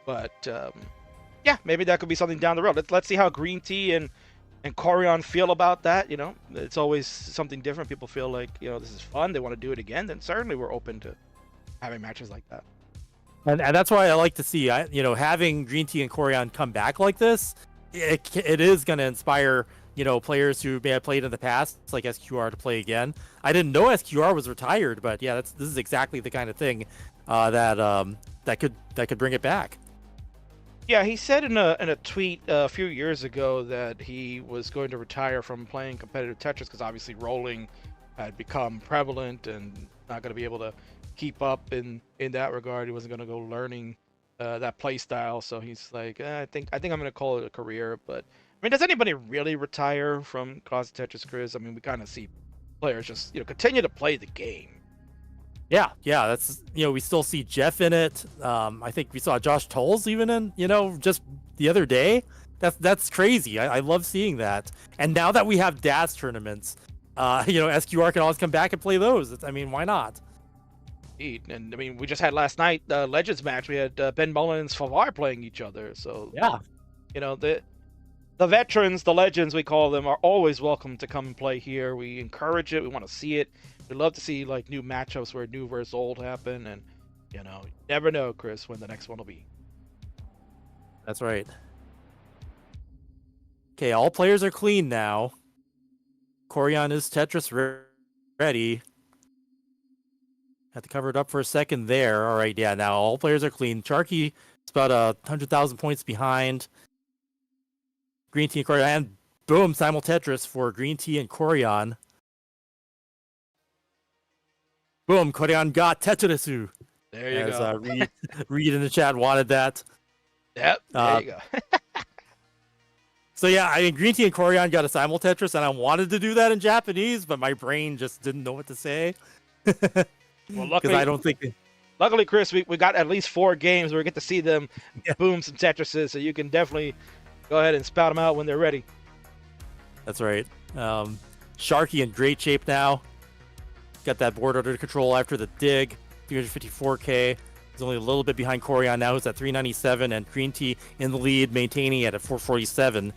But yeah, maybe that could be something down the road. Let's see how Greeentea and Koryan feel about that. You know, it's always something different. People feel like, this is fun. They want to do it again. Then certainly we're open to having matches like that. And that's why I like to see, having Greeentea and Koryan come back like this. It is going to inspire, players who may have played in the past, like SQR, to play again. I didn't know SQR was retired, but yeah, this is exactly the kind of thing that could bring it back. Yeah, he said in a tweet a few years ago that he was going to retire from playing competitive Tetris because obviously rolling had become prevalent and not going to be able to keep up in that regard. He wasn't going to go learning that play style, so he's like, I think I'm going to call it a career. But I mean, does anybody really retire from Classic Tetris, Chris? I mean, we kind of see players just continue to play the game. Yeah, that's we still see Jeff in it. I think we saw Josh Tolles even in just the other day. That's crazy. I love seeing that. And now that we have DAS tournaments, SQR can always come back and play those. I mean, why not? And I mean, we just had last night the Legends match. We had Ben Mullen and Svavar playing each other. So yeah, the veterans, the legends we call them, are always welcome to come and play here. We encourage it. We want to see it. We love to see like new matchups where new versus old happen, and you never know, Chris, when the next one will be. That's right. Okay, all players are clean now. Koryan is Tetris ready. Had to cover it up for a second there. All right, yeah, now all players are clean. Sharky is about 100,000 points behind Greeentea and Koryan. And boom, simul Tetris for Greeentea and Koryan. Boom, Koryan got Tetrisu. There you go. Reed in the chat wanted that. Yep, there you go. So yeah, I mean, Greeentea and Koryan got a simul Tetris, and I wanted to do that in Japanese, but my brain just didn't know what to say. Well, luckily, I don't think. Luckily, Chris, we got at least 4 games where we get to see them boom some Tetrises, so you can definitely go ahead and spout them out when they're ready. That's right. Sharky in great shape now. Got that board under control after the dig. 354k. He's only a little bit behind Koryan now. He's at 397, and Greeentea in the lead, maintaining it at 447.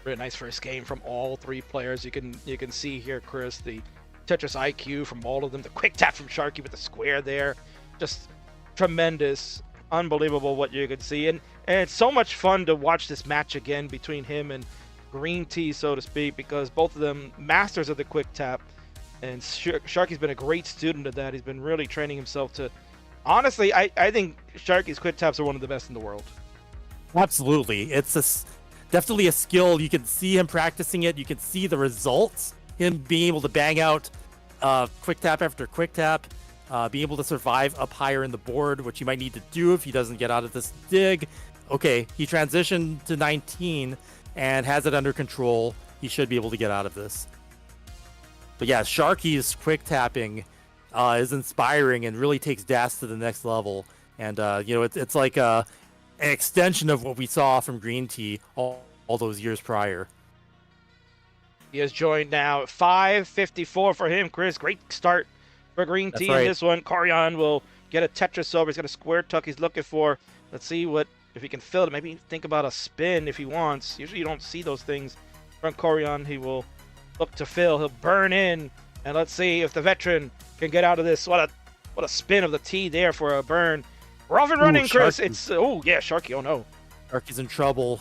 Really nice first game from all 3 players. You can see here, Chris, the Tetris IQ from all of them. The quick tap from Sharky with the square there. Just tremendous. Unbelievable what you could see. And it's so much fun to watch this match again between him and Greeentea, so to speak, because both of them masters of the quick tap. And Sharky's been a great student of that. He's been really training himself to... Honestly, I think Sharky's quick taps are one of the best in the world. Absolutely. It's definitely a skill. You can see him practicing it. You can see the results. Him being able to bang out quick tap after quick tap. Being able to survive up higher in the board, which he might need to do if he doesn't get out of this dig. Okay, he transitioned to 19 and has it under control. He should be able to get out of this. But yeah, Sharky's quick tapping is inspiring and really takes DAS to the next level. And it's like an extension of what we saw from Greeentea all those years prior. He has joined now. 554 for him, Chris. Great start for Greeentea in this one. Koryan will get a Tetris over. He's got a square tuck he's looking for. Let's see if he can fill it. Maybe think about a spin if he wants. Usually you don't see those things from Koryan. He will look to fill. He'll burn in, and let's see if the veteran can get out of this. What a spin of the T there for a burn. We're off and running, Chris. It's Sharky. Oh no, Sharky's in trouble.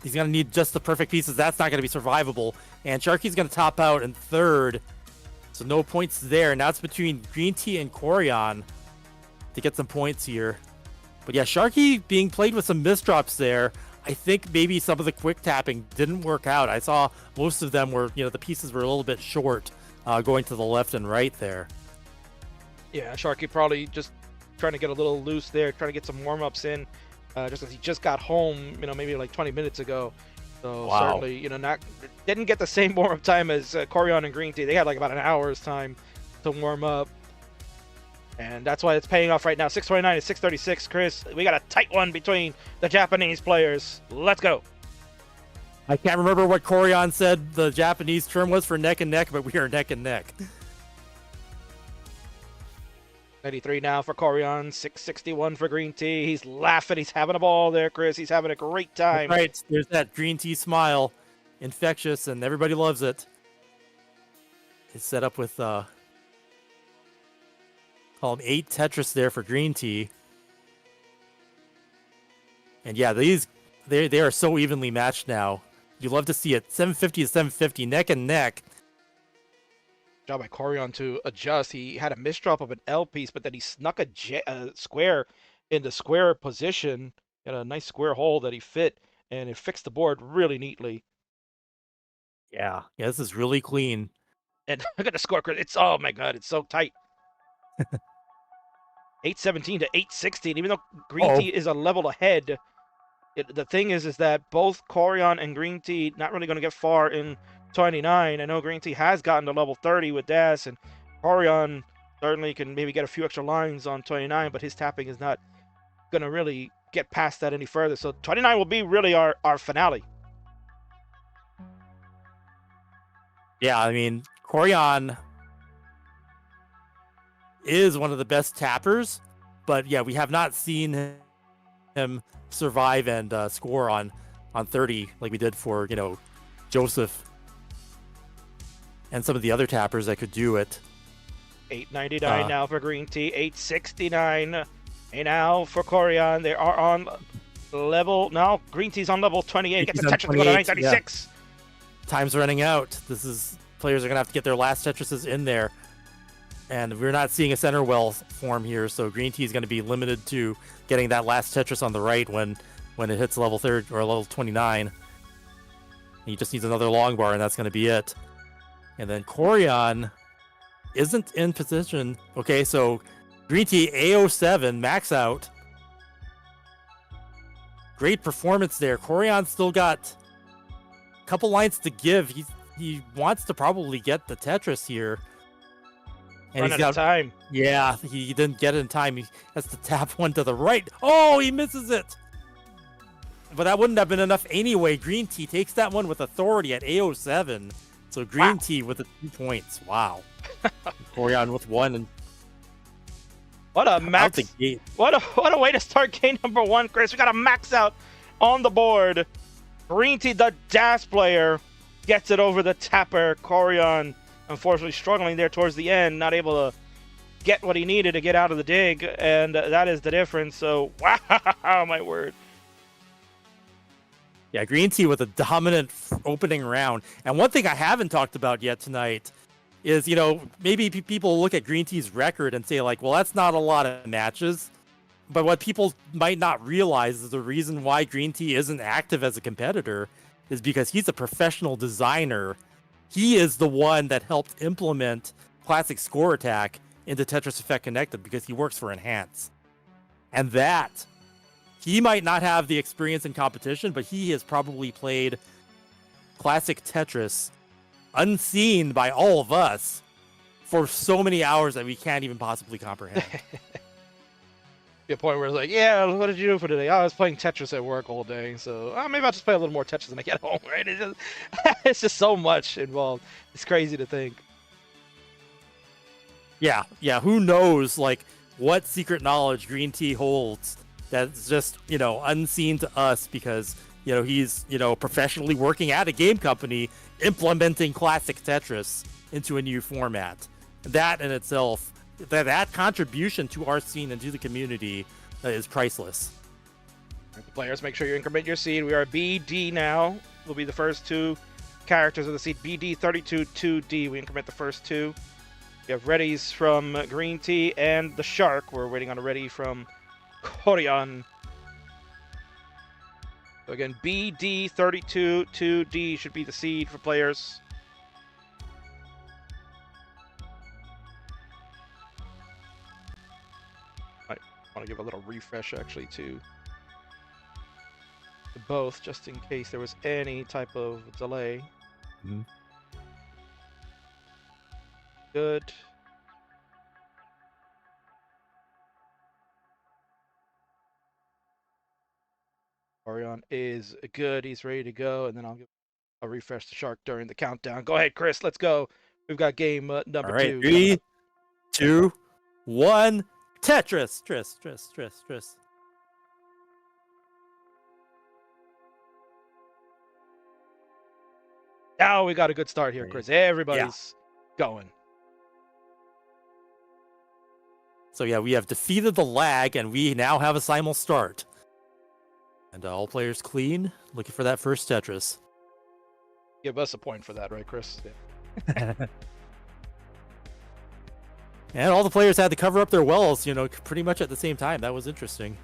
He's gonna need just the perfect pieces. That's not gonna be survivable. And Sharky's gonna top out in third, so no points there. Now it's between Greeentea and Koryan to get some points here. But yeah, Sharky being played with some misdrops there. I think maybe some of the quick tapping didn't work out. I saw most of them were, the pieces were a little bit short, going to the left and right there. Yeah, Sharky probably just trying to get a little loose there, trying to get some warm-ups in, just as he just got home, maybe like 20 minutes ago. So certainly, didn't get the same warm-up time as Koryan and Greeentea. They had like about an hour's time to warm up. And that's why it's paying off right now. 629 to 636, Chris. We got a tight one between the Japanese players. Let's go. I can't remember what Koryan said the Japanese term was for neck and neck, but we are neck and neck. 93 now for Koryan, 661 for Greeentea. He's laughing. He's having a ball there, Chris. He's having a great time. That's right. There's that Greeentea smile. Infectious, and everybody loves it. It's set up with... call them 8 Tetris there for Greeentea. And yeah, they are so evenly matched now. You love to see it. 750 to 750, neck and neck. Job by Koryan to adjust. He had a misdrop of an L piece, but then he snuck a square in the square position. Got a nice square hole that he fit, and it fixed the board really neatly. Yeah, this is really clean. And look at the score, Chris. Oh my God, it's so tight. 817 to 816. Even though Greeentea is a level ahead, the thing is that both Koryan and Greeentea not really going to get far in 29. I know Greeentea has gotten to level 30 with Das, and Koryan certainly can maybe get a few extra lines on 29, but his tapping is not going to really get past that any further. So 29 will be really our finale. Yeah, I mean, Koryan is one of the best tappers, but yeah, we have not seen him survive and score on 30 like we did for, you know, Joseph and some of the other tappers that could do it. 899 now for Greeentea, 869 now for Koryan. They are on level now. Greentea's on level 28. Gets a Tetris to go to 936. Yeah. Time's running out. Players are gonna have to get their last Tetrises in there, and we're not seeing a center well form here. So Greeentea is going to be limited to getting that last Tetris on the right when it hits level 30 or level 29. He just needs another long bar, and that's going to be it. And then Koryan isn't in position. Okay, so Greeentea A07 max out. Great performance there. Koryan's still got a couple lines to give. He wants to probably get the Tetris here. And Run out of time. Yeah, he didn't get it in time. He has to tap one to the right. Oh, he misses it. But that wouldn't have been enough anyway. Greeentea takes that one with authority at A07. So Greeentea with the 2 points. Wow. Koryan with 1. And what a max! What a way to start game number 1, Chris. We got a max out on the board. Greeentea, the Das player, gets it over the tapper. Koryan, unfortunately, struggling there towards the end, not able to get what he needed to get out of the dig, and that is the difference. So, wow, my word. Yeah, Greeentea with a dominant opening round. And one thing I haven't talked about yet tonight is, you know, maybe people look at Greentea's record and say, like, well, that's not a lot of matches. But what people might not realize is the reason why Greeentea isn't active as a competitor is because he's a professional designer. He is the one that helped implement Classic Score Attack into Tetris Effect Connected because he works for Enhance. And that, he might not have the experience in competition, but he has probably played Classic Tetris unseen by all of us for so many hours that we can't even possibly comprehend. Be a point where it's like, yeah, what did you do for today? Oh, I was playing Tetris at work all day, so maybe I'll just play a little more Tetris when I get home, right? It's just so much involved. It's crazy to think. Yeah, who knows, like, what secret knowledge Greeentea holds that's just, you know, unseen to us because, you know, he's, you know, professionally working at a game company implementing Classic Tetris into a new format. That in itself, that contribution to our scene and to the community is priceless. The players, make sure you increment your seed. We are BD now. Will be the first 2 characters of the seed. BD 32 2D. We increment the first 2. We have readies from Greeentea and the Shark. We're waiting on a ready from Koryan. So again, BD 32 2D should be the seed for players. I want to give a little refresh actually to both, just in case there was any type of delay. Mm-hmm. Good. Koryan is good. He's ready to go, and then I'll give a refresh to Shark during the countdown. Go ahead, Chris. Let's go. We've got game number 2. All right, 3, 2, 1. Tetris. Tris. Now we got a good start here, Chris. Everybody's going. So yeah, we have defeated the lag, and we now have a simul start. And all players clean, looking for that first Tetris. Give us a point for that, right, Chris? Yeah. And all the players had to cover up their wells, you know, pretty much at the same time. That was interesting.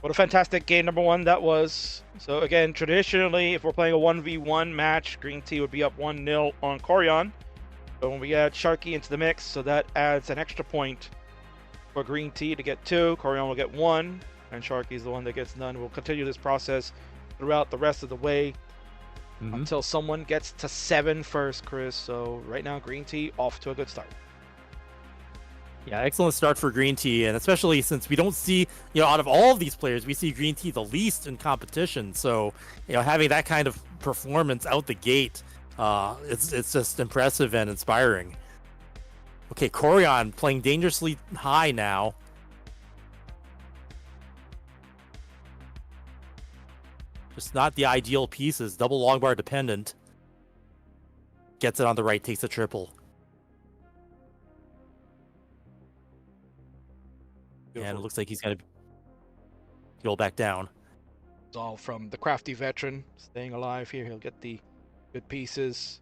What a fantastic game number 1 that was. So again, traditionally, if we're playing a 1v1 match, Greeentea would be up 1-0 on Koryan. So when we add Sharky into the mix, so that adds an extra point for Greeentea to get 2. Koryan will get 1, and Sharky is the one that gets none. We'll continue this process throughout the rest of the way until someone gets to 7 first, Chris. So right now, Greeentea off to a good start. Yeah, excellent start for Greeentea, and especially since we don't see, out of all of these players, we see Greeentea the least in competition. So, having that kind of performance out the gate, it's just impressive and inspiring. Okay, Koryan playing dangerously high now. Just not the ideal pieces. Double long bar dependent. Gets it on the right, takes the triple. Beautiful. And it looks like he's going to go back down. It's all from the crafty veteran staying alive here. He'll get the good pieces.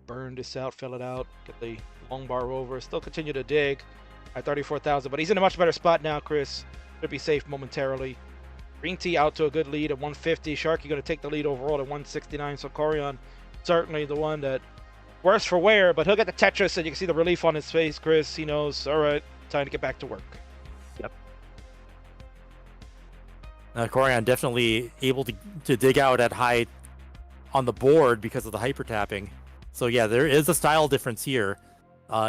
Burn this out, fill it out, get the long bar over. Still continue to dig at 34,000, but he's in a much better spot now, Chris. Should be safe momentarily. Greeentea out to a good lead at 150. Sharky going to take the lead overall at 169. So Koryan certainly the one that worse for wear, but he'll get the Tetris, and you can see the relief on his face, Chris. He knows, all right, time to get back to work. Yep. Koryan definitely able to dig out at high on the board because of the hyper tapping. So yeah, there is a style difference here.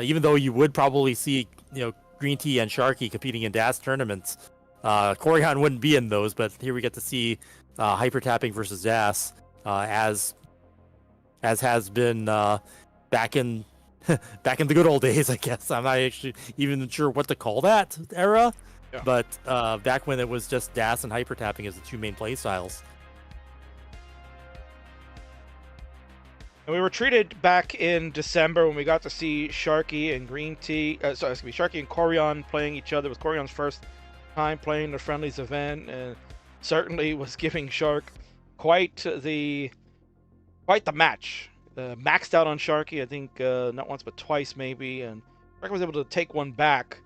Even though you would probably see, Greeentea and Sharky competing in DAS tournaments, Koryan wouldn't be in those. But here we get to see hyper tapping versus DAS, as has been back in the good old days, I guess. I'm not actually even sure what to call that era, but back when it was just DAS and hyper tapping as the two main play styles. And we were treated back in December when we got to see Sharky and Sharky and Koryan playing each other. It was Koryan's first time playing the Friendlies event, and certainly was giving Shark quite the match. Maxed out on Sharky, I think not once but twice maybe, and Sharky was able to take one back.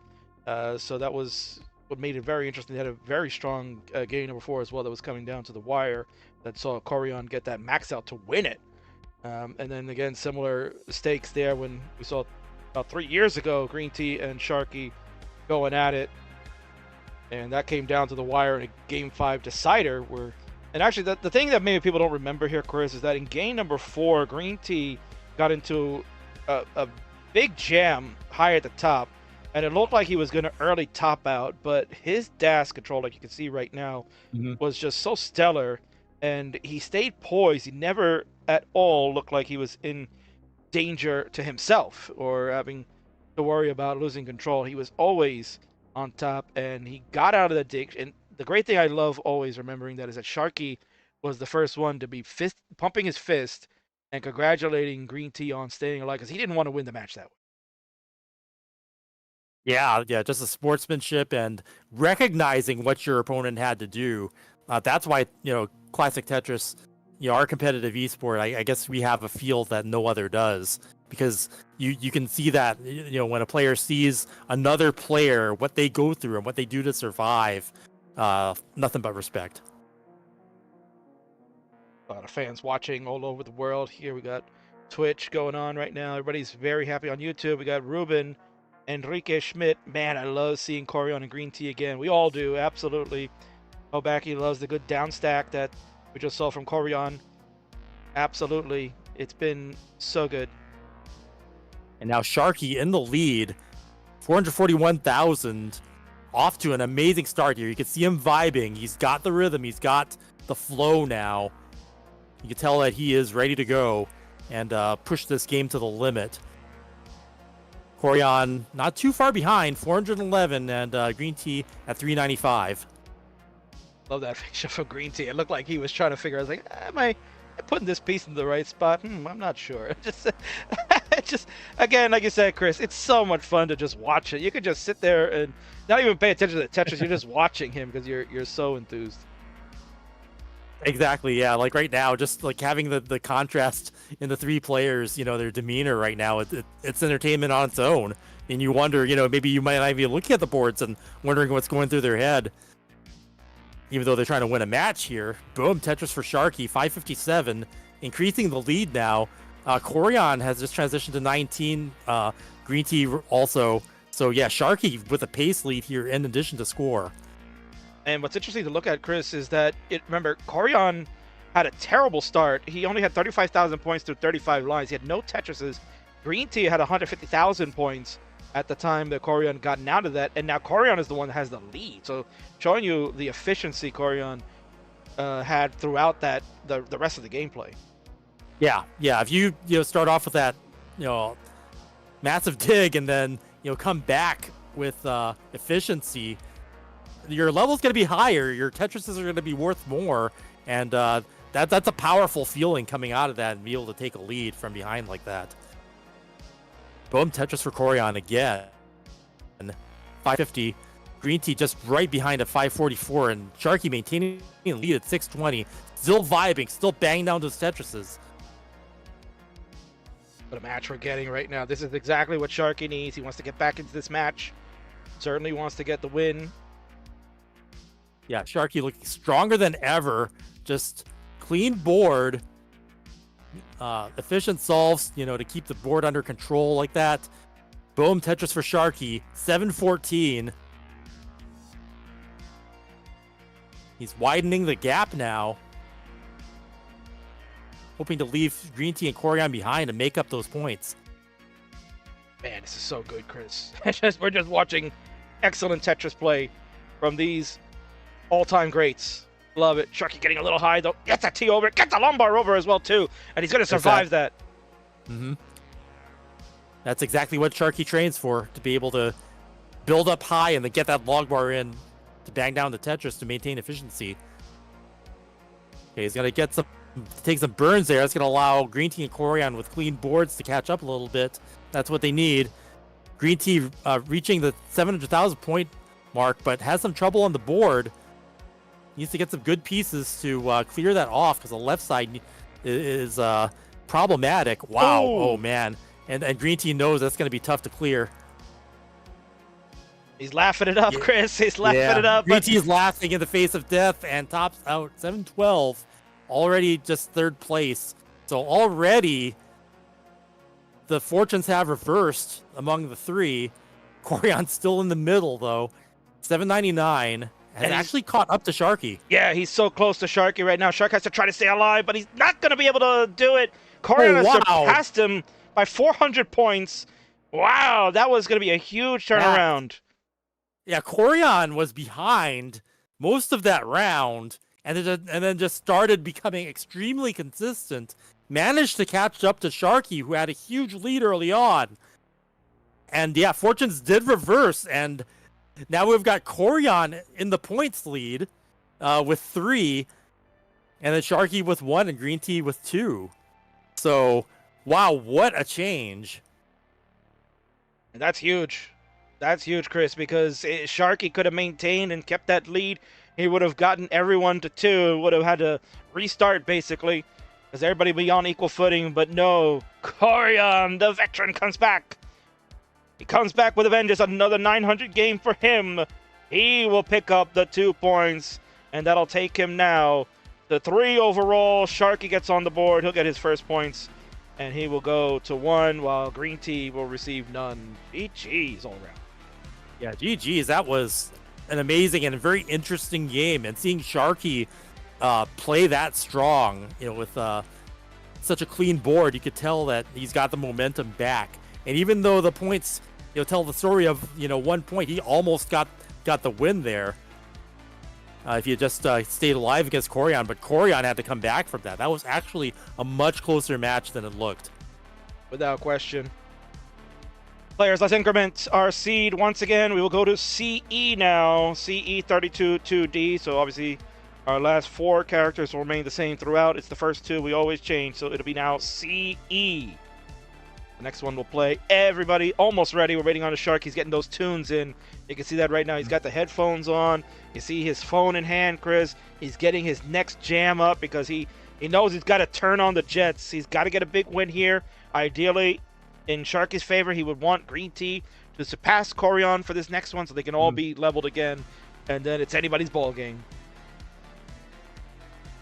So that was what made it very interesting. They had a very strong game number 4 as well that was coming down to the wire that saw Koryan get that max out to win it. And then again, similar stakes there when we saw about 3 years ago Greeentea and Sharky going at it, and that came down to the wire in a Game 5 decider. And actually, the thing that maybe people don't remember here, Chris, is that in game number 4, Greeentea got into a big jam high at the top, and it looked like he was going to early top out, but his DAS control, like you can see right now, was just so stellar, and he stayed poised. He never at all looked like he was in danger to himself or having to worry about losing control. He was always on top, and he got out of the dig. And the great thing I love always remembering that is that Sharky was the first one to be pumping his fist and congratulating Greeentea on staying alive because he didn't want to win the match that way. Yeah, just the sportsmanship and recognizing what your opponent had to do. That's why, Classic Tetris, our competitive esport, I guess we have a feel that no other does, because you can see that, when a player sees another player, what they go through and what they do to survive, nothing but respect. A lot of fans watching all over the world. Here we got Twitch going on right now. Everybody's very happy on YouTube. We got Ruben, Enrique Schmidt. Man, I love seeing Koryan and Greeentea again. We all do, absolutely. Obaki loves the good down stack that we just saw from Koryan. Absolutely. It's been so good. And now Sharky in the lead, 441,000, off to an amazing start here. You can see him vibing. He's got the rhythm. He's got the flow now. You can tell that he is ready to go and push this game to the limit. Koryan not too far behind, 411, and Greeentea at 395. Love that picture for Greeentea. It looked like he was trying to figure out, like, am I putting this piece in the right spot? I'm not sure. Just again, like you said, Chris, it's so much fun to just watch it. You could just sit there and not even pay attention to the Tetris. You're just watching him because you're so enthused. Exactly, yeah. Like right now, just like having the contrast in the three players, their demeanor right now, it's entertainment on its own. And you wonder, maybe you might not be looking at the boards and wondering what's going through their head. Even though they're trying to win a match here. Boom, Tetris for Sharky, 557, increasing the lead now. Koryan has just transitioned to 19. Greeentea also. So yeah, Sharky with a pace lead here in addition to score. And what's interesting to look at, Chris, is that remember Koryan had a terrible start. He only had 35,000 points through 35 lines. He had no Tetrises. Greeentea had 150,000 points at the time that Koryan gotten out of that, and now Koryan is the one that has the lead. So showing you the efficiency Koryan had throughout that the rest of the gameplay. Yeah. If you start off with that massive dig and then come back with efficiency, your level's going to be higher. Your Tetrises are going to be worth more, and that's a powerful feeling coming out of that and be able to take a lead from behind like that. Boom, Tetris for Koryan again. 550. Greeentea just right behind at 544, and Sharky maintaining the lead at 620. Still vibing, still banging down those Tetrises. What a match we're getting right now. This is exactly what Sharky needs. He wants to get back into this match. Certainly wants to get the win. Yeah, Sharky looking stronger than ever. Just clean board. Efficient solves, to keep the board under control like that. Boom, Tetris for Sharky. 714. He's widening the gap now. Hoping to leave Greeentea and Koryan behind and make up those points. Man, this is so good, Chris. We're just watching excellent Tetris play from these all-time greats. Love it. Sharky getting a little high, though. Gets that T over. Gets the lumbar over as well, too. And he's going to survive that. Mm-hmm. That's exactly what Sharky trains for, to be able to build up high and then get that log bar in to bang down the Tetris to maintain efficiency. Okay, he's going to take some burns there. That's going to allow Greeentea and Koryan with clean boards to catch up a little bit. That's what they need. Greeentea reaching the 700,000 point mark, but has some trouble on the board. Needs to get some good pieces to clear that off because the left side is problematic. Wow. Oh, man. And Greeentea knows that's going to be tough to clear. He's laughing it up, Chris. He's laughing it up. Greentea's laughing in the face of death and tops out 712. Already just third place. So already the fortunes have reversed among the three. Koryan's still in the middle, though. 799. Has actually caught up to Sharky. Yeah, he's so close to Sharky right now. Sharky has to try to stay alive, but he's not going to be able to do it. Koryan has surpassed him by 400 points. Wow, that was going to be a huge turnaround. Yeah, Koryan was behind most of that round, and then just started becoming extremely consistent. Managed to catch up to Sharky, who had a huge lead early on. And yeah, fortunes did reverse, and now we've got Koryan in the points lead with 3, and then Sharky with 1 and Greeentea with 2. So, wow, what a change. And that's huge. That's huge, Chris, because Sharky could have maintained and kept that lead. He would have gotten everyone to 2, would have had to restart, basically, because everybody would be on equal footing. But no, Koryan, the veteran, comes back. He comes back with a vengeance, another 900 game for him. He will pick up the 2 points, and that'll take him now to 3 overall. Sharky gets on the board. He'll get his first points, and he will go to 1, while Greeentea will receive none. GG's all around. Yeah, GG's. That was an amazing and a very interesting game, and seeing Sharky play that strong, with such a clean board, you could tell that he's got the momentum back. And even though the points, tell the story of, 1 point, he almost got the win there. If you just stayed alive against Koryan, but Koryan had to come back from that. That was actually a much closer match than it looked. Without question. Players, let's increment our seed once again. We will go to CE now. CE 32 2D. So obviously our last 4 characters will remain the same throughout. It's the first 2 we always change. So it'll be now CE. The next one will play. Everybody almost ready. We're waiting on the Shark. He's getting those tunes in. You can see that right now. He's got the headphones on. You see his phone in hand, Chris. He's getting his next jam up because he knows he's got to turn on the Jets. He's got to get a big win here. Ideally, in Sharky's favor, he would want Greeentea to surpass Koryan for this next one so they can all be leveled again. And then it's anybody's ball game.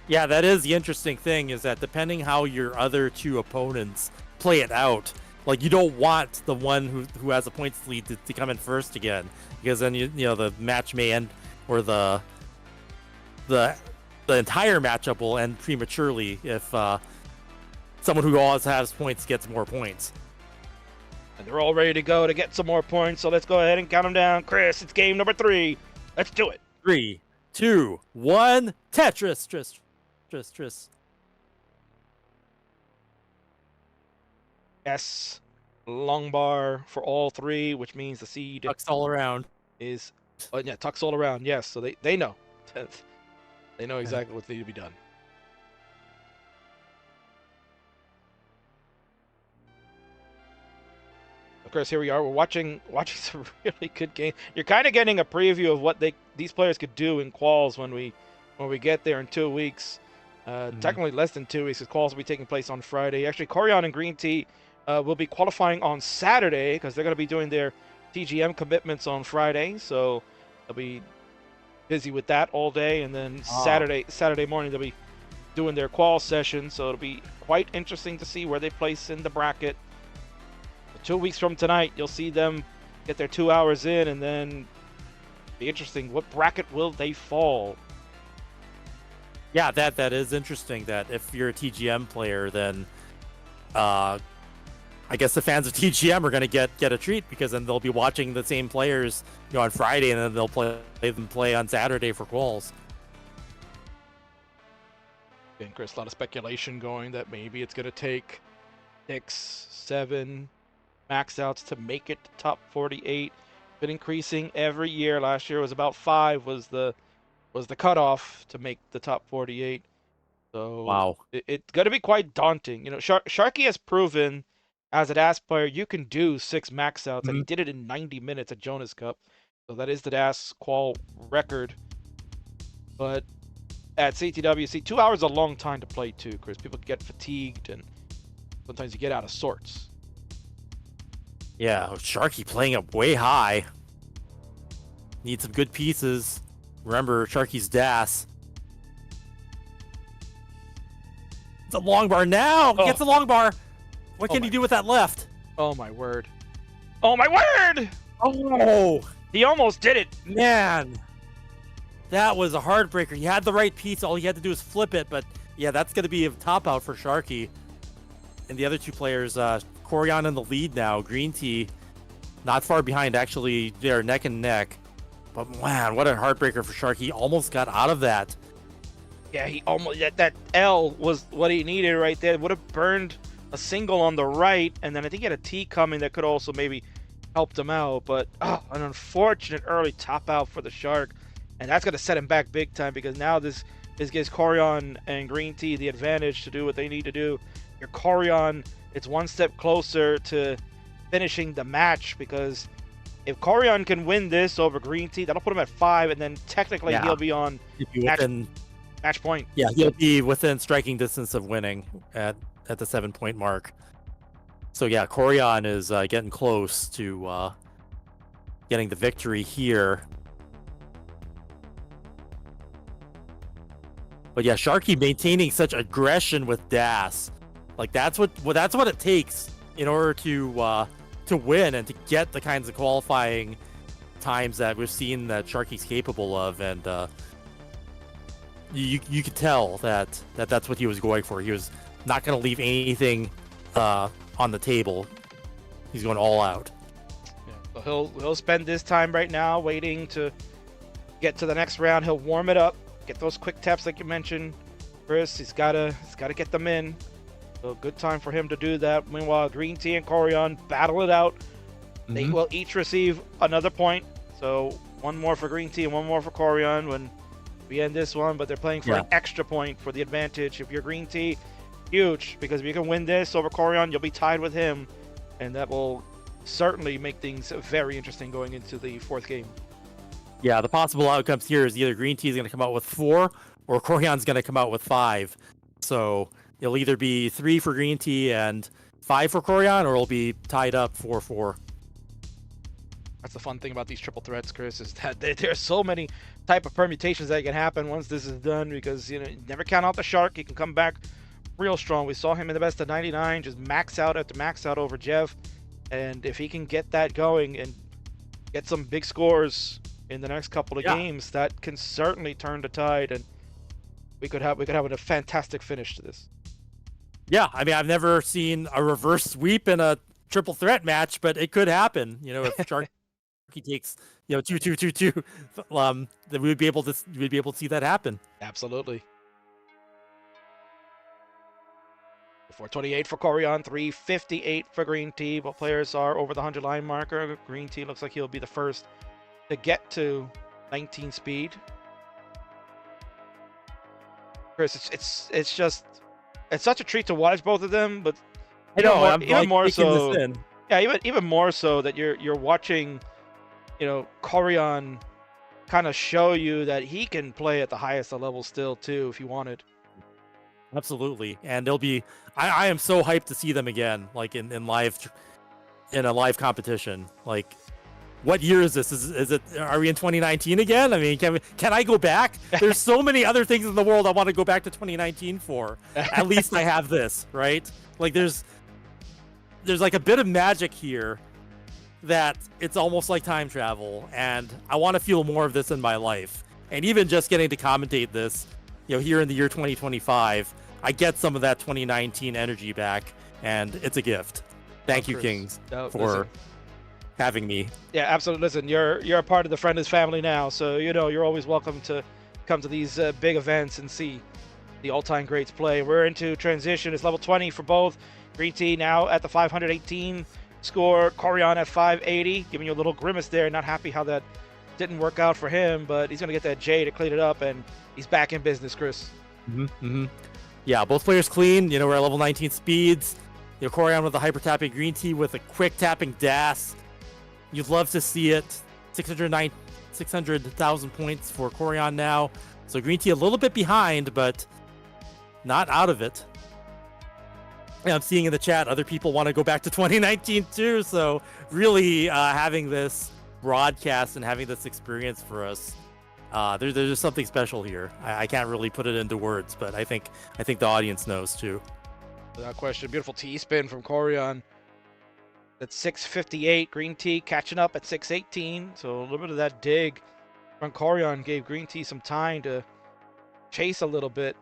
Yeah, that is the interesting thing, is that depending how your other two opponents play it out, like you don't want the one who has a points lead to come in first again, because then you know the match may end, or the entire matchup will end prematurely if someone who always has points gets more points. And they're all ready to go to get some more points, so let's go ahead and count them down. Chris, it's game number 3. Let's do it. 3, 2, 1, Tetris, Tris. Yes, long bar for all 3, which means the seed tucks all around is, yeah, tucks all around. Yes, so they know, they know exactly what needs to be done. Of course, here we are. We're watching some really good game. You're kind of getting a preview of what these players could do in quals when we get there in 2 weeks. Technically less than 2 weeks, because quals will be taking place on Friday. Actually, Koryan and Greeentea will be qualifying on Saturday, because they're going to be doing their TGM commitments on Friday. So they'll be busy with that all day, and then Saturday morning they'll be doing their qual session. So it'll be quite interesting to see where they place in the bracket. 2 weeks from tonight, you'll see them get their 2 hours in, and then be interesting. What bracket will they fall? Yeah, that is interesting. That if you're a TGM player, then I guess the fans of TGM are going to get a treat, because then they'll be watching the same players, you know, on Friday, and then they'll play on Saturday for quals. And Chris, a lot of speculation going that maybe it's going to take 6, 7 max outs to make it to top 48. Been increasing every year. Last year was about 5 was the cutoff to make the top 48. So wow, it's going to be quite daunting. You know, Sharky has proven as a DAS player you can do 6 max outs, and he did it in 90 minutes at Jonas Cup. So that is the DAS qual record. But at CTWC, 2 hours is a long time to play too, Chris. People get fatigued, and sometimes you get out of sorts. Yeah, Sharky playing up way high. Need some good pieces. Remember, Sharky's DAS. It's a long bar now. He gets a long bar. What can he do with that left? Oh my word. Oh my word! Oh! He almost did it. Man. That was a heartbreaker. He had the right piece. All he had to do was flip it. But yeah, that's going to be a top out for Sharky. And the other two players, Koryan in the lead now. Greeentea not far behind, actually. They're neck and neck. But man, what a heartbreaker for Sharky. He almost got out of that. Yeah, he almost, that L was what he needed right there. Would have burned a single on the right, and then I think he had a T coming that could also maybe helped him out. But an unfortunate early top out for the Shark, and that's going to set him back big time, because now this gives Koryan and Greeentea the advantage to do what they need to do. Your Koryan, it's one step closer to finishing the match, because if Koryan can win this over Greeentea, that'll put him at 5, and then technically he'll be on match point. Yeah, he'll be within striking distance of winning at the 7-point mark. So yeah, Koryan is getting close to getting the victory here. But yeah, Sharky maintaining such aggression with DAS, like that's what it takes in order to win and to get the kinds of qualifying times that we've seen that Sharky's capable of. And you could tell that's what he was going for. He was not going to leave anything on the table. He's going all out. Yeah, so he'll spend this time right now waiting to get to the next round. He'll warm it up, get those quick taps like you mentioned, Chris. He's gotta get them in. So good time for him to do that. Meanwhile, Greeentea and Koryan battle it out. They will each receive another point. So one more for Greeentea and one more for Koryan when we end this one. But they're playing for an extra point for the advantage. If you're Greeentea, huge, because if you can win this over Koryan, you'll be tied with him, and that will certainly make things very interesting going into the 4th game. Yeah, the possible outcomes here is either Greeentea is going to come out with 4 or Koryan's going to come out with 5. So it'll either be 3 for Greeentea and 5 for Koryan, or it'll be tied up 4-4. That's the fun thing about these triple threats, Chris, is that there's so many type of permutations that can happen once this is done, because you never count out the Shark. He can come back real strong. We saw him in the best of 99 just max out after max out over Jeff, and if he can get that going and get some big scores in the next couple of games, that can certainly turn the tide, and we could have a fantastic finish to this. Yeah, I mean, I've never seen a reverse sweep in a triple threat match, but it could happen. If Sharky takes 2-2-2-2, then we'd be able to see that happen. Absolutely. 428 for Koryan, 358 for Greeentea. Both players are over the 100 line marker. Greeentea looks like he'll be the first to get to 19 speed. Chris, it's such a treat to watch both of them, but even more so that you're watching, Koryan kind of show you that he can play at the highest level still too if you wanted. Absolutely, and they'll be. I am so hyped to see them again, like in a live competition. Like, what year is this? Is it? Are we in 2019 again? I mean, can I go back? There's so many other things in the world I want to go back to 2019 for. At least I have this, right? Like, there's like a bit of magic here that it's almost like time travel, and I want to feel more of this in my life. And even just getting to commentate this, here in the year 2025, I get some of that 2019 energy back, and it's a gift. Thank you, Kings, for having me. Yeah, absolutely. Listen, you're a part of the Friendless family now, so you're always welcome to come to these big events and see the all-time greats play. We're into transition. It's level 20 for both. Greeentea now at the 518 score. Koryan at 580, giving you a little grimace there. Not happy how that didn't work out for him, but he's going to get that J to clean it up, and he's back in business, Chris. Yeah, both players clean. We're at level 19 speeds. Koryan with the hyper tapping, Greeentea with a quick tapping Das. You'd love to see it. 600,000 points for Koryan now. So Greeentea a little bit behind, but not out of it. And I'm seeing in the chat other people want to go back to 2019 too. So really having this broadcast and having this experience for us, there's just something special here. I can't really put it into words, but I think the audience knows too. Without question. Beautiful T-spin from Koryan. That's 658. Greeentea catching up at 618. So a little bit of that dig from Koryan gave Greeentea some time to chase a little bit.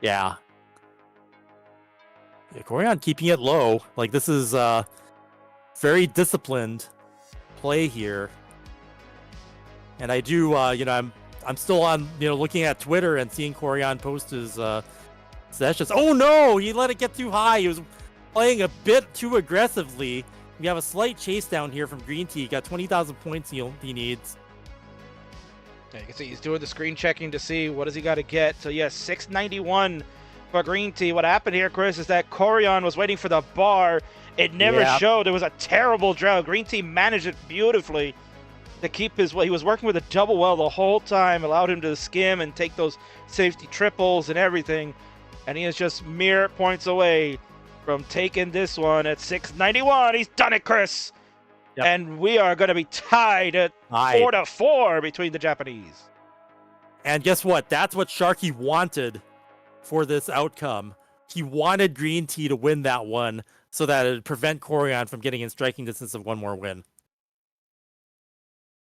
Yeah, Koryan keeping it low. Like, this is very disciplined play here. And I do, I'm still on, looking at Twitter and seeing Koryan post his sessions. Oh no, he let it get too high. He was playing a bit too aggressively. We have a slight chase down here from Greeentea. Got 20,000 points he needs. Yeah, you can see he's doing the screen checking to see what does he got to get. So yes, 691 for Greeentea. What happened here, Chris, is that Koryan was waiting for the bar. It never showed. It was a terrible drought. Greeentea managed it beautifully to keep his way. He was working with a double well the whole time, allowed him to skim and take those safety triples and everything. And he is just mere points away from taking this one at 691. He's done it, Chris. Yep. And we are going to be tied at 4-4 between the Japanese. And guess what? That's what Sharky wanted for this outcome. He wanted Greeentea to win that one so that it would prevent Koryan from getting in striking distance of one more win.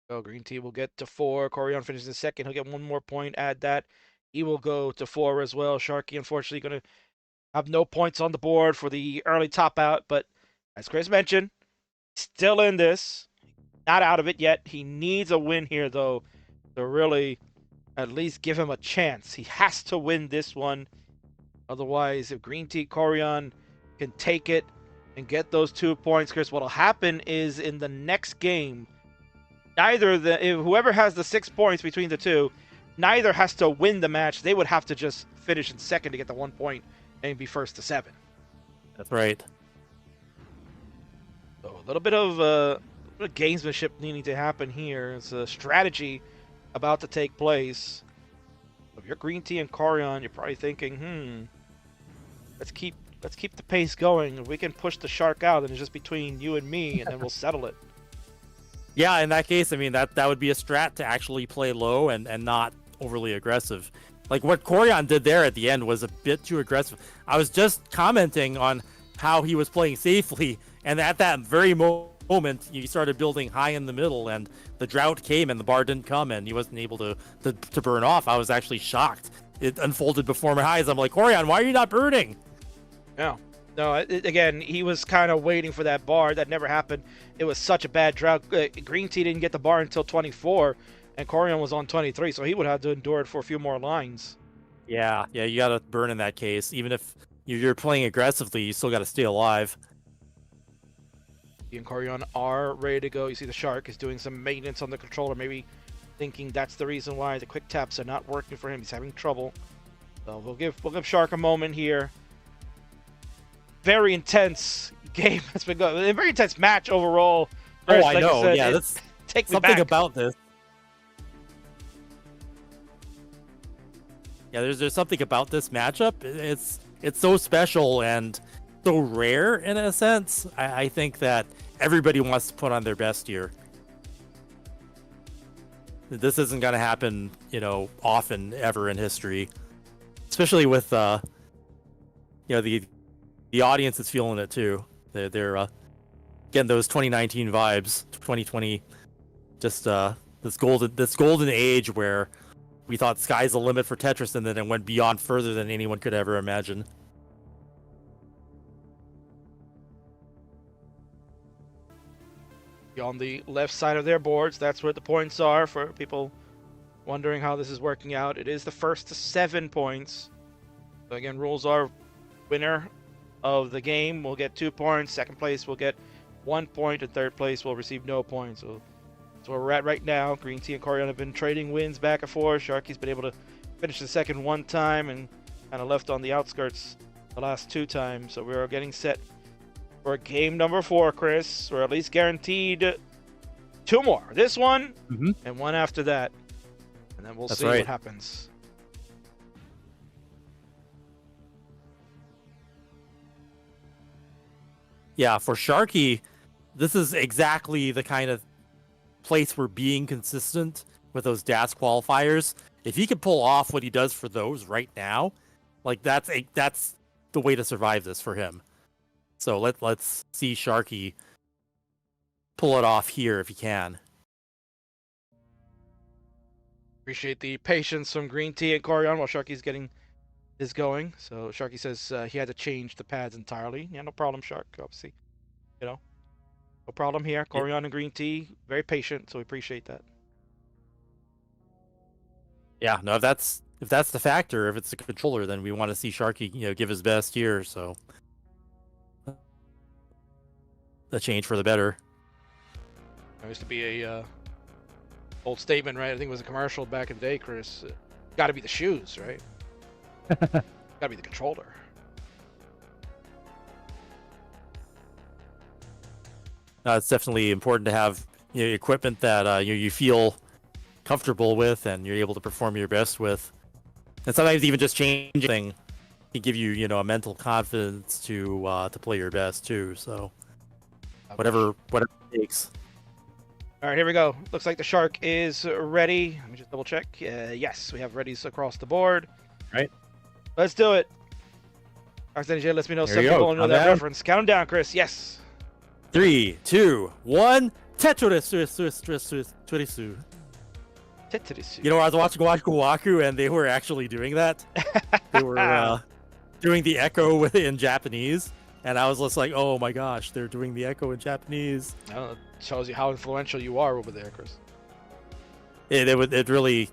So Greeentea will get to 4. Koryan finishes second. He'll get one more point. Add that. He will go to 4 as well. Sharky, unfortunately, going to have no points on the board for the early top out. But as Chris mentioned, still in this. Not out of it yet. He needs a win here, though, to really at least give him a chance. He has to win this one. Otherwise, if Greeentea Koryan can take it and get those 2 points, Chris, what will happen is in the next game, whoever has the 6 points between the two, neither has to win the match. They would have to just finish in second to get the 1 point and be first to 7. That's right. So a little bit of gamesmanship needing to happen here. It's a strategy about to take place. If you're Greeentea and Koryan, you're probably thinking, let's keep let's keep the pace going. If we can push the Shark out, then it's just between you and me, and then we'll settle it. Yeah, in that case, I mean, that would be a strat to actually play low and not overly aggressive. Like what Koryan did there at the end was a bit too aggressive. I was just commenting on how he was playing safely, and at that very moment, he started building high in the middle, and the drought came, and the bar didn't come, and he wasn't able to burn off. I was actually shocked. It unfolded before my eyes. I'm like, Koryan, why are you not burning? No, again, he was kind of waiting for that bar. That never happened. It was such a bad drought. Greeentea didn't get the bar until 24, and Koryan was on 23, so he would have to endure it for a few more lines. Yeah, you gotta burn in that case. Even if you're playing aggressively, you still gotta stay alive. He and Koryan are ready to go. You see the Shark is doing some maintenance on the controller, maybe thinking that's the reason why the quick taps are not working for him. He's having trouble. So we'll give Shark a moment here. Very intense game that's been going. A very intense match overall. Oh, Like I know. said, yeah, that's take me something back. about this. Yeah, there's something about this matchup. It's so special and so rare in a sense. I think that everybody wants to put on their best here. This isn't gonna happen, often ever in history, especially with the audience is feeling it too. They're getting those 2019 vibes, 2020, just this golden age where we thought sky's the limit for Tetris, and then it went beyond further than anyone could ever imagine. On the left side of their boards, that's where the points are for people wondering how this is working out. It is the first to 7 points. So again, rules are winner of the game will get 2 points, second place will get 1 point, and third place will receive no points. So that's where we're at right now. Greeentea and Koryan have been trading wins back and forth. Sharky's been able to finish the second one time and kind of left on the outskirts the last 2 times. So we're getting set for game number 4, Chris. We're at least guaranteed 2 more. This one and one after that. And then we'll see what happens. Yeah, for Sharky, this is exactly the kind of place where being consistent with those DAS qualifiers, if he can pull off what he does for those right now, like that's the way to survive this for him. So let's see Sharky pull it off here if he can. Appreciate the patience from Greeentea and Koryan while Sharky's getting his going. So Sharky says he had to change the pads entirely. Yeah, no problem, Shark. Obviously, no problem here. Koryan and Greeentea very patient, so we appreciate that. Yeah, no, if that's the factor, if it's the controller, then we want to see Sharky, give his best here. So the change for the better. There used to be a old statement, right? I think it was a commercial back in the day, Chris. Got to be the shoes, right? Got to be the controller. It's definitely important to have equipment that you feel comfortable with and you're able to perform your best with. And sometimes even just changing can give you a mental confidence to play your best too. So whatever it takes. All right, here we go. Looks like the Shark is ready. Let me just double check. Yes, we have readies across the board. Right. Let's do it. RxNJ lets me know Here some you people go. know Count that down. reference. Count them down, Chris. Yes. 3, 2, 1. Tetris. Tetris. I was watching Waku Waku and they were actually doing that. They were doing the echo in Japanese. And I was just like, oh my gosh, they're doing the echo in Japanese. It shows you how influential you are over there, Chris. It really.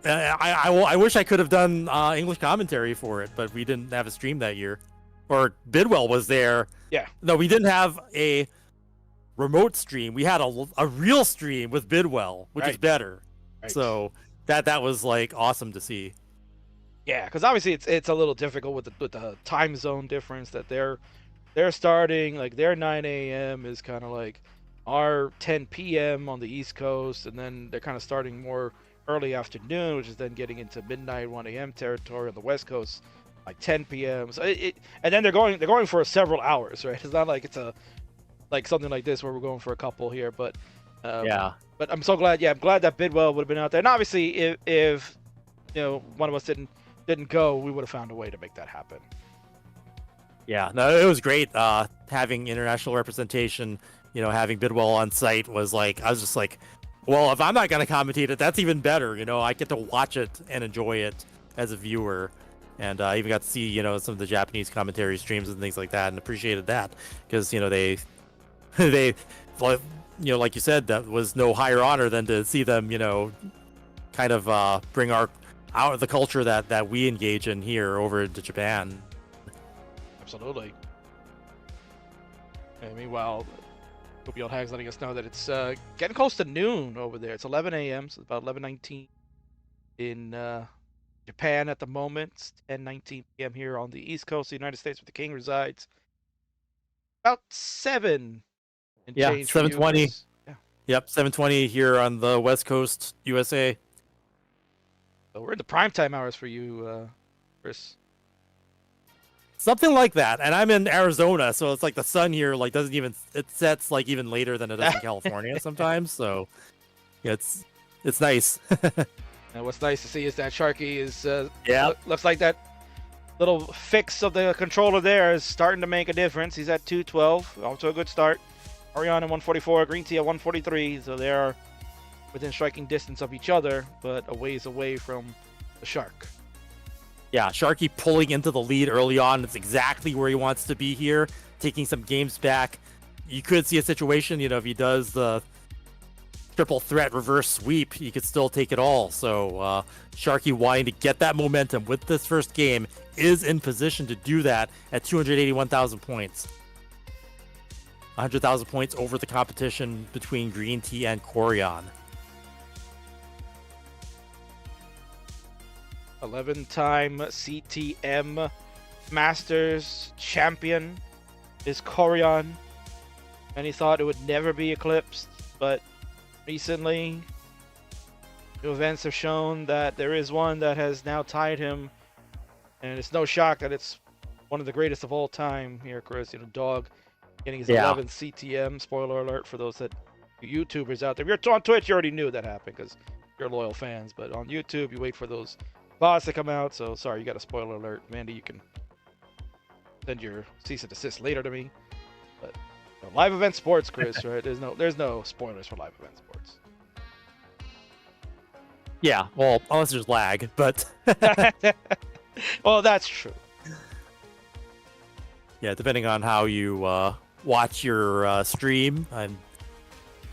I wish I could have done English commentary for it, but we didn't have a stream that year. Or Bidwell was there. Yeah. No, we didn't have a remote stream. We had a real stream with Bidwell, which is better. Right. So that was like awesome to see. Yeah, because obviously it's a little difficult with the time zone difference that they're starting, like their 9 a.m. is kind of like our 10 p.m. on the East Coast, and then they're kind of starting more early afternoon, which is then getting into midnight 1 a.m. territory on the West Coast. like 10 p.m. So and then they're going for several hours, right? It's not like it's like something like this where we're going for a couple here, but Yeah. But I'm so glad. Yeah, I'm glad that Bidwell would have been out there. And obviously, if one of us didn't go, we would have found a way to make that happen. Yeah, no, it was great having international representation. Having Bidwell on site was like, I was just like, well, if I'm not going to commentate it, that's even better. I get to watch it and enjoy it as a viewer. And I even got to see, some of the Japanese commentary streams and things like that, and appreciated that because, they, like you said, that was no higher honor than to see them, kind of bring out the culture that we engage in here over into Japan. Absolutely. And meanwhile, Old Hag's letting us know that it's getting close to noon over there. It's 11 a.m., so it's about 11:19 in Japan at the moment. It's 10:19 p.m. here on the East Coast of the United States, where the king resides. About 7 and Yeah, change for you, 7:20. Chris. Yeah. Yep, 7:20 here on the West Coast, USA. So we're in the primetime hours for you, Chris. Something like that, and I'm in Arizona, so it's like the sun here doesn't even it sets even later than it does in California sometimes. So yeah, it's nice. And what's nice to see is that Sharky is Yeah. looks like that little fix of the controller there is starting to make a difference. He's at 212, off to a good start. Koryan at 144, Greeentea at 143, so they are within striking distance of each other, but a ways away from the Shark. Yeah, Sharky pulling into the lead early on. It's exactly where he wants to be here, taking some games back. You could see a situation, if he does the triple threat reverse sweep, he could still take it all. So Sharky wanting to get that momentum with this first game is in position to do that at 281,000 points. 100,000 points over the competition between Greeentea and Koryan. 11-time CTM Masters champion is Koryan. And he thought it would never be eclipsed, but recently new events have shown that there is one that has now tied him, and it's no shock that it's one of the greatest of all time here, Chris. Dog getting his 11th CTM. Spoiler alert for those YouTubers out there. If you're on Twitch, you already knew that happened because you're loyal fans, but on YouTube, you wait for those bots to come out. So sorry, you got a spoiler alert. Mandy, you can send your cease and desist later to me. But live event sports, Chris, right? There's no spoilers for live event sports. Yeah, well, unless there's lag, but well, that's true. Yeah, depending on how you watch your stream. I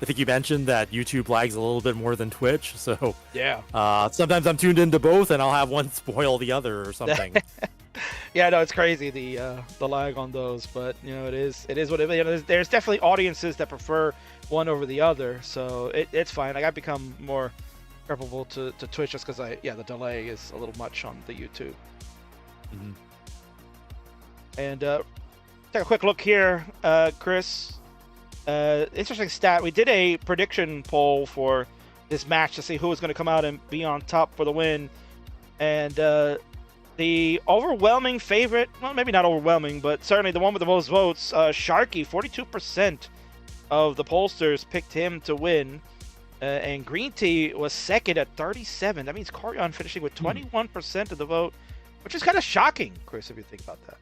think you mentioned that YouTube lags a little bit more than Twitch, so yeah. Sometimes I'm tuned into both, and I'll have one spoil the other or something. Yeah, no, it's crazy the lag on those, but it is what it is. There's definitely audiences that prefer one over the other, so it's fine. I've become more preferable to Twitch just because the delay is a little much on the YouTube. Mm-hmm. And take a quick look here, Chris. Interesting stat. We did a prediction poll for this match to see who was going to come out and be on top for the win, and the overwhelming favorite, well, maybe not overwhelming, but certainly the one with the most votes, Sharky, 42% of the pollsters picked him to win, and Greeentea was second at 37. That means Koryan finishing with 21% of the vote, which is kind of shocking, Chris, if you think about that.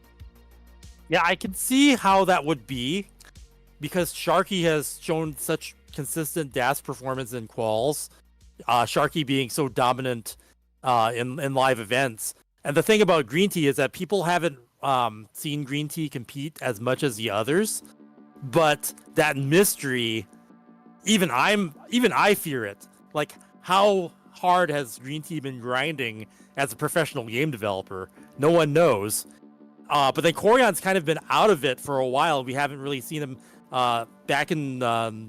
Yeah, I can see how that would be, because Sharky has shown such consistent DAS performance in quals, Sharky being so dominant in live events. And the thing about Greeentea is that people haven't seen Greeentea compete as much as the others, but that mystery, even I fear it. Like, how hard has Greeentea been grinding as a professional game developer? No one knows. But then Koryan's kind of been out of it for a while. We haven't really seen him back in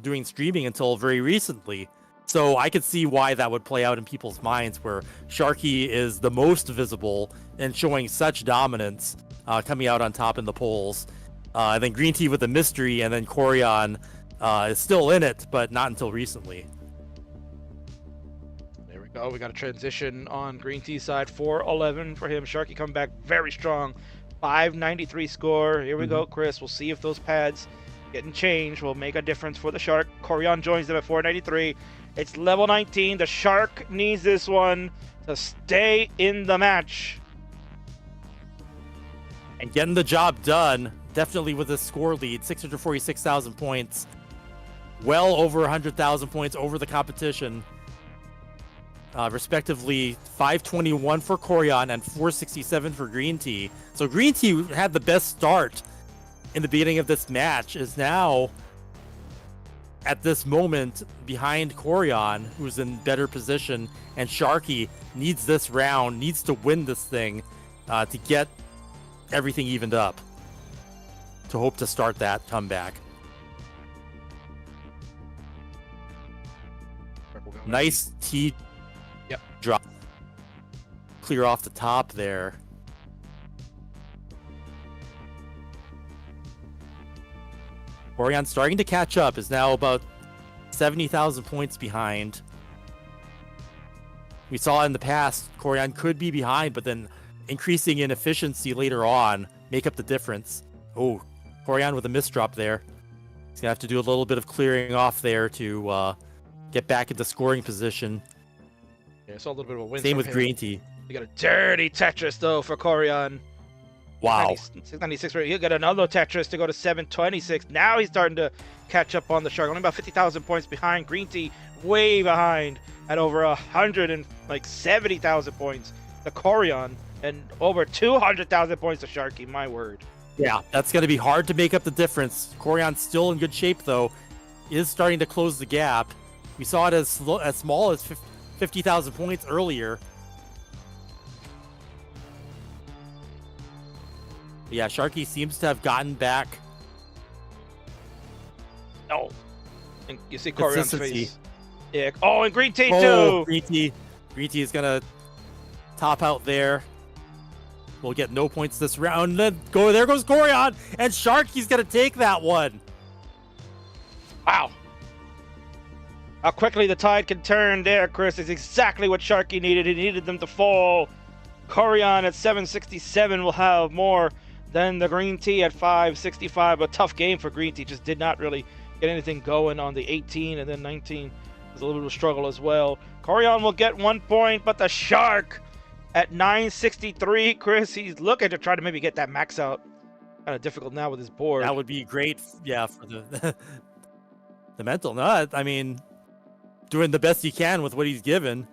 doing streaming until very recently. So I could see why that would play out in people's minds, where Sharky is the most visible and showing such dominance, coming out on top in the polls. And then Greeentea with the mystery, and then Koryan is still in it, but not until recently. There we Oh, we got a transition on Greentea side. 4-11 for him. Sharky coming back very strong. 593 score. Here we go, Chris. We'll see if those pads getting changed will make a difference for the Shark. Koryan joins them at 493. It's level 19. The Shark needs this one to stay in the match. And getting the job done, definitely with a score lead, 646,000 points. Well over 100,000 points over the competition. Respectively, 521 for Koryan and 467 for Greeentea. So Greeentea had the best start in the beginning of this match, is now at this moment behind Koryan, who's in better position, and Sharky needs this round, needs to win this thing to get everything evened up, to hope to start that comeback. Nice T drop. Clear off the top there. Koryan starting to catch up, is now about 70,000 points behind. We saw in the past, Koryan could be behind, but then increasing in efficiency later on make up the difference. Oh, Koryan with a misdrop there. He's gonna have to do a little bit of clearing off there to get back into scoring position. Yeah, it's a little bit of a win. Same with Greeentea. You got a dirty Tetris though for Koryan. Wow. 696. He'll get another Tetris to go to 726. Now he's starting to catch up on the Shark. Only about 50,000 points behind. Greeentea way behind at over 170,000 points to Koryan and over 200,000 points to Sharky. My word. Yeah, that's going to be hard to make up the difference. Koryan's still in good shape though. Is starting to close the gap. We saw it as small as 50,000 points earlier. Yeah, Sharky seems to have gotten back. No. And you see Koryan's Consistency. face. Yeah. Oh, and Greeentea Oh, too. Greeentea is going to top out there. We'll get no points this round. Then there goes Koryan, and Sharky's going to take that one. Wow. How quickly the tide can turn there, Chris, is exactly what Sharky needed. He needed them to fall. Koryan at 767 will have more than the Greeentea at 565. A tough game for Greeentea. Just did not really get anything going on the 18, and then 19 was a little bit of a struggle as well. Koryan will get 1 point, but the Shark at 963, Chris, he's looking to try to maybe get that max out. Kind of difficult now with his board. That would be great, yeah, for the the mental. No, I mean, doing the best he can with what he's given.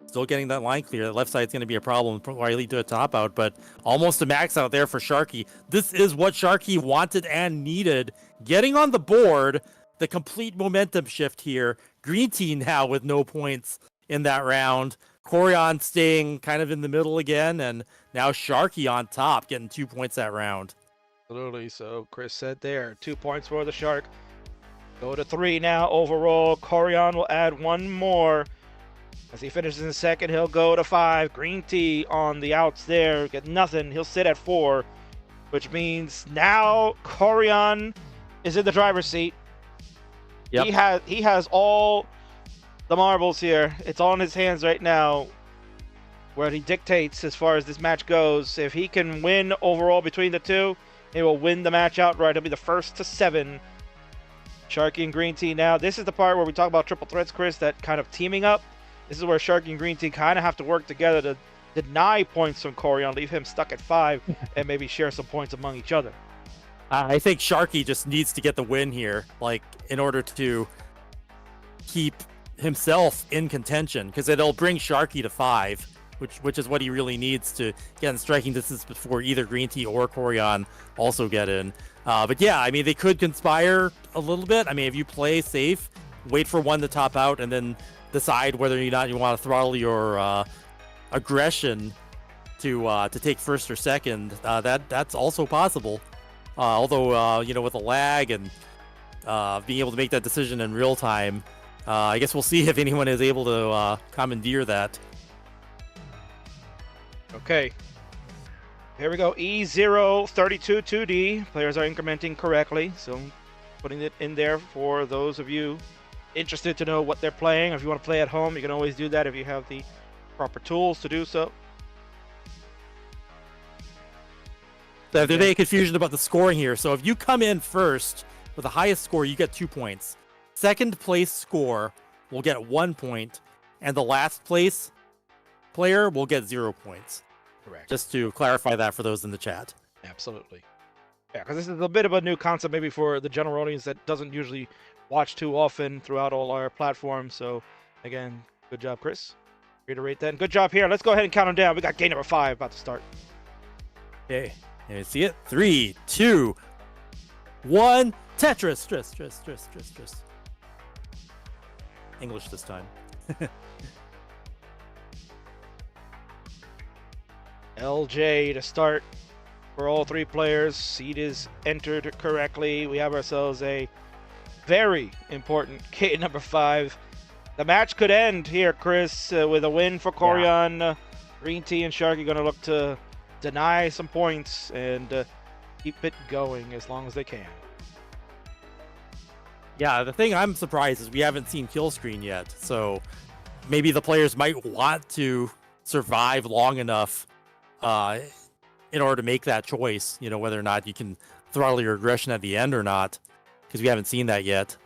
Still getting that line clear. The left side's going to be a problem while he lead to a top out, but almost a max out there for Sharky. This is what Sharky wanted and needed. Getting on the board, the complete momentum shift here. Greeentea now with no points in that round. Koryan staying kind of in the middle again, and now Sharky on top, getting 2 points that round. Absolutely. So Chris said there, 2 points for the Shark. Go to 3 now overall. Koryan will add 1 more. As he finishes in second, he'll go to 5. Greeentea on the outs there, get nothing. He'll sit at 4, which means now Koryan is in the driver's seat. Yep. He has all the marbles here. It's all in his hands right now, where he dictates as far as this match goes. If he can win overall between the two, he will win the match outright. He'll be the first to 7. Sharky and Greeentea now. This is the part where we talk about triple threats, Chris, that kind of teaming up. This is where Sharky and Greeentea kind of have to work together to deny points from Koryan, leave him stuck at 5, and maybe share some points among each other. I think Sharky just needs to get the win here, like, in order to keep himself in contention, because it'll bring Sharky to 5, which is what he really needs to get in striking distance before either Greeentea or Koryan also get in. But yeah, I mean, they could conspire a little bit. I mean, if you play safe, wait for one to top out, and then decide whether or not you want to throttle your aggression to take first or second. That's also possible. Although with a lag and being able to make that decision in real time, I guess we'll see if anyone is able to commandeer that. Okay. Here we go. E032 2D. Players are incrementing correctly, so putting it in there for those of you interested to know what they're playing. If you want to play at home, you can always do that if you have the proper tools to do so. So if there's any confusion about the scoring here, so if you come in first with the highest score, you get 2 points. Second place score will get 1 point, and the last place player will get 0 points. Correct. Just to clarify that for those in the chat. Absolutely. Yeah, because this is a bit of a new concept maybe for the general audience that doesn't usually watch too often throughout all our platforms. So, again, good job, Chris. Reiterate that. And good job here. Let's go ahead and count them down. We got game number 5 about to start. Okay, can you see it? 3, 2, 1. Tetris. Tris. English this time. LJ to start for all 3 players. Seed is entered correctly. We have ourselves a very important game number 5. The match could end here, Chris, with a win for Koryan. Greeentea and Sharky going to look to deny some points and keep it going as long as they can. Yeah, the thing I'm surprised is we haven't seen kill screen yet. So maybe the players might want to survive long enough in order to make that choice, you know, whether or not you can throttle your aggression at the end or not, because we haven't seen that yet.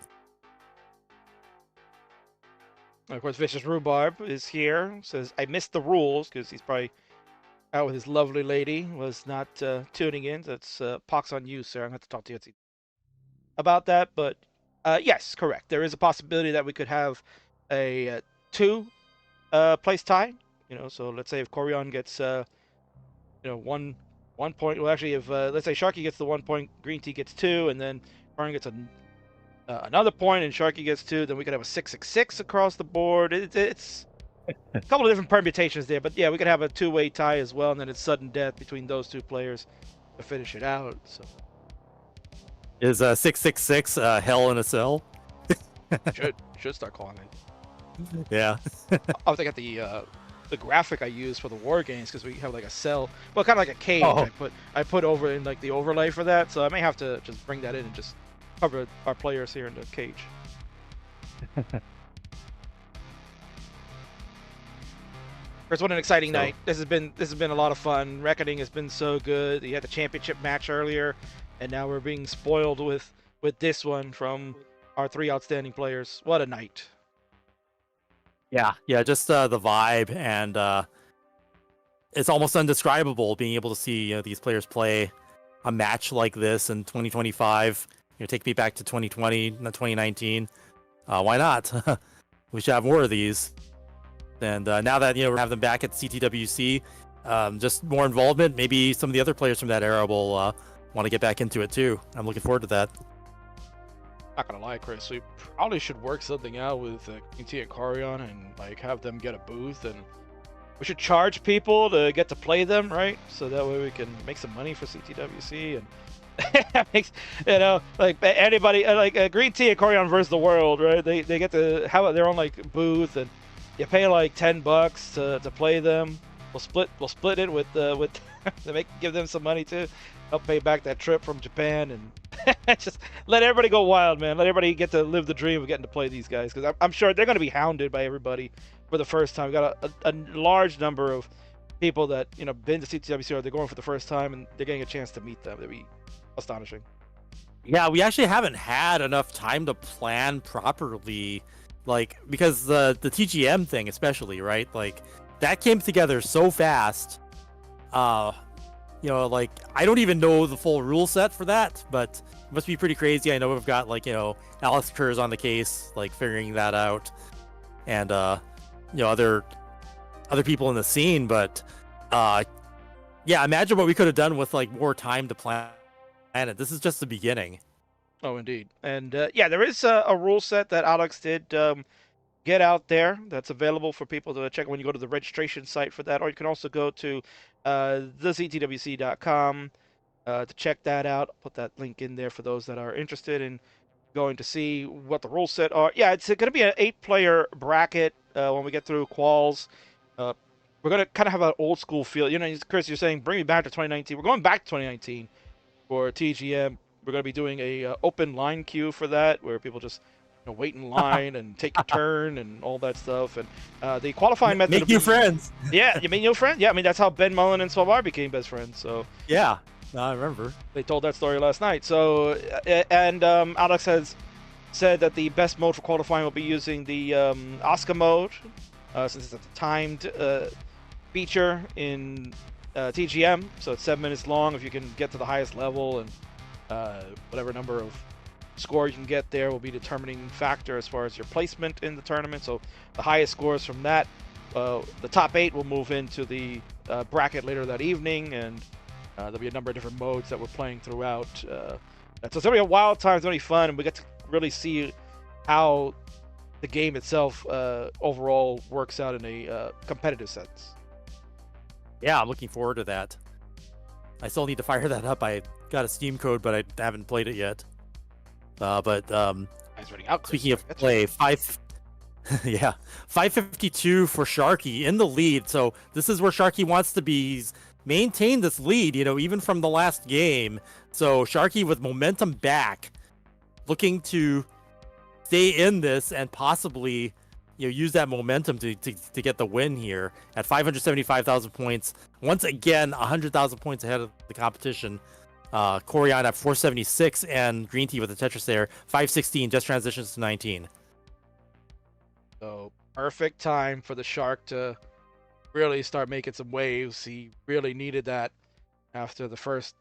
Of course, Vicious Rhubarb is here. Says, I missed the rules, because he's probably out with his lovely lady. Was not tuning in. That's pox on you, sir. I'm going to have to talk to you about that. But yes, correct. There is a possibility that we could have a 2 place tie. You know, so let's say if Koryan gets one point. Well, actually, if let's say Sharky gets the 1 point, Greeentea gets 2, and then Koryan gets another point, and Sharky gets 2, then we could have a 6-6-6 across the board. It's a couple of different permutations there, but yeah, we could have a 2-way tie as well, and then it's sudden death between those 2 players to finish it out. So Is 666 hell in a cell? should start calling it. Yeah. I think at the graphic I use for the war games, because we have like a cell, well, kind of like a cage. I put over in like the overlay for that, so I may have to just bring that in and just cover our players here in the cage. Chris, what an exciting night! This has been a lot of fun. Reckoning has been so good. You had the championship match earlier, and now we're being spoiled with this one from our 3 outstanding players. What a night! Yeah, just the vibe, and it's almost undescribable being able to see these players play a match like this in 2025. Take me back to 2020, not 2019. Why not? We should have more of these. And now that we have them back at CTWC, just more involvement. Maybe some of the other players from that era will want to get back into it too. I'm looking forward to that. Not gonna lie, Chris, we probably should work something out with Greeentea and Koryan and like have them get a booth, and we should charge people to get to play them, right? So that way we can make some money for CTWC, and makes, like anybody like Greeentea and Koryan versus the world, right? They get to have their own like booth, and you pay like $10 to play them. We'll split it with to give them some money too. Help pay back that trip from Japan, and just let everybody go wild, man. Let everybody get to live the dream of getting to play these guys, because I'm sure they're going to be hounded by everybody for the first time. We've got a large number of people that been to CTWC, or they're going for the first time, and they're getting a chance to meet them. That'd be astonishing. Yeah, we actually haven't had enough time to plan properly, like because the TGM thing especially, right? Like that came together so fast. Like I don't even know the full rule set for that, but it must be pretty crazy. I know we've got like Alex Kerr's on the case, like figuring that out, and other people in the scene. But yeah, imagine what we could have done with like more time to plan it. This is just the beginning. Oh, indeed. And yeah, there is a rule set that Alex did get out there that's available for people to check when you go to the registration site for that, or you can also go to thectwc.com to check that out. I'll put that link in there for those that are interested in going to see what the rule set are. Yeah, it's going to be an 8-player bracket when we get through quals. We're going to kind of have an old school feel. Chris, you're saying bring me back to 2019. We're going back to 2019 for TGM. We're going to be doing a open line queue for that, where people just wait in line and take your turn and all that stuff. And the qualifying method. Make new friends. Yeah, you make new friends. Yeah, I mean that's how Ben Mullen and Swabar became best friends. So Yeah, I remember. they told that story last night. So and Alex has said that the best mode for qualifying will be using the Oscar mode, since it's a timed feature in TGM. So it's 7 minutes long. If you can get to the highest level, and whatever number of score you can get there will be determining factor as far as your placement in the tournament. So the highest scores from that, the top 8 will move into the bracket later that evening, and there'll be a number of different modes that we're playing throughout. So it's gonna be a wild time. It's gonna be fun, and we get to really see how the game itself overall works out in a competitive sense. Yeah, I'm looking forward to that. I still need to fire that up. I got a Steam code, but I haven't played it yet. But speaking of play, 552 for Sharky in the lead. So this is where Sharky wants to be. He's maintained this lead, even from the last game. So Sharky with momentum back, looking to stay in this and possibly use that momentum to get the win here at 575,000 points. Once again, 100,000 points ahead of the competition. Koryan at 476 and Greeentea with the Tetris there, 516, just transitions to 19. So perfect time for the Shark to really start making some waves. He really needed that after the first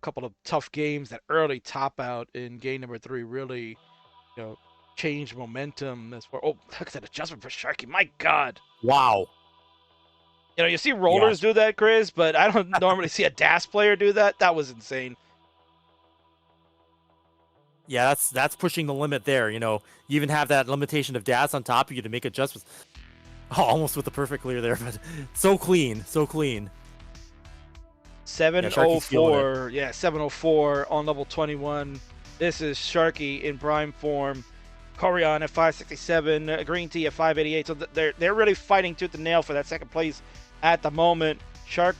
couple of tough games. That early top out in game number 3 really changed momentum as far. Oh, look at that adjustment for Sharky. My God. Wow. You see rollers do that, Chris, but I don't normally see a DAS player do that. That was insane. Yeah, that's pushing the limit there. You even have that limitation of DAS on top of you to make adjustments. Oh, almost with the perfect clear there, but so clean, so clean. 704, 704 on level 21. This is Sharky in prime form. Koryan at 567, Greeentea at 588. So they're really fighting tooth and nail for that second place at the moment. Shark,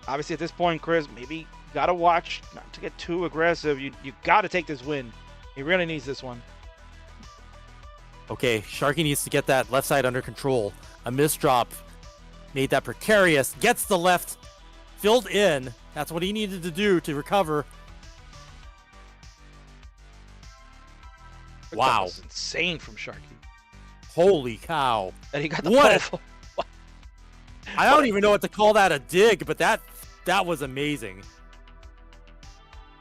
obviously at this point, Chris, maybe gotta watch not to get too aggressive. You gotta take this win. He really needs this one. Okay, Sharky needs to get that left side under control. A misdrop made that precarious. Gets the left filled in. That's what he needed to do to recover. Wow. That was insane from Sharky. Holy cow. And he got the what? I don't even know what to call that a dig, but that was amazing.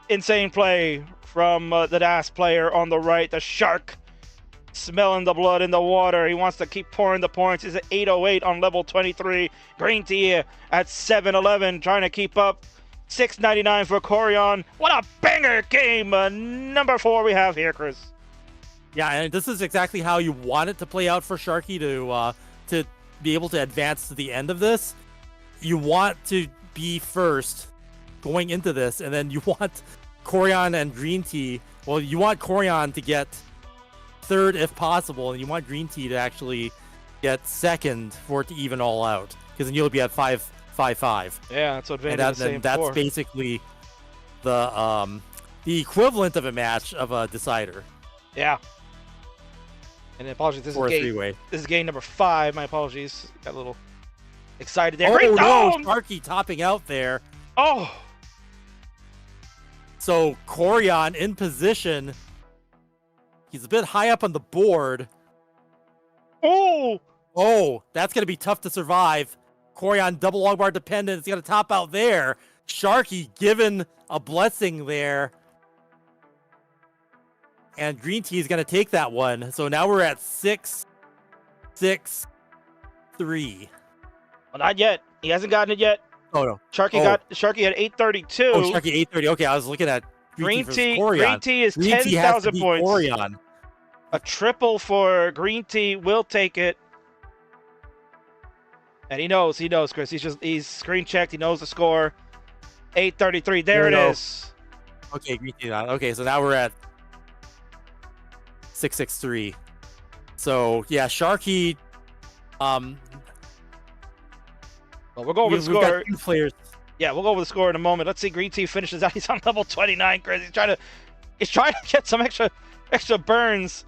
Insane play from the DAS player on the right. The Shark smelling the blood in the water. He wants to keep pouring the points. He's at 808 on level 23. Greeentea at 711 trying to keep up. 699 for Koryan. What a banger game. Number 4 we have here, Chris. Yeah, and this is exactly how you want it to play out for Sharky to be able to advance to the end of this. You want to be first going into this, and then you want Koryan and Greeentea. Well, you want Koryan to get third if possible, and you want Greeentea to actually get second for it to even all out, because then you'll be at 5-5-5. Yeah, that's what Vandy's saying. That's basically the equivalent of a match of a decider. Yeah. And apologies, this is game number 5. My apologies. Got a little excited there. Oh, no, Sharky topping out there. Oh! So, Koryan in position. He's a bit high up on the board. Oh! Oh, that's going to be tough to survive. Koryan double long bar dependent. It's got to top out there. Sharky given a blessing there. And Greeentea is going to take that one. So now we're at 6-6-3. Well, not yet. He hasn't gotten it yet. Oh, no. Sharky at 832. Oh, Sharky 830. Okay, I was looking at Greeentea is 10,000 points. Koryan. A triple for Greeentea will take it. And he knows, Chris. He's screen checked. He knows the score. 833. There it is. Okay, Greeentea. Okay, so now we're at 6-6-3. So yeah, Sharky. Well, we'll go over the score. We've got 2 players. Yeah, we'll go over the score in a moment. Let's see. Greeentea finishes out. He's on level 29, Chris. He's trying to get some extra burns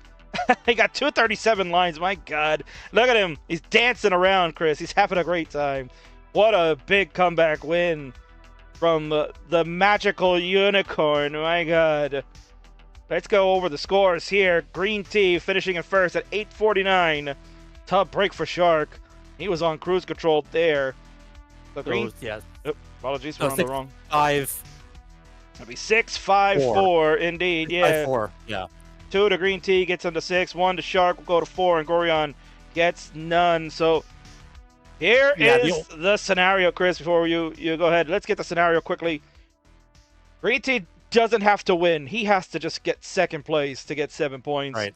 He got 237 lines. My God. Look at him. He's dancing around, Chris. He's having a great time. What a big comeback win from the magical unicorn. My God. Let's go over the scores here. Greeentea finishing in first at 849. Tough break for Shark. He was on cruise control there. So Green... yeah. Apologies, No, we're on the wrong. 5. That'd be 6-5-4 indeed. Yeah. 5-4. Yeah. 2 to Greeentea gets him to 6. 1 to Shark will go to 4, and Koryan gets none. So here is the scenario, Chris. Before you go ahead, let's get the scenario quickly. Greeentea doesn't have to win. He has to just get second place to get 7 points. Right.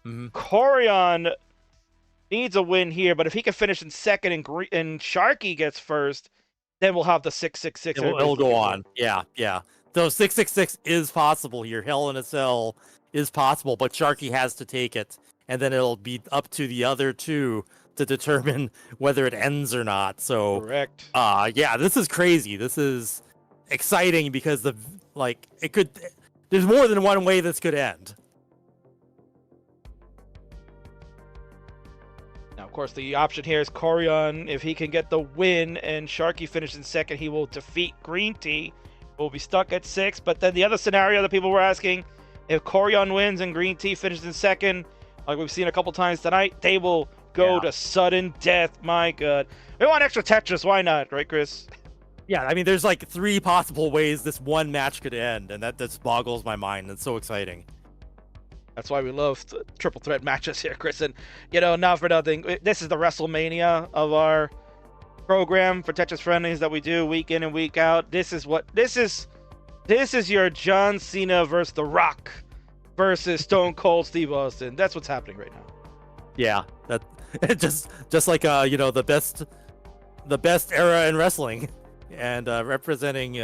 Koryan needs a win here, but if he can finish in second and Sharky gets first, then we'll have the 6-6-6. It'll go on. Yeah, yeah. So 6-6-6 is possible here. Hell in a Cell is possible, but Sharky has to take it, and then it'll be up to the other two to determine whether it ends or not. So correct. Yeah, this is crazy. This is exciting because it could. There's more than one way this could end. Now, of course, the option here is Koryan. If he can get the win and Sharky finishes in second, he will defeat Greeentea. We'll be stuck at 6. But then the other scenario that people were asking, if Koryan wins and Greeentea finishes in second, like we've seen a couple times tonight, they will go to sudden death. My God. We want extra Tetris. Why not? Right, Chris? Yeah, I mean, there's like 3 possible ways this one match could end, and that just boggles my mind. It's so exciting. That's why we love triple threat matches here, Chris. And, not for nothing, this is the WrestleMania of our program for Tetris Friendlies that we do week in and week out. This is your John Cena versus The Rock versus Stone Cold Steve Austin. That's what's happening right now. Yeah, that just like the best era in wrestling, and representing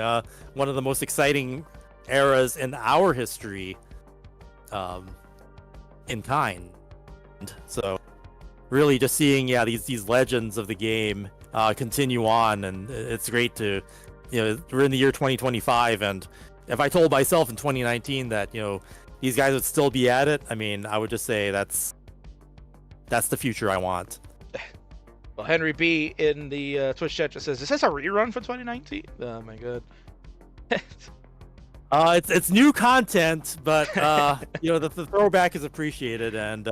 one of the most exciting eras in our history, in kind. So really just seeing these legends of the game continue on, and it's great to we're in the year 2025, and if I told myself in 2019 that these guys would still be at it, I mean, I would just say that's the future I want. Well, Henry B in the Twitch chat just says, is this a rerun for 2019? Oh my God. It's new content, but the throwback is appreciated, and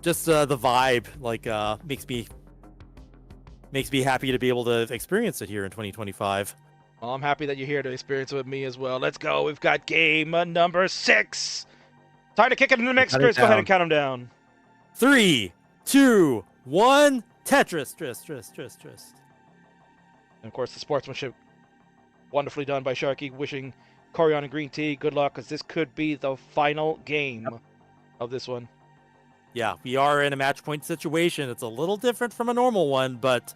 just the vibe makes me happy to be able to experience it here in 2025. Well, I'm happy that you're here to experience it with me as well. Let's go. We've got game number 6. Time to kick it in the mix, Chris. Go ahead and count them down. 3, 2, 1. Tetris. Tris. And of course, the sportsmanship wonderfully done by Sharky, wishing Koryan and Greeentea good luck, because this could be the final game of this one. Yeah, we are in a match point situation. It's a little different from a normal one, but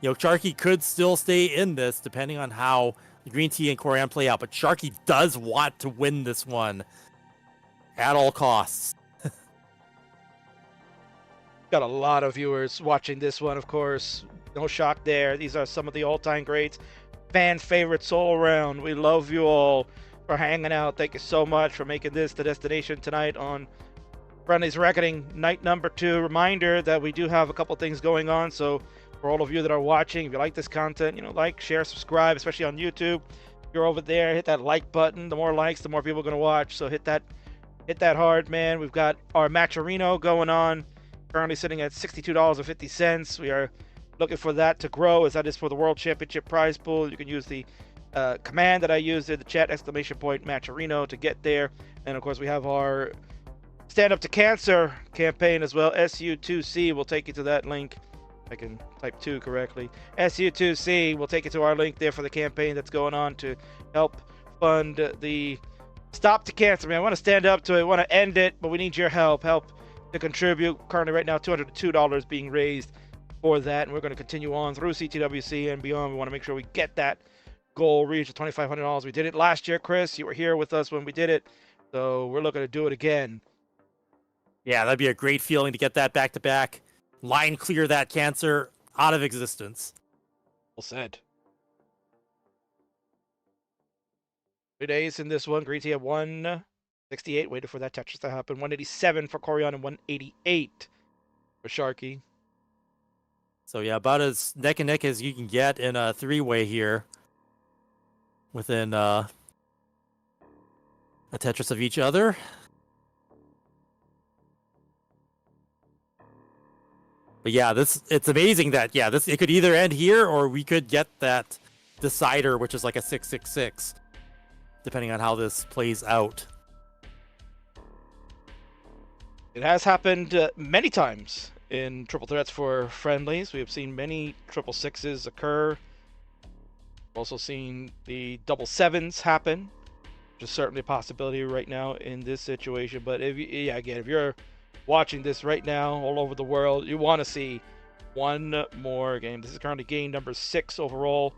Sharky could still stay in this depending on how Greeentea and Koryan play out. But Sharky does want to win this one at all costs. Got a lot of viewers watching this one, of course. No shock there. These are some of the all-time greats. Fan favorites all around. We love you all for hanging out. Thank you so much for making this the destination tonight on Friendly's Reckoning, night number 2. Reminder that we do have a couple things going on. So for all of you that are watching, if you like this content, like, share, subscribe, especially on YouTube. If you're over there, hit that like button. The more likes, the more people are going to watch. So hit that hard, man. We've got our Matcherino going on. Currently sitting at $62.50. We are looking for that to grow, as that is for the World Championship prize pool. You can use the command that I used in the chat, ! Matcherino, to get there. And of course, we have our Stand Up to Cancer campaign as well. SU2C will take you to that link. I can type 2 correctly. SU2C will take you to our link there for the campaign that's going on to help fund the Stop to Cancer. Man, I want to stand up to it. I want to end it, but we need your help. Help to contribute. Currently right now, $202 being raised for that, and we're going to continue on through CTWC and beyond. We want to make sure we get that goal reached of $2,500. We did it last year, Chris. You were here with us when we did it, so we're looking to do it again. Yeah, that'd be a great feeling to get that back-to-back. Line clear that cancer out of existence. Well said. 3 days in this one. Greeentea 1 68, waited for that Tetris to happen. 187 for Koryan and 188 for Sharky. So yeah, about as neck and neck as you can get in a three-way here. Within a Tetris of each other. But yeah, it's amazing that it could either end here or we could get that decider, which is like a 666, depending on how this plays out. It has happened many times in triple threats for friendlies. We have seen many triple sixes occur. Also seen the double sevens happen, which is certainly a possibility right now in this situation. But if you're watching this right now all over the world, you want to see one more game. This is currently game number 6 overall.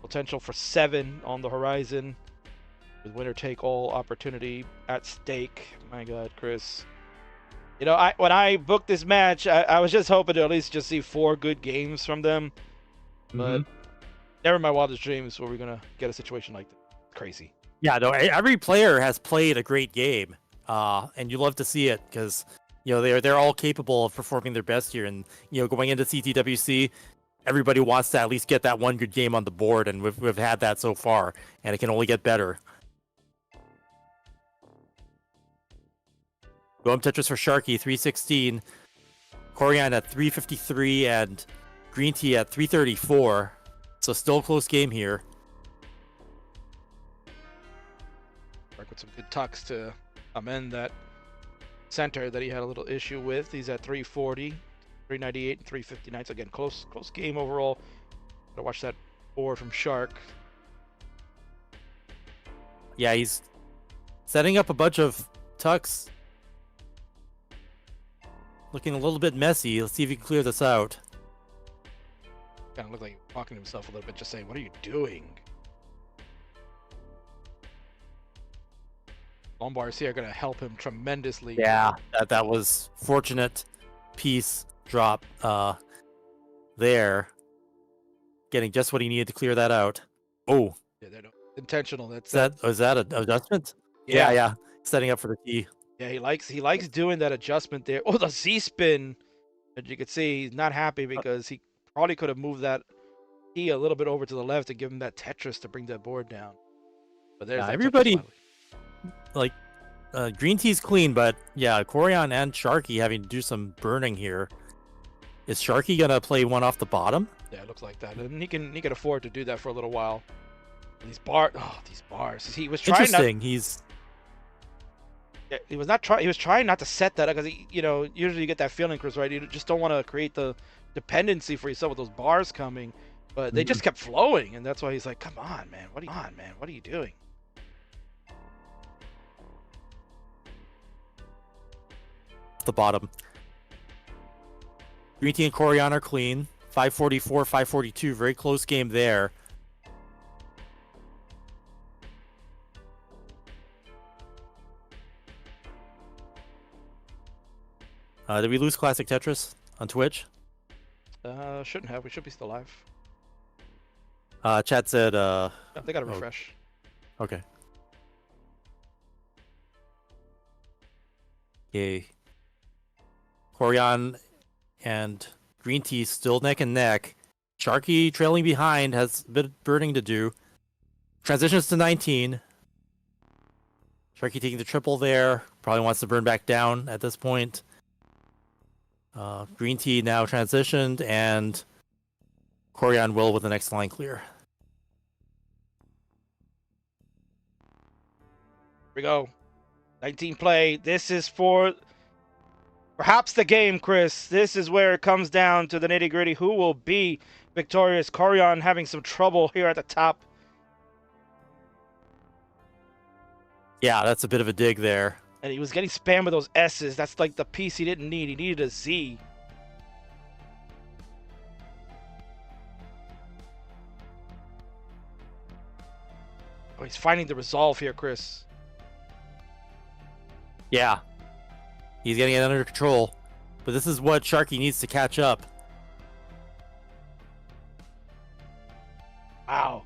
Potential for 7 on the horizon, with winner take all opportunity at stake. My God, Chris. You know, when I booked this match, I was just hoping to at least just see 4 good games from them. But never in my wildest dreams were we gonna get a situation like that. Crazy. Yeah, no, every player has played a great game, and you love to see it because they're all capable of performing their best here. And going into CTWC, everybody wants to at least get that one good game on the board, and we've had that so far, and it can only get better. Go Tetris for Sharky, 316. Koryan at 353 and Greeentea at 334. So still a close game here. Work with some good tucks to amend that center that he had a little issue with. He's at 340, 398, and 359. So again, close game overall. Gotta watch that board from Shark. Yeah, he's setting up a bunch of tucks. Looking a little bit messy. Let's see if he can clear this out. Kind of looked like he was talking to himself a little bit, just saying, "What are you doing?" Lombars here are going to help him tremendously. Yeah, that was fortunate piece drop there. Getting just what he needed to clear that out. Oh. Yeah, they're intentional. Is that an adjustment? Yeah. Setting up for the T. Yeah, he likes doing that adjustment there. Oh, the Z spin. As you can see, he's not happy because he probably could have moved that T a little bit over to the left to give him that Tetris to bring that board down. But there's everybody like Greentea's clean, but yeah, Koryan and Sharky having to do some burning here. Is Sharky gonna play one off the bottom? Yeah, it looks like that, and he can afford to do that for a little while. These bars. He was trying. Interesting. He was trying not to set that because usually you get that feeling, Chris, right? You just don't want to create the dependency for yourself with those bars coming, but they just kept flowing, and that's why he's like, "Come on, man! What are you doing?" The bottom. Greeentea and Koryan are clean. 544, 542. Very close game there. Did we lose Classic Tetris on Twitch? Shouldn't have. We should be still live. Chat said they got to refresh. Okay. Okay. Koryan and Greeentea still neck and neck. Sharky trailing behind, has a bit of burning to do. Transitions to 19. Sharky taking the triple there. Probably wants to burn back down at this point. Greeentea now transitioned, and Koryan will with the next line clear. Here we go. 19 play. This is for perhaps the game, Chris. This is where it comes down to the nitty-gritty. Who will be victorious? Koryan having some trouble here at the top. Yeah, that's a bit of a dig there. And he was getting spammed with those S's. That's like the piece he didn't need. He needed a Z. Oh, he's finding the resolve here, Chris. Yeah. He's getting it under control. But this is what Sharky needs to catch up. Wow.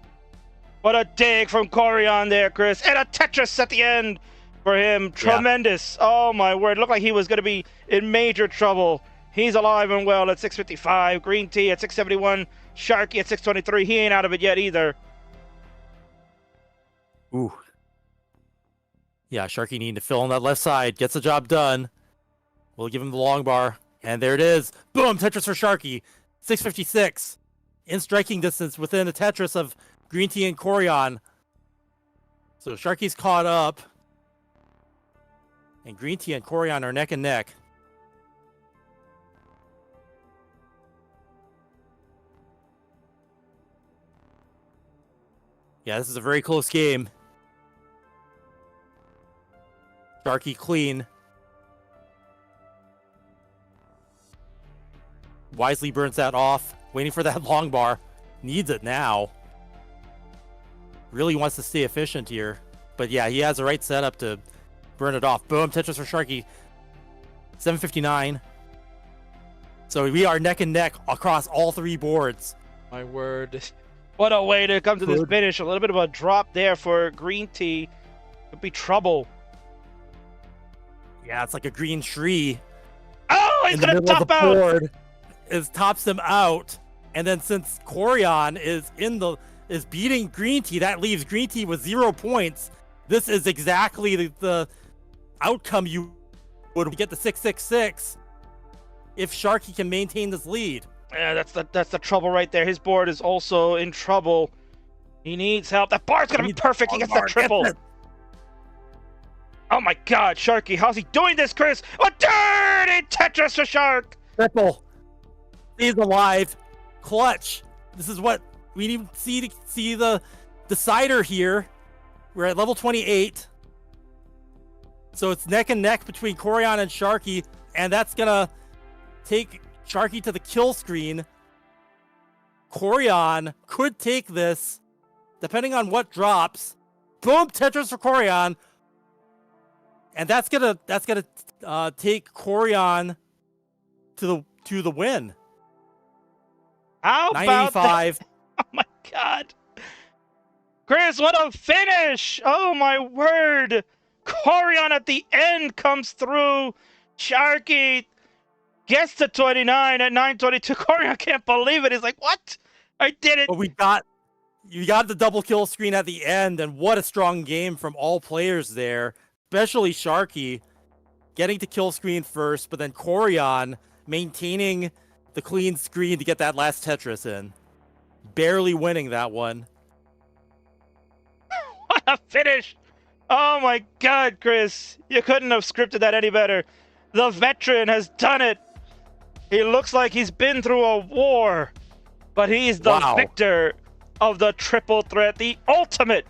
What a dig from Koryan there, Chris. And a Tetris at the end for him. Tremendous. Oh my word. Looked like he was going to be in major trouble. He's alive and well at 655. Greeentea at 671. Sharky at 623. He ain't out of it yet either. Ooh. Yeah, Sharky needing to fill on that left side. Gets the job done. We'll give him the long bar. And there it is. Boom! Tetris for Sharky. 656. In striking distance within a Tetris of Greeentea and Koryan. So Sharky's caught up. And Greeentea and Koryan are neck and neck. Yeah, this is a very close game. Sharky clean. Wisely burns that off. Waiting for that long bar. Needs it now. Really wants to stay efficient here. But yeah, he has the right setup to burn it off. Boom, Tetris for Sharky. 759. So we are neck and neck across all three boards. My word. What a way to come to this finish. A little bit of a drop there for Greeentea. Could be trouble. Yeah, it's like a green tree. Oh, he's going to top out. Board tops him out. And then since Koryan is beating Greeentea, that leaves Greeentea with 0 points. This is exactly the outcome you would get the 666 if Sharky can maintain this lead. Yeah, that's the trouble right there. His board is also in trouble. He needs help. That bar's gonna be perfect. He gets that triple. Oh my God, Sharky, how's he doing this, Chris? A dirty Tetris for Shark. Triple. He's alive. Clutch. This is what we need to see the decider here. We're at level 28. So it's neck and neck between Koryan and Sharky, and that's gonna take Sharky to the kill screen. Koryan could take this, depending on what drops. Boom, Tetris for Koryan, and that's gonna take Koryan to the win. How about 985. Oh my God, Chris, what a finish! Oh my word, Koryan at the end comes through. Sharky gets to 29 at 922. Koryan can't believe it. He's like, what? I did it. But you got the double kill screen at the end, and what a strong game from all players there, especially Sharky getting to kill screen first, but then Koryan maintaining the clean screen to get that last Tetris in. Barely winning that one. What a finish. Oh my God, Chris. You couldn't have scripted that any better. The veteran has done it. He looks like he's been through a war, but he's the victor of the triple threat, the ultimate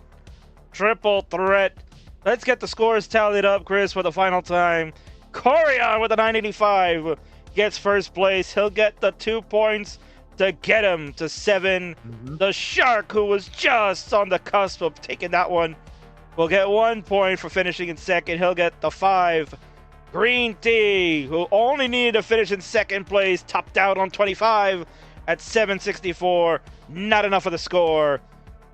triple threat. Let's get the scores tallied up, Chris, for the final time. Koryan with a 985 gets first place. He'll get the 2 points to get him to 7. The Shark, who was just on the cusp of taking that one, will get 1 point for finishing in second. He'll get the 5. Greeentea, who only needed to finish in second place, topped out on 25 at 764. Not enough of the score.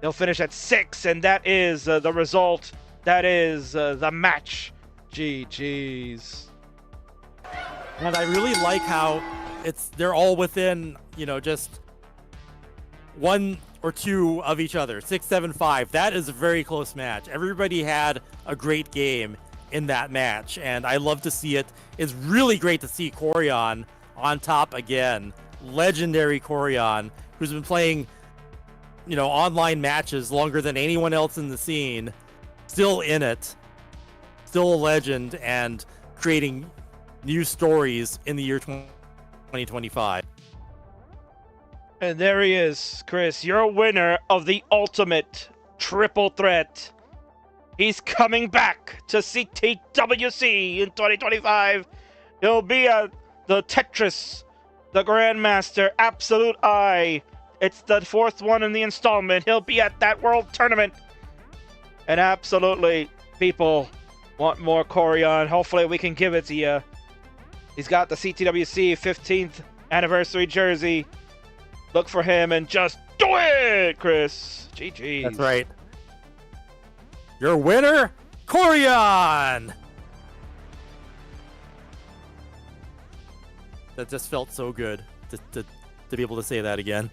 They'll finish at 6, and that is the result. That is the match. GG's. And I really like how they're all within, just 1 or 2 of each other. 6, 7, 5. That is a very close match. Everybody had a great game in that match, and I love to see it. It's really great to see Koryan on top again. Legendary Koryan, who's been playing, online matches longer than anyone else in the scene. Still in it. Still a legend, and creating new stories in the year 2025. And there he is, Chris, your winner of the ultimate triple threat. He's coming back to CTWC in 2025. He'll be at the Tetris, the Grandmaster, Absolute Eye. It's the 4th one in the installment. He'll be at that World Tournament. And absolutely, people want more Koryan. Hopefully we can give it to you. He's got the CTWC 15th anniversary jersey. Look for him and just do it, Chris. GG. That's right. Your winner Koryan! That just felt so good to be able to say that again.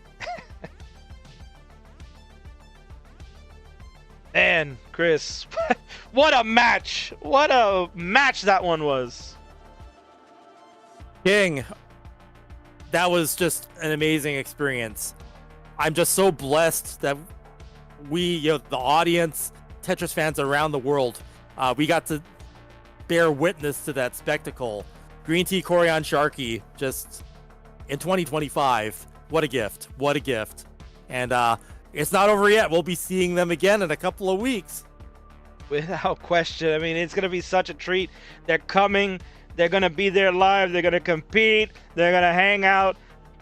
Man, Chris, what a match! What a match that one was. King, that was just an amazing experience. I'm just so blessed that we, the audience, Tetris fans around the world, we got to bear witness to that spectacle. Greeentea, Koryan, Sharky, just in 2025. What a gift. What a gift. And it's not over yet. We'll be seeing them again in a couple of weeks. Without question. I mean, it's going to be such a treat. They're coming. They're going to be there live. They're going to compete. They're going to hang out.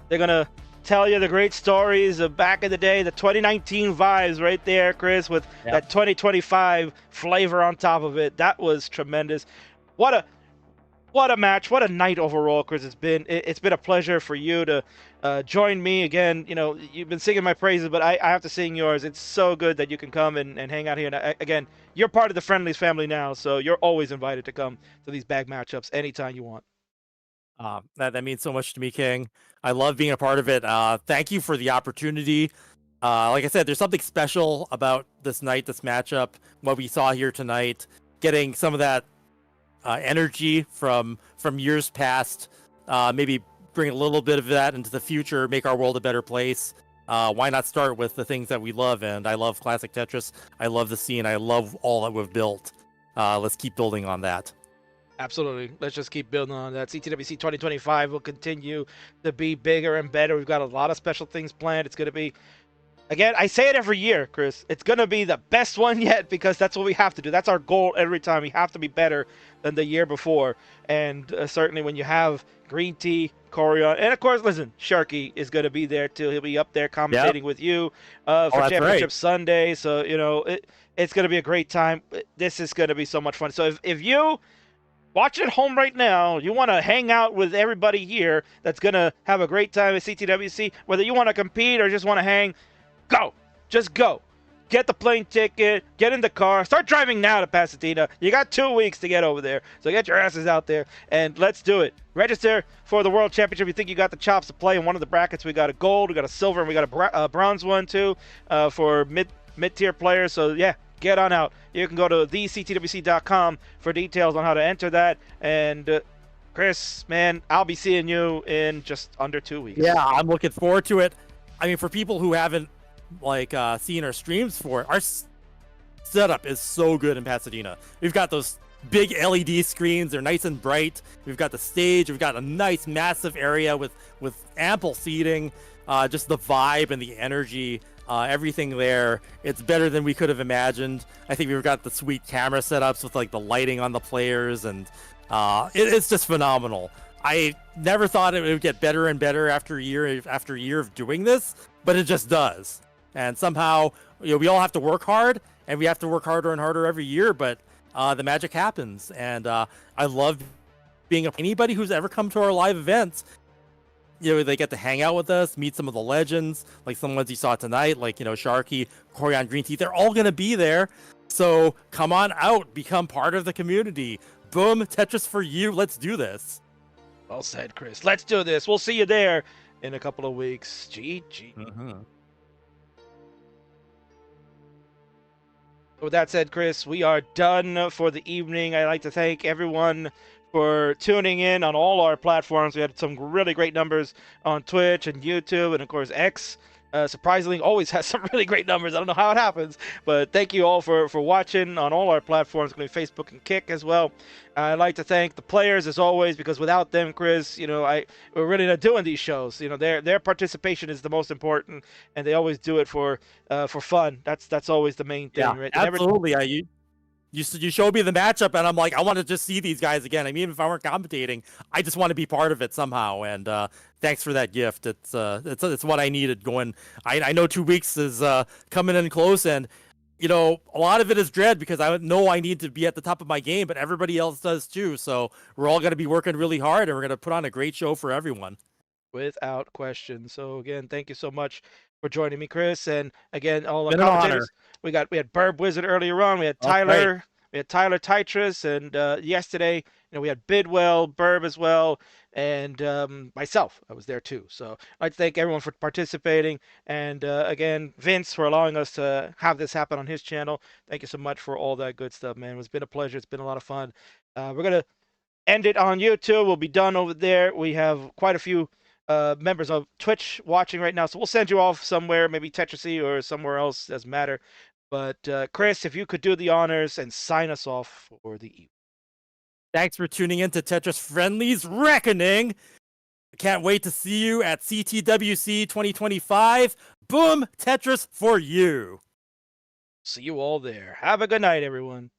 They're going to tell you the great stories of back in the day, the 2019 vibes right there, Chris, with that 2025 flavor on top of it. That was tremendous. What a match. What a night overall, Chris. It's been a pleasure for you to join me again. You know, you've been singing my praises, but I have to sing yours. It's so good that you can come and hang out here. And again, you're part of the Friendlies family now, so you're always invited to come to these bag matchups anytime you want. That means so much to me, King. I love being a part of it. Thank you for the opportunity. Like I said, there's something special about this night, this matchup, what we saw here tonight, getting some of that energy from years past, maybe bring a little bit of that into the future, make our world a better place. Why not start with the things that we love? And I love classic Tetris. I love the scene. I love all that we've built. Let's keep building on that. Absolutely. Let's just keep building on that. CTWC 2025 will continue to be bigger and better. We've got a lot of special things planned. It's going to be, again, I say it every year, Chris. It's going to be the best one yet because that's what we have to do. That's our goal every time. We have to be better than the year before. And certainly when you have Greeentea, Koryan, and of course, listen, Sharky is going to be there too. He'll be up there commentating with you for Championship Sunday. So, you know, it's going to be a great time. This is going to be so much fun. So if you watch at home right now, you want to hang out with everybody here that's going to have a great time at CTWC, whether you want to compete or just want to hang, go. Just go. Get the plane ticket, get in the car, start driving now to Pasadena. You got 2 weeks to get over there, so get your asses out there, and let's do it. Register for the World Championship. You think you got the chops to play in one of the brackets. We got a gold, we got a silver, and we got a bronze one, too, for mid-tier players. So, yeah, get on out. You can go to thectwc.com for details on how to enter that. And, Chris, man, I'll be seeing you in just under 2 weeks. Yeah, I'm looking forward to it. I mean, for people who haven't seen our streams for it, our setup is so good in Pasadena. We've got those big LED screens. They're nice and bright. We've got the stage. We've got a nice, massive area with ample seating. Just the vibe and the energy, everything there. It's better than we could have imagined. I think we've got the sweet camera setups with like the lighting on the players, and it's just phenomenal. I never thought it would get better and better after year of doing this, but it just does. And somehow, we all have to work hard, and we have to work harder and harder every year, but the magic happens. And I love being anybody who's ever come to our live events. They get to hang out with us, meet some of the legends, like some ones you saw tonight, like, Sharky, Koryan, Greeentea. They're all going to be there. So come on out, become part of the community. Boom, Tetris for you. Let's do this. Well said, Chris. Let's do this. We'll see you there in a couple of weeks. GG. With that said, Chris, we are done for the evening. I'd like to thank everyone for tuning in on all our platforms. We had some really great numbers on Twitch and YouTube, and of course X. Surprisingly, always has some really great numbers. I don't know how it happens, but thank you all for watching on all our platforms, including Facebook and Kick as well. I'd like to thank the players as always, because without them, Chris, we're really not doing these shows. Their participation is the most important, and they always do it for fun. That's always the main thing, right? Absolutely. You showed me the matchup, and I'm like, I want to just see these guys again. I mean, even if I weren't commentating, I just want to be part of it somehow. And thanks for that gift. It's what I needed going. I know 2 weeks is coming in close, and a lot of it is dread because I know I need to be at the top of my game, but everybody else does too. So we're all going to be working really hard, and we're going to put on a great show for everyone. Without question. So again, thank you so much for joining me, Chris. And again, all the Been commentators. We had Burb Wizard earlier on. We had Tyler. We had Tyler Tetris, and yesterday, we had Bidwell, Burb as well, and myself. I was there too. So I'd like to thank everyone for participating, and again, Vince for allowing us to have this happen on his channel. Thank you so much for all that good stuff, man. It's been a pleasure. It's been a lot of fun. We're gonna end it on YouTube. We'll be done over there. We have quite a few members of Twitch watching right now, so we'll send you off somewhere, maybe Tetrisy or somewhere else, doesn't matter. But Chris, if you could do the honors and sign us off for the evening. Thanks for tuning in to Tetris Friendly's Reckoning. Can't wait to see you at CTWC 2025. Boom, Tetris for you. See you all there. Have a good night, everyone.